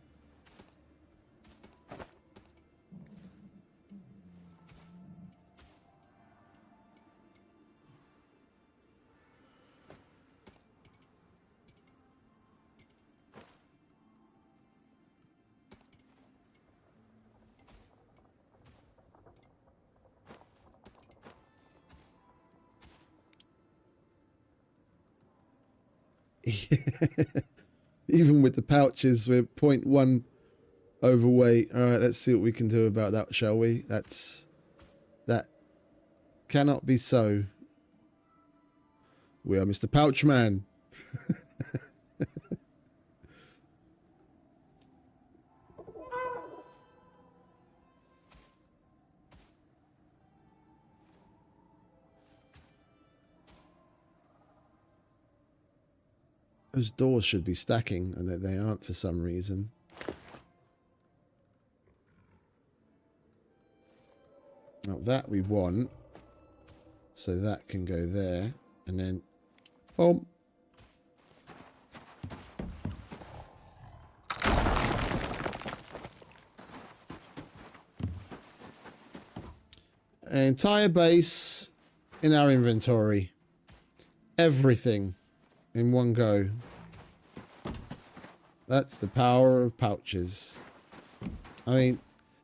Even with the pouches, we're 0.1 overweight. All right, let's see what we can do about that, shall we? That cannot be so. We are Mr. Pouchman. Those doors should be stacking, and that they aren't for some reason. Now that we want, so that can go there, and then, boom. An entire base in our inventory. Everything in one go. That's the power of pouches. I mean,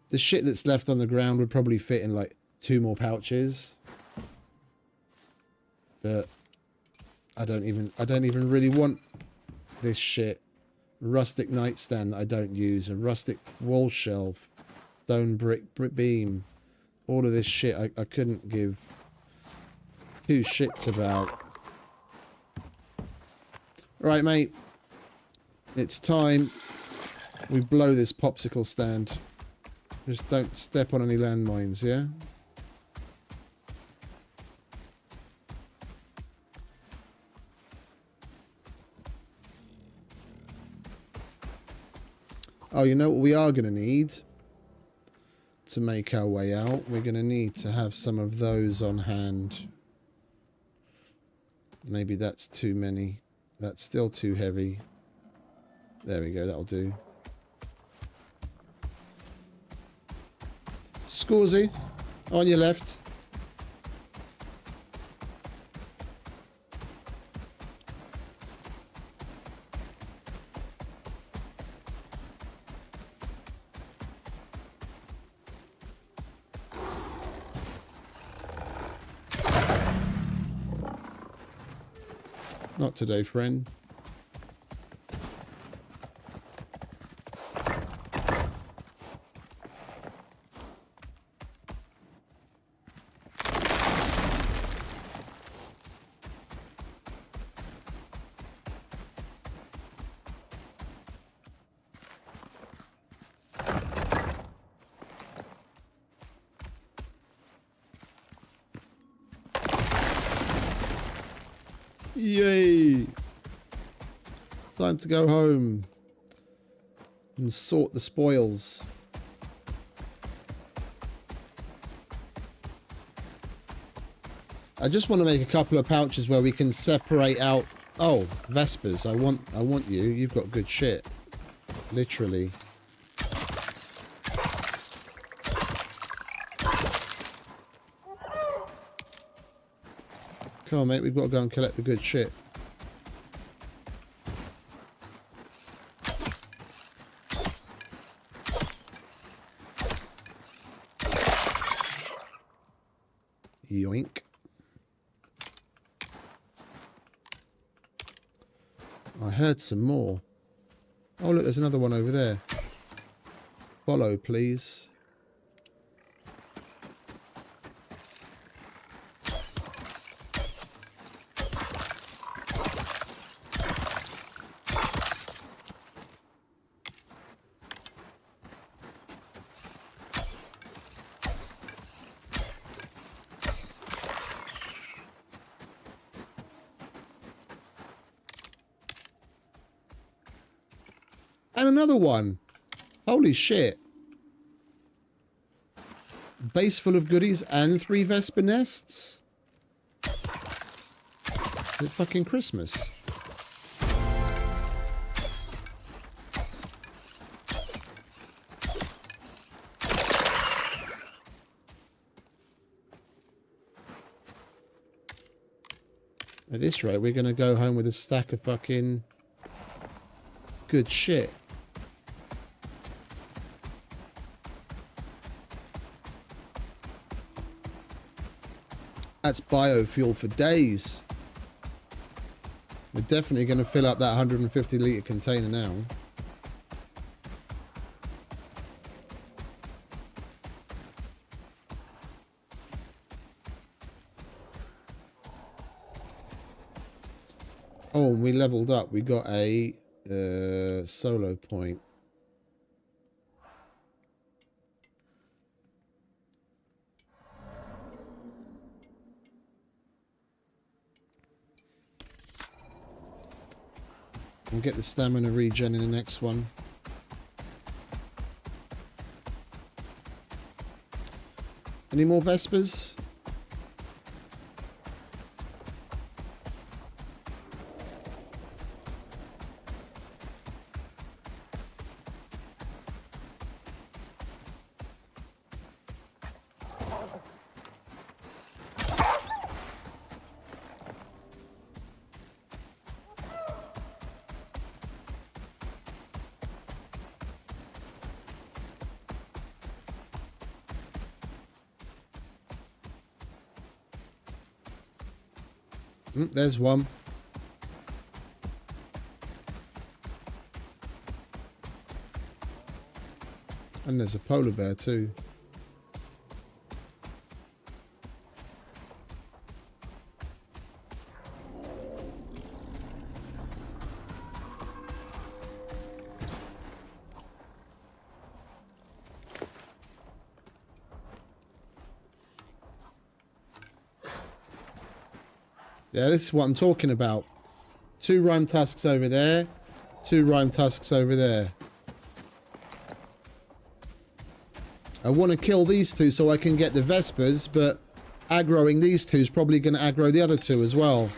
the shit that's left on the ground would probably fit in like 2 more pouches. But I don't even really want this shit. Rustic nightstand that I don't use. A rustic wall shelf. Stone brick beam. All of this shit I couldn't give 2 shits about. Right, mate. It's time we blow this popsicle stand. Just don't step on any landmines, yeah? Oh, you know what we are going to need to make our way out? We're going to need to have some of those on hand. Maybe that's too many. That's still too heavy. There we go, that'll do. Scorsy, on your left. Not today, friend. Yay! Time to go home and sort the spoils. I just want to make a couple of pouches where we can separate out. Oh, Vespers, I want you. You've got good shit. Literally. Come on, mate, we've got to go and collect the good shit. Yoink. I heard some more. Oh, look, there's another one over there. Follow, please. And another one. Holy shit. Base full of goodies and 3 Vesper nests? Is it fucking Christmas? At this rate, we're going to go home with a stack of fucking good shit. That's biofuel for days. We're definitely going to fill up that 150 litre container now. Oh, and we leveled up. We got a solo point. We'll get the stamina regen in the next one. Any more Vespers? There's one. And there's a polar bear too. Yeah, this is what I'm talking about. 2 rhyme tusks over there. 2 rhyme tusks over there. I want to kill these 2 so I can get the Vespers, but aggroing these 2 is probably going to aggro the other 2 as well.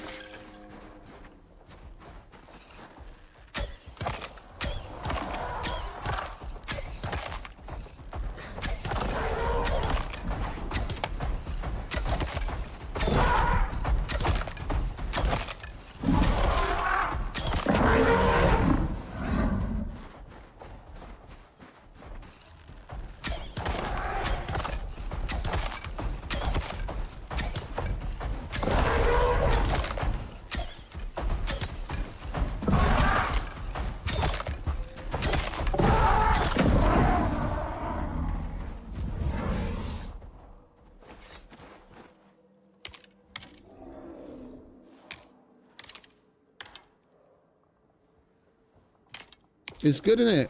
It's good, isn't it?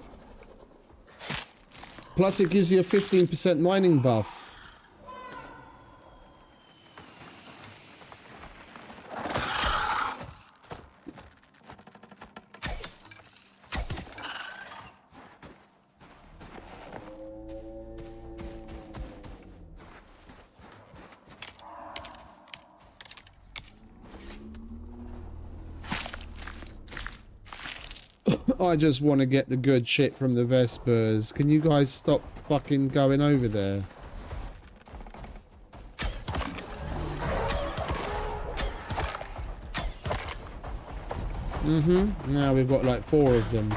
Plus it gives you a 15% mining buff. I just want to get the good shit from the Vespers. Can you guys stop fucking going over there? Now we've got like 4 of them.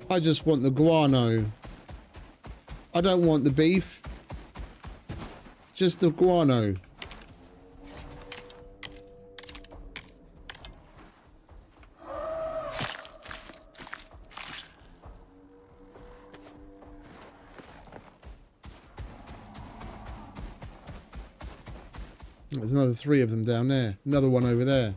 I just want the guano. I don't want the beef. Just the guano. There's another 3 of them down there. Another one over there.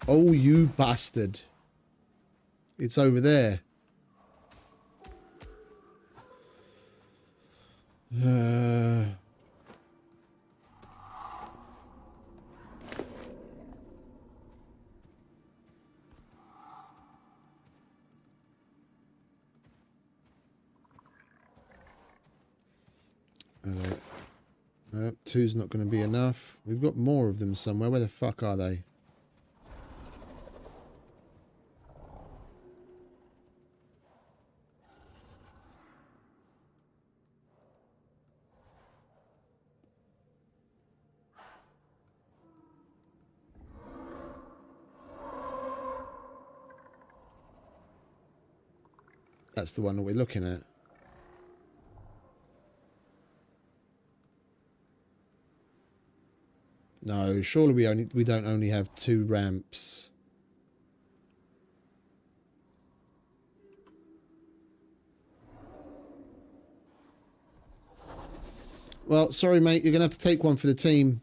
Oh, you bastard. It's over there. Nope, 2's not going to be enough. We've got more of them somewhere. Where the fuck are they? That's the one that we're looking at. No, surely we don't only have 2 ramps. Well, sorry mate, you're gonna have to take one for the team.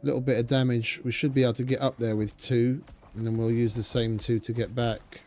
little bit of damage. We should be able to get up there with 2, and then we'll use the same 2 to get back.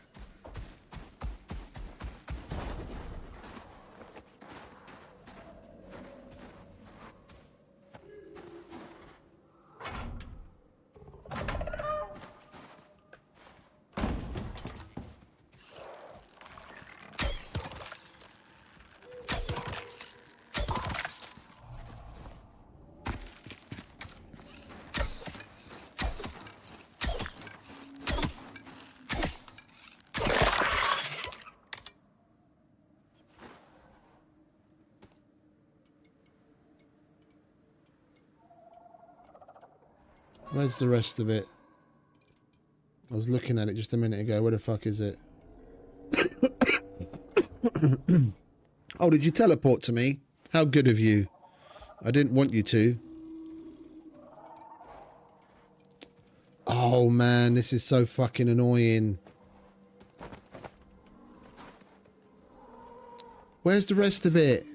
Where's the rest of it? I was looking at it just a minute ago. Where the fuck is it? Oh, did you teleport to me? How good of you. I didn't want you to. Oh man, this is so fucking annoying. Where's the rest of it?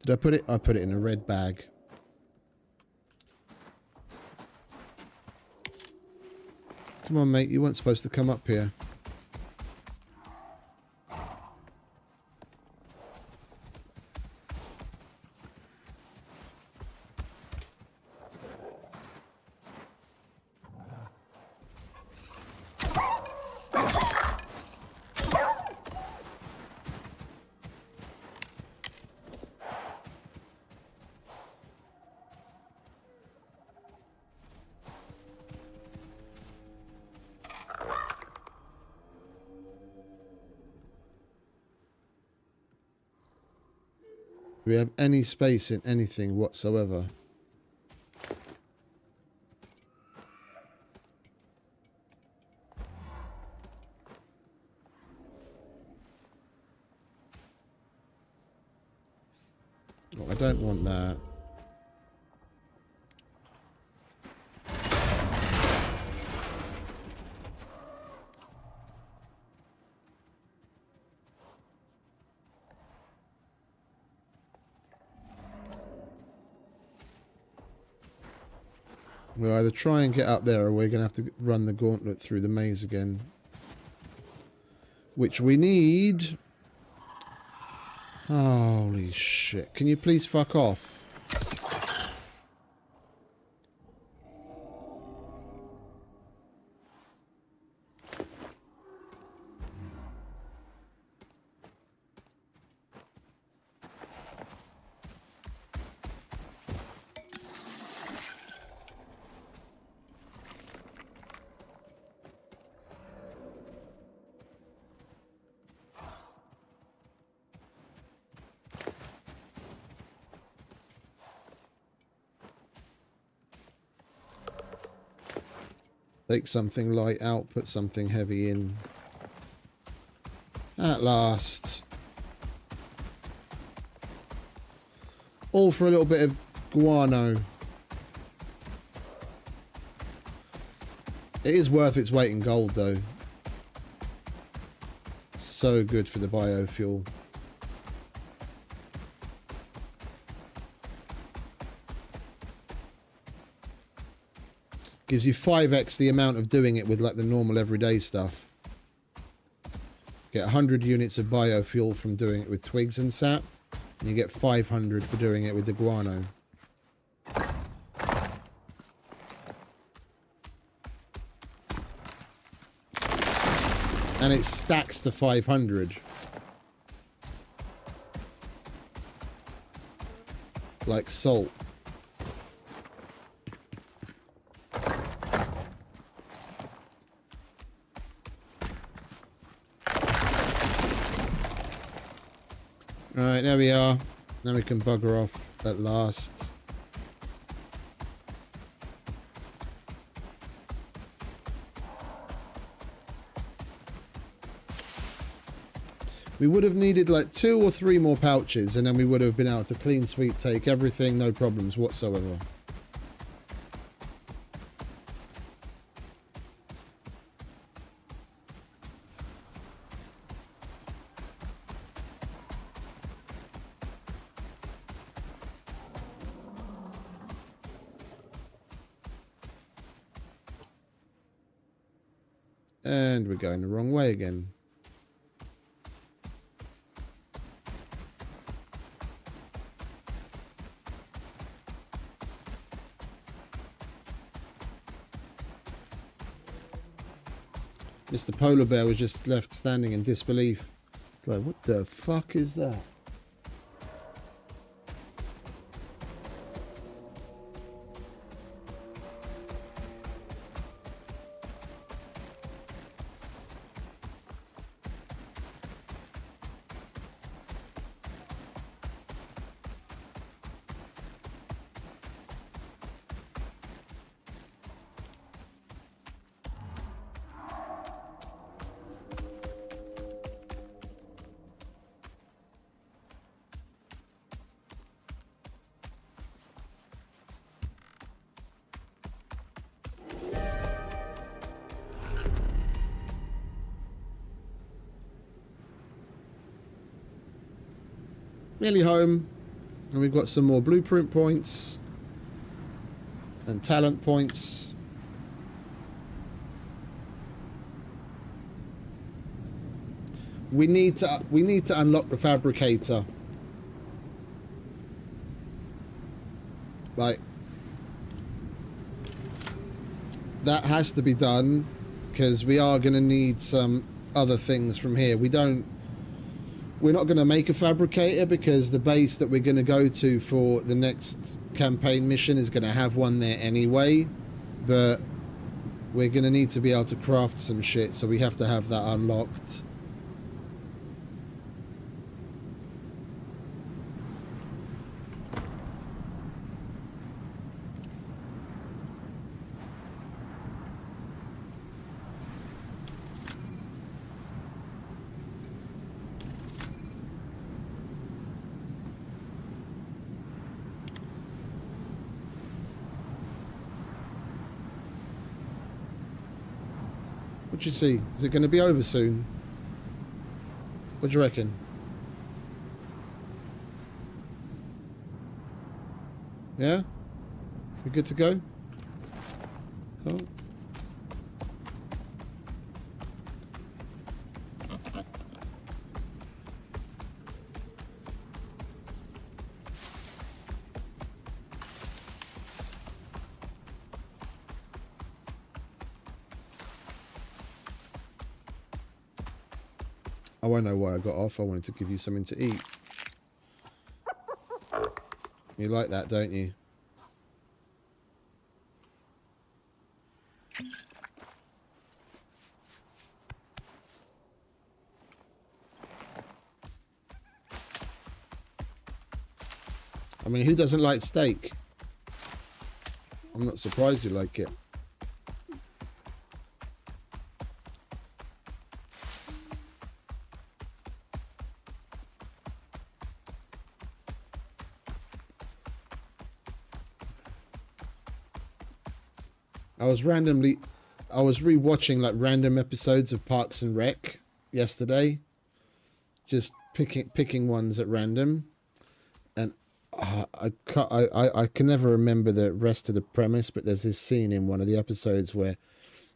Did I put it? I put it in a red bag. Come on, mate. You weren't supposed to come up here. Do we have any space in anything whatsoever? Oh, I don't want that. We'll either try and get up there or we're going to have to run the gauntlet through the maze again. Which we need. Holy shit. Can you please fuck off? Take something light out, put something heavy in. At last. All for a little bit of guano. It is worth its weight in gold though. So good for the biofuel. Gives you 5x the amount of doing it with like the normal everyday stuff. Get 100 units of biofuel from doing it with twigs and sap. And you get 500 for doing it with the guano. And it stacks to 500. Like salt. Alright, there we are. Now we can bugger off at last. We would have needed like 2 or 3 more pouches and then we would have been able to clean sweep take everything, no problems whatsoever. And we're going the wrong way again. Mr. Polar Bear was just left standing in disbelief. It's like, what the fuck is that? Nearly home, and we've got some more blueprint points and talent points. We need to unlock the fabricator. Like, that has to be done because we are going to need some other things from here. We're not going to make a fabricator because the base that we're going to go to for the next campaign mission is going to have one there anyway. But we're going to need to be able to craft some shit, so we have to have that unlocked. What do you see? Is it going to be over soon? What do you reckon? Yeah? We good to go? Oh. I won't know why I got off. I wanted to give you something to eat. You like that, don't you? I mean, who doesn't like steak? I'm not surprised you like it. I was rewatching like random episodes of Parks and Rec yesterday, just picking ones at random, and I can never remember the rest of the premise, but there's this scene in one of the episodes where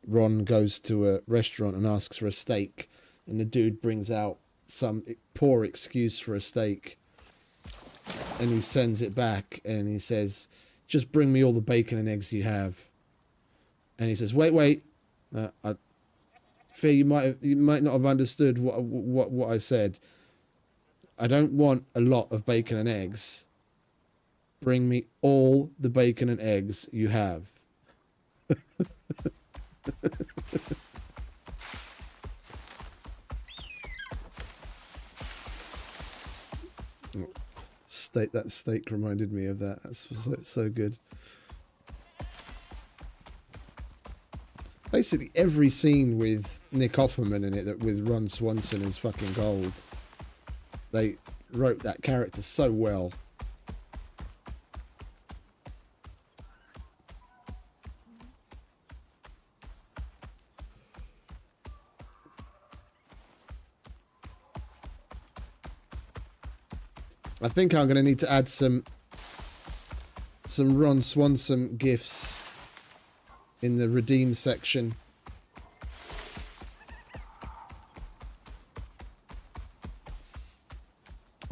Ron goes to a restaurant and asks for a steak, and the dude brings out some poor excuse for a steak, and he sends it back, and he says, "Just bring me all the bacon and eggs you have." And he says, "Wait, I fear you might not have understood what I said. I don't want a lot of bacon and eggs. Bring me all the bacon and eggs you have." That steak reminded me of that. That's so good. Basically, every scene with Nick Offerman in it, with Ron Swanson, is fucking gold. They wrote that character so well. I think I'm going to need to add some Ron Swanson gifs in the redeem section.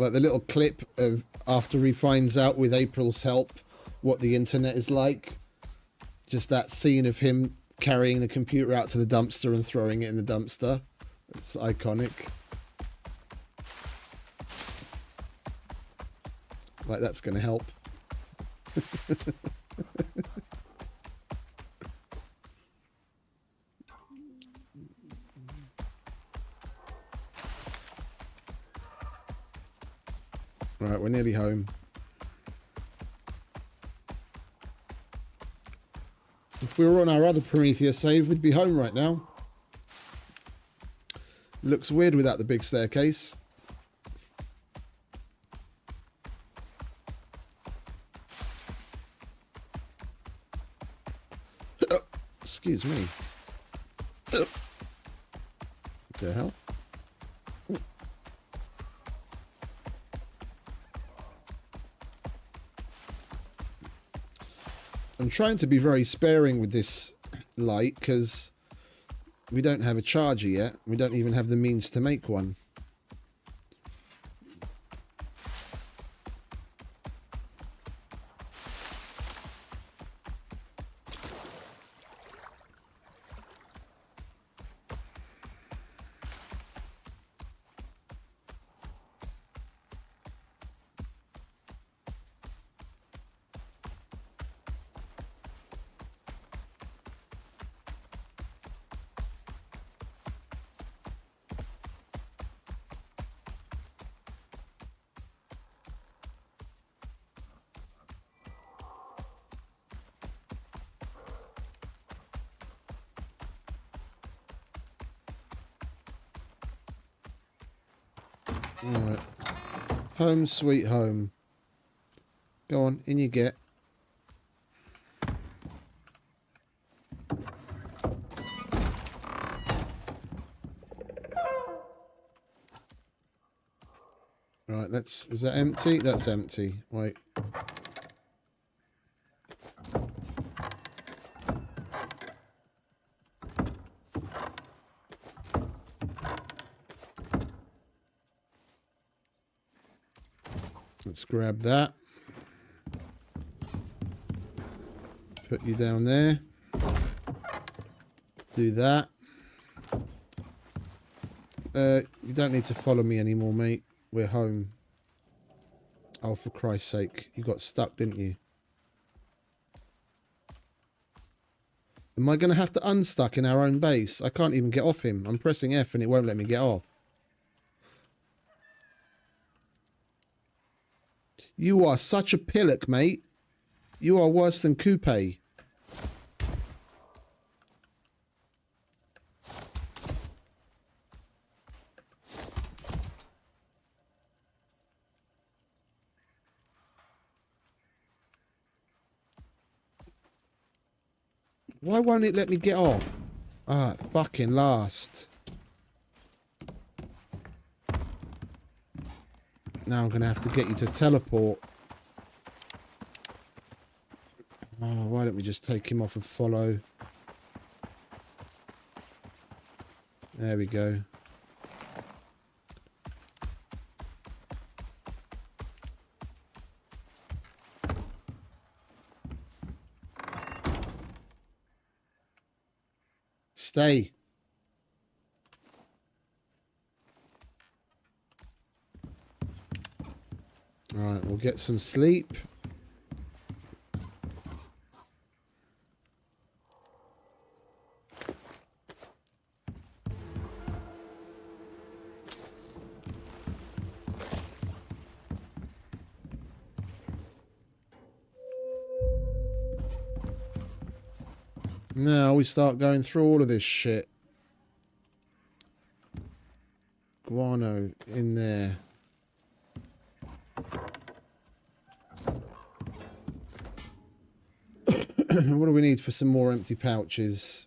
Like the little clip of after he finds out with April's help what the internet is like. Just that scene of him carrying the computer out to the dumpster and throwing it in the dumpster. It's iconic. Like that's going to help. Right, we're nearly home. If we were on our other Prometheus save, we'd be home right now. Looks weird without the big staircase. Excuse me. What the hell? I'm trying to be very sparing with this light because we don't have a charger yet. We don't even have the means to make one. Alright. Home sweet home. Go on, in you get. Right, is that empty? That's empty. Wait. Let's grab that. Put you down there. Do that. You don't need to follow me anymore, mate. We're home. Oh, for Christ's sake. You got stuck, didn't you? Am I going to have to unstuck in our own base? I can't even get off him. I'm pressing F and it won't let me get off. You are such a pillock, mate. You are worse than Coupe. Why won't it let me get off? Ah, fucking last. Now I'm going to have to get you to teleport. Oh, why don't we just take him off and follow? There we go. Stay. Alright, we'll get some sleep. Now we start going through all of this shit. Guano in there. What do we need for some more empty pouches?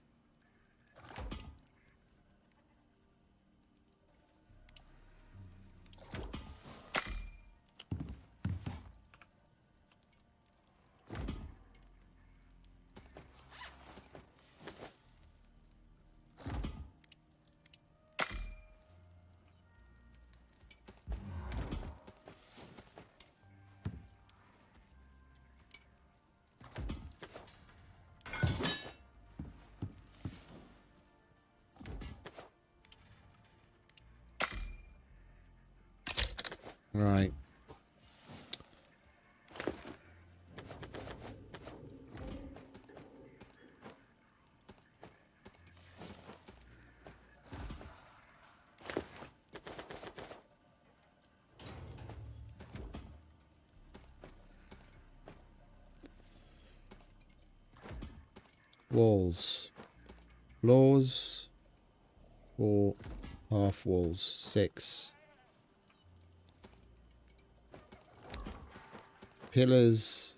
Right. Walls. Floors. 4 half walls. 6. Pillars.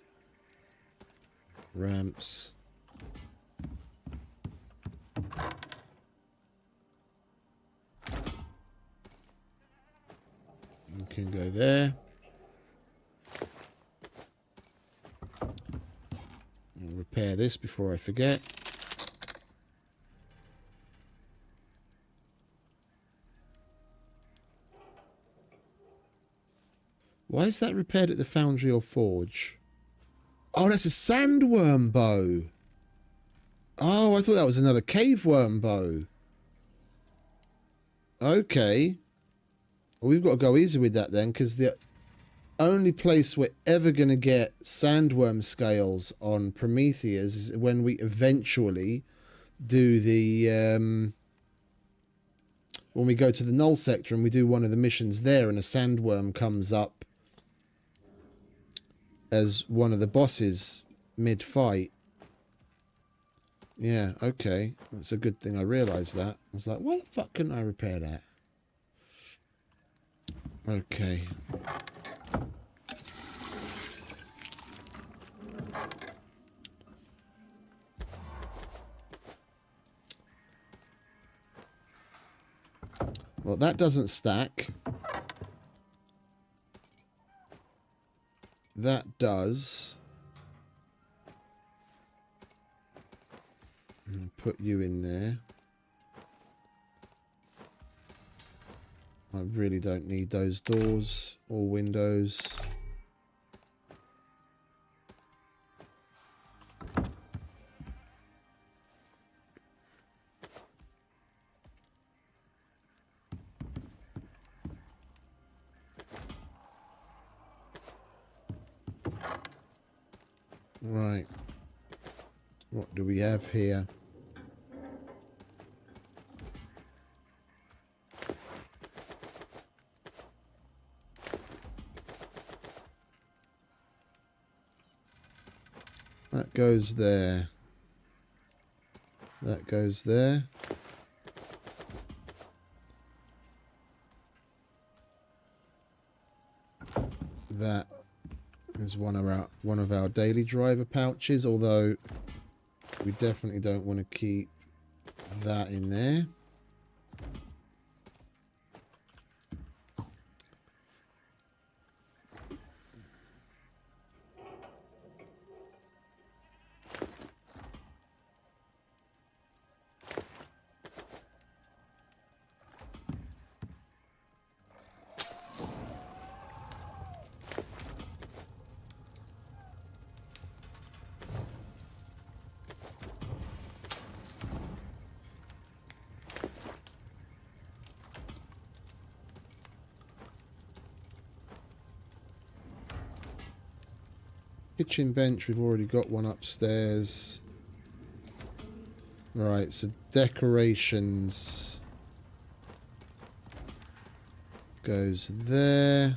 Ramps. You can go there. I'll repair this before I forget. Why is that repaired at the foundry or forge? Oh, that's a sandworm bow. Oh, I thought that was another caveworm bow. Okay. Well, we've got to go easy with that then, because the only place we're ever going to get sandworm scales on Prometheus is when we eventually do the... when we go to the Null Sector and we do one of the missions there and a sandworm comes up as one of the bosses mid-fight. Yeah, okay. That's a good thing I realised that. I was like, why the fuck couldn't I repair that? Okay. Well, that doesn't stack. That does. I'll put you in there. I really don't need those doors or windows. Right. What do we have here? That goes there. That goes there. That is one of our daily driver pouches, although we definitely don't want to keep that in there. Kitchen bench, we've already got one upstairs. Right, so decorations goes there.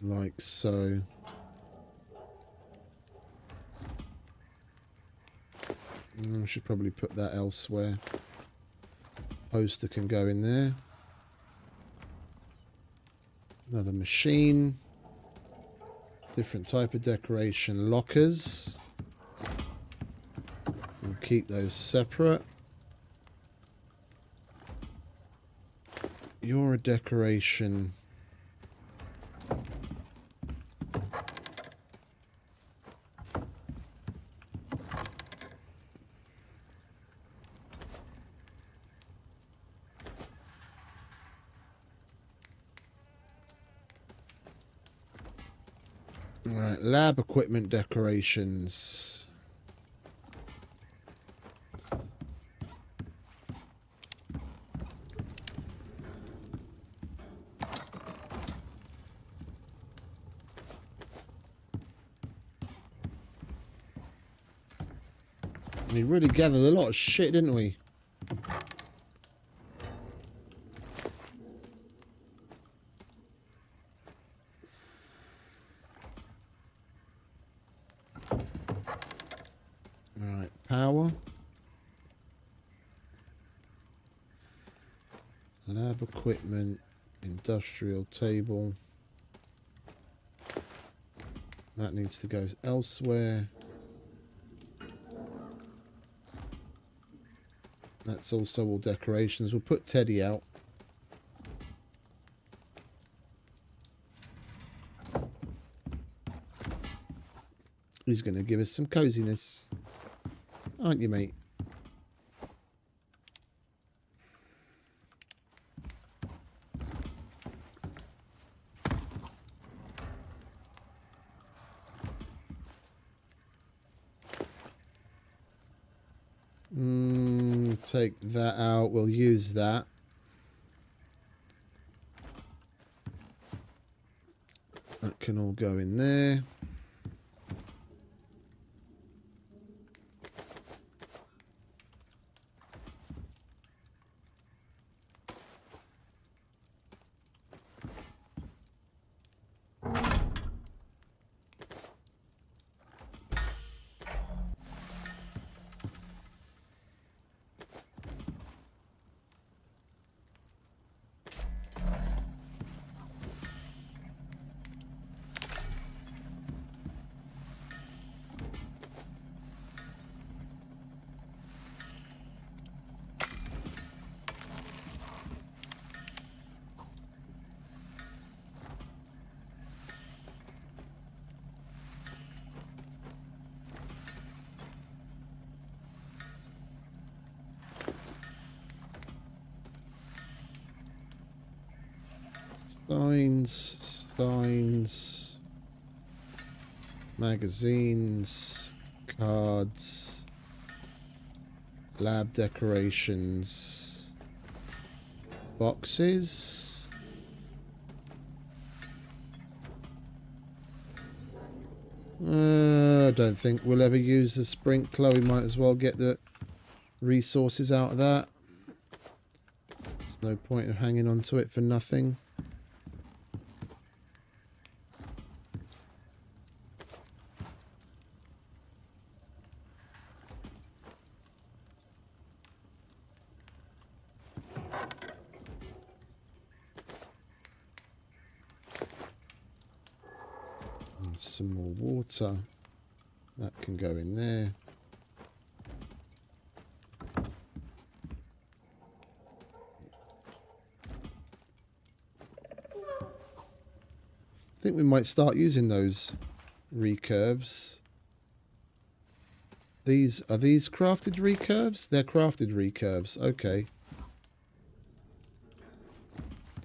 Like so. I should probably put that elsewhere. Poster can go in there. Another machine. Different type of decoration. Lockers. We'll keep those separate. You're a decoration. Right, lab equipment decorations. We really gathered a lot of shit, didn't we? Alright, power. Lab equipment, industrial table. That needs to go elsewhere. That's also all decorations. We'll put Teddy out. He's going to give us some coziness. Aren't you, mate? Take that out. We'll use that. That can all go in there. Signs, magazines, cards, lab decorations, boxes. I don't think we'll ever use the sprinkler. We might as well get the resources out of that. There's no point of hanging on to it for nothing. Some more water. That can go in there. I think we might start using those recurves. Are these crafted recurves? They're crafted recurves. Okay.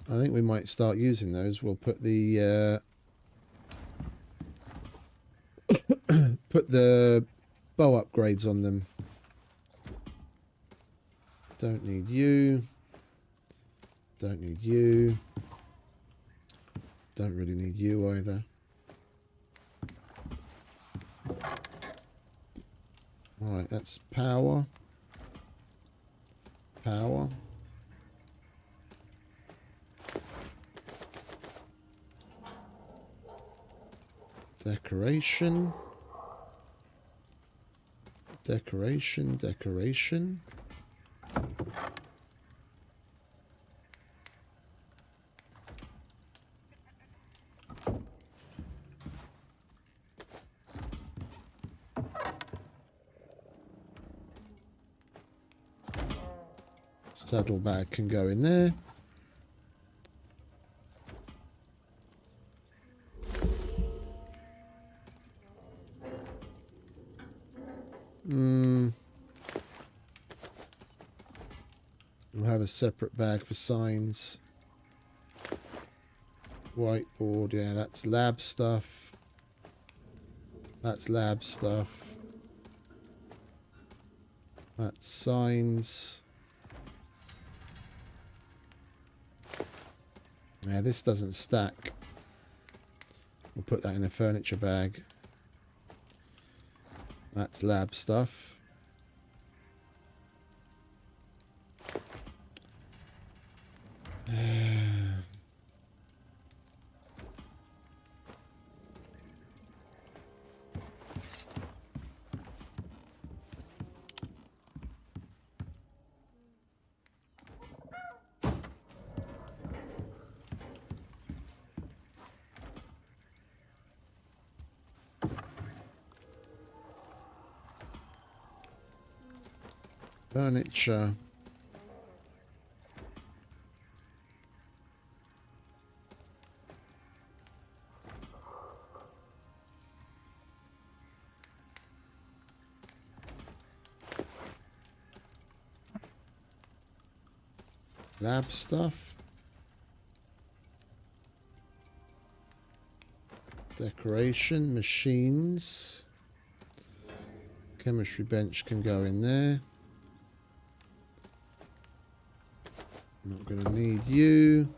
I think we might start using those. We'll put the put the bow upgrades on them. Don't need you. Don't need you. Don't really need you either. Alright, that's power. Power. Decoration. Decoration, decoration. Saddle bag can go in there. We'll have a separate bag for signs. Whiteboard, yeah, that's lab stuff. That's lab stuff. That's signs. Yeah, this doesn't stack. We'll put that in a furniture bag. That's lab stuff. Furniture. Lab stuff. Decoration, machines. Chemistry bench can go in there. Not going to need you.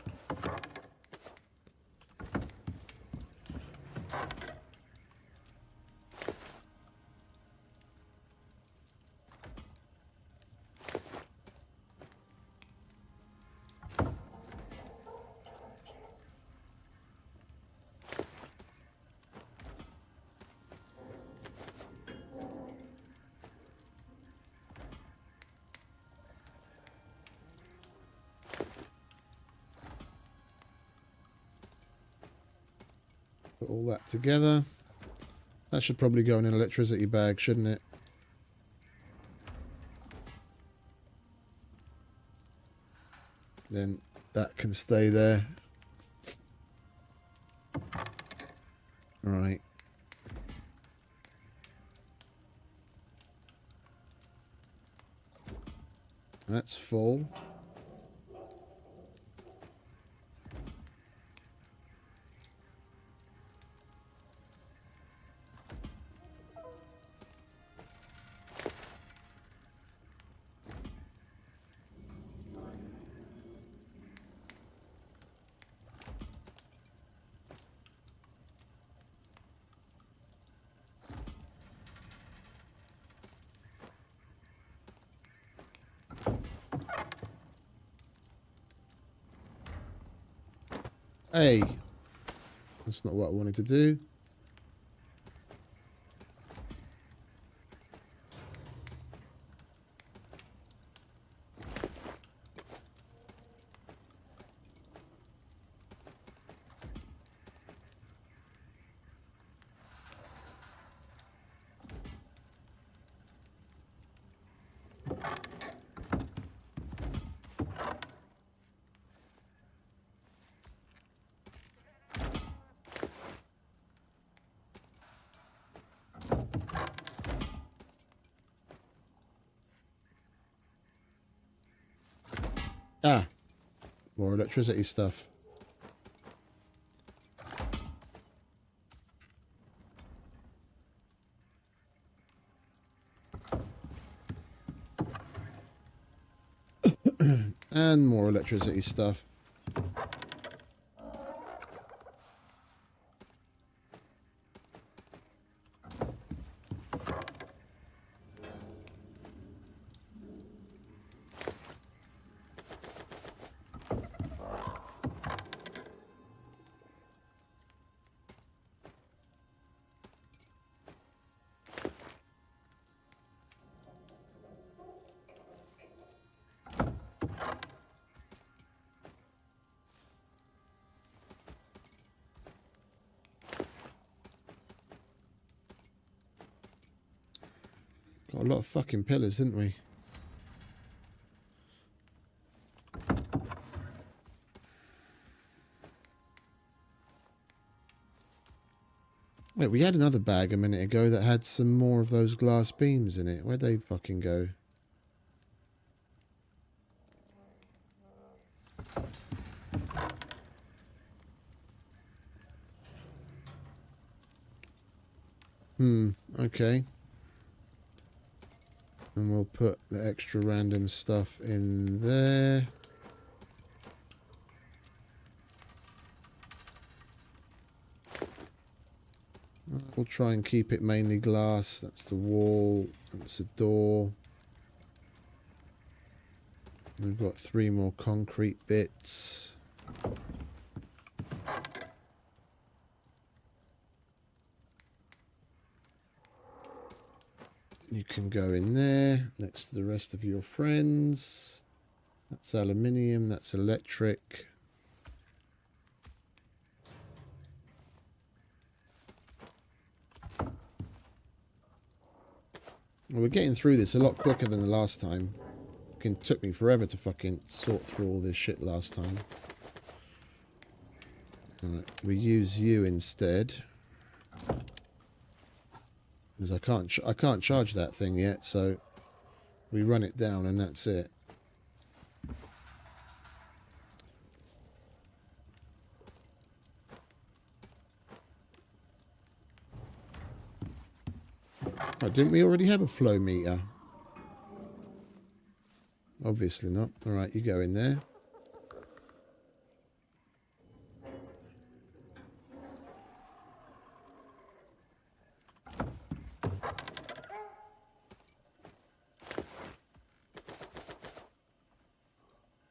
Put all that together. That should probably go in an electricity bag, shouldn't it? Then that can stay there. Right. That's full. Hey, that's not what I wanted to do. Ah, more electricity stuff. And more electricity stuff. Got a lot of fucking pillars, didn't we? Wait, we had another bag a minute ago that had some more of those glass beams in it. Where'd they fucking go? Okay. And we'll put the extra random stuff in there. We'll try and keep it mainly glass. That's the wall. That's the door. We've got 3 more concrete bits. You can go in there next to the rest of your friends. That's aluminium, that's electric. Well, we're getting through this a lot quicker than the last time. Fucking took me forever to fucking sort through all this shit last time. Alright, we use you instead. Because I can't charge that thing yet, so we run it down and that's it. Oh, didn't we already have a flow meter? Obviously not. Alright, you go in there.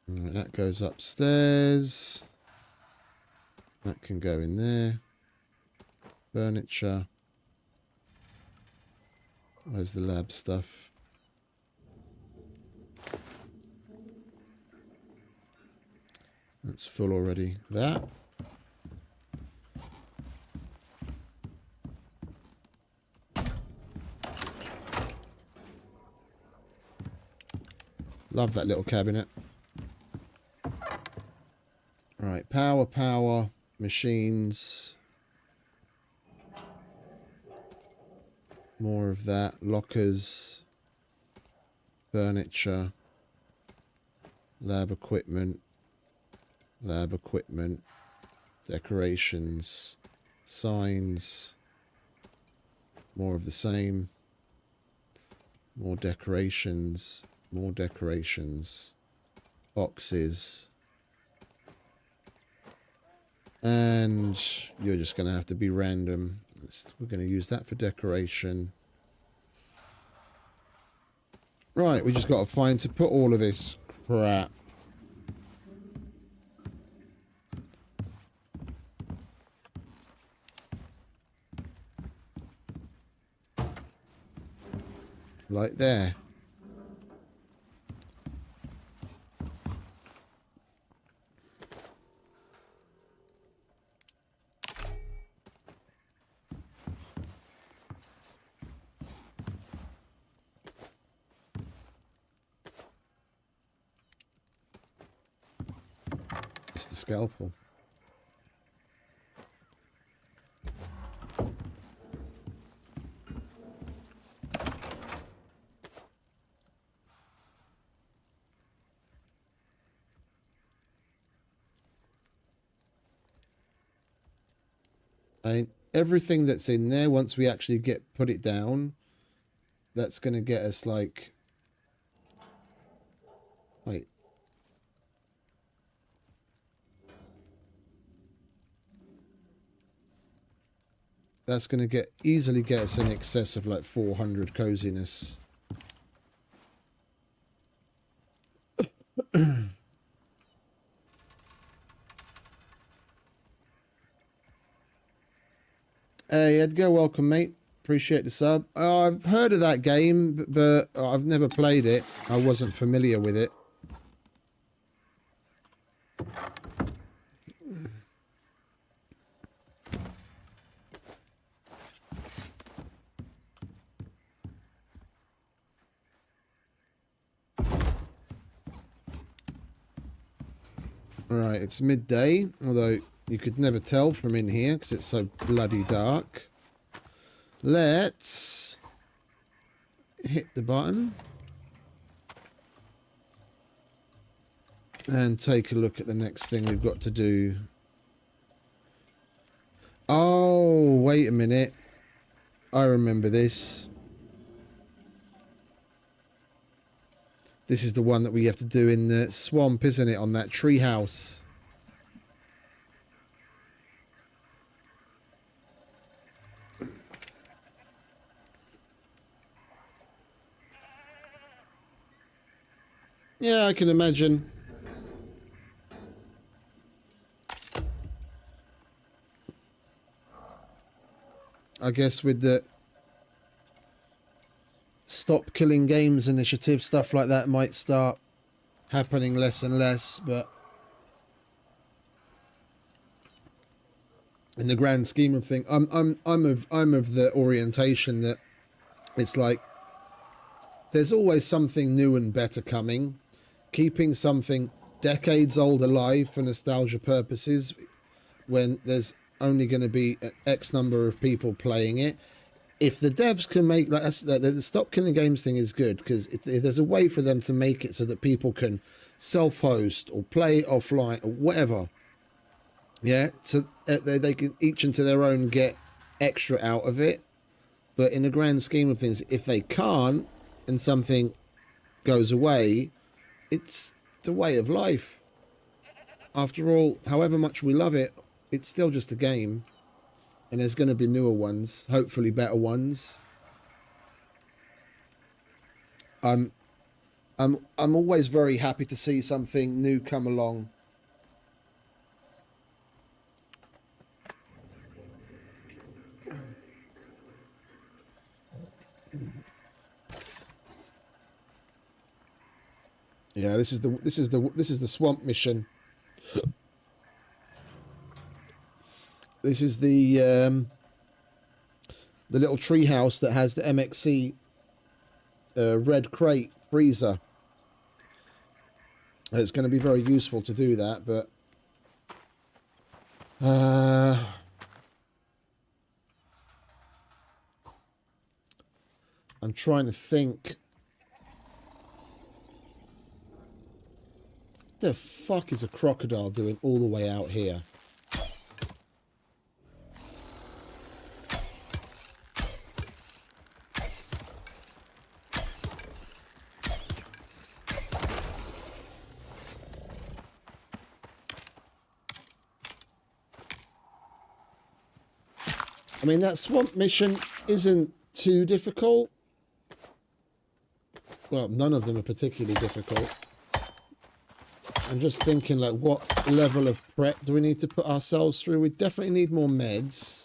Alright, that goes upstairs. That can go in there. Furniture. Where's the lab stuff? That's full already. That. Love that little cabinet. Right, power, machines. More of that. Lockers. Furniture. Lab equipment. Decorations. Signs. More of the same. More decorations. Boxes. And you're just going to have to be random. We're going to use that for decoration. Right, we just got to find to put all of this crap. Like there. It's the scalpel. And everything that's in there, once we actually put it down, that's going to get us like, wait. That's going to easily get us in excess of like 400 coziness. Hey Edgar, welcome mate. Appreciate the sub. I've heard of that game, but I've never played it. I wasn't familiar with it. Alright, it's midday, although you could never tell from in here because it's so bloody dark. Let's hit the button and take a look at the next thing we've got to do. Oh, wait a minute. I remember this. This is the one that we have to do in the swamp, isn't it? On that tree house. Yeah, I can imagine. I guess with the Stop Killing Games initiative, stuff like that might start happening less and less, but in the grand scheme of things, I'm of the orientation that it's like there's always something new and better coming. Keeping something decades old alive for nostalgia purposes when there's only going to be X number of people playing it. If the devs can make the Stop Killing Games thing is good, because if there's a way for them to make it so that people can self-host or play offline or whatever, yeah, so they can each into their own get extra out of it. But in the grand scheme of things, if they can't and something goes away, it's the way of life. After all, however much we love it, it's still just a game. And there's going to be newer ones, hopefully better ones. I'm always very happy to see something new come along. Yeah, this is the swamp mission. This is the little tree house that has the MXC red crate freezer. And it's going to be very useful to do that, but I'm trying to think. What the fuck is a crocodile doing all the way out here? I mean, that swamp mission isn't too difficult. Well, none of them are particularly difficult. I'm just thinking, like, what level of prep do we need to put ourselves through? We definitely need more meds.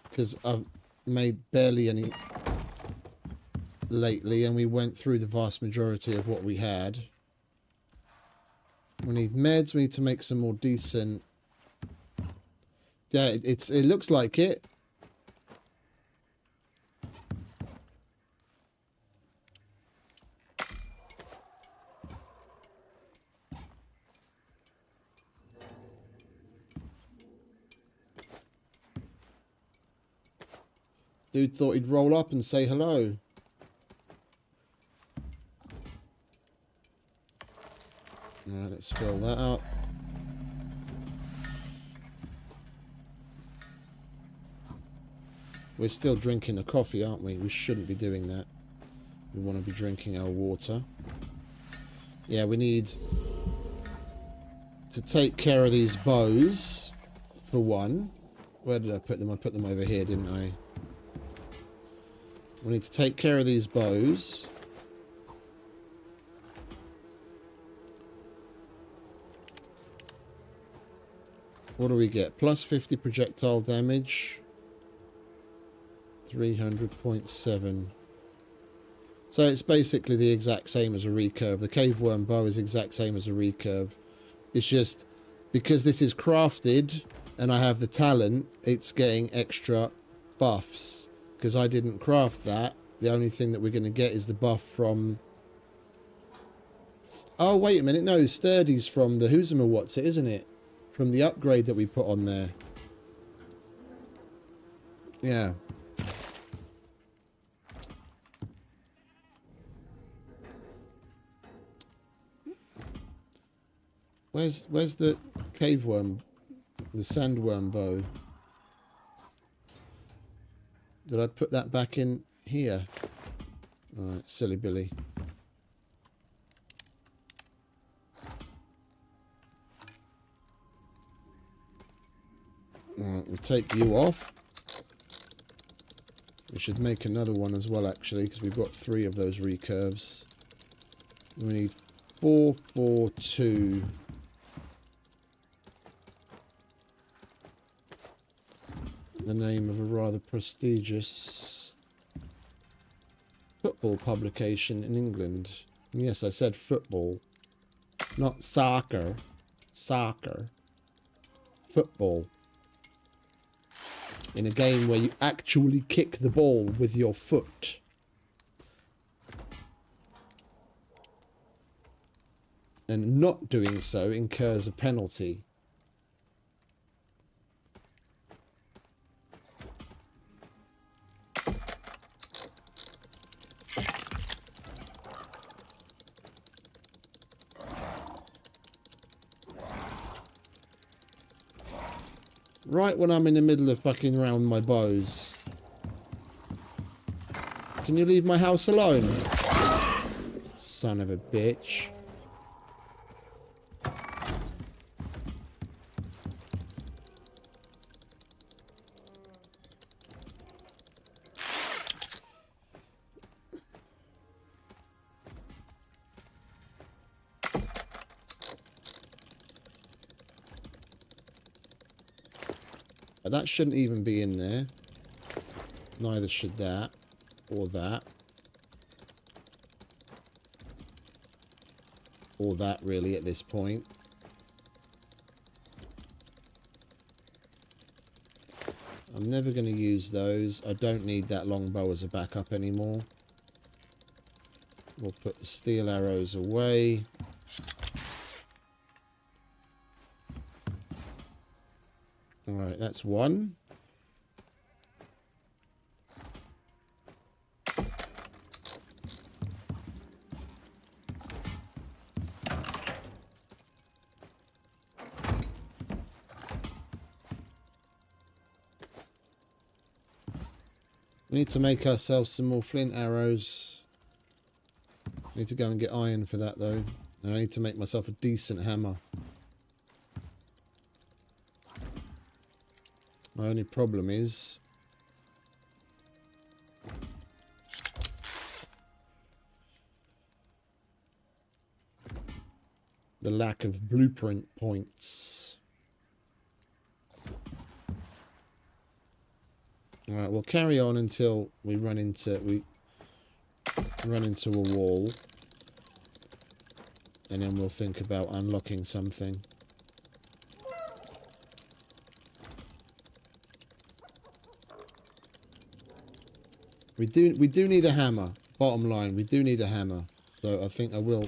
Because I've made barely any lately, and we went through the vast majority of what we had. We need meds. We need to make some more decent... Yeah, it looks like it. Dude thought he'd roll up and say hello. Alright, let's fill that up. We're still drinking the coffee, aren't we? We shouldn't be doing that. We want to be drinking our water. Yeah, we need to take care of these bows, for one. Where did I put them? I put them over here, didn't I? We need to take care of these bows. What do we get? Plus 50 projectile damage. 300.7. So it's basically the exact same as a recurve. The cave worm bow is the exact same as a recurve. It's just because this is crafted and I have the talent, it's getting extra buffs. Because I didn't craft that. The only thing that we're going to get is the buff from... Oh, wait a minute. No, Sturdy's from the Who's'em What's It, isn't it? From the upgrade that we put on there. Yeah. Where's the cave worm, the sandworm bow? Did I put that back in here? Alright, silly Billy. Alright, we'll take you off. We should make another one as well, actually, because we've got 3 of those recurves. We need 4, 4, 2. The name of a rather prestigious football publication in England. Yes, I said football, not soccer. Soccer. Football. In a game where you actually kick the ball with your foot. and not doing so incurs a penalty. Right when I'm in the middle of fucking around my bows. Can you leave my house alone? Son of a bitch. That shouldn't even be in there. Neither should that. Or that. Or that, really, at this point. I'm never going to use those. I don't need that long bow as a backup anymore. We'll put the steel arrows away. Alright, that's one. We need to make ourselves some more flint arrows. I need to go and get iron for that though. And I need to make myself a decent hammer. My only problem is the lack of blueprint points. Alright, we'll carry on until we run into a wall. And then we'll think about unlocking something. We do need a hammer. Bottom line, we do need a hammer. So I think I will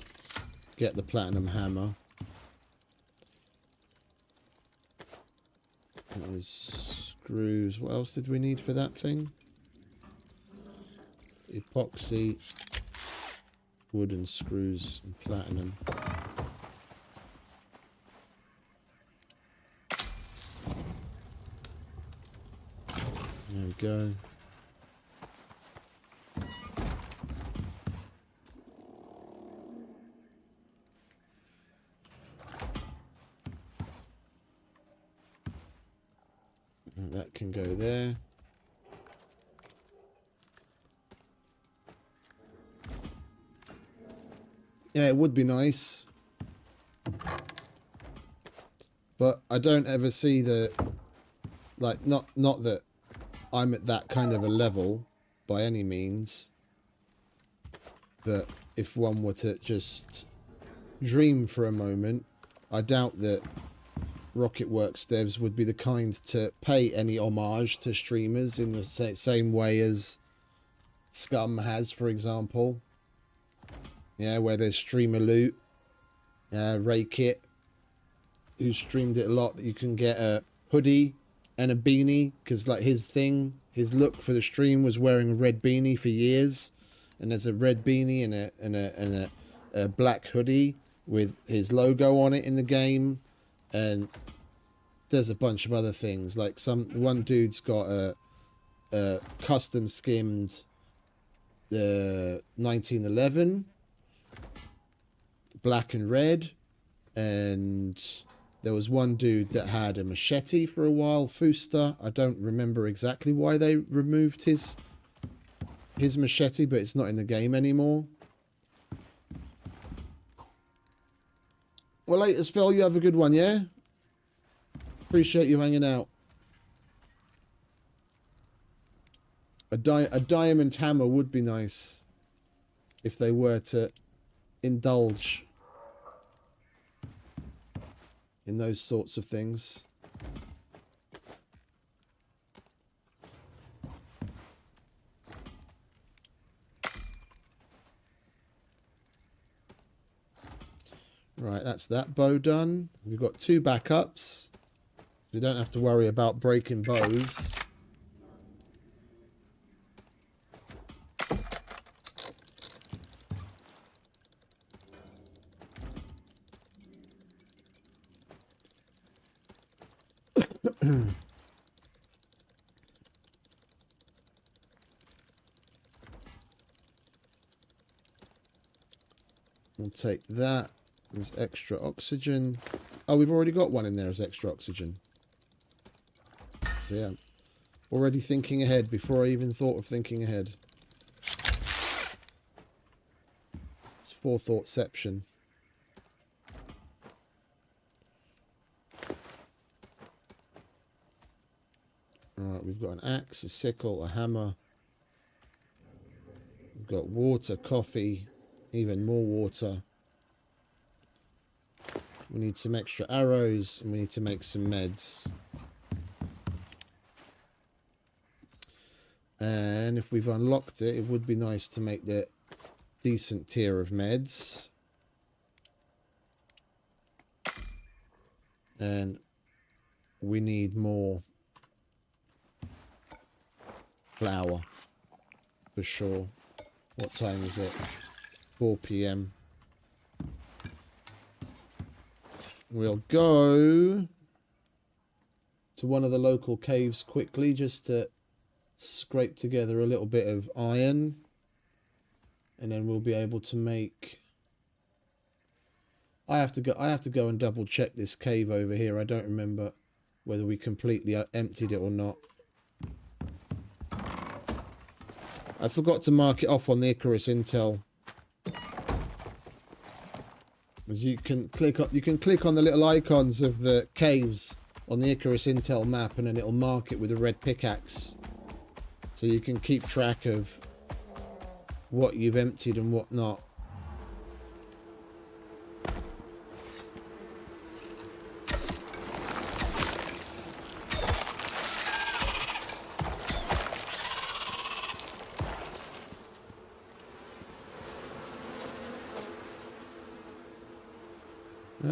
get the platinum hammer. That was screws. What else did we need for that thing? Epoxy, wooden screws, and platinum. There we go. That can go there. Yeah, it would be nice. But I don't ever see the... Like, not that I'm at that kind of a level by any means. But if one were to just dream for a moment, I doubt that Rocketworks devs would be the kind to pay any homage to streamers in the same way as Scum has, for example. Yeah, where there's streamer loot. Raykit, who streamed it a lot, that you can get a hoodie and a beanie, because like his look for the stream was wearing a red beanie for years, and there's a red beanie and a black hoodie with his logo on it in the game. And there's a bunch of other things, like one dude's got a custom skimmed 1911 black and red, and there was one dude that had a machete for a while, Fuster. I don't remember exactly why they removed his machete, but it's not in the game anymore. Well, later, Phil, you have a good one, yeah? Appreciate you hanging out. A diamond hammer would be nice if they were to indulge in those sorts of things. Right, that's that bow done. We've got 2 backups. We don't have to worry about breaking bows. We'll take that as extra oxygen. Oh, we've already got one in there as extra oxygen. So yeah, already thinking ahead before I even thought of thinking ahead. It's forethoughtception. Alright, we've got an axe, a sickle, a hammer. We've got water, coffee, even more water. We need some extra arrows, and we need to make some meds. And if we've unlocked it, it would be nice to make the decent tier of meds. And we need more flour for sure. What time is it? 4 PM. We'll go to one of the local caves quickly just to scrape together a little bit of iron, and then we'll be able to make... I have to go and double check this cave over here. I don't remember whether we completely emptied it or not. I forgot to mark it off on the ICARUS intel. As you can click on the little icons of the caves on the ICARUS intel map, and then it'll mark it with a red pickaxe, so you can keep track of what you've emptied and what not.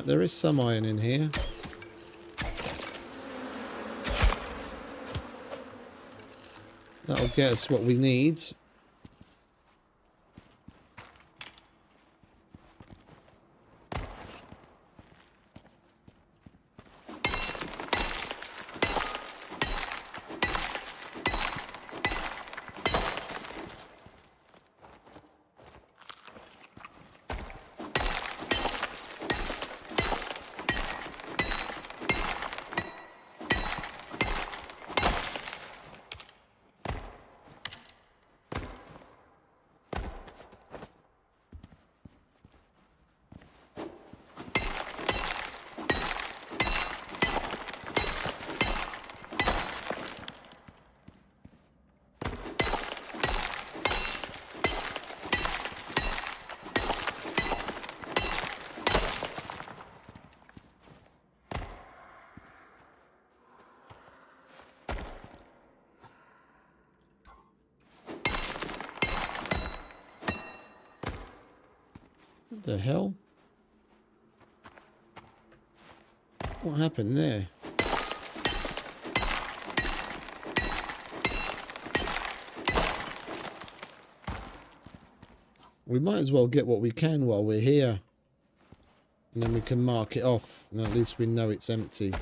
There is some iron in here. That'll get us what we need. What the hell? What happened there? We might as well get what we can while we're here, and then we can mark it off, and at least we know it's empty.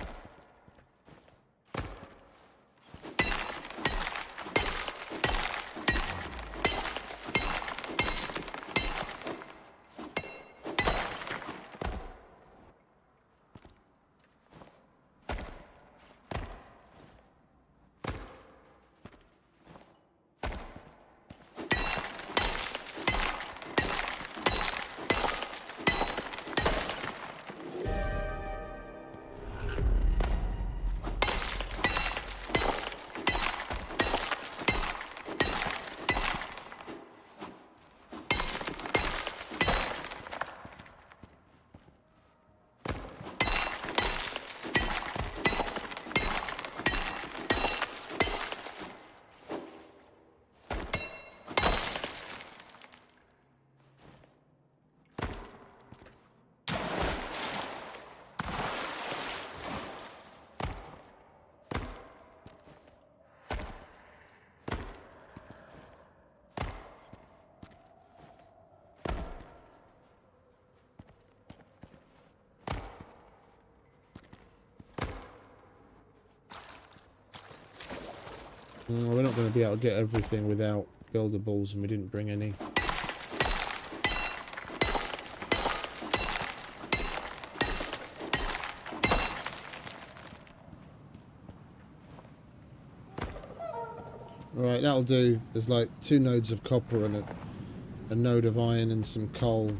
We're not going to be able to get everything without buildables, and we didn't bring any. Right, that'll do. There's like 2 nodes of copper and a node of iron and some coal.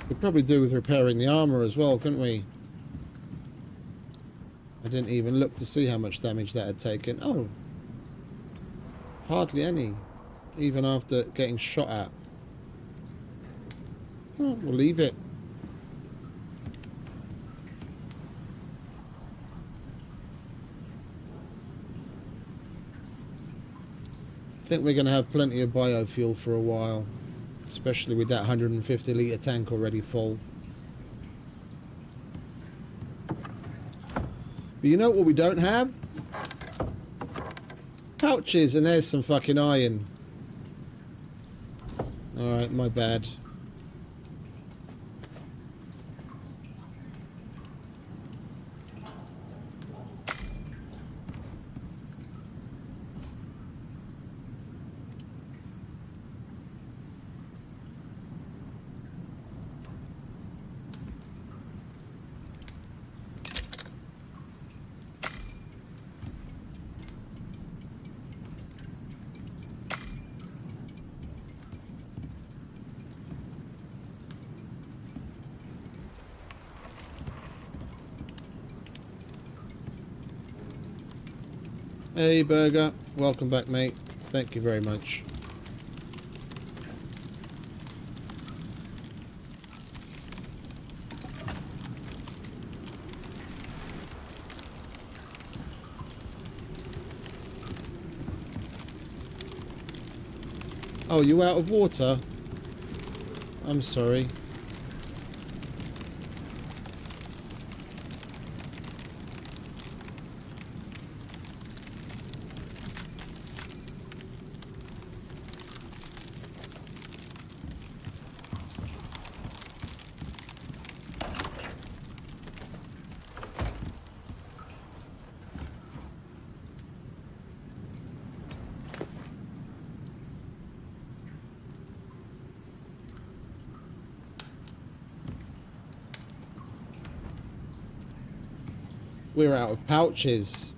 Could probably do with repairing the armor as well, couldn't we? I didn't even look to see how much damage that had taken. Oh, hardly any, even after getting shot at. Oh, we'll leave it. I think we're going to have plenty of biofuel for a while, especially with that 150 litre tank already full. But you know what we don't have? Pouches, and there's some fucking iron. Alright, my bad. Hey, Burger. Welcome back, mate. Thank you very much. Oh, you out of water? I'm sorry. We're out of pouches.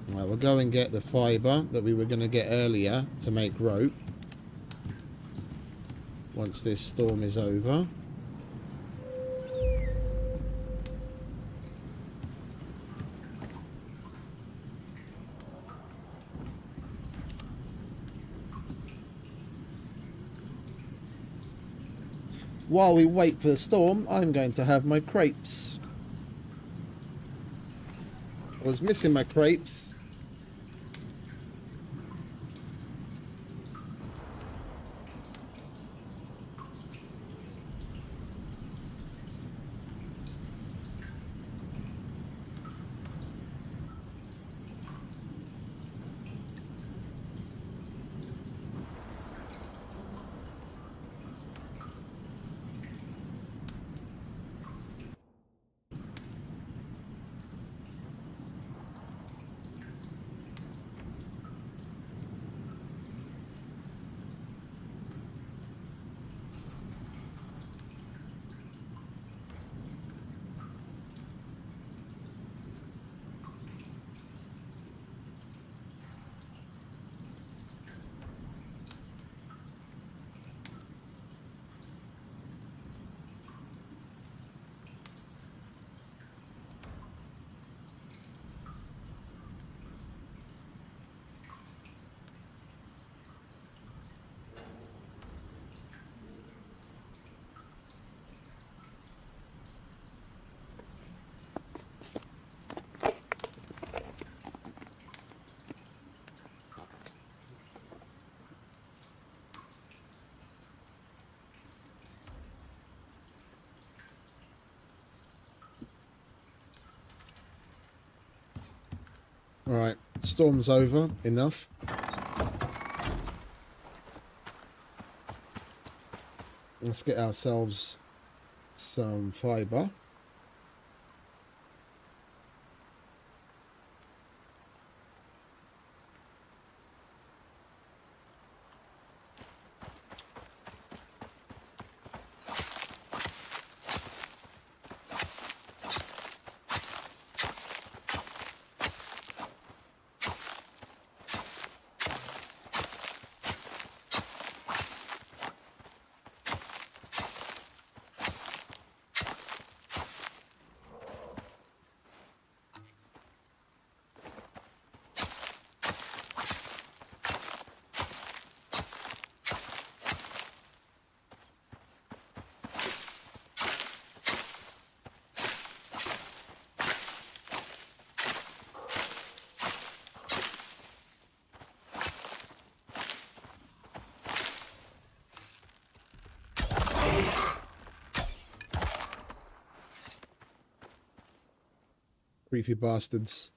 Well, we'll go and get the fibre that we were going to get earlier to make rope. Once this storm is over. While we wait for the storm, I'm going to have my crepes. I was missing my crepes. Alright, storm's over. Enough. Let's get ourselves some fibre. Creepy bastards.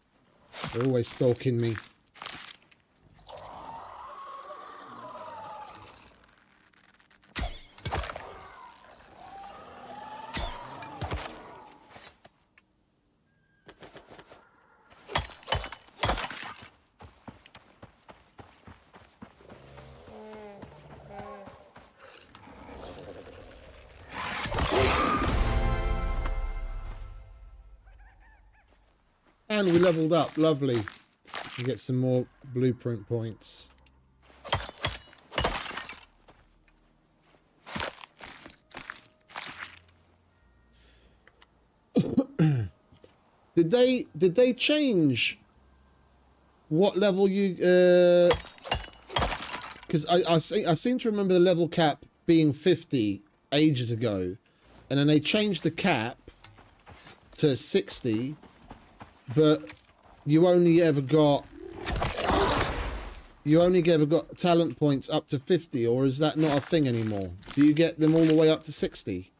They're always stalking me. And we leveled up, lovely. We get some more blueprint points. Did they change what level you because I seem to remember the level cap being 50 ages ago, and then they changed the cap to 60. But you only ever got talent points up to 50, or is that not a thing anymore? Do you get them all the way up to 60?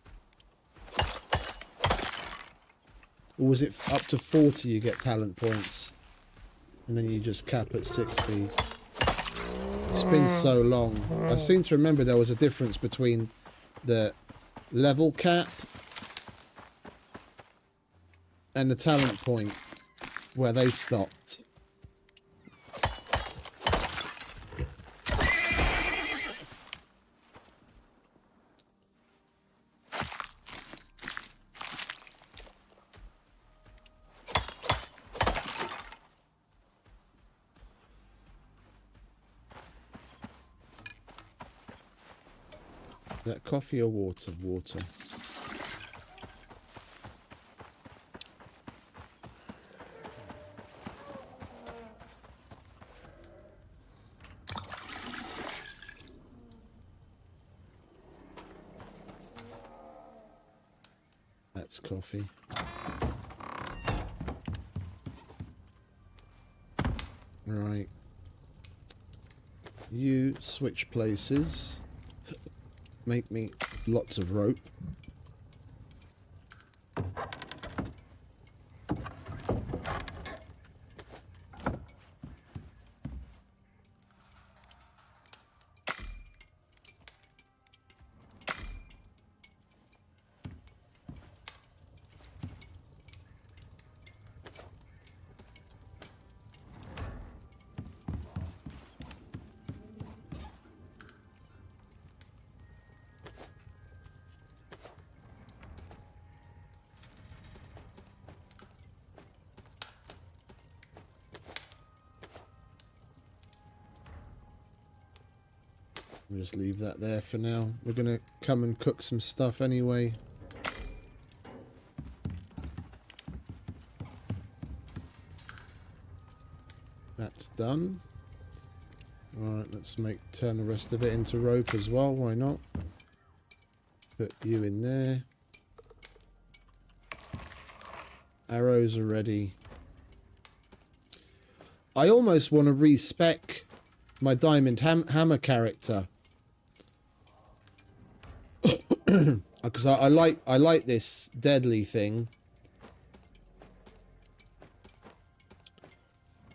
Or was it up to 40 you get talent points? And then you just cap at 60. It's been so long. I seem to remember there was a difference between the level cap and the talent point, where they stopped. Is that coffee or water? Water. That's coffee. Right. You switch places. Make me lots of rope. We'll just leave that there for now. We're going to come and cook some stuff anyway. That's done. Alright, let's turn the rest of it into rope as well. Why not? Put you in there. Arrows are ready. I almost want to respec my diamond hammer character. Because I like this deadly thing.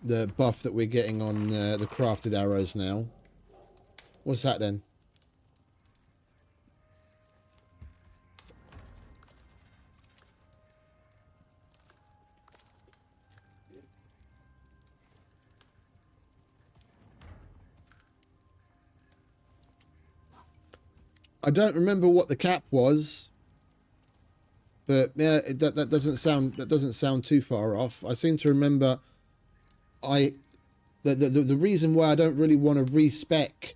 the buff that we're getting on the crafted arrows now. What's that then? I don't remember what the cap was, but yeah, that doesn't sound too far off. I seem to remember the reason why I don't really want to respec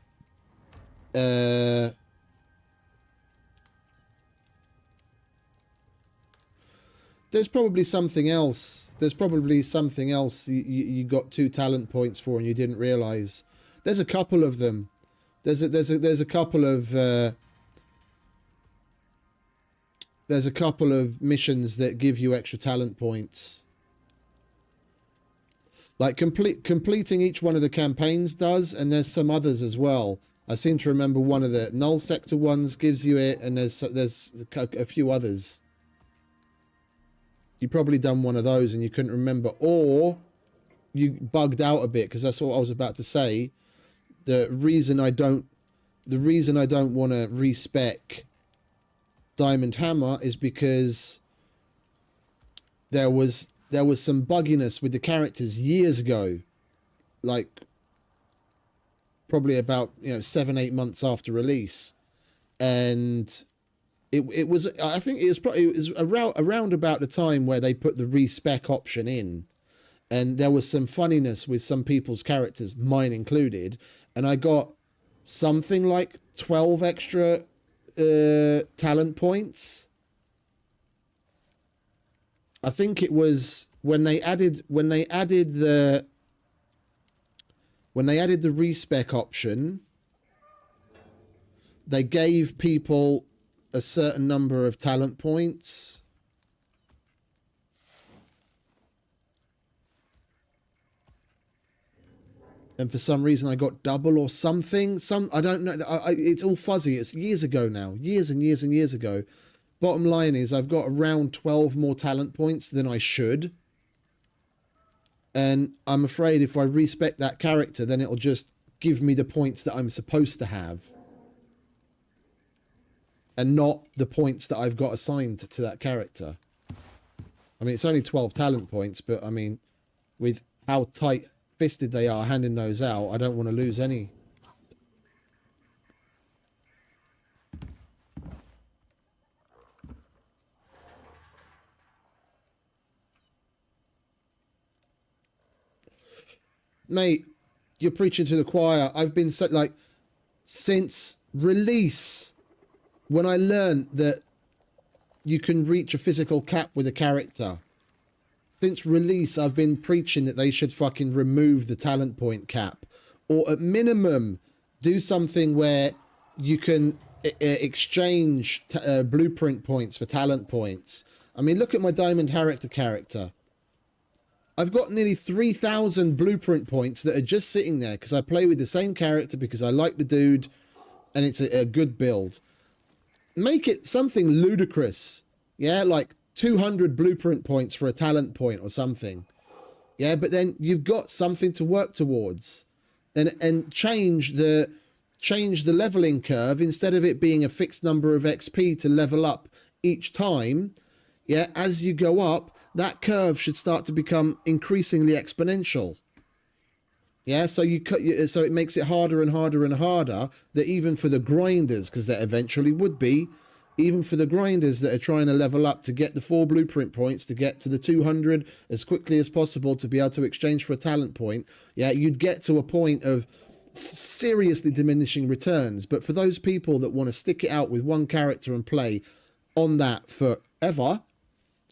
there's probably something else. There's probably something else you got 2 talent points for and you didn't realize. There's a couple of them. There's a couple of there's a couple of missions that give you extra talent points. Like completing each one of the campaigns does, and there's some others as well. I seem to remember one of the null sector ones gives you it, and there's a few others. You probably done one of those and you couldn't remember, or you bugged out a bit, because that's what I was about to say. The reason I don't want to respec Diamond Hammer is because there was some bugginess with the characters years ago, like probably about 7-8 months after release, and it was, I think it was around about the time where they put the respec option in, and there was some funniness with some people's characters, mine included, and I got something like 12 extra talent points. I think it was when they added the respec option, they gave people a certain number of talent points. And for some reason I got double or something. I don't know. It's all fuzzy. It's years ago now. Years and years and years ago. Bottom line is I've got around 12 more talent points than I should. And I'm afraid if I respec that character, then it'll just give me the points that I'm supposed to have. And not the points that I've got assigned to that character. I mean, it's only 12 talent points, but I mean, with how tight-fisted they are handing those out, I don't want to lose any. Mate, you're preaching to the choir. I've been like, since release, when I learned that you can reach a physical cap with a character, since release, I've been preaching that they should fucking remove the talent point cap, or at minimum do something where you can exchange blueprint points for talent points. I mean, look at my Diamond character. I've got nearly 3,000 blueprint points that are just sitting there because I play with the same character, because I like the dude and it's a good build. Make it something ludicrous. Yeah, like 200 blueprint points for a talent point or something. Yeah, but then you've got something to work towards. And change the leveling curve, instead of it being a fixed number of XP to level up each time. Yeah, as you go up, that curve should start to become increasingly exponential. Yeah, so so it makes it harder and harder and harder, that even for the grinders, because there eventually would be, even for the grinders that are trying to level up to get the 4 blueprint points, to get to the 200 as quickly as possible, to be able to exchange for a talent point, yeah, you'd get to a point of seriously diminishing returns. But for those people that want to stick it out with one character and play on that forever,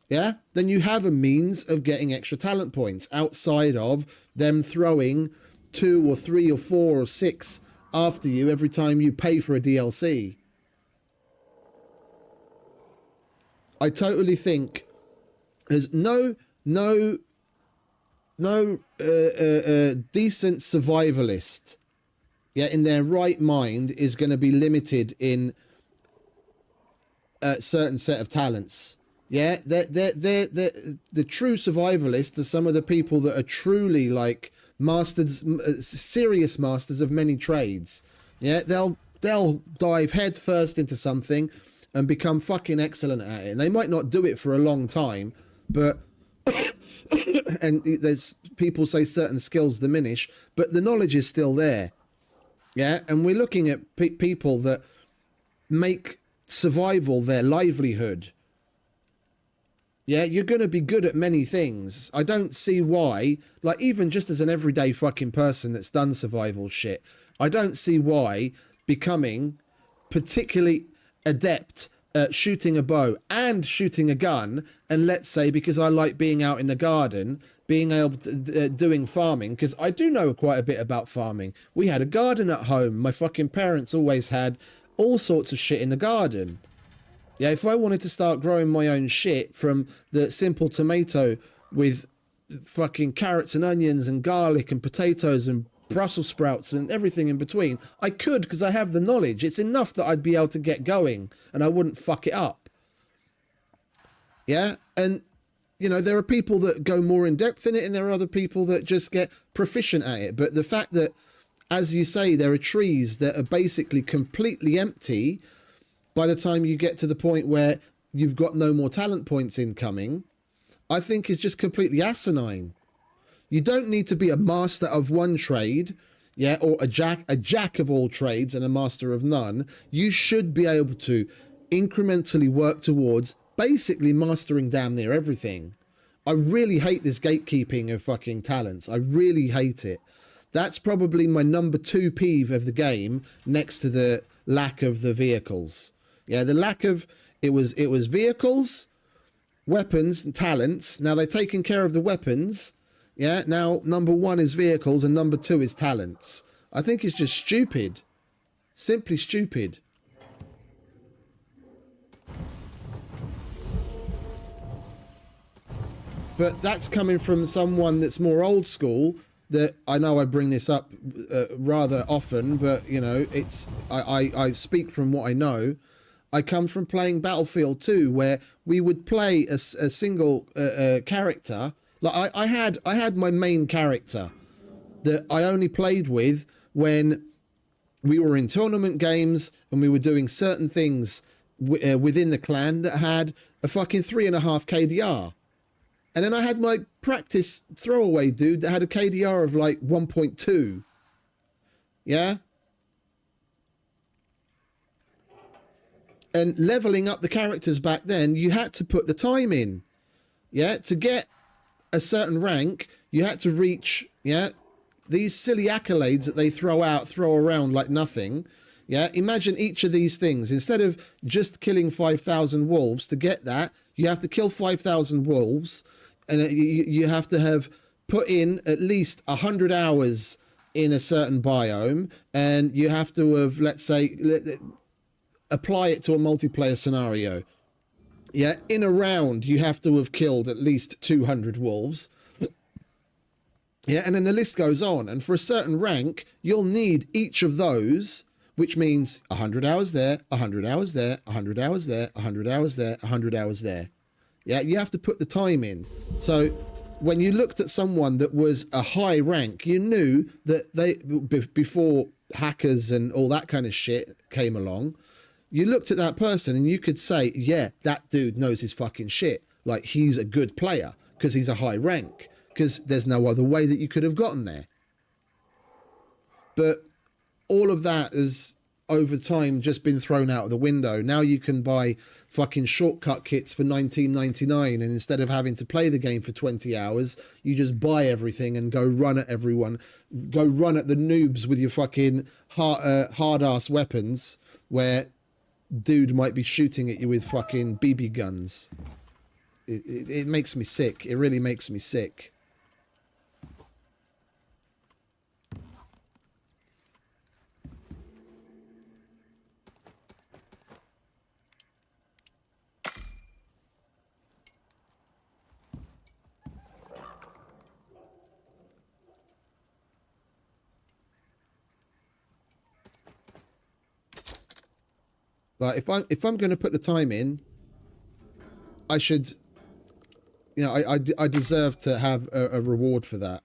yeah, then you have a means of getting extra talent points outside of them throwing 2 or 3 or 4 or 6 after you every time you pay for a DLC. I totally think there's no decent survivalist, yeah, in their right mind, is going to be limited in a certain set of talents. Yeah, the true survivalists are some of the people that are truly like masters, serious masters of many trades. Yeah, they'll dive head first into something and become fucking excellent at it. And they might not do it for a long time, but and there's people say certain skills diminish, but the knowledge is still there. Yeah, and we're looking at people that make survival their livelihood. Yeah, you're going to be good at many things. I don't see why, like, even just as an everyday fucking person that's done survival shit, I don't see why becoming particularly adept at shooting a bow and shooting a gun, and let's say because I like being out in the garden, being able to doing farming, because I do know quite a bit about farming. We had a garden at home. My fucking parents always had all sorts of shit in the garden. Yeah, if I wanted to start growing my own shit from the simple tomato with fucking carrots and onions and garlic and potatoes and Brussels sprouts and everything in between, I could, because I have the knowledge. It's enough that I'd be able to get going and I wouldn't fuck it up. Yeah, and you know, there are people that go more in depth in it and there are other people that just get proficient at it. But the fact that, as you say, there are trees that are basically completely empty by the time you get to the point where you've got no more talent points incoming, I think is just completely asinine. You don't need to be a master of one trade, yeah, or a jack of all trades and a master of none. You should be able to incrementally work towards basically mastering damn near everything. I really hate this gatekeeping of fucking talents. I really hate it. That's probably my number 2 peeve of the game, next to the lack of the vehicles. Yeah, the lack of it was vehicles, weapons, and talents. Now they're taking care of the weapons. Yeah, now number 1 is vehicles and number 2 is talents. I think it's just stupid. Simply stupid. But that's coming from someone that's more old school. That I know I bring this up rather often, but you know, it's I speak from what I know. I come from playing Battlefield 2, where we would play a single character. Like I had my main character that I only played with when we were in tournament games and we were doing certain things within the clan that had a fucking 3.5 KDR. And then I had my practice throwaway dude that had a KDR of like 1.2. Yeah? And leveling up the characters back then, you had to put the time in. Yeah? To get a certain rank, you had to reach, yeah, these silly accolades that they throw around like nothing. Yeah? Imagine each of these things. Instead of just killing 5,000 wolves, to get that, you have to kill 5,000 wolves. And you have to have put in at least 100 hours in a certain biome, and you have to have, let's say, apply it to a multiplayer scenario. Yeah, in a round, you have to have killed at least 200 wolves. Yeah, and then the list goes on. And for a certain rank, you'll need each of those, which means 100 hours there, 100 hours there, 100 hours there, 100 hours there, 100 hours there. Yeah, you have to put the time in. So when you looked at someone that was a high rank, you knew that they, before hackers and all that kind of shit came along, you looked at that person and you could say, yeah, that dude knows his fucking shit. Like, he's a good player because he's a high rank, because there's no other way that you could have gotten there. But all of that has, over time, just been thrown out of the window. Now you can buy fucking shortcut kits for $19.99, and instead of having to play the game for 20 hours, you just buy everything and go run at everyone. Go run at the noobs with your fucking hard-ass weapons, where dude might be shooting at you with fucking BB guns. It makes me sick. It really makes me sick. Like, if I'm going to put the time in, I should, you know, I deserve to have a reward for that.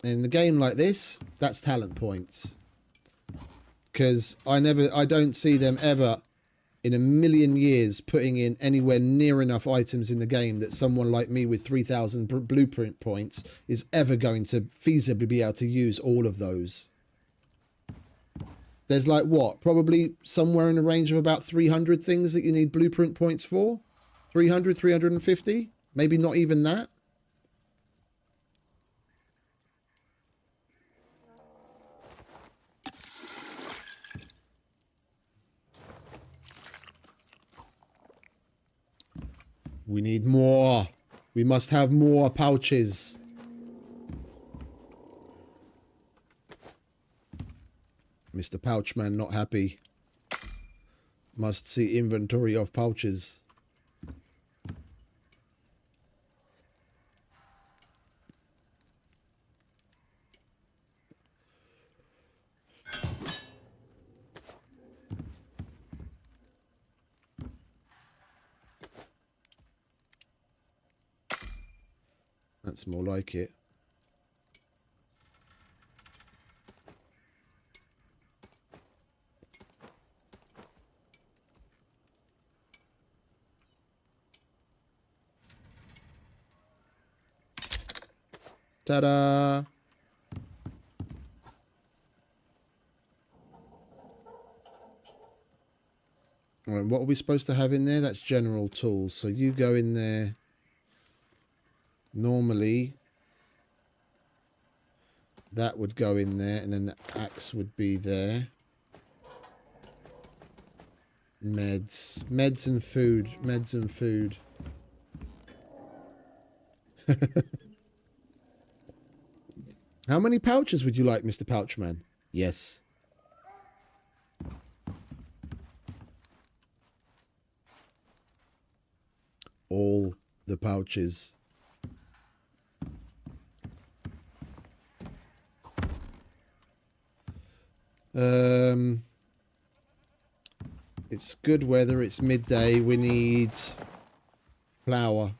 In a game like this, that's talent points. Because I don't see them ever in a million years putting in anywhere near enough items in the game that someone like me with 3,000 blueprint points is ever going to feasibly be able to use all of those. There's like what? Probably somewhere in the range of about 300 things that you need blueprint points for. 300, 350? Maybe not even that. We need more. We must have more pouches. Mr. Pouchman not happy. Must see inventory of pouches. That's more like it. Ta-da! Alright, what are we supposed to have in there? That's general tools. So you go in there. Normally, that would go in there, and then the axe would be there. Meds. Meds and food. Meds and food. How many pouches would you like, Mr. Pouchman? Yes. All the pouches. It's good weather. It's midday. We need flour.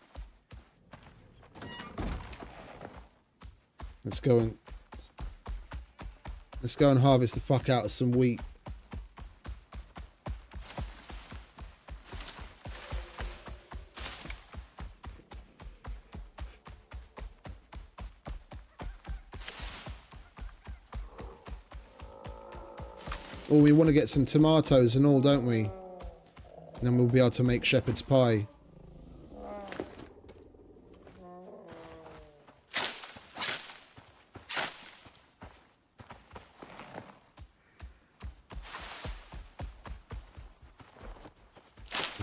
Let's go and harvest the fuck out of some wheat. Oh, we want to get some tomatoes and all, don't we? And then we'll be able to make shepherd's pie.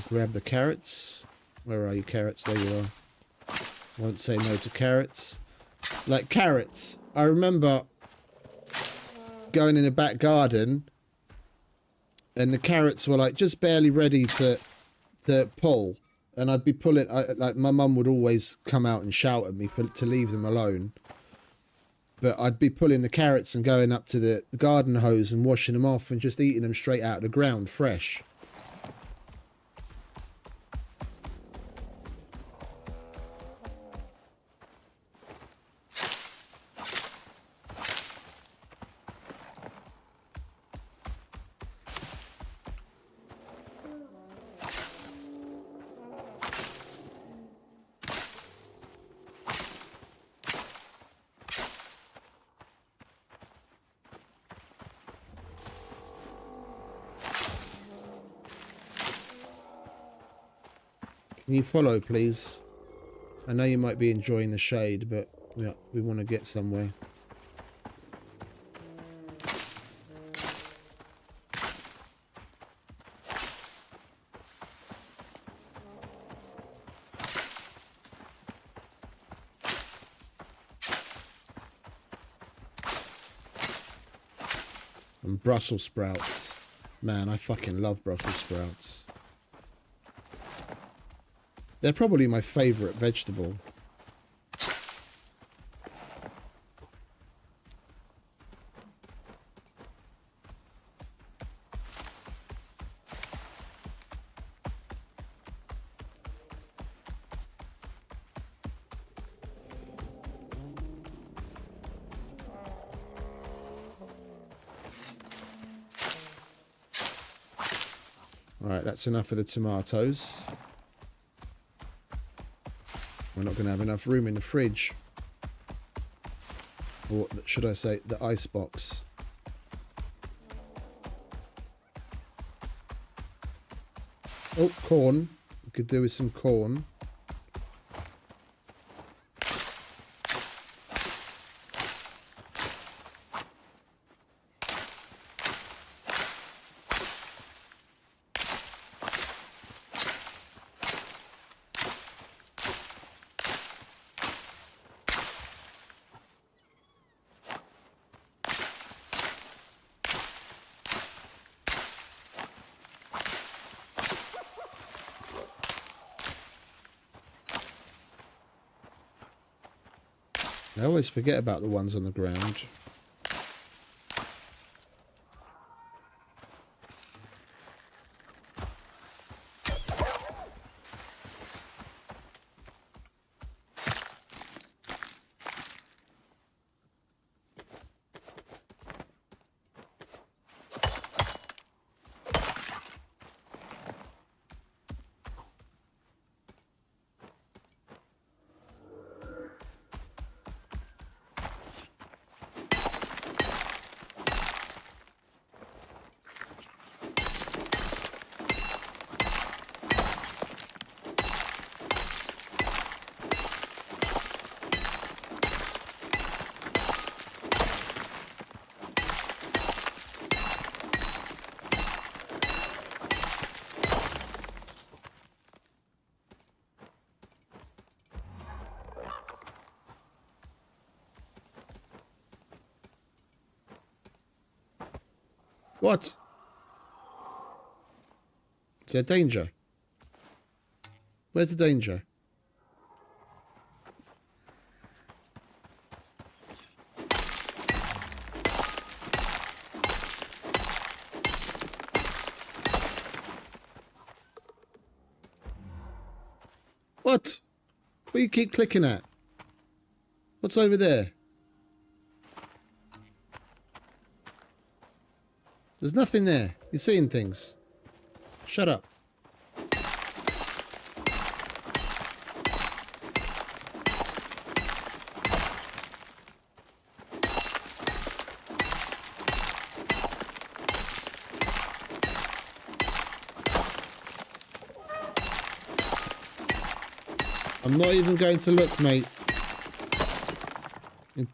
Grab the carrots. Where are you, carrots? There you are. Won't say no to carrots. Like carrots. I remember going in the back garden and the carrots were like just barely ready to pull. And I'd be pulling, like my mum would always come out and shout at me to leave them alone. But I'd be pulling the carrots and going up to the garden hose and washing them off and just eating them straight out of the ground, fresh. Can you follow, please? I know you might be enjoying the shade, but yeah, we want to get somewhere. And Brussels sprouts. Man, I fucking love Brussels sprouts. They're probably my favourite vegetable. Right, that's enough of the tomatoes. We're not going to have enough room in the fridge. Or should I say, the ice box. Oh, corn. We could do with some corn. I always forget about the ones on the ground. What? Is there danger? Where's the danger? What? What do you keep clicking at? What's over there? There's nothing there. You're seeing things. Shut up. I'm not even going to look, mate. You're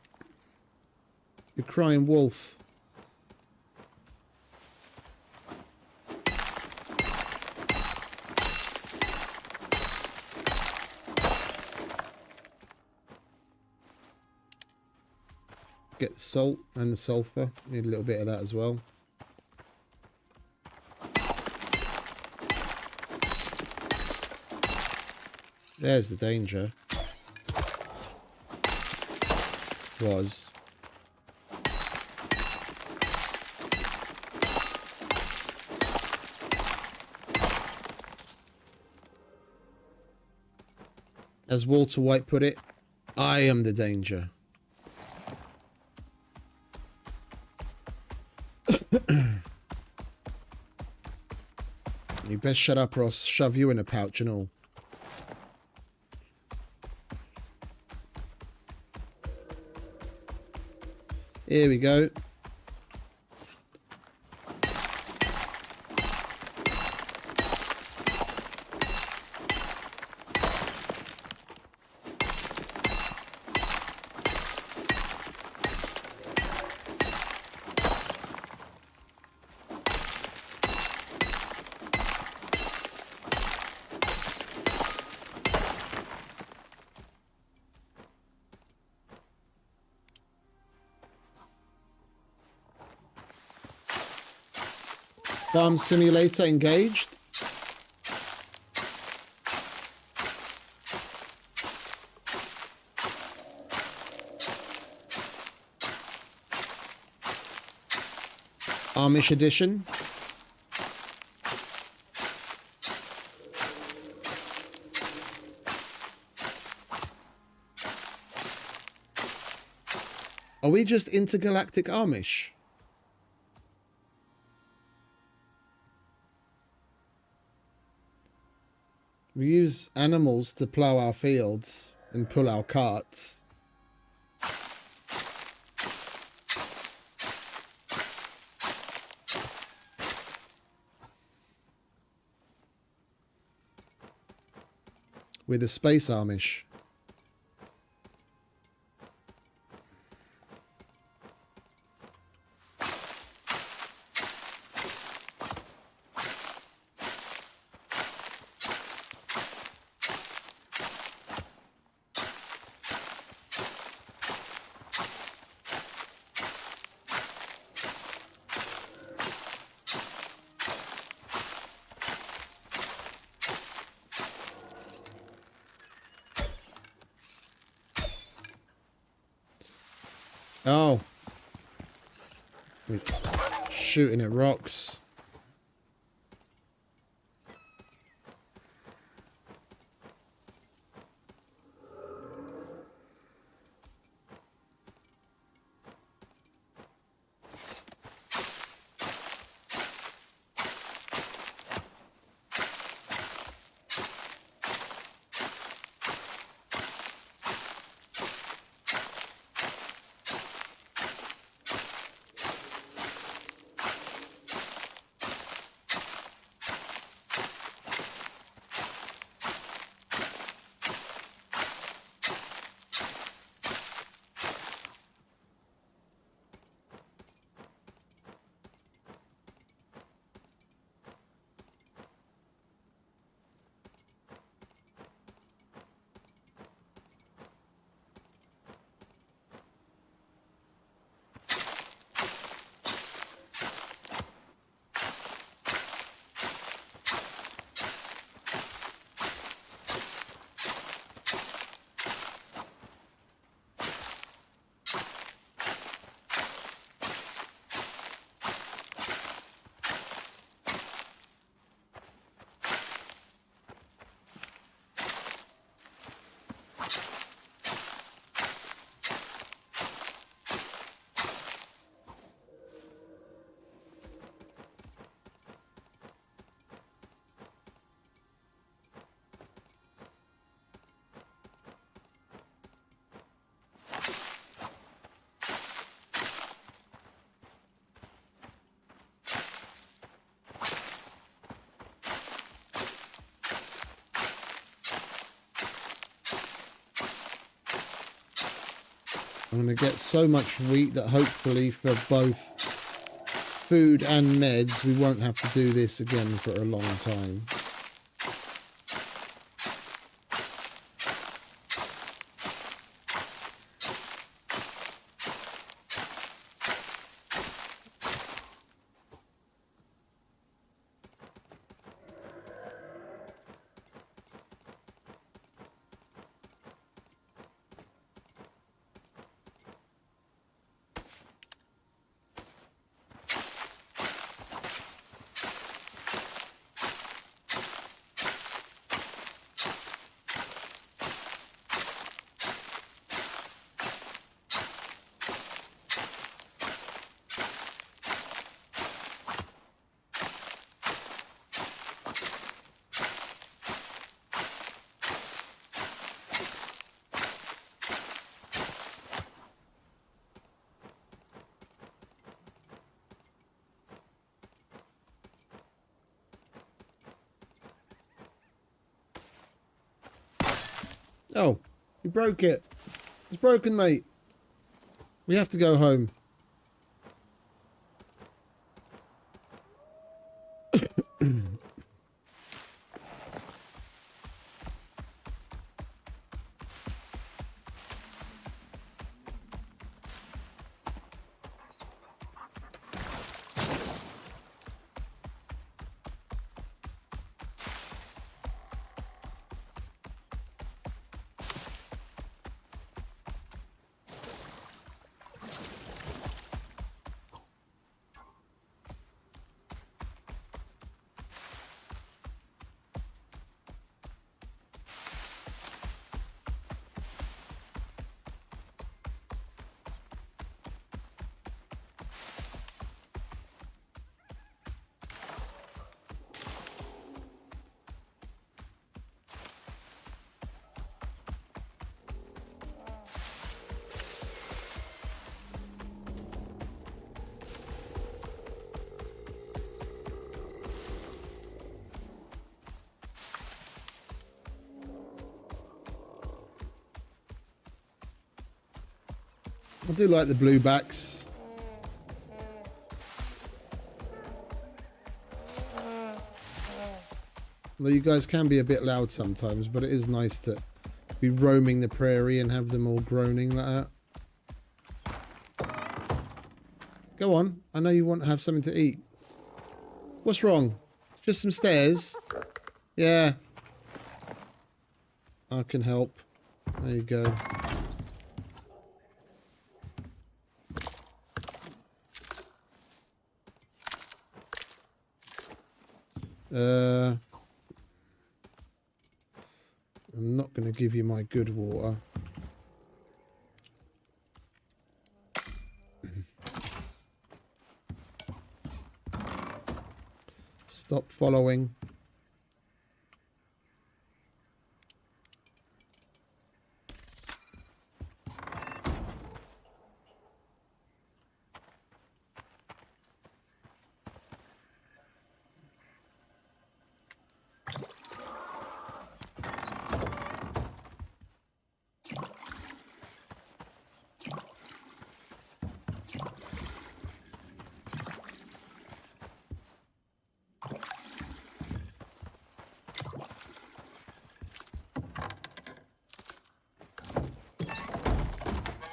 crying wolf. Get the salt and the sulfur. Need a little bit of that as well. There's the danger. Was. As Walter White put it, I am the danger. You best shut up or I'll shove you in a pouch and all. Here we go. Farm simulator engaged. Amish edition. Are we just intergalactic Amish? We use animals to plough our fields and pull our carts. We're the Space Amish. Oh. We're shooting at rocks. I'm going to get so much wheat that hopefully for both food and meds we won't have to do this again for a long time. Oh, you broke it. It's broken, mate. We have to go home. I do like the blue backs. Although you guys can be a bit loud sometimes, but it is nice to be roaming the prairie and have them all groaning like that. Go on. I know you want to have something to eat. What's wrong? Just some stairs? Yeah. I can help. There you go. I'm not going to give you my good water. Stop following.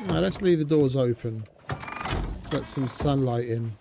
Right, let's leave the doors open. Let some sunlight in.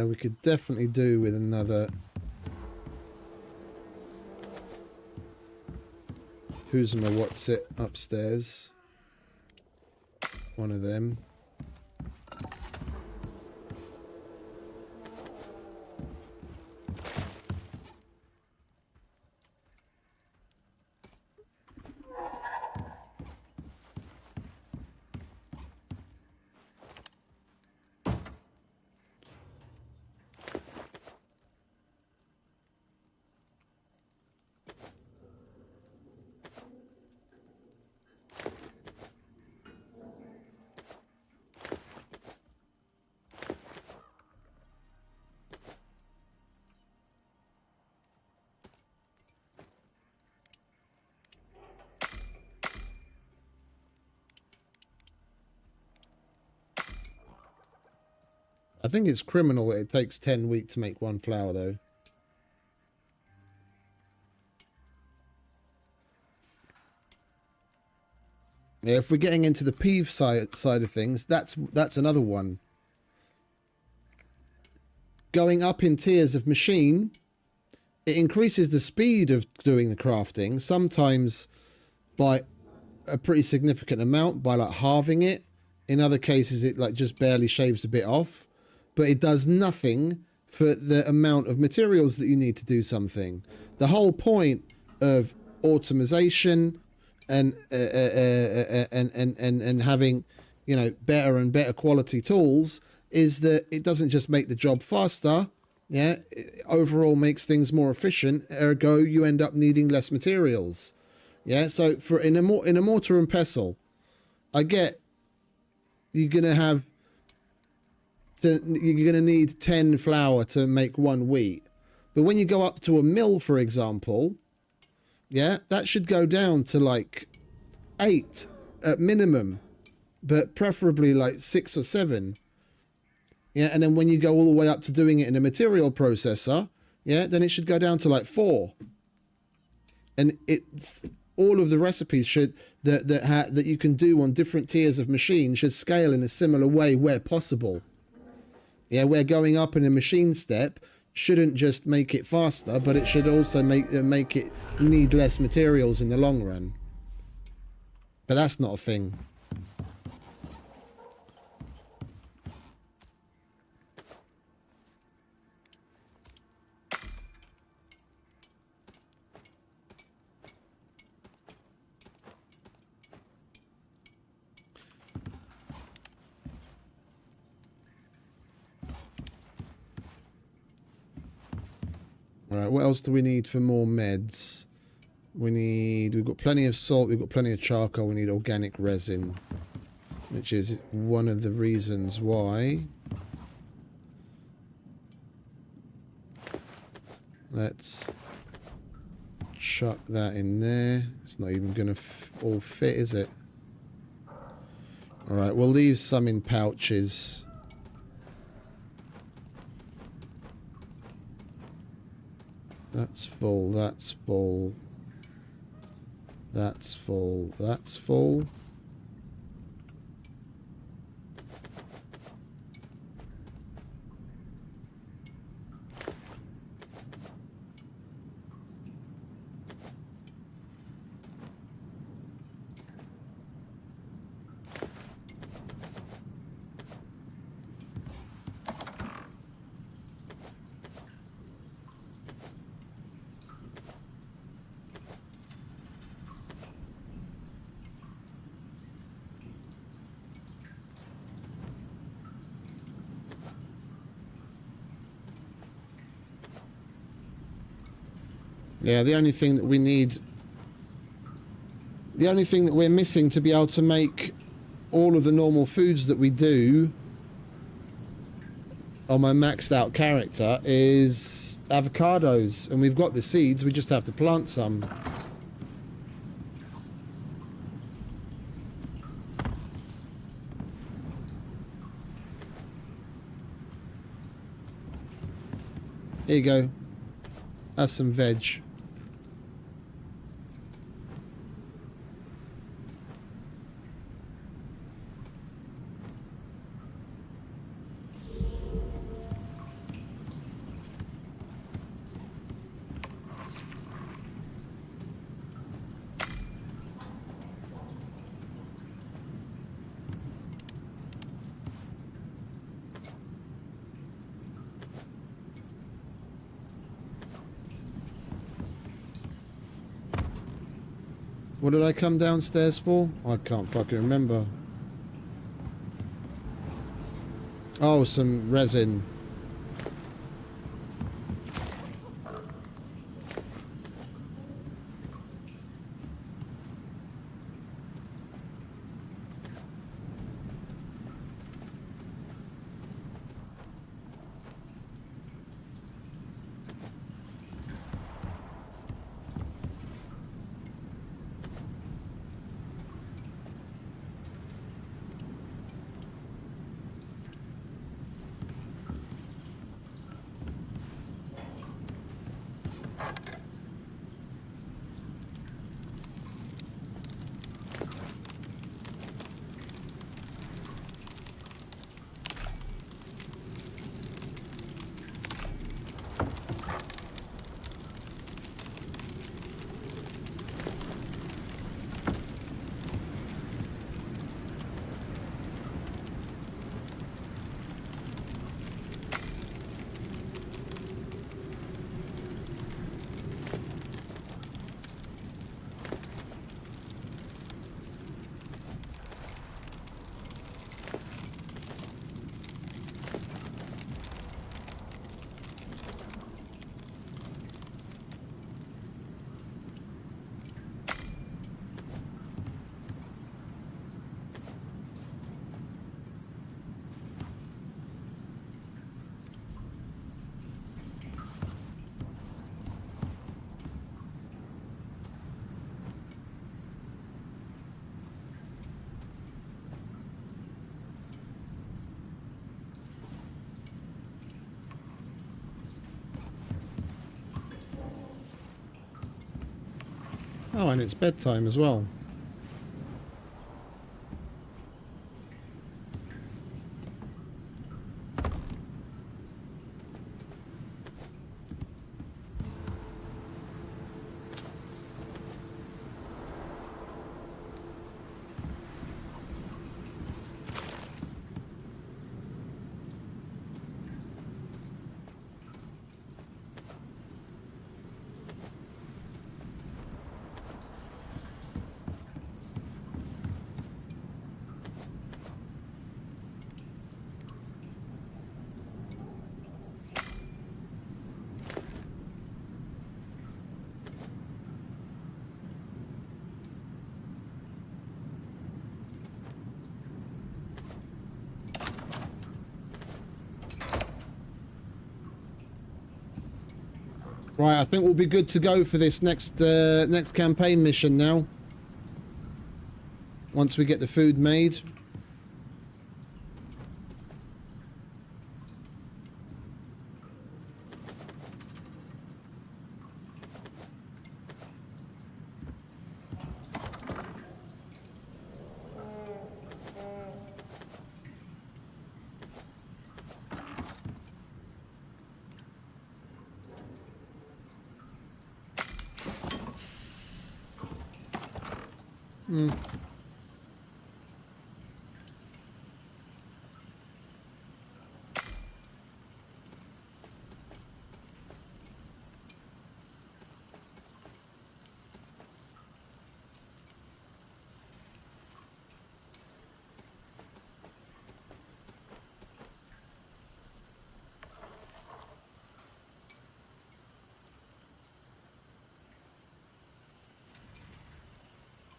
We could definitely do with another. Who's my what's it upstairs? One of them. I think it's criminal that it takes 10 weeks to make one flower, though. Yeah, if we're getting into the peeve side of things, that's another one. Going up in tiers of machine, it increases the speed of doing the crafting, sometimes by a pretty significant amount, by like halving it. In other cases, it like just barely shaves a bit off. But it does nothing for the amount of materials that you need to do something. The whole point of automation and having, you know, better and better quality tools is that it doesn't just make the job faster. Yeah, it overall makes things more efficient. Ergo, you end up needing less materials. Yeah, so for in a mortar and pestle, I get you're gonna have. You're going to need 10 flour to make 1 wheat. But when you go up to a mill, for example, yeah, that should go down to like 8 at minimum, but preferably like 6 or 7. Yeah, and then when you go all the way up to doing it in a material processor, yeah, then it should go down to like 4. And it's all of the recipes should that you can do on different tiers of machine should scale in a similar way where possible. Yeah, where going up in a machine step shouldn't just make it faster, but it should also make it need less materials in the long run. But that's not a thing. Alright, what else do we need for more meds? We've got plenty of salt, we've got plenty of charcoal, we need organic resin. Which is one of the reasons why. Let's chuck that in there. It's not even going to all fit, is it? Alright, we'll leave some in pouches. That's full, that's full. That's full, that's full. Yeah, the only thing that we need... The only thing that we're missing to be able to make all of the normal foods that we do on my maxed out character is avocados. And we've got the seeds, we just have to plant some. Here you go. Have some veg. What did I come downstairs for? I can't fucking remember. Oh, some resin. Oh, and it's bedtime as well. Right, I think we'll be good to go for this next next campaign mission now. Once we get the food made.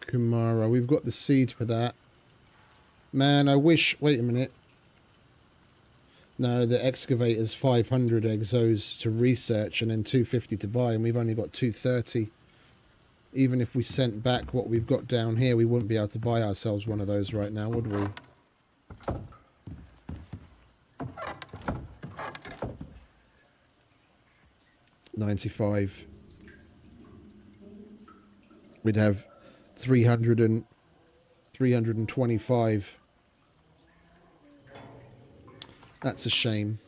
Kumara, we've got the seed for that. Man, I wish... Wait a minute. No, the excavator's 500 exos to research and then 250 to buy, and we've only got 230. Even if we sent back what we've got down here, we wouldn't be able to buy ourselves one of those right now, would we? $95. We'd have 325. That's a shame.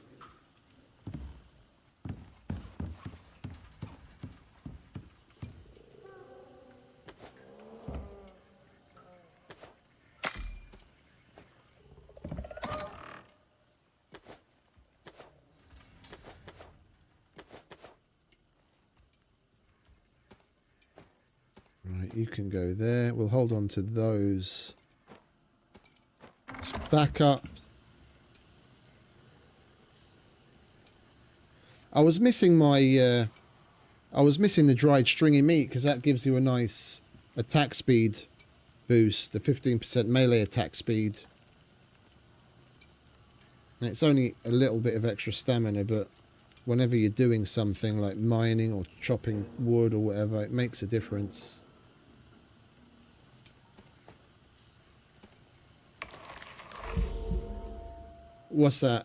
Right, you can go there. We'll hold on to those. Let's back up. I was missing my I was missing the dried stringy meat because that gives you a nice attack speed boost, the 15% melee attack speed. And it's only a little bit of extra stamina, but whenever you're doing something like mining or chopping wood or whatever, it makes a difference. What's that?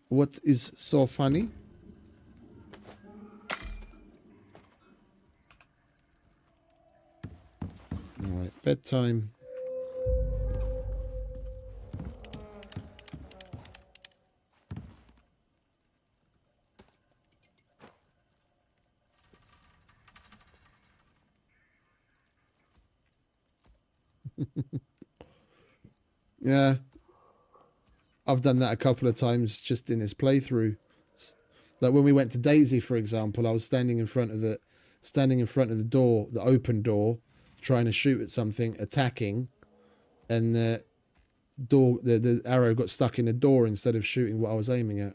What is so funny? All right, bedtime. Yeah. I've done that a couple of times just in this playthrough. Like when we went to Daisy, for example, I was standing in front of the door, the open door, trying to shoot at something, attacking, and the arrow got stuck in the door instead of shooting what I was aiming at.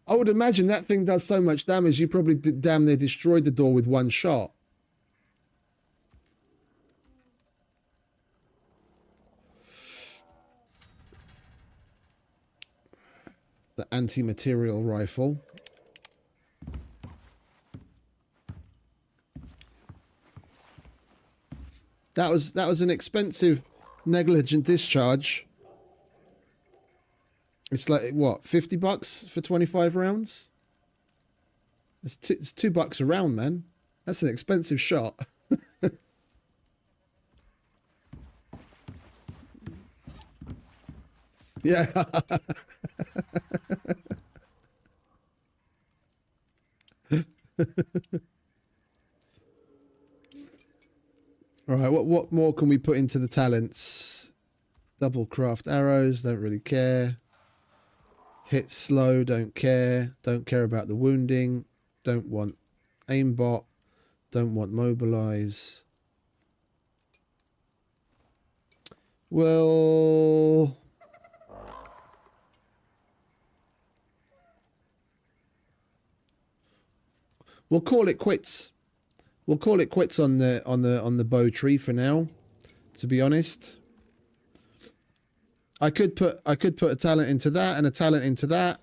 I would imagine that thing does so much damage, you probably damn near destroyed the door with one shot. The anti-material rifle. That was an expensive, negligent discharge. It's like what, $50 for 25 rounds? It's $2 a round, man. That's an expensive shot. Yeah. All right, what more can we put into the talents? Double craft arrows, don't really care. Hit slow, don't care. Don't care about the wounding. Don't want aimbot. Don't want mobilize. Well... we'll call it quits. We'll call it quits on the bow tree for now. To be honest, I could put a talent into that and a talent into that,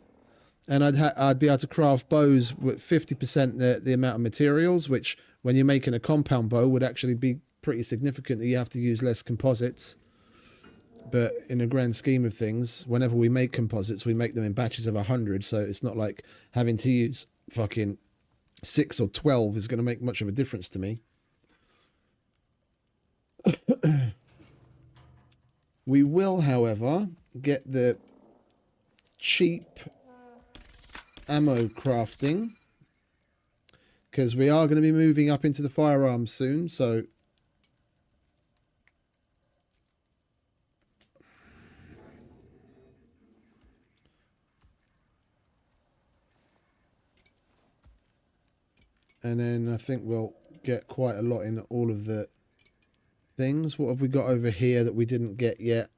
and I'd be able to craft bows with 50% the amount of materials, which when you're making a compound bow would actually be pretty significant. That you have to use less composites. But in a grand scheme of things, whenever we make composites, we make them in batches of 100, so it's not like having to use fucking 6 or 12 is going to make much of a difference to me. We will, however, get the cheap ammo crafting, because we are going to be moving up into the firearms soon, so... And then I think we'll get quite a lot in all of the things. What have we got over here that we didn't get yet?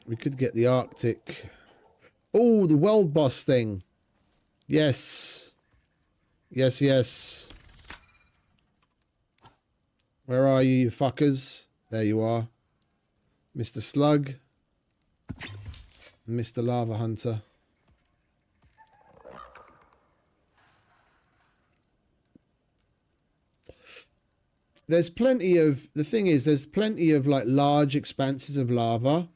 We could get the Arctic. Oh, the World Boss thing. Yes. Yes, yes. Where are you fuckers? There you are. Mr. Slug. Mr. Lava Hunter. There's plenty of... The thing is, there's plenty of, like, large expanses of lava.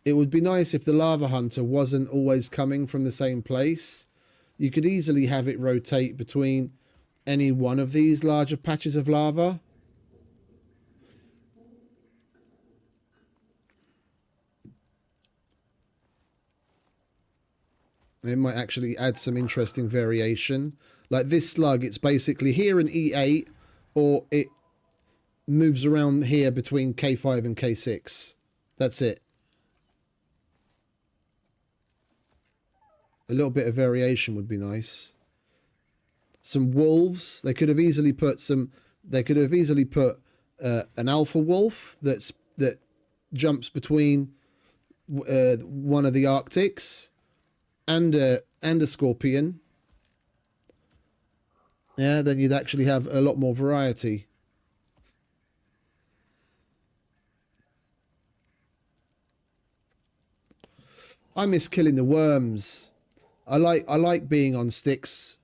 It would be nice if the Lava Hunter wasn't always coming from the same place. You could easily have it rotate between any one of these larger patches of lava. It might actually add some interesting variation. Like this slug, it's basically here in E8, or it moves around here between K5 and K6. That's it. A little bit of variation would be nice. Some wolves. They could have easily put some... They could have easily put an alpha wolf that jumps between one of the Arctics and a scorpion. Yeah, then you'd actually have a lot more variety. I miss killing the worms. I like being on sticks,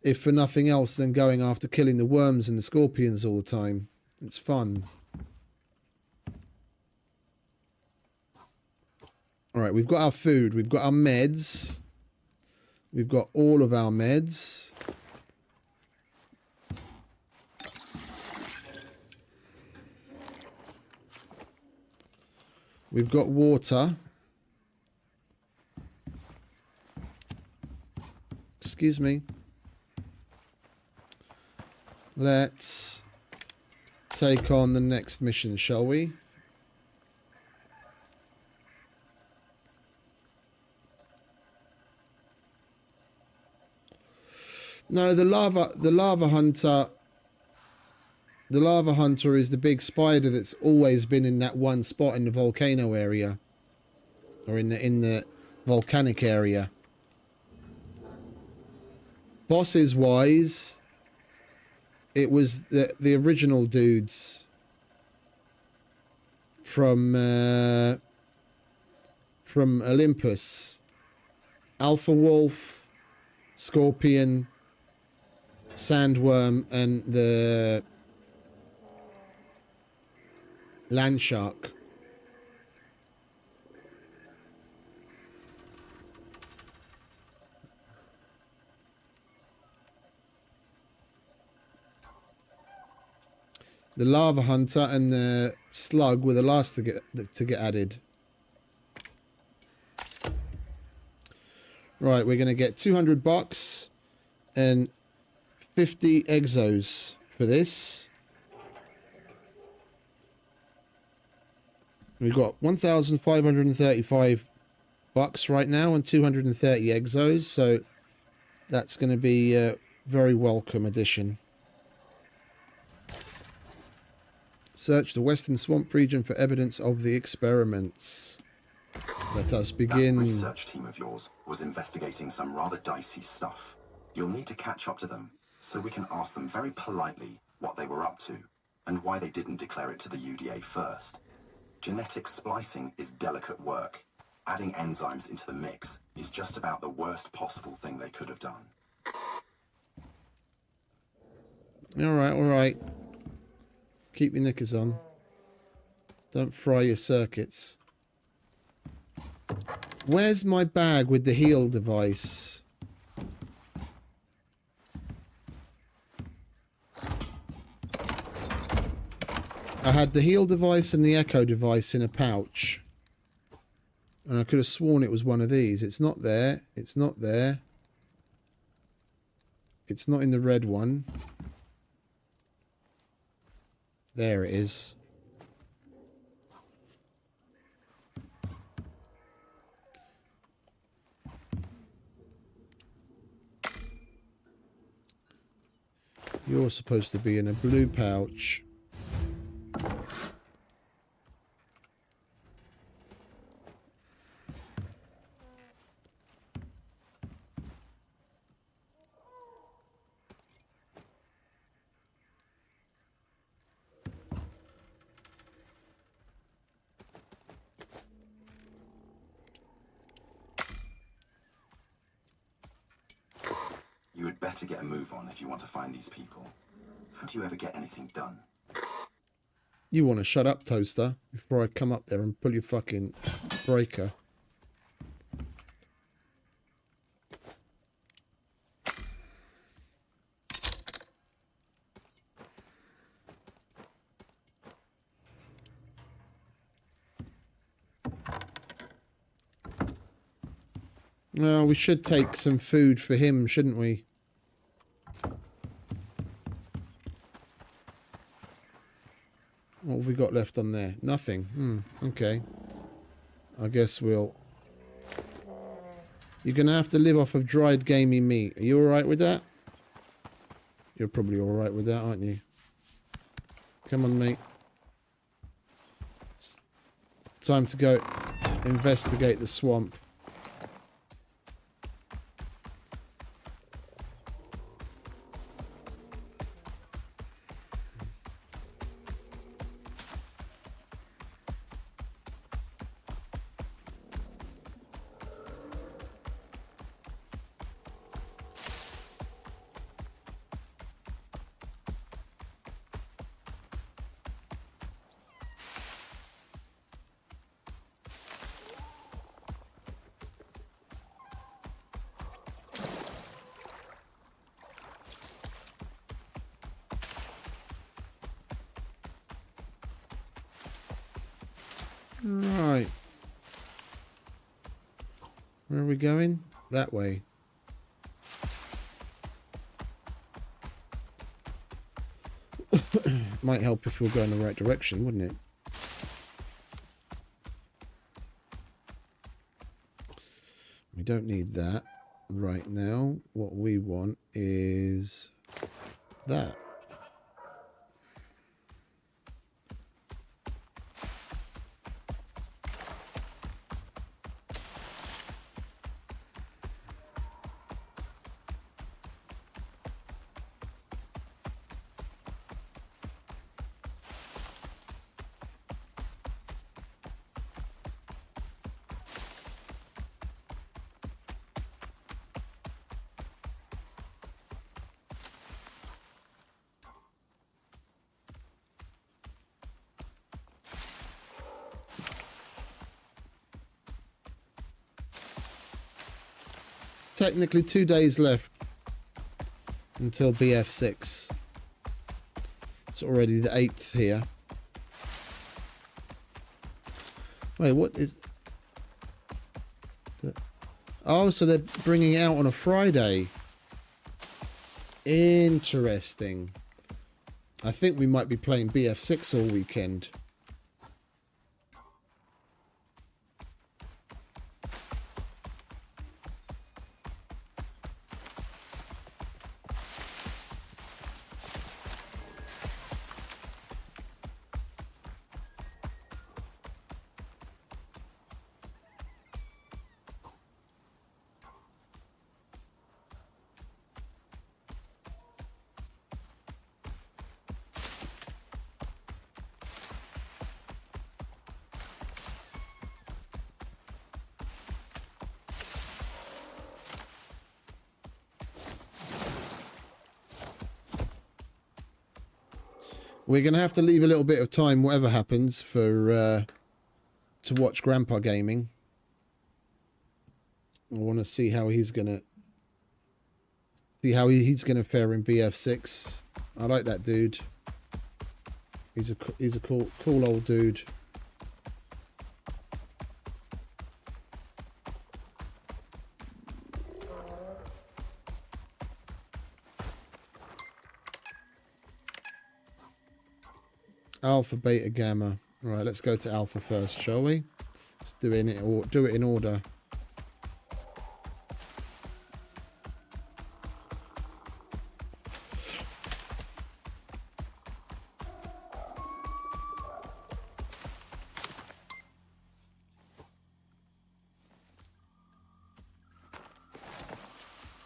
if for nothing else than going after killing the worms and the scorpions all the time. It's fun. All right, we've got our food. We've got our meds. We've got all of our meds. We've got water. Excuse me. Let's take on the next mission, shall we? No, the lava hunter. The lava hunter is the big spider that's always been in that one spot in the volcano area, or in the volcanic area. Bosses wise, it was the original dudes from Olympus. Alpha Wolf, Scorpion, Sandworm, and the Land Shark. The Lava Hunter and the Slug were the last to get added. Right, we're going to get 200 bucks and 50 exos for this. We've got 1,535 bucks right now and 230 exos, so that's going to be a very welcome addition. Search the Western Swamp region for evidence of the experiments. Let us That begin. research team of yours was investigating some rather dicey stuff. You'll need to catch up to them, so we can ask them very politely what they were up to, and why they didn't declare it to the UDA first. Genetic splicing is delicate work. Adding enzymes into the mix is just about the worst possible thing they could have done. All right. Keep your knickers on. Don't fry your circuits. Where's my bag with the heal device? I had the heal device and the echo device in a pouch. And I could have sworn it was one of these. It's not there. It's not there. It's not in the red one. There it is. You're supposed to be in a blue pouch. You had better get a move on if you want to find these people. How do you ever get anything done? You want to shut up, Toaster, before I come up there and pull your fucking breaker. Well, we should take some food for him, shouldn't we? What have we got left on there? Nothing. Okay. I guess we'll... You're going to have to live off of dried gamey meat. Are you alright with that? You're probably alright with that, aren't you? Come on, mate. It's time to go investigate the swamp. Right. Where are we going? That way. Might help if we were going the right direction, wouldn't it? We don't need that right now. What we want is that. Technically 2 days left until BF6. It's already the 8th here. Wait, what is... Oh, so they're bringing it out on a Friday. Interesting. I think we might be playing BF6 all weekend. We're going to have to leave a little bit of time, whatever happens, for to watch Grandpa gaming. I want to see how he's going to fare in BF6. I like that dude. He's a cool old dude. Alpha, beta, gamma. All right, let's go to alpha first, shall we? Let's do it in order.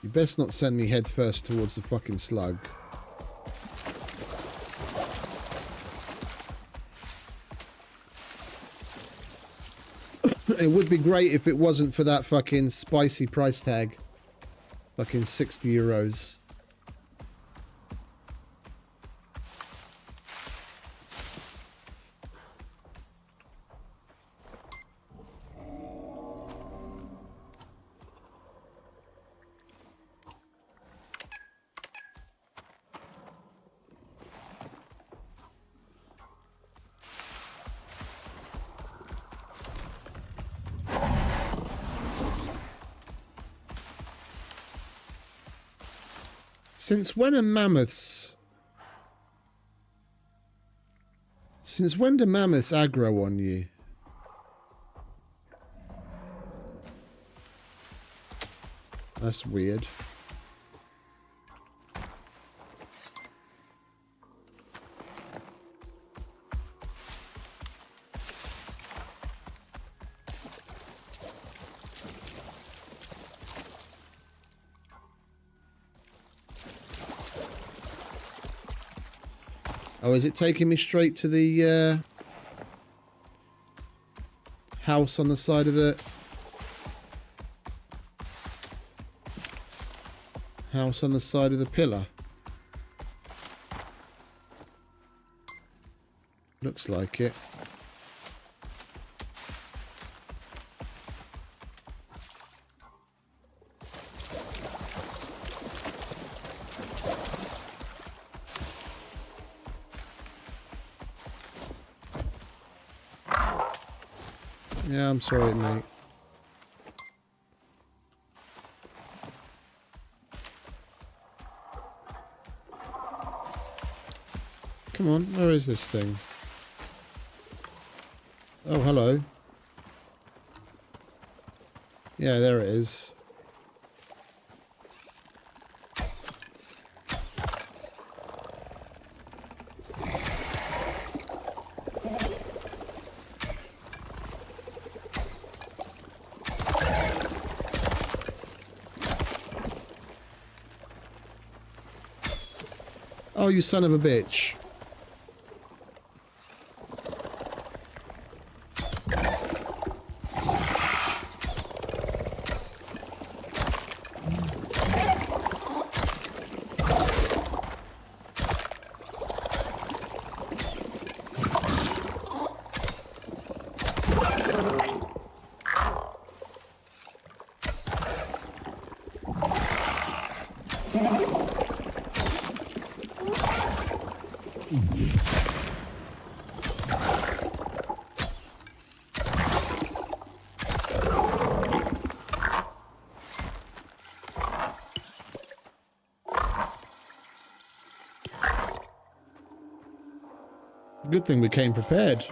You best not send me head first towards the fucking slug. It would be great if it wasn't for that fucking spicy price tag. Fucking 60 euros. Since when do mammoths aggro on you? That's weird. Oh, is it taking me straight to the house on the side of the pillar? Looks like it. Yeah, I'm sorry, mate. Come on, where is this thing? Oh, hello. Yeah, there it is. Oh, you son of a bitch. Good thing we came prepared.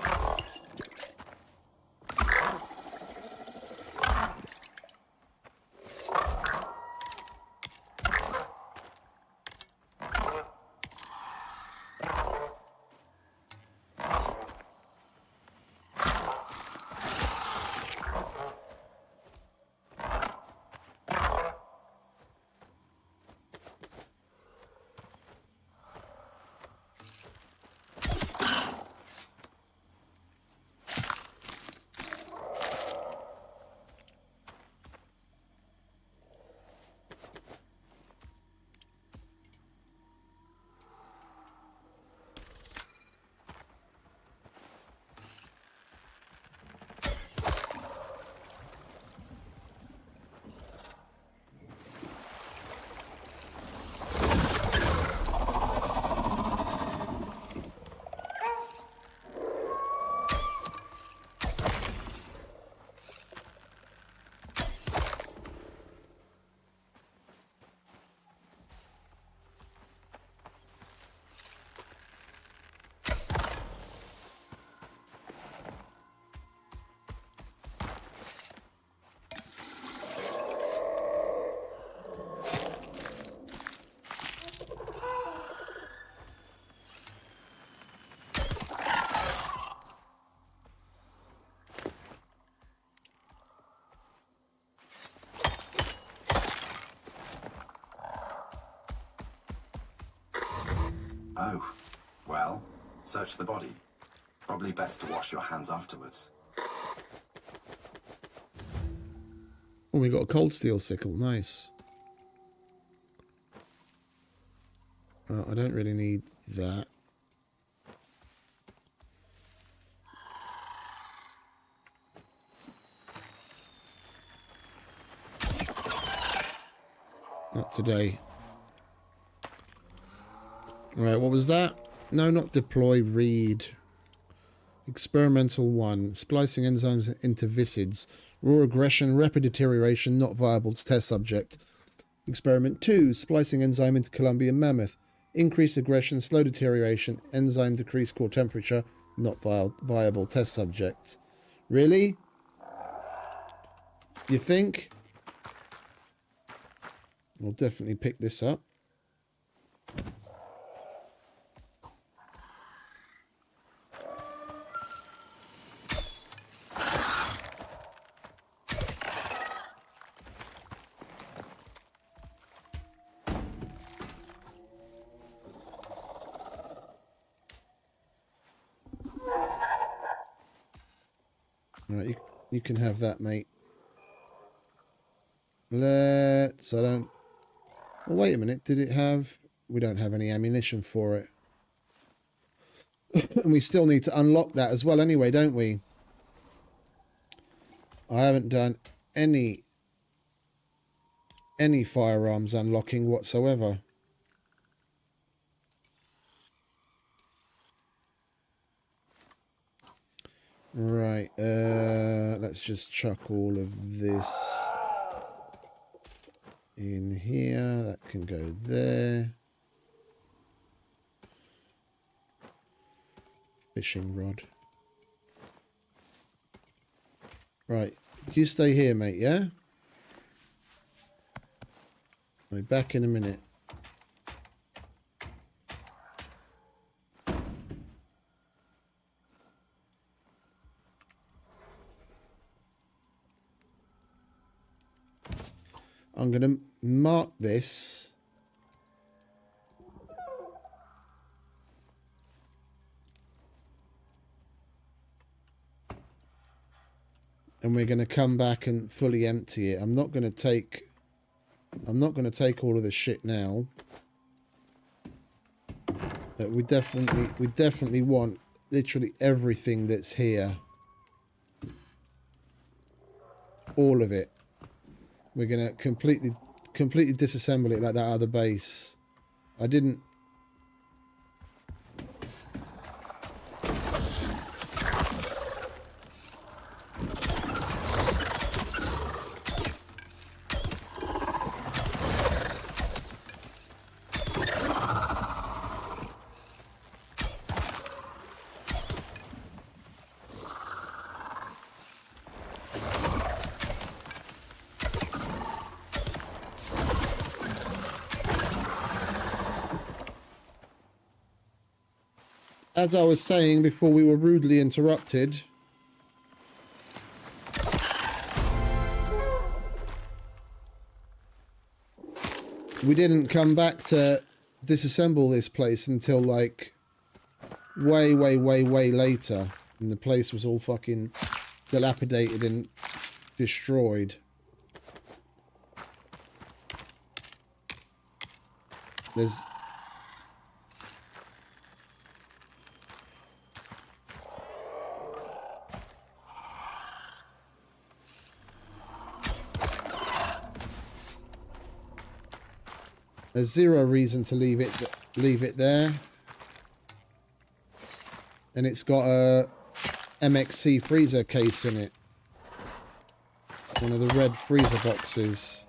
Oh, well, search the body. Probably best to wash your hands afterwards. Oh, we got a cold steel sickle. Nice. Oh, I don't really need that. Not today. Alright, what was that? No, not deploy, read. Experimental 1. Splicing enzymes into visids. Raw aggression, rapid deterioration, not viable to test subject. Experiment 2. Splicing enzyme into Colombian mammoth. Increased aggression, slow deterioration, enzyme decreased core temperature, not viable test subject. Really? You think? We'll definitely pick this up. Alright, you can have that, mate. I don't... Well, wait a minute. Did it have... We don't have any ammunition for it. And we still need to unlock that as well anyway, don't we? I haven't done any firearms unlocking whatsoever. Right, let's just chuck all of this in here. That can go there. Fishing rod. Right, you stay here, mate, yeah? I'll be back in a minute. I'm going to mark this. And we're going to come back and fully empty it. I'm not going to take all of this shit now. But we definitely want literally everything that's here. All of it. We're going to completely disassemble it like that other base. I didn't... As I was saying before we were rudely interrupted, we didn't come back to disassemble this place until like way later, and the place was all fucking dilapidated and destroyed. There's zero reason to leave it there. And it's got a MXC freezer case in it. One of the red freezer boxes.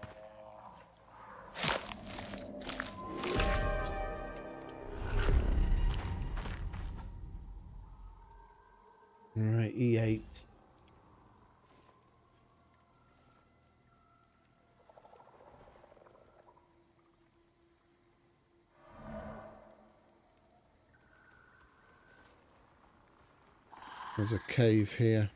Alright, E8. There's a cave here.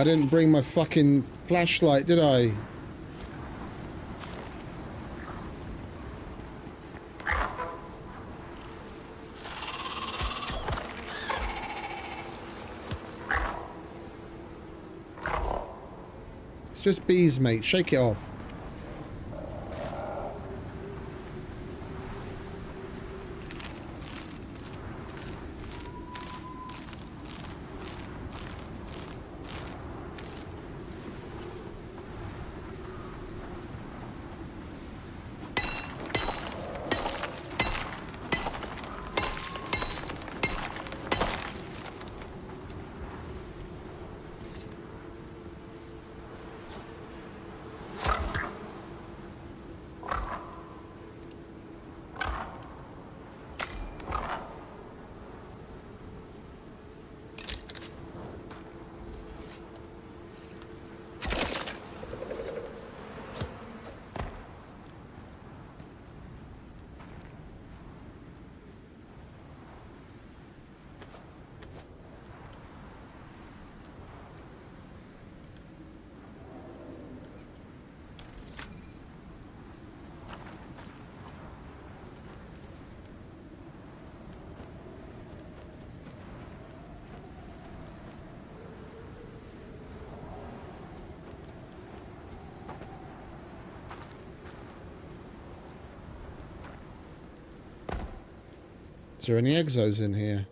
I didn't bring my fucking flashlight, did I? It's just bees, mate. Shake it off. Is there any exos in here?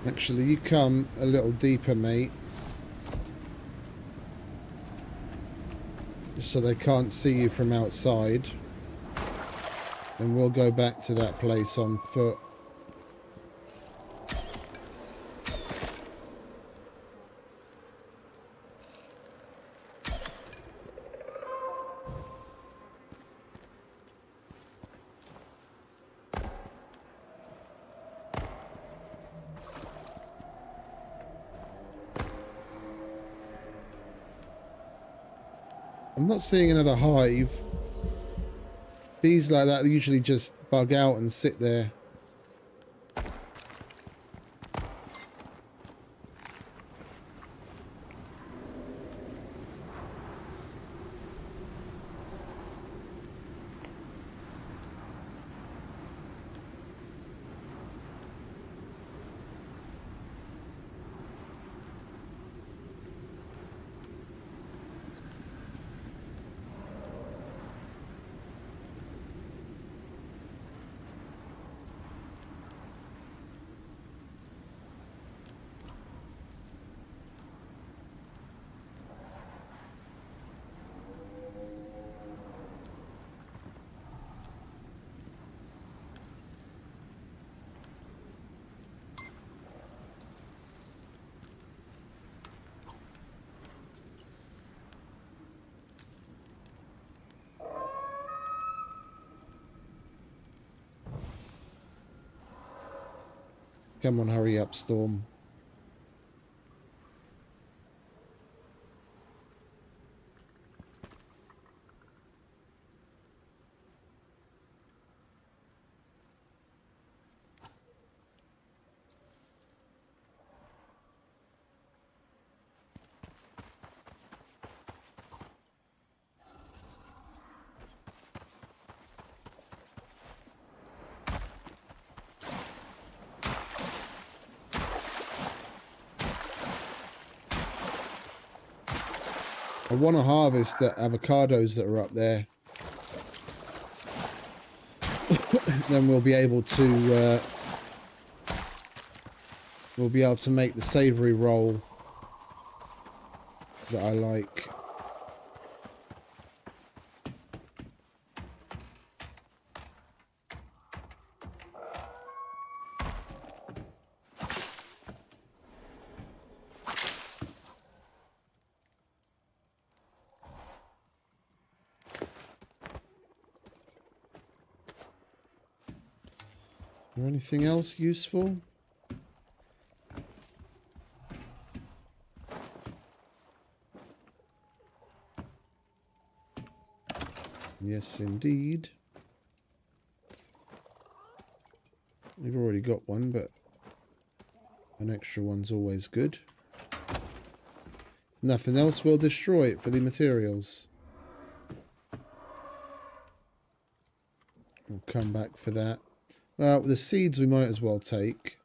Actually, you come a little deeper, mate. Just so they can't see you from outside. And we'll go back to that place on foot. I'm not seeing another hive. Bees like that usually just bug out and sit there. Come on, hurry up, Storm. I want to harvest the avocados that are up there. Then we'll be able to make the savoury roll that I like. Or anything else useful? Yes, indeed. We've already got one, but an extra one's always good. Nothing else, we'll destroy it for the materials. We'll come back for that. Well, the seeds we might as well take.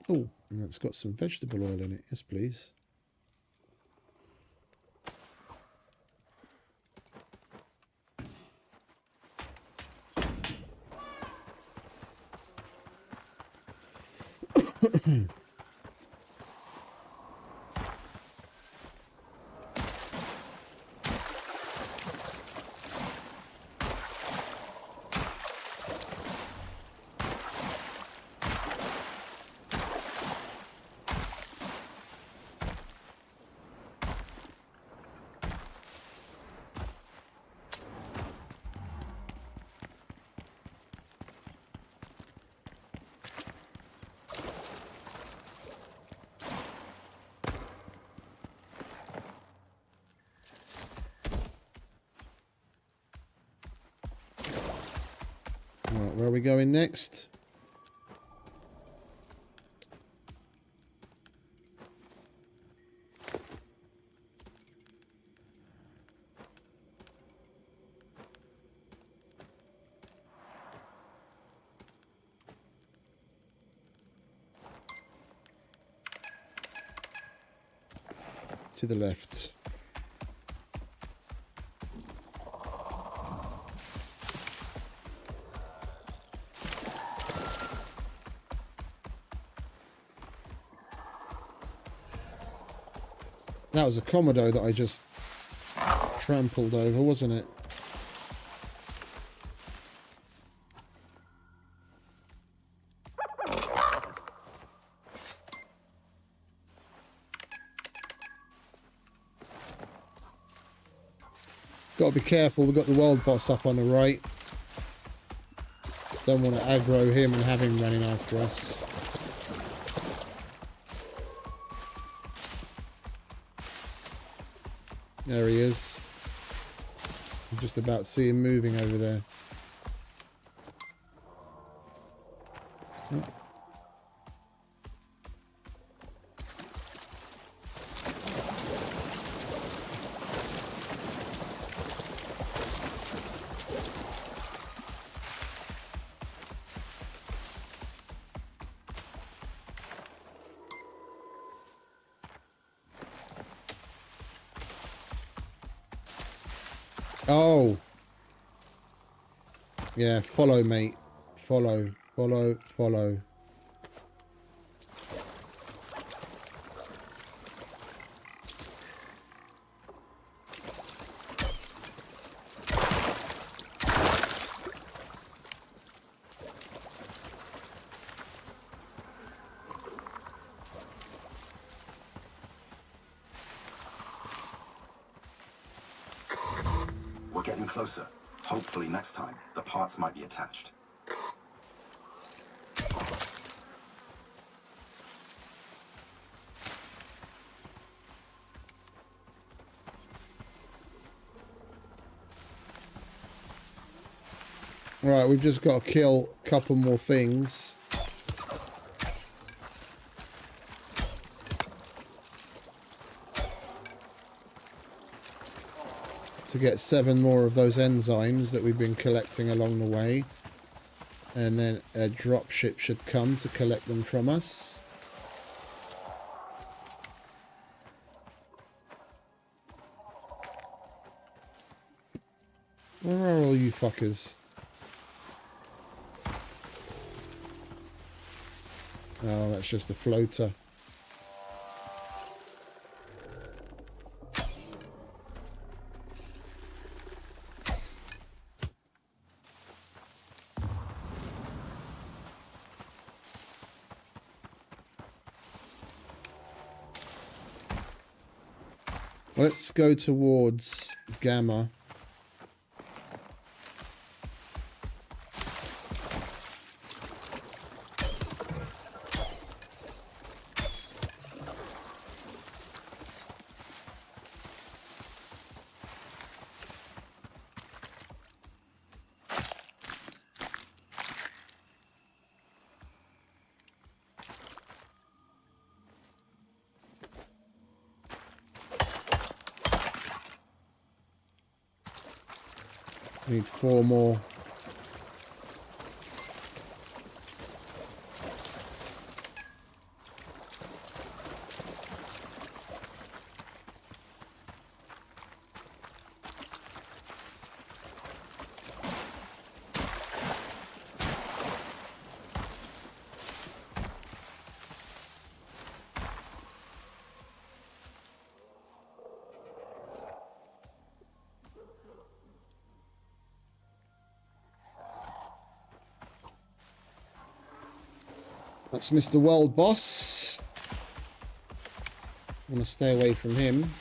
Oh, and it's got some vegetable oil in it. Yes, please. Right, where are we going next? To the left. That was a Komodo that I just trampled over, wasn't it? Got to be careful, we've got the world boss up on the right. Don't want to aggro him and have him running after us. There he is. I'm just about to see him moving over there. Oh. Yeah, follow, mate. Follow, follow, follow. We're getting closer. Hopefully next time, the parts might be attached. Right, we've just got to kill a couple more things. To get 7 more of those enzymes that we've been collecting along the way. And then a dropship should come to collect them from us. Where are all you fuckers? Oh, that's just a floater. Let's go towards Gamma. Need 4 more. That's Mr. World Boss. I want to stay away from him.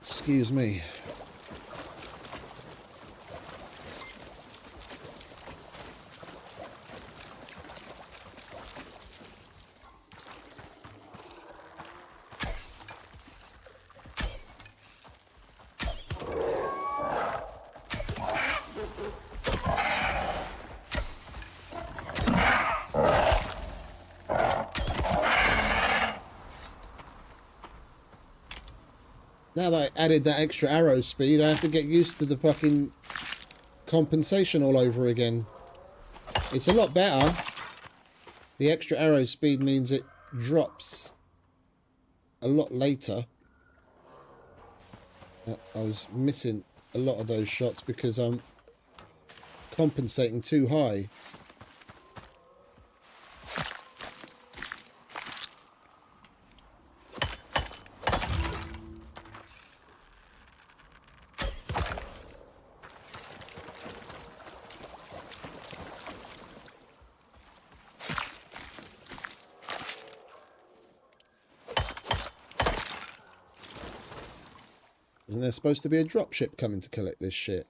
Excuse me. Now that I added that extra arrow speed, I have to get used to the fucking compensation all over again. It's a lot better. The extra arrow speed means it drops a lot later. I was missing a lot of those shots because I'm compensating too high. Isn't there supposed to be a dropship coming to collect this shit?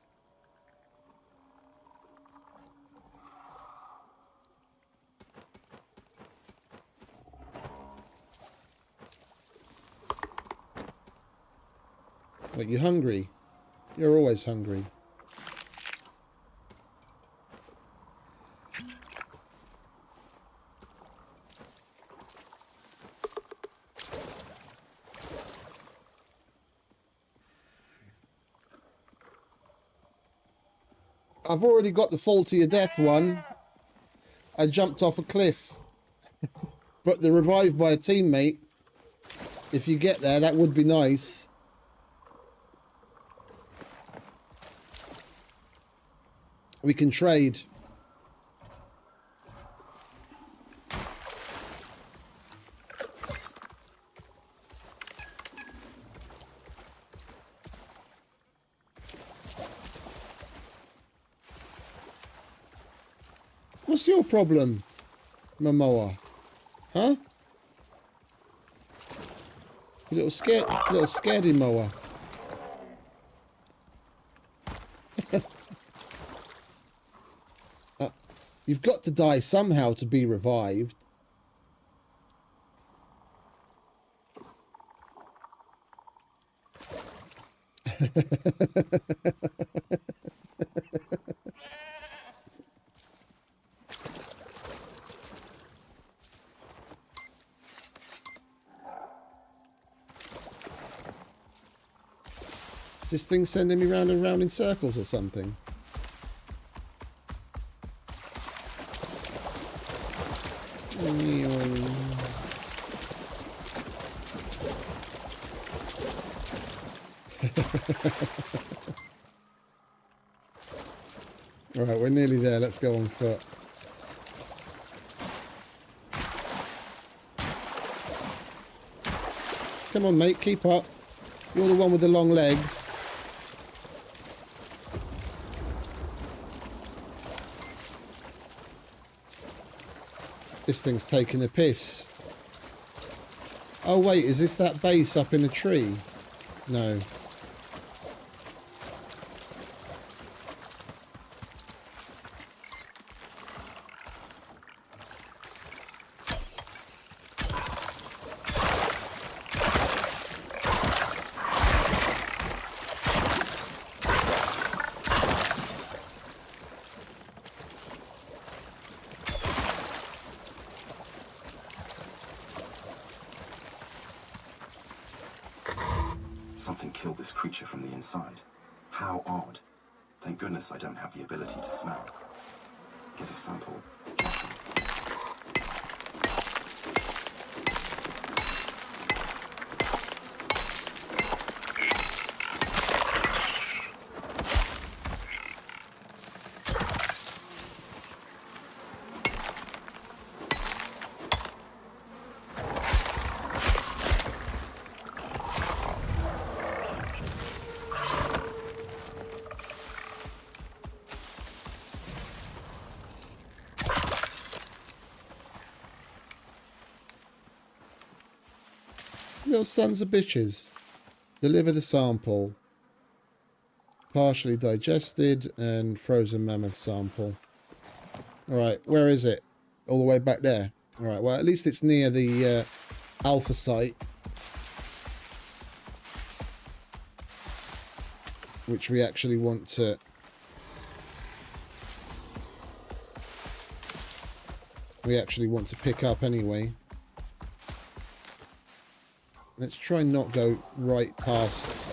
Wait, you hungry? You're always hungry. I've already got the fall to your death one. I jumped off a cliff. But the revived by a teammate, if you get there, that would be nice. We can trade. What's your problem, Momoa? Huh? Little scaredy mower. You've got to die somehow to be revived. Is this thing sending me round and round in circles or something? Alright, we're nearly there. Let's go on foot. Come on, mate. Keep up. You're the one with the long legs. This thing's taking the piss. Oh, wait. Is this that base up in a tree? No. Something killed this creature from the inside. How odd. Thank goodness I don't have the ability to smell. Get a sample. Little sons of bitches. Deliver the sample. Partially digested and frozen mammoth sample. Alright, where is it? All the way back there. Alright, well at least it's near the alpha site. Which we actually want to... pick up anyway. Let's try and not go right past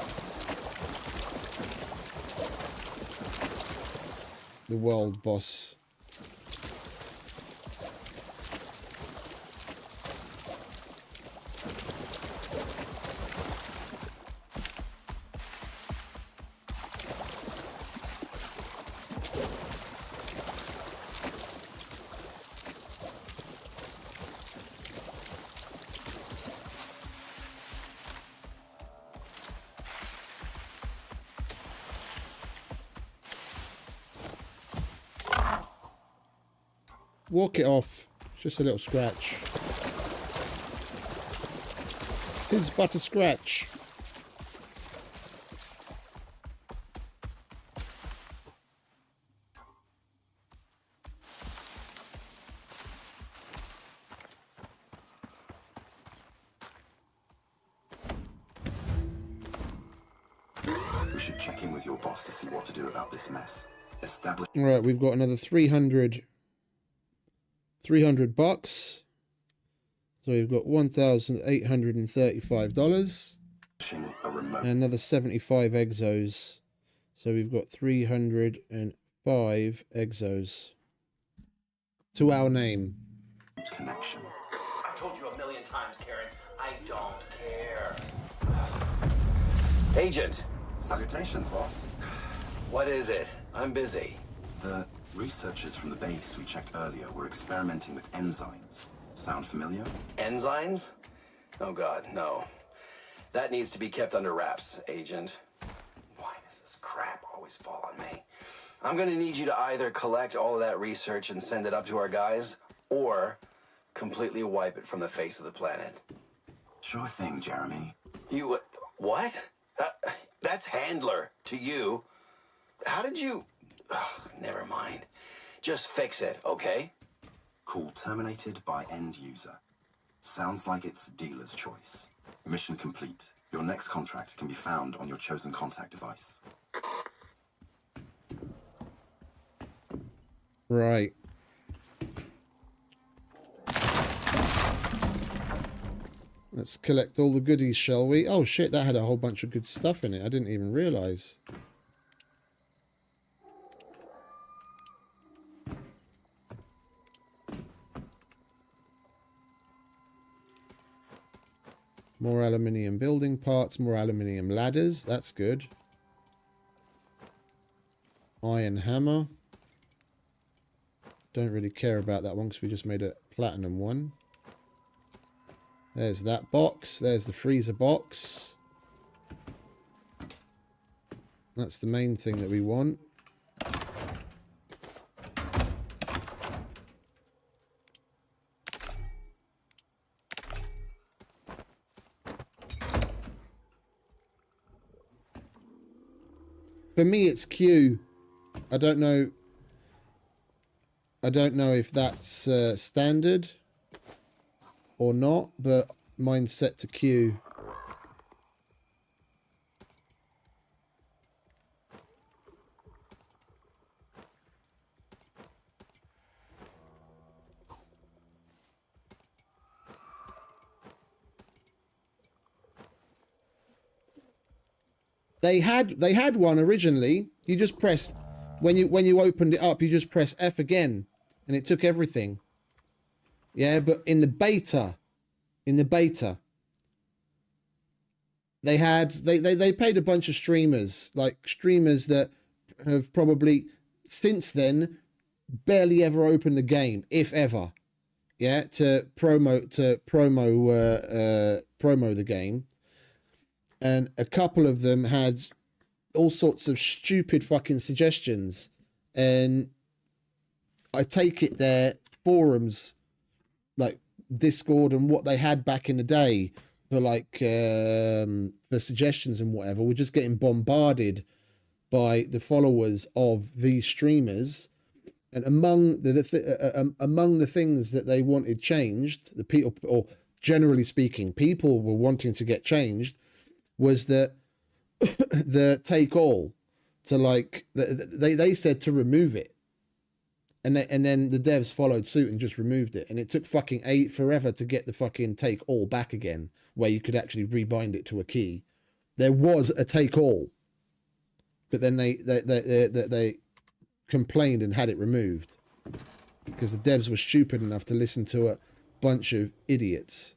the world boss. Walk it off. Just a little scratch. It's but a scratch. We should check in with your boss to see what to do about this mess. Establish. Right, we've got another 300 bucks. So we've got $1,835 and another 75 exos. So we've got 305 exos to our name. Connection. I told you a million times, Karen, I don't care. Agent, Salutations, boss. what is it? I'm busy. The researchers from the base we checked earlier were experimenting with enzymes. Sound familiar? Enzymes? Oh God, no. That needs to be kept under wraps, Agent. Why does this crap always fall on me? I'm gonna need you to either collect all of that research and send it up to our guys, or completely wipe it from the face of the planet. Sure thing, Jeremy. You, what? That's Handler to you. How did you... Oh, never mind. Just fix it, okay? Call terminated by end user. Sounds like it's dealer's choice. Mission complete. Your next contract can be found on your chosen contact device. Right. Let's collect all the goodies, shall we? Oh shit, that had a whole bunch of good stuff in it. I didn't even realize. More aluminium building parts, more aluminium ladders. That's good. Iron hammer. Don't really care about that one because we just made a platinum one. There's that box. There's the freezer box. That's the main thing that we want. For me, it's Q. I don't know. I don't know if that's standard or not, but mine's set to Q. They had one originally. You just pressed when you opened it up, you just press F again and it took everything. Yeah, but in the beta they paid a bunch of streamers, like streamers that have probably since then barely ever opened the game, if ever. Yeah, to promo the game. And a couple of them had all sorts of stupid fucking suggestions. And I take it their forums, like Discord and what they had back in the day for like for suggestions and whatever, were just getting bombarded by the followers of these streamers. And among the things that they wanted changed, the people, or generally speaking, people were wanting to get changed, was that the take all, to like they said to remove it, and then the devs followed suit and just removed it, and it took fucking forever to get the fucking take all back again, where you could actually rebind it to a key. There was a take all, but then they complained and had it removed because the devs were stupid enough to listen to a bunch of idiots.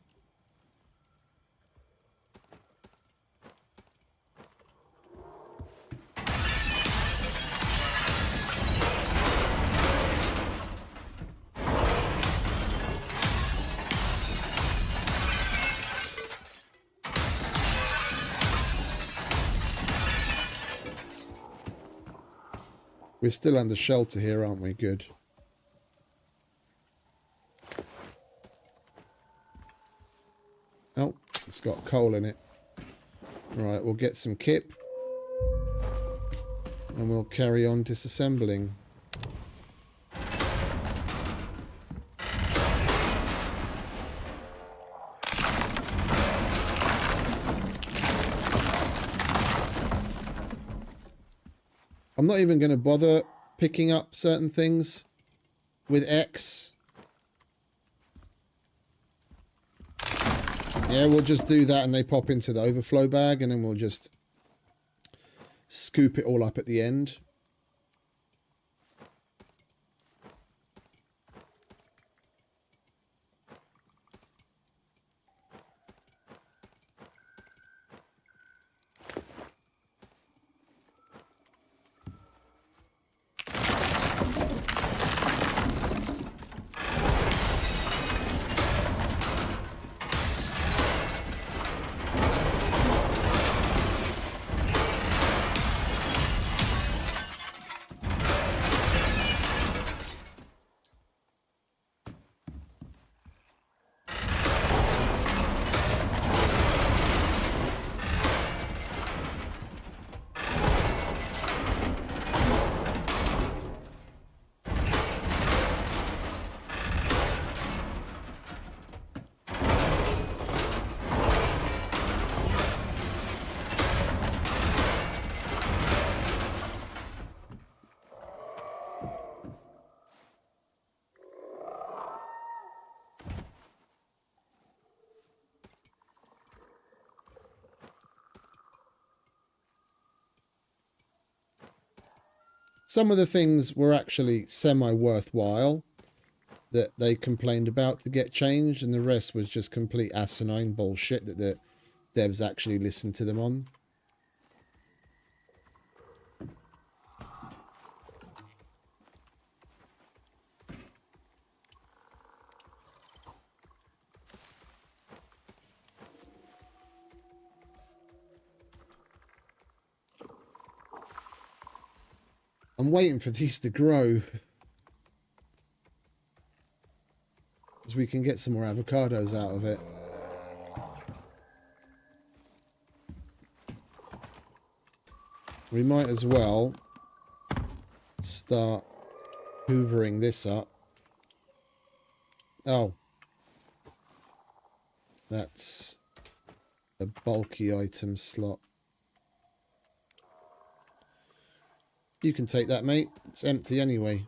We're still under shelter here, aren't we? Good. Oh, it's got coal in it. Right, we'll get some kip. And we'll carry on disassembling. I'm not even going to bother picking up certain things with X. Yeah, we'll just do that and they pop into the overflow bag, and then we'll just scoop it all up at the end. Some of the things were actually semi-worthwhile that they complained about to get changed, and the rest was just complete asinine bullshit that the devs actually listened to them on. I'm waiting for these to grow, as we can get some more avocados out of it. We might as well start hoovering this up. Oh, that's a bulky item slot. You can take that, mate. It's empty anyway.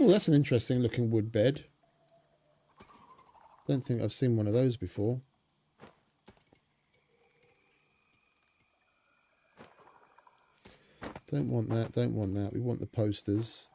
Oh, that's an interesting looking wood bed. Don't think I've seen one of those before. Don't want that, don't want that. We want the posters.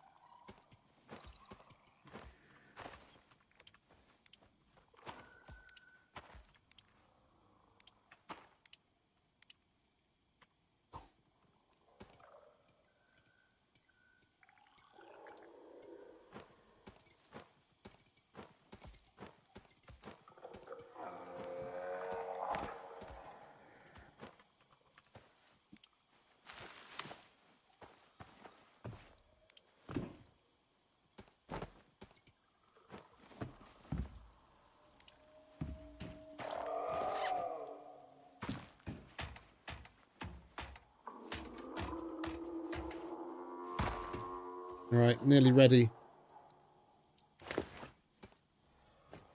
Right, nearly ready.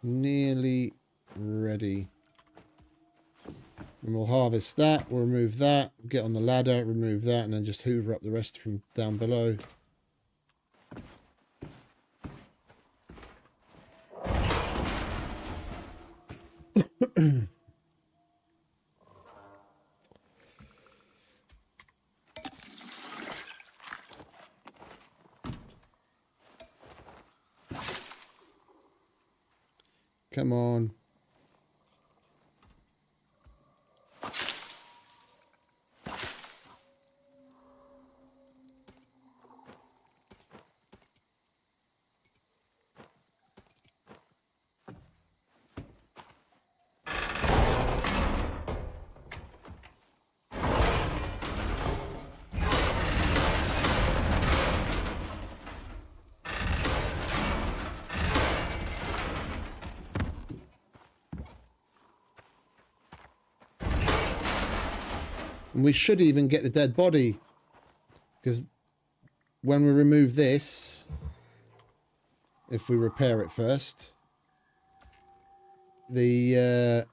Nearly ready. And we'll harvest that, we'll remove that, get on the ladder, remove that, and then just hoover up the rest from down below. Come on. And we should even get the dead body, because when we remove this, if we repair it first, the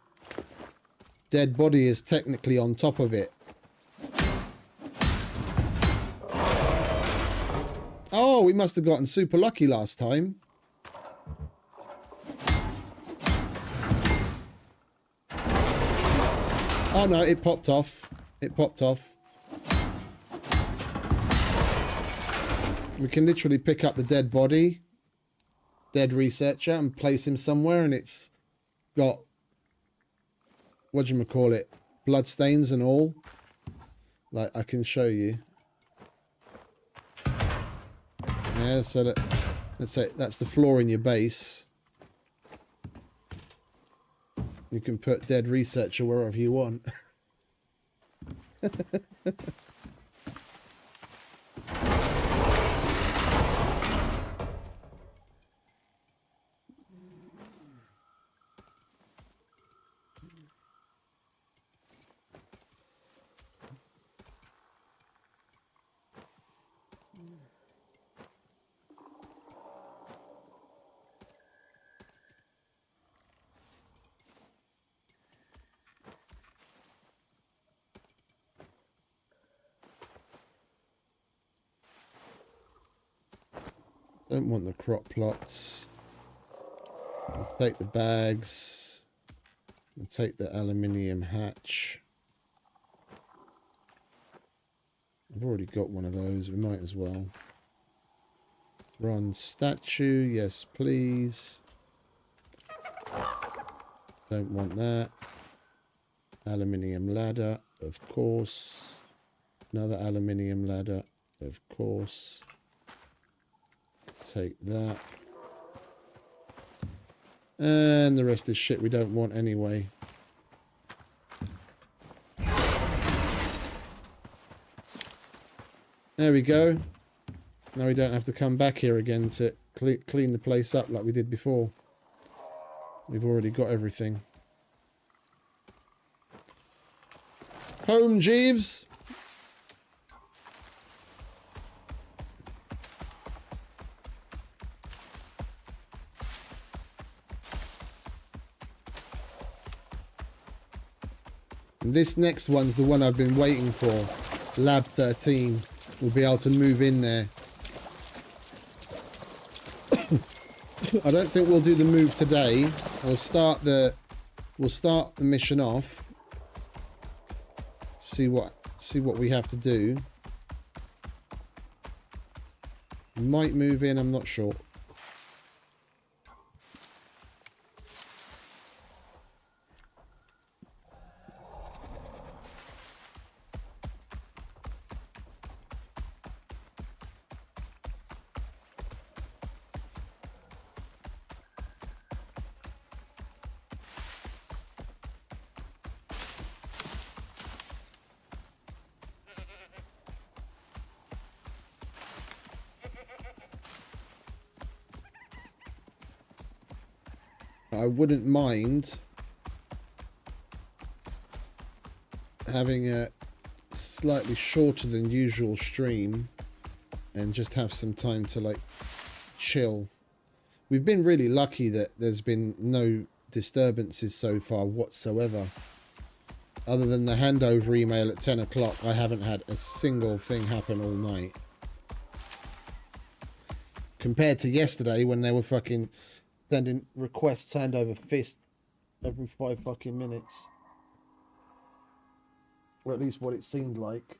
dead body is technically on top of it. Oh, we must have gotten super lucky last time. Oh no, it popped off. It popped off. We can literally pick up the dead body, dead researcher, and place him somewhere, and it's got, whatchamacallit, blood stains and all. Like, I can show you. Yeah, so that's the floor in your base. You can put dead researcher wherever you want. Don't want the crop plots. I'll take the bags. I'll take the aluminium hatch. I've already got one of those. We might as well. Bronze statue. Yes, please. Don't want that. Aluminium ladder. Of course. Another aluminium ladder. Of course. Take that. And the rest is shit we don't want anyway. There we go. Now we don't have to come back here again to clean the place up like we did before. We've already got everything. Home, Jeeves. And this next one's the one I've been waiting for. Lab 13. We'll be able to move in there. I don't think we'll do the move today. We'll start the mission off. See what we have to do. Might move in, I'm not sure. I wouldn't mind having a slightly shorter than usual stream and just have some time to like chill. We've been really lucky that there's been no disturbances so far whatsoever. Other than the handover email at 10 o'clock, I haven't had a single thing happen all night. Compared to yesterday when they were fucking sending requests hand over fist every 5 fucking minutes. Or at least what it seemed like.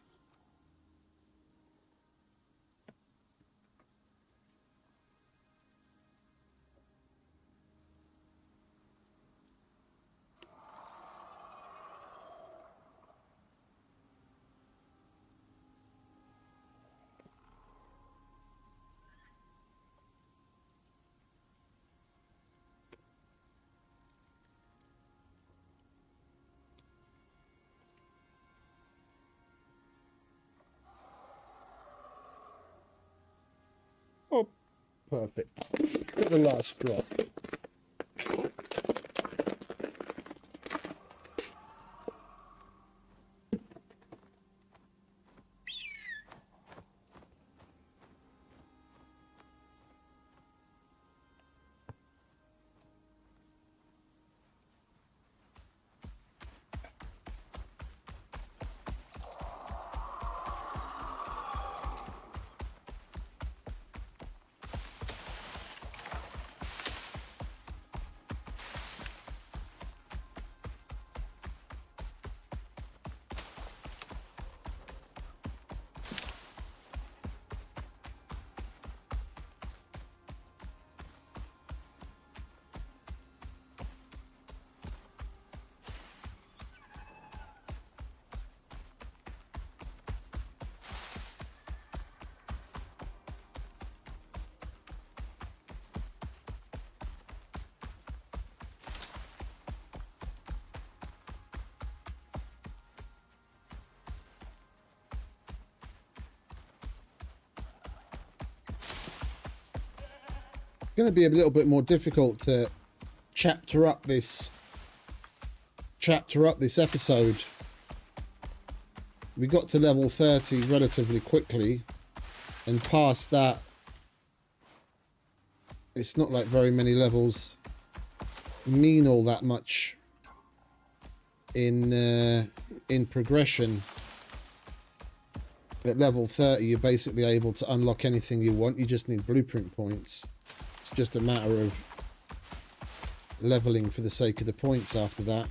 Oh, perfect. Get the last drop. going to be a little bit more difficult to chapter up this episode. We got to level 30 relatively quickly, and past that it's not like very many levels mean all that much in progression. At level 30 you're basically able to unlock anything you want. You just need blueprint points. It's just a matter of leveling for the sake of the points after that.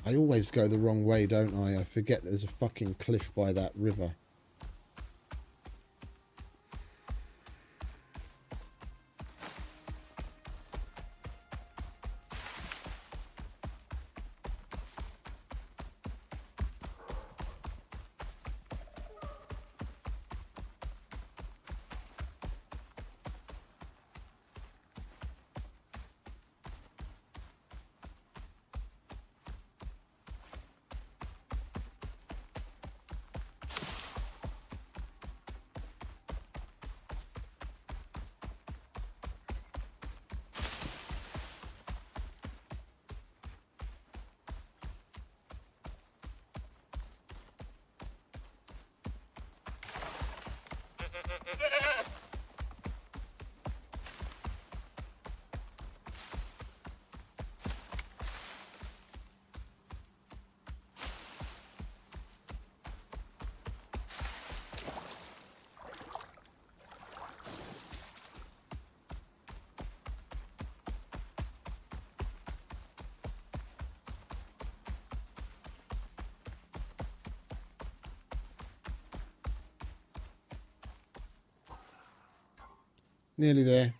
I always go the wrong way, don't I? I forget there's a fucking cliff by that river. Nearly there.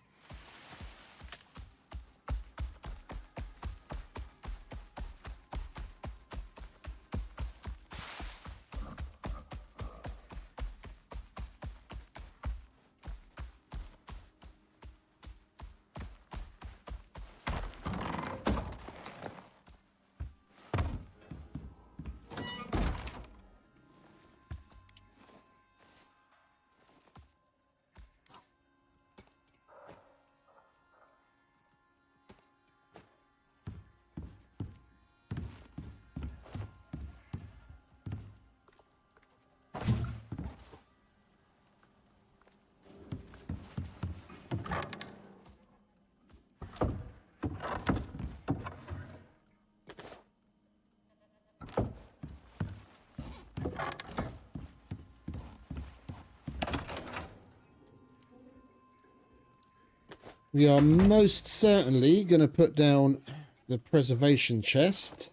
We are most certainly going to put down the preservation chest.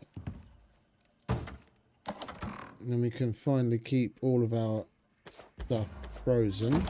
And then we can finally keep all of our stuff frozen.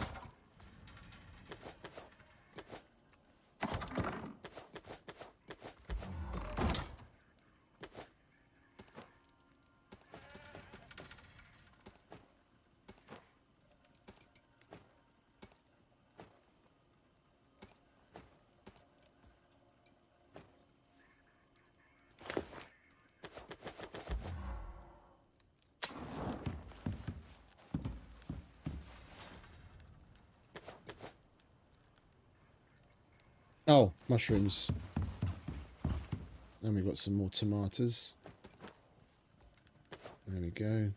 Oh, mushrooms. And we've got some more tomatoes. There we go.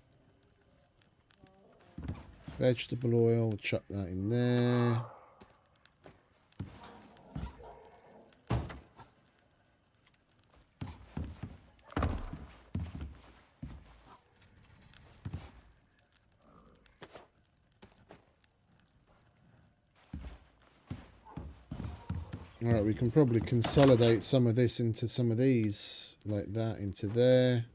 Vegetable oil, we'll chuck that in there. Alright, we can probably consolidate some of this into some of these, like that, into there.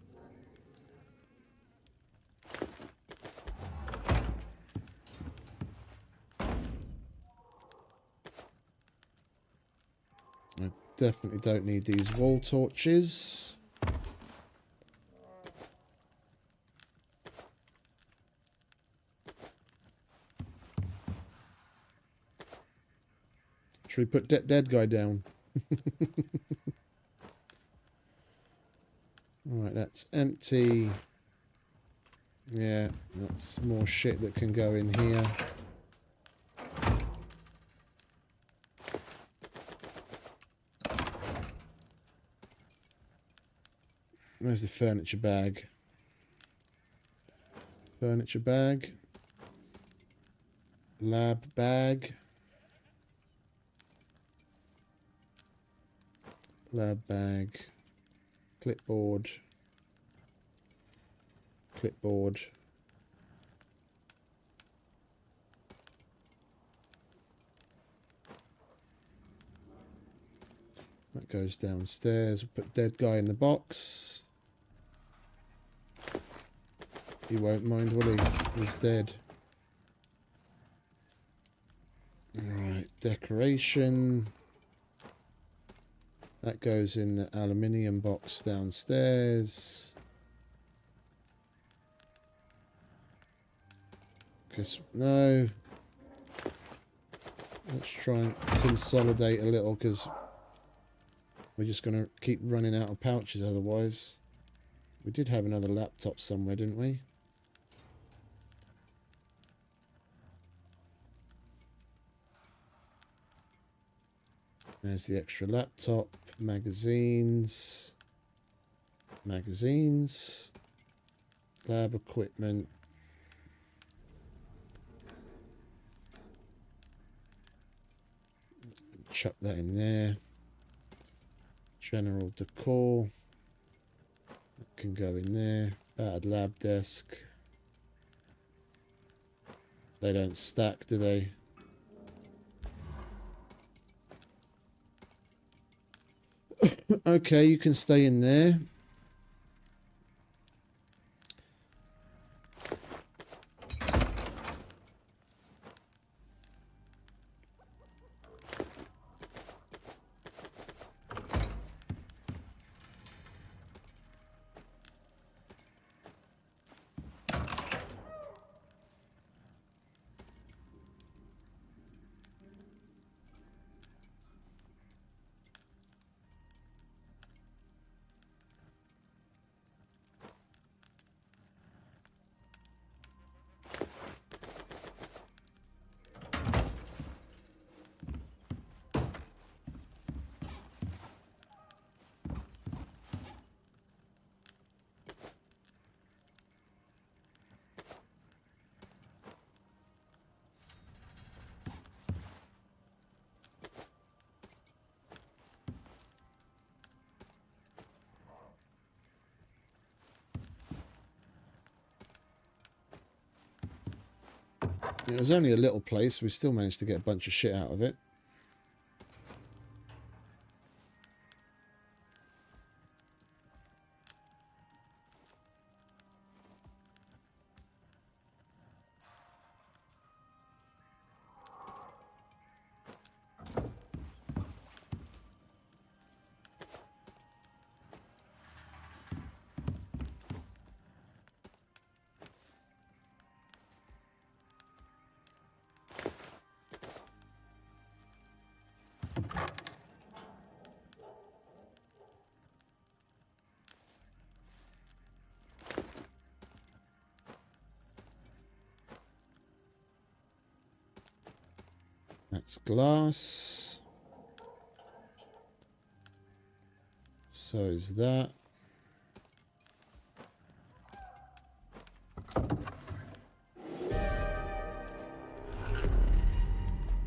I definitely don't need these wall torches. Should we put dead guy down? Alright, that's empty. Yeah, that's more shit that can go in here. Where's the furniture bag? Furniture bag. Lab bag. Lab bag. Clipboard. Clipboard. That goes downstairs. We'll put dead guy in the box. He won't mind, will he? He's dead. Alright, decoration. That goes in the aluminium box downstairs. No. Let's try and consolidate a little because we're just going to keep running out of pouches otherwise. We did have another laptop somewhere, didn't we? There's the extra laptop. Magazines. Magazines. Lab equipment. Chuck that in there. General decor. That can go in there. Battered lab desk. They don't stack, do they? Okay, you can stay in there. It was only a little place. We still managed to get a bunch of shit out of it. That's glass. So is that.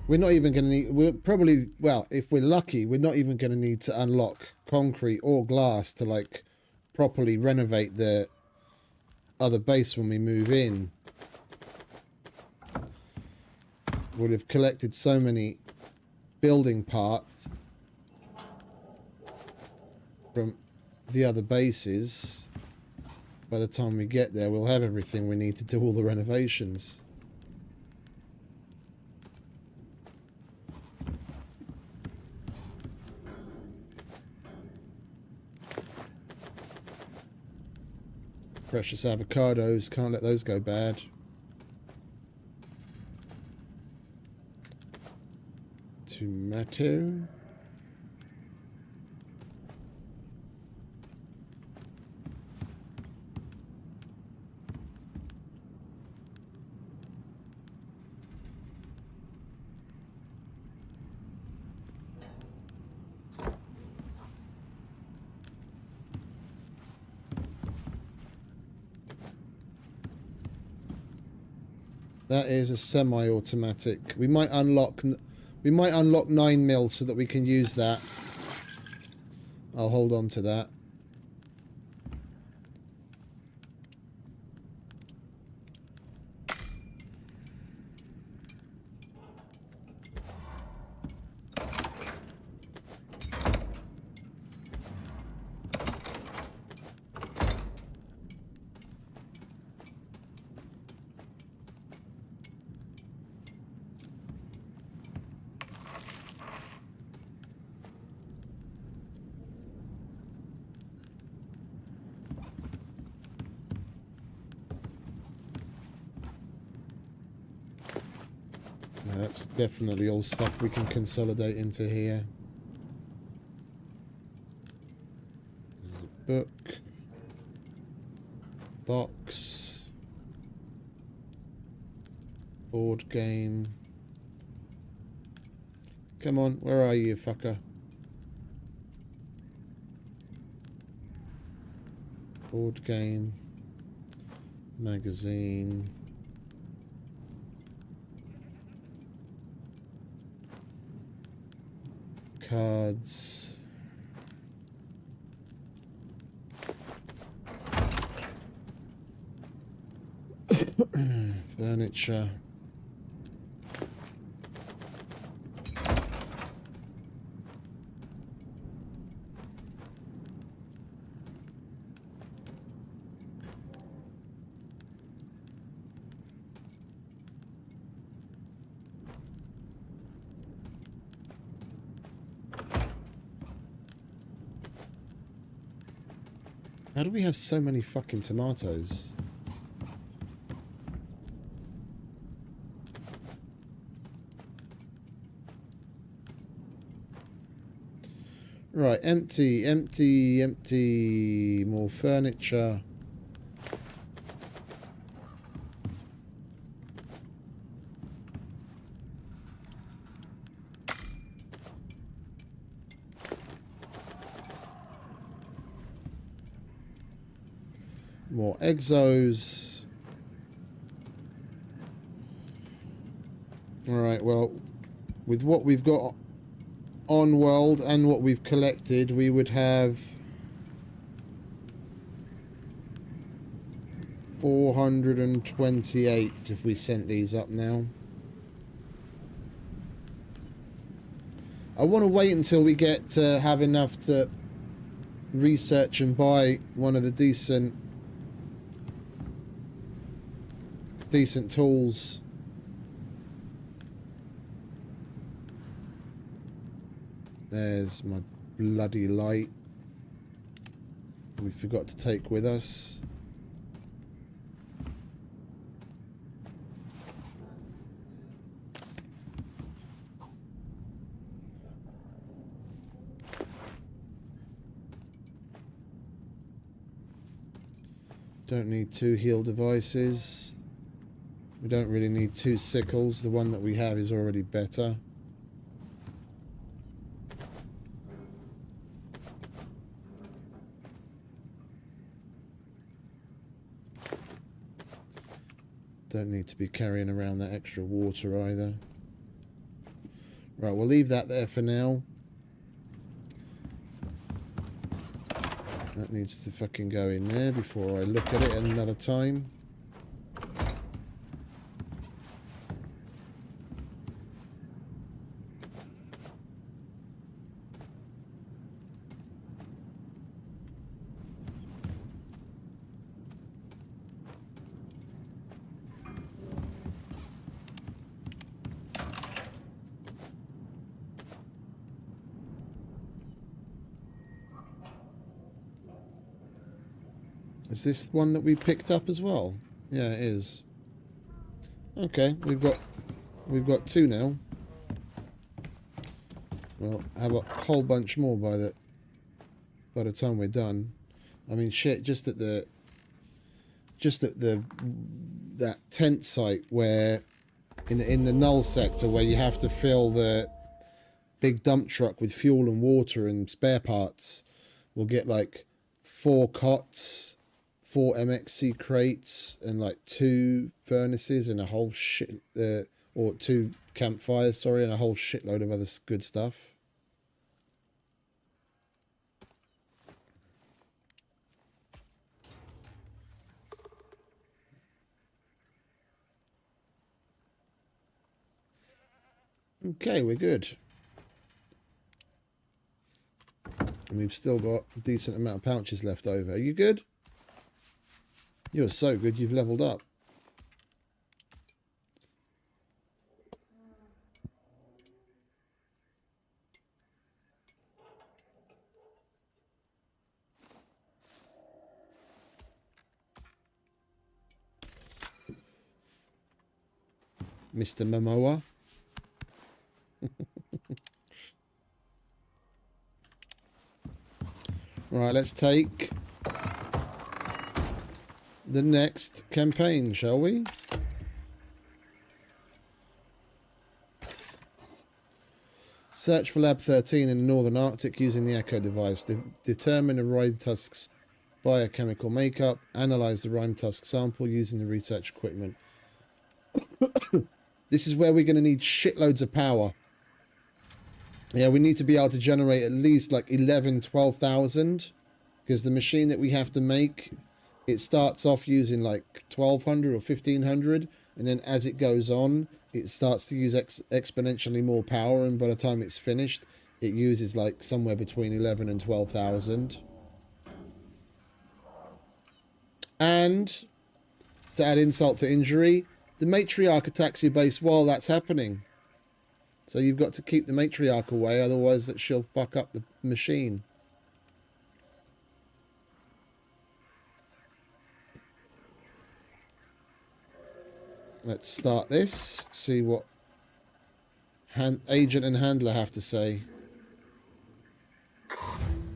We're not even going to need, we're probably, well, if we're lucky, we're not even going to need to unlock concrete or glass to like properly renovate the other base when we move in. Would have collected so many building parts from the other bases. By the time we get there, we'll have everything we need to do all the renovations. Precious avocados, can't let those go bad. Tomato. That is a semi-automatic. We might unlock 9mm so that we can use that. I'll hold on to that. That's definitely all stuff we can consolidate into here. There's a book. Box. Board game. Come on, where are you, fucker? Board game. Magazine. Cards. Furniture. How do we have so many fucking tomatoes? Right, empty, empty, empty. More furniture. More exos. Alright, well, with what we've got on world and what we've collected, we would have 428 if we sent these up now. I want to wait until we get to have enough to research and buy one of the decent tools. There's my bloody light. We forgot to take with us. Don't need 2 heal devices. We don't really need 2 sickles. The one that we have is already better. Don't need to be carrying around that extra water either. Right, we'll leave that there for now. That needs to fucking go in there before I look at it another time. Is this one that we picked up as well? Yeah, it is. Okay, we've got 2 now. We'll have a whole bunch more by the time we're done. I mean, shit, just at that tent site where in the null sector where you have to fill the big dump truck with fuel and water and spare parts, we'll get like 4 cots, 4 MXC crates, and like 2 furnaces and a whole shit, or 2 campfires, sorry, and a whole shitload of other good stuff. Okay, we're good. And we've still got a decent amount of pouches left over. Are you good? You're so good, you've leveled up. Mr. Momoa. Right, let's take the next campaign, shall we? Search for Lab 13 in the Northern Arctic using the Echo device. Determine the rime tusk's biochemical makeup. Analyze the rime tusk sample using the research equipment. This is where we're going to need shitloads of power. Yeah, we need to be able to generate at least like 12,000, because the machine that we have to make, it starts off using like 1,200 or 1,500, and then as it goes on, it starts to use exponentially more power, and by the time it's finished, it uses like somewhere between 11 and 12,000. And to add insult to injury, the matriarch attacks your base while that's happening. So you've got to keep the matriarch away, otherwise that she'll fuck up the machine. Let's start this, see what agent and handler have to say.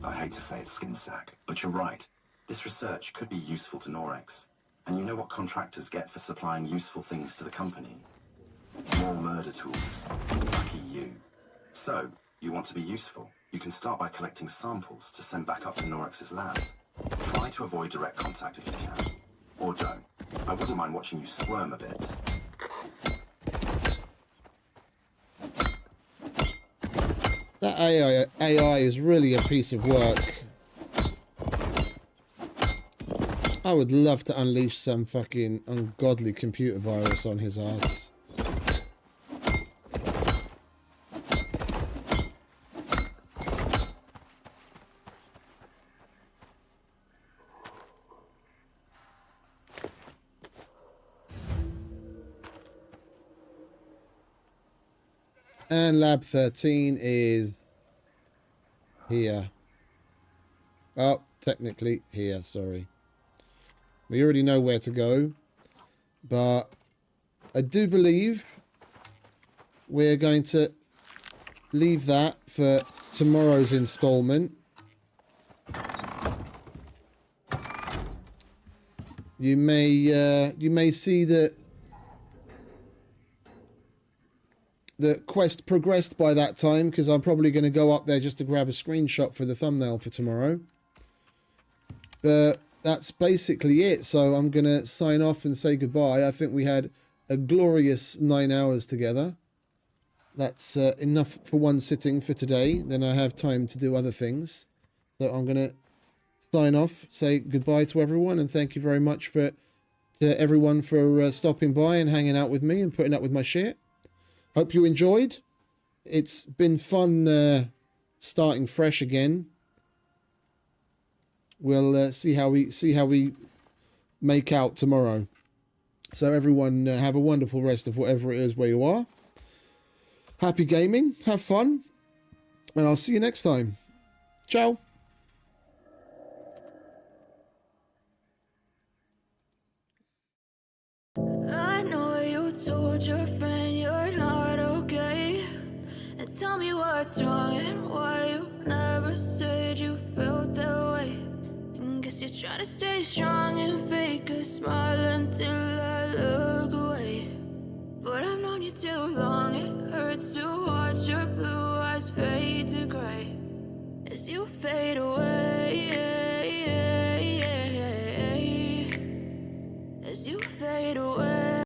I hate to say it, Skinsack, but you're right. This research could be useful to Norex. And you know what contractors get for supplying useful things to the company? More murder tools. Lucky you. So, you want to be useful? You can start by collecting samples to send back up to Norex's labs. Try to avoid direct contact if you can. Or don't. I wouldn't mind watching you squirm a bit. That AI is really a piece of work. I would love to unleash some fucking ungodly computer virus on his ass. And Lab 13 is here. Oh, technically here, sorry. We already know where to go, but I do believe we're going to leave that for tomorrow's installment. You may see that the quest progressed by that time, because I'm probably going to go up there just to grab a screenshot for the thumbnail for tomorrow. But that's basically it. So I'm going to sign off and say goodbye. I think we had a glorious 9 hours together. That's enough for one sitting for today. Then I have time to do other things. So I'm going to sign off, say goodbye to everyone, and thank you very much to everyone for stopping by and hanging out with me and putting up with my shit. Hope you enjoyed. It's been fun starting fresh again. We'll see how we make out tomorrow. So everyone have a wonderful rest of whatever it is where you are. Happy gaming, have fun, and I'll see you next time. Ciao. I know you told your friend you're not okay, and tell me what what's wrong and why you never said you felt that way. And guess you're trying to stay strong and fake a smile until I look away. But I've known you too long,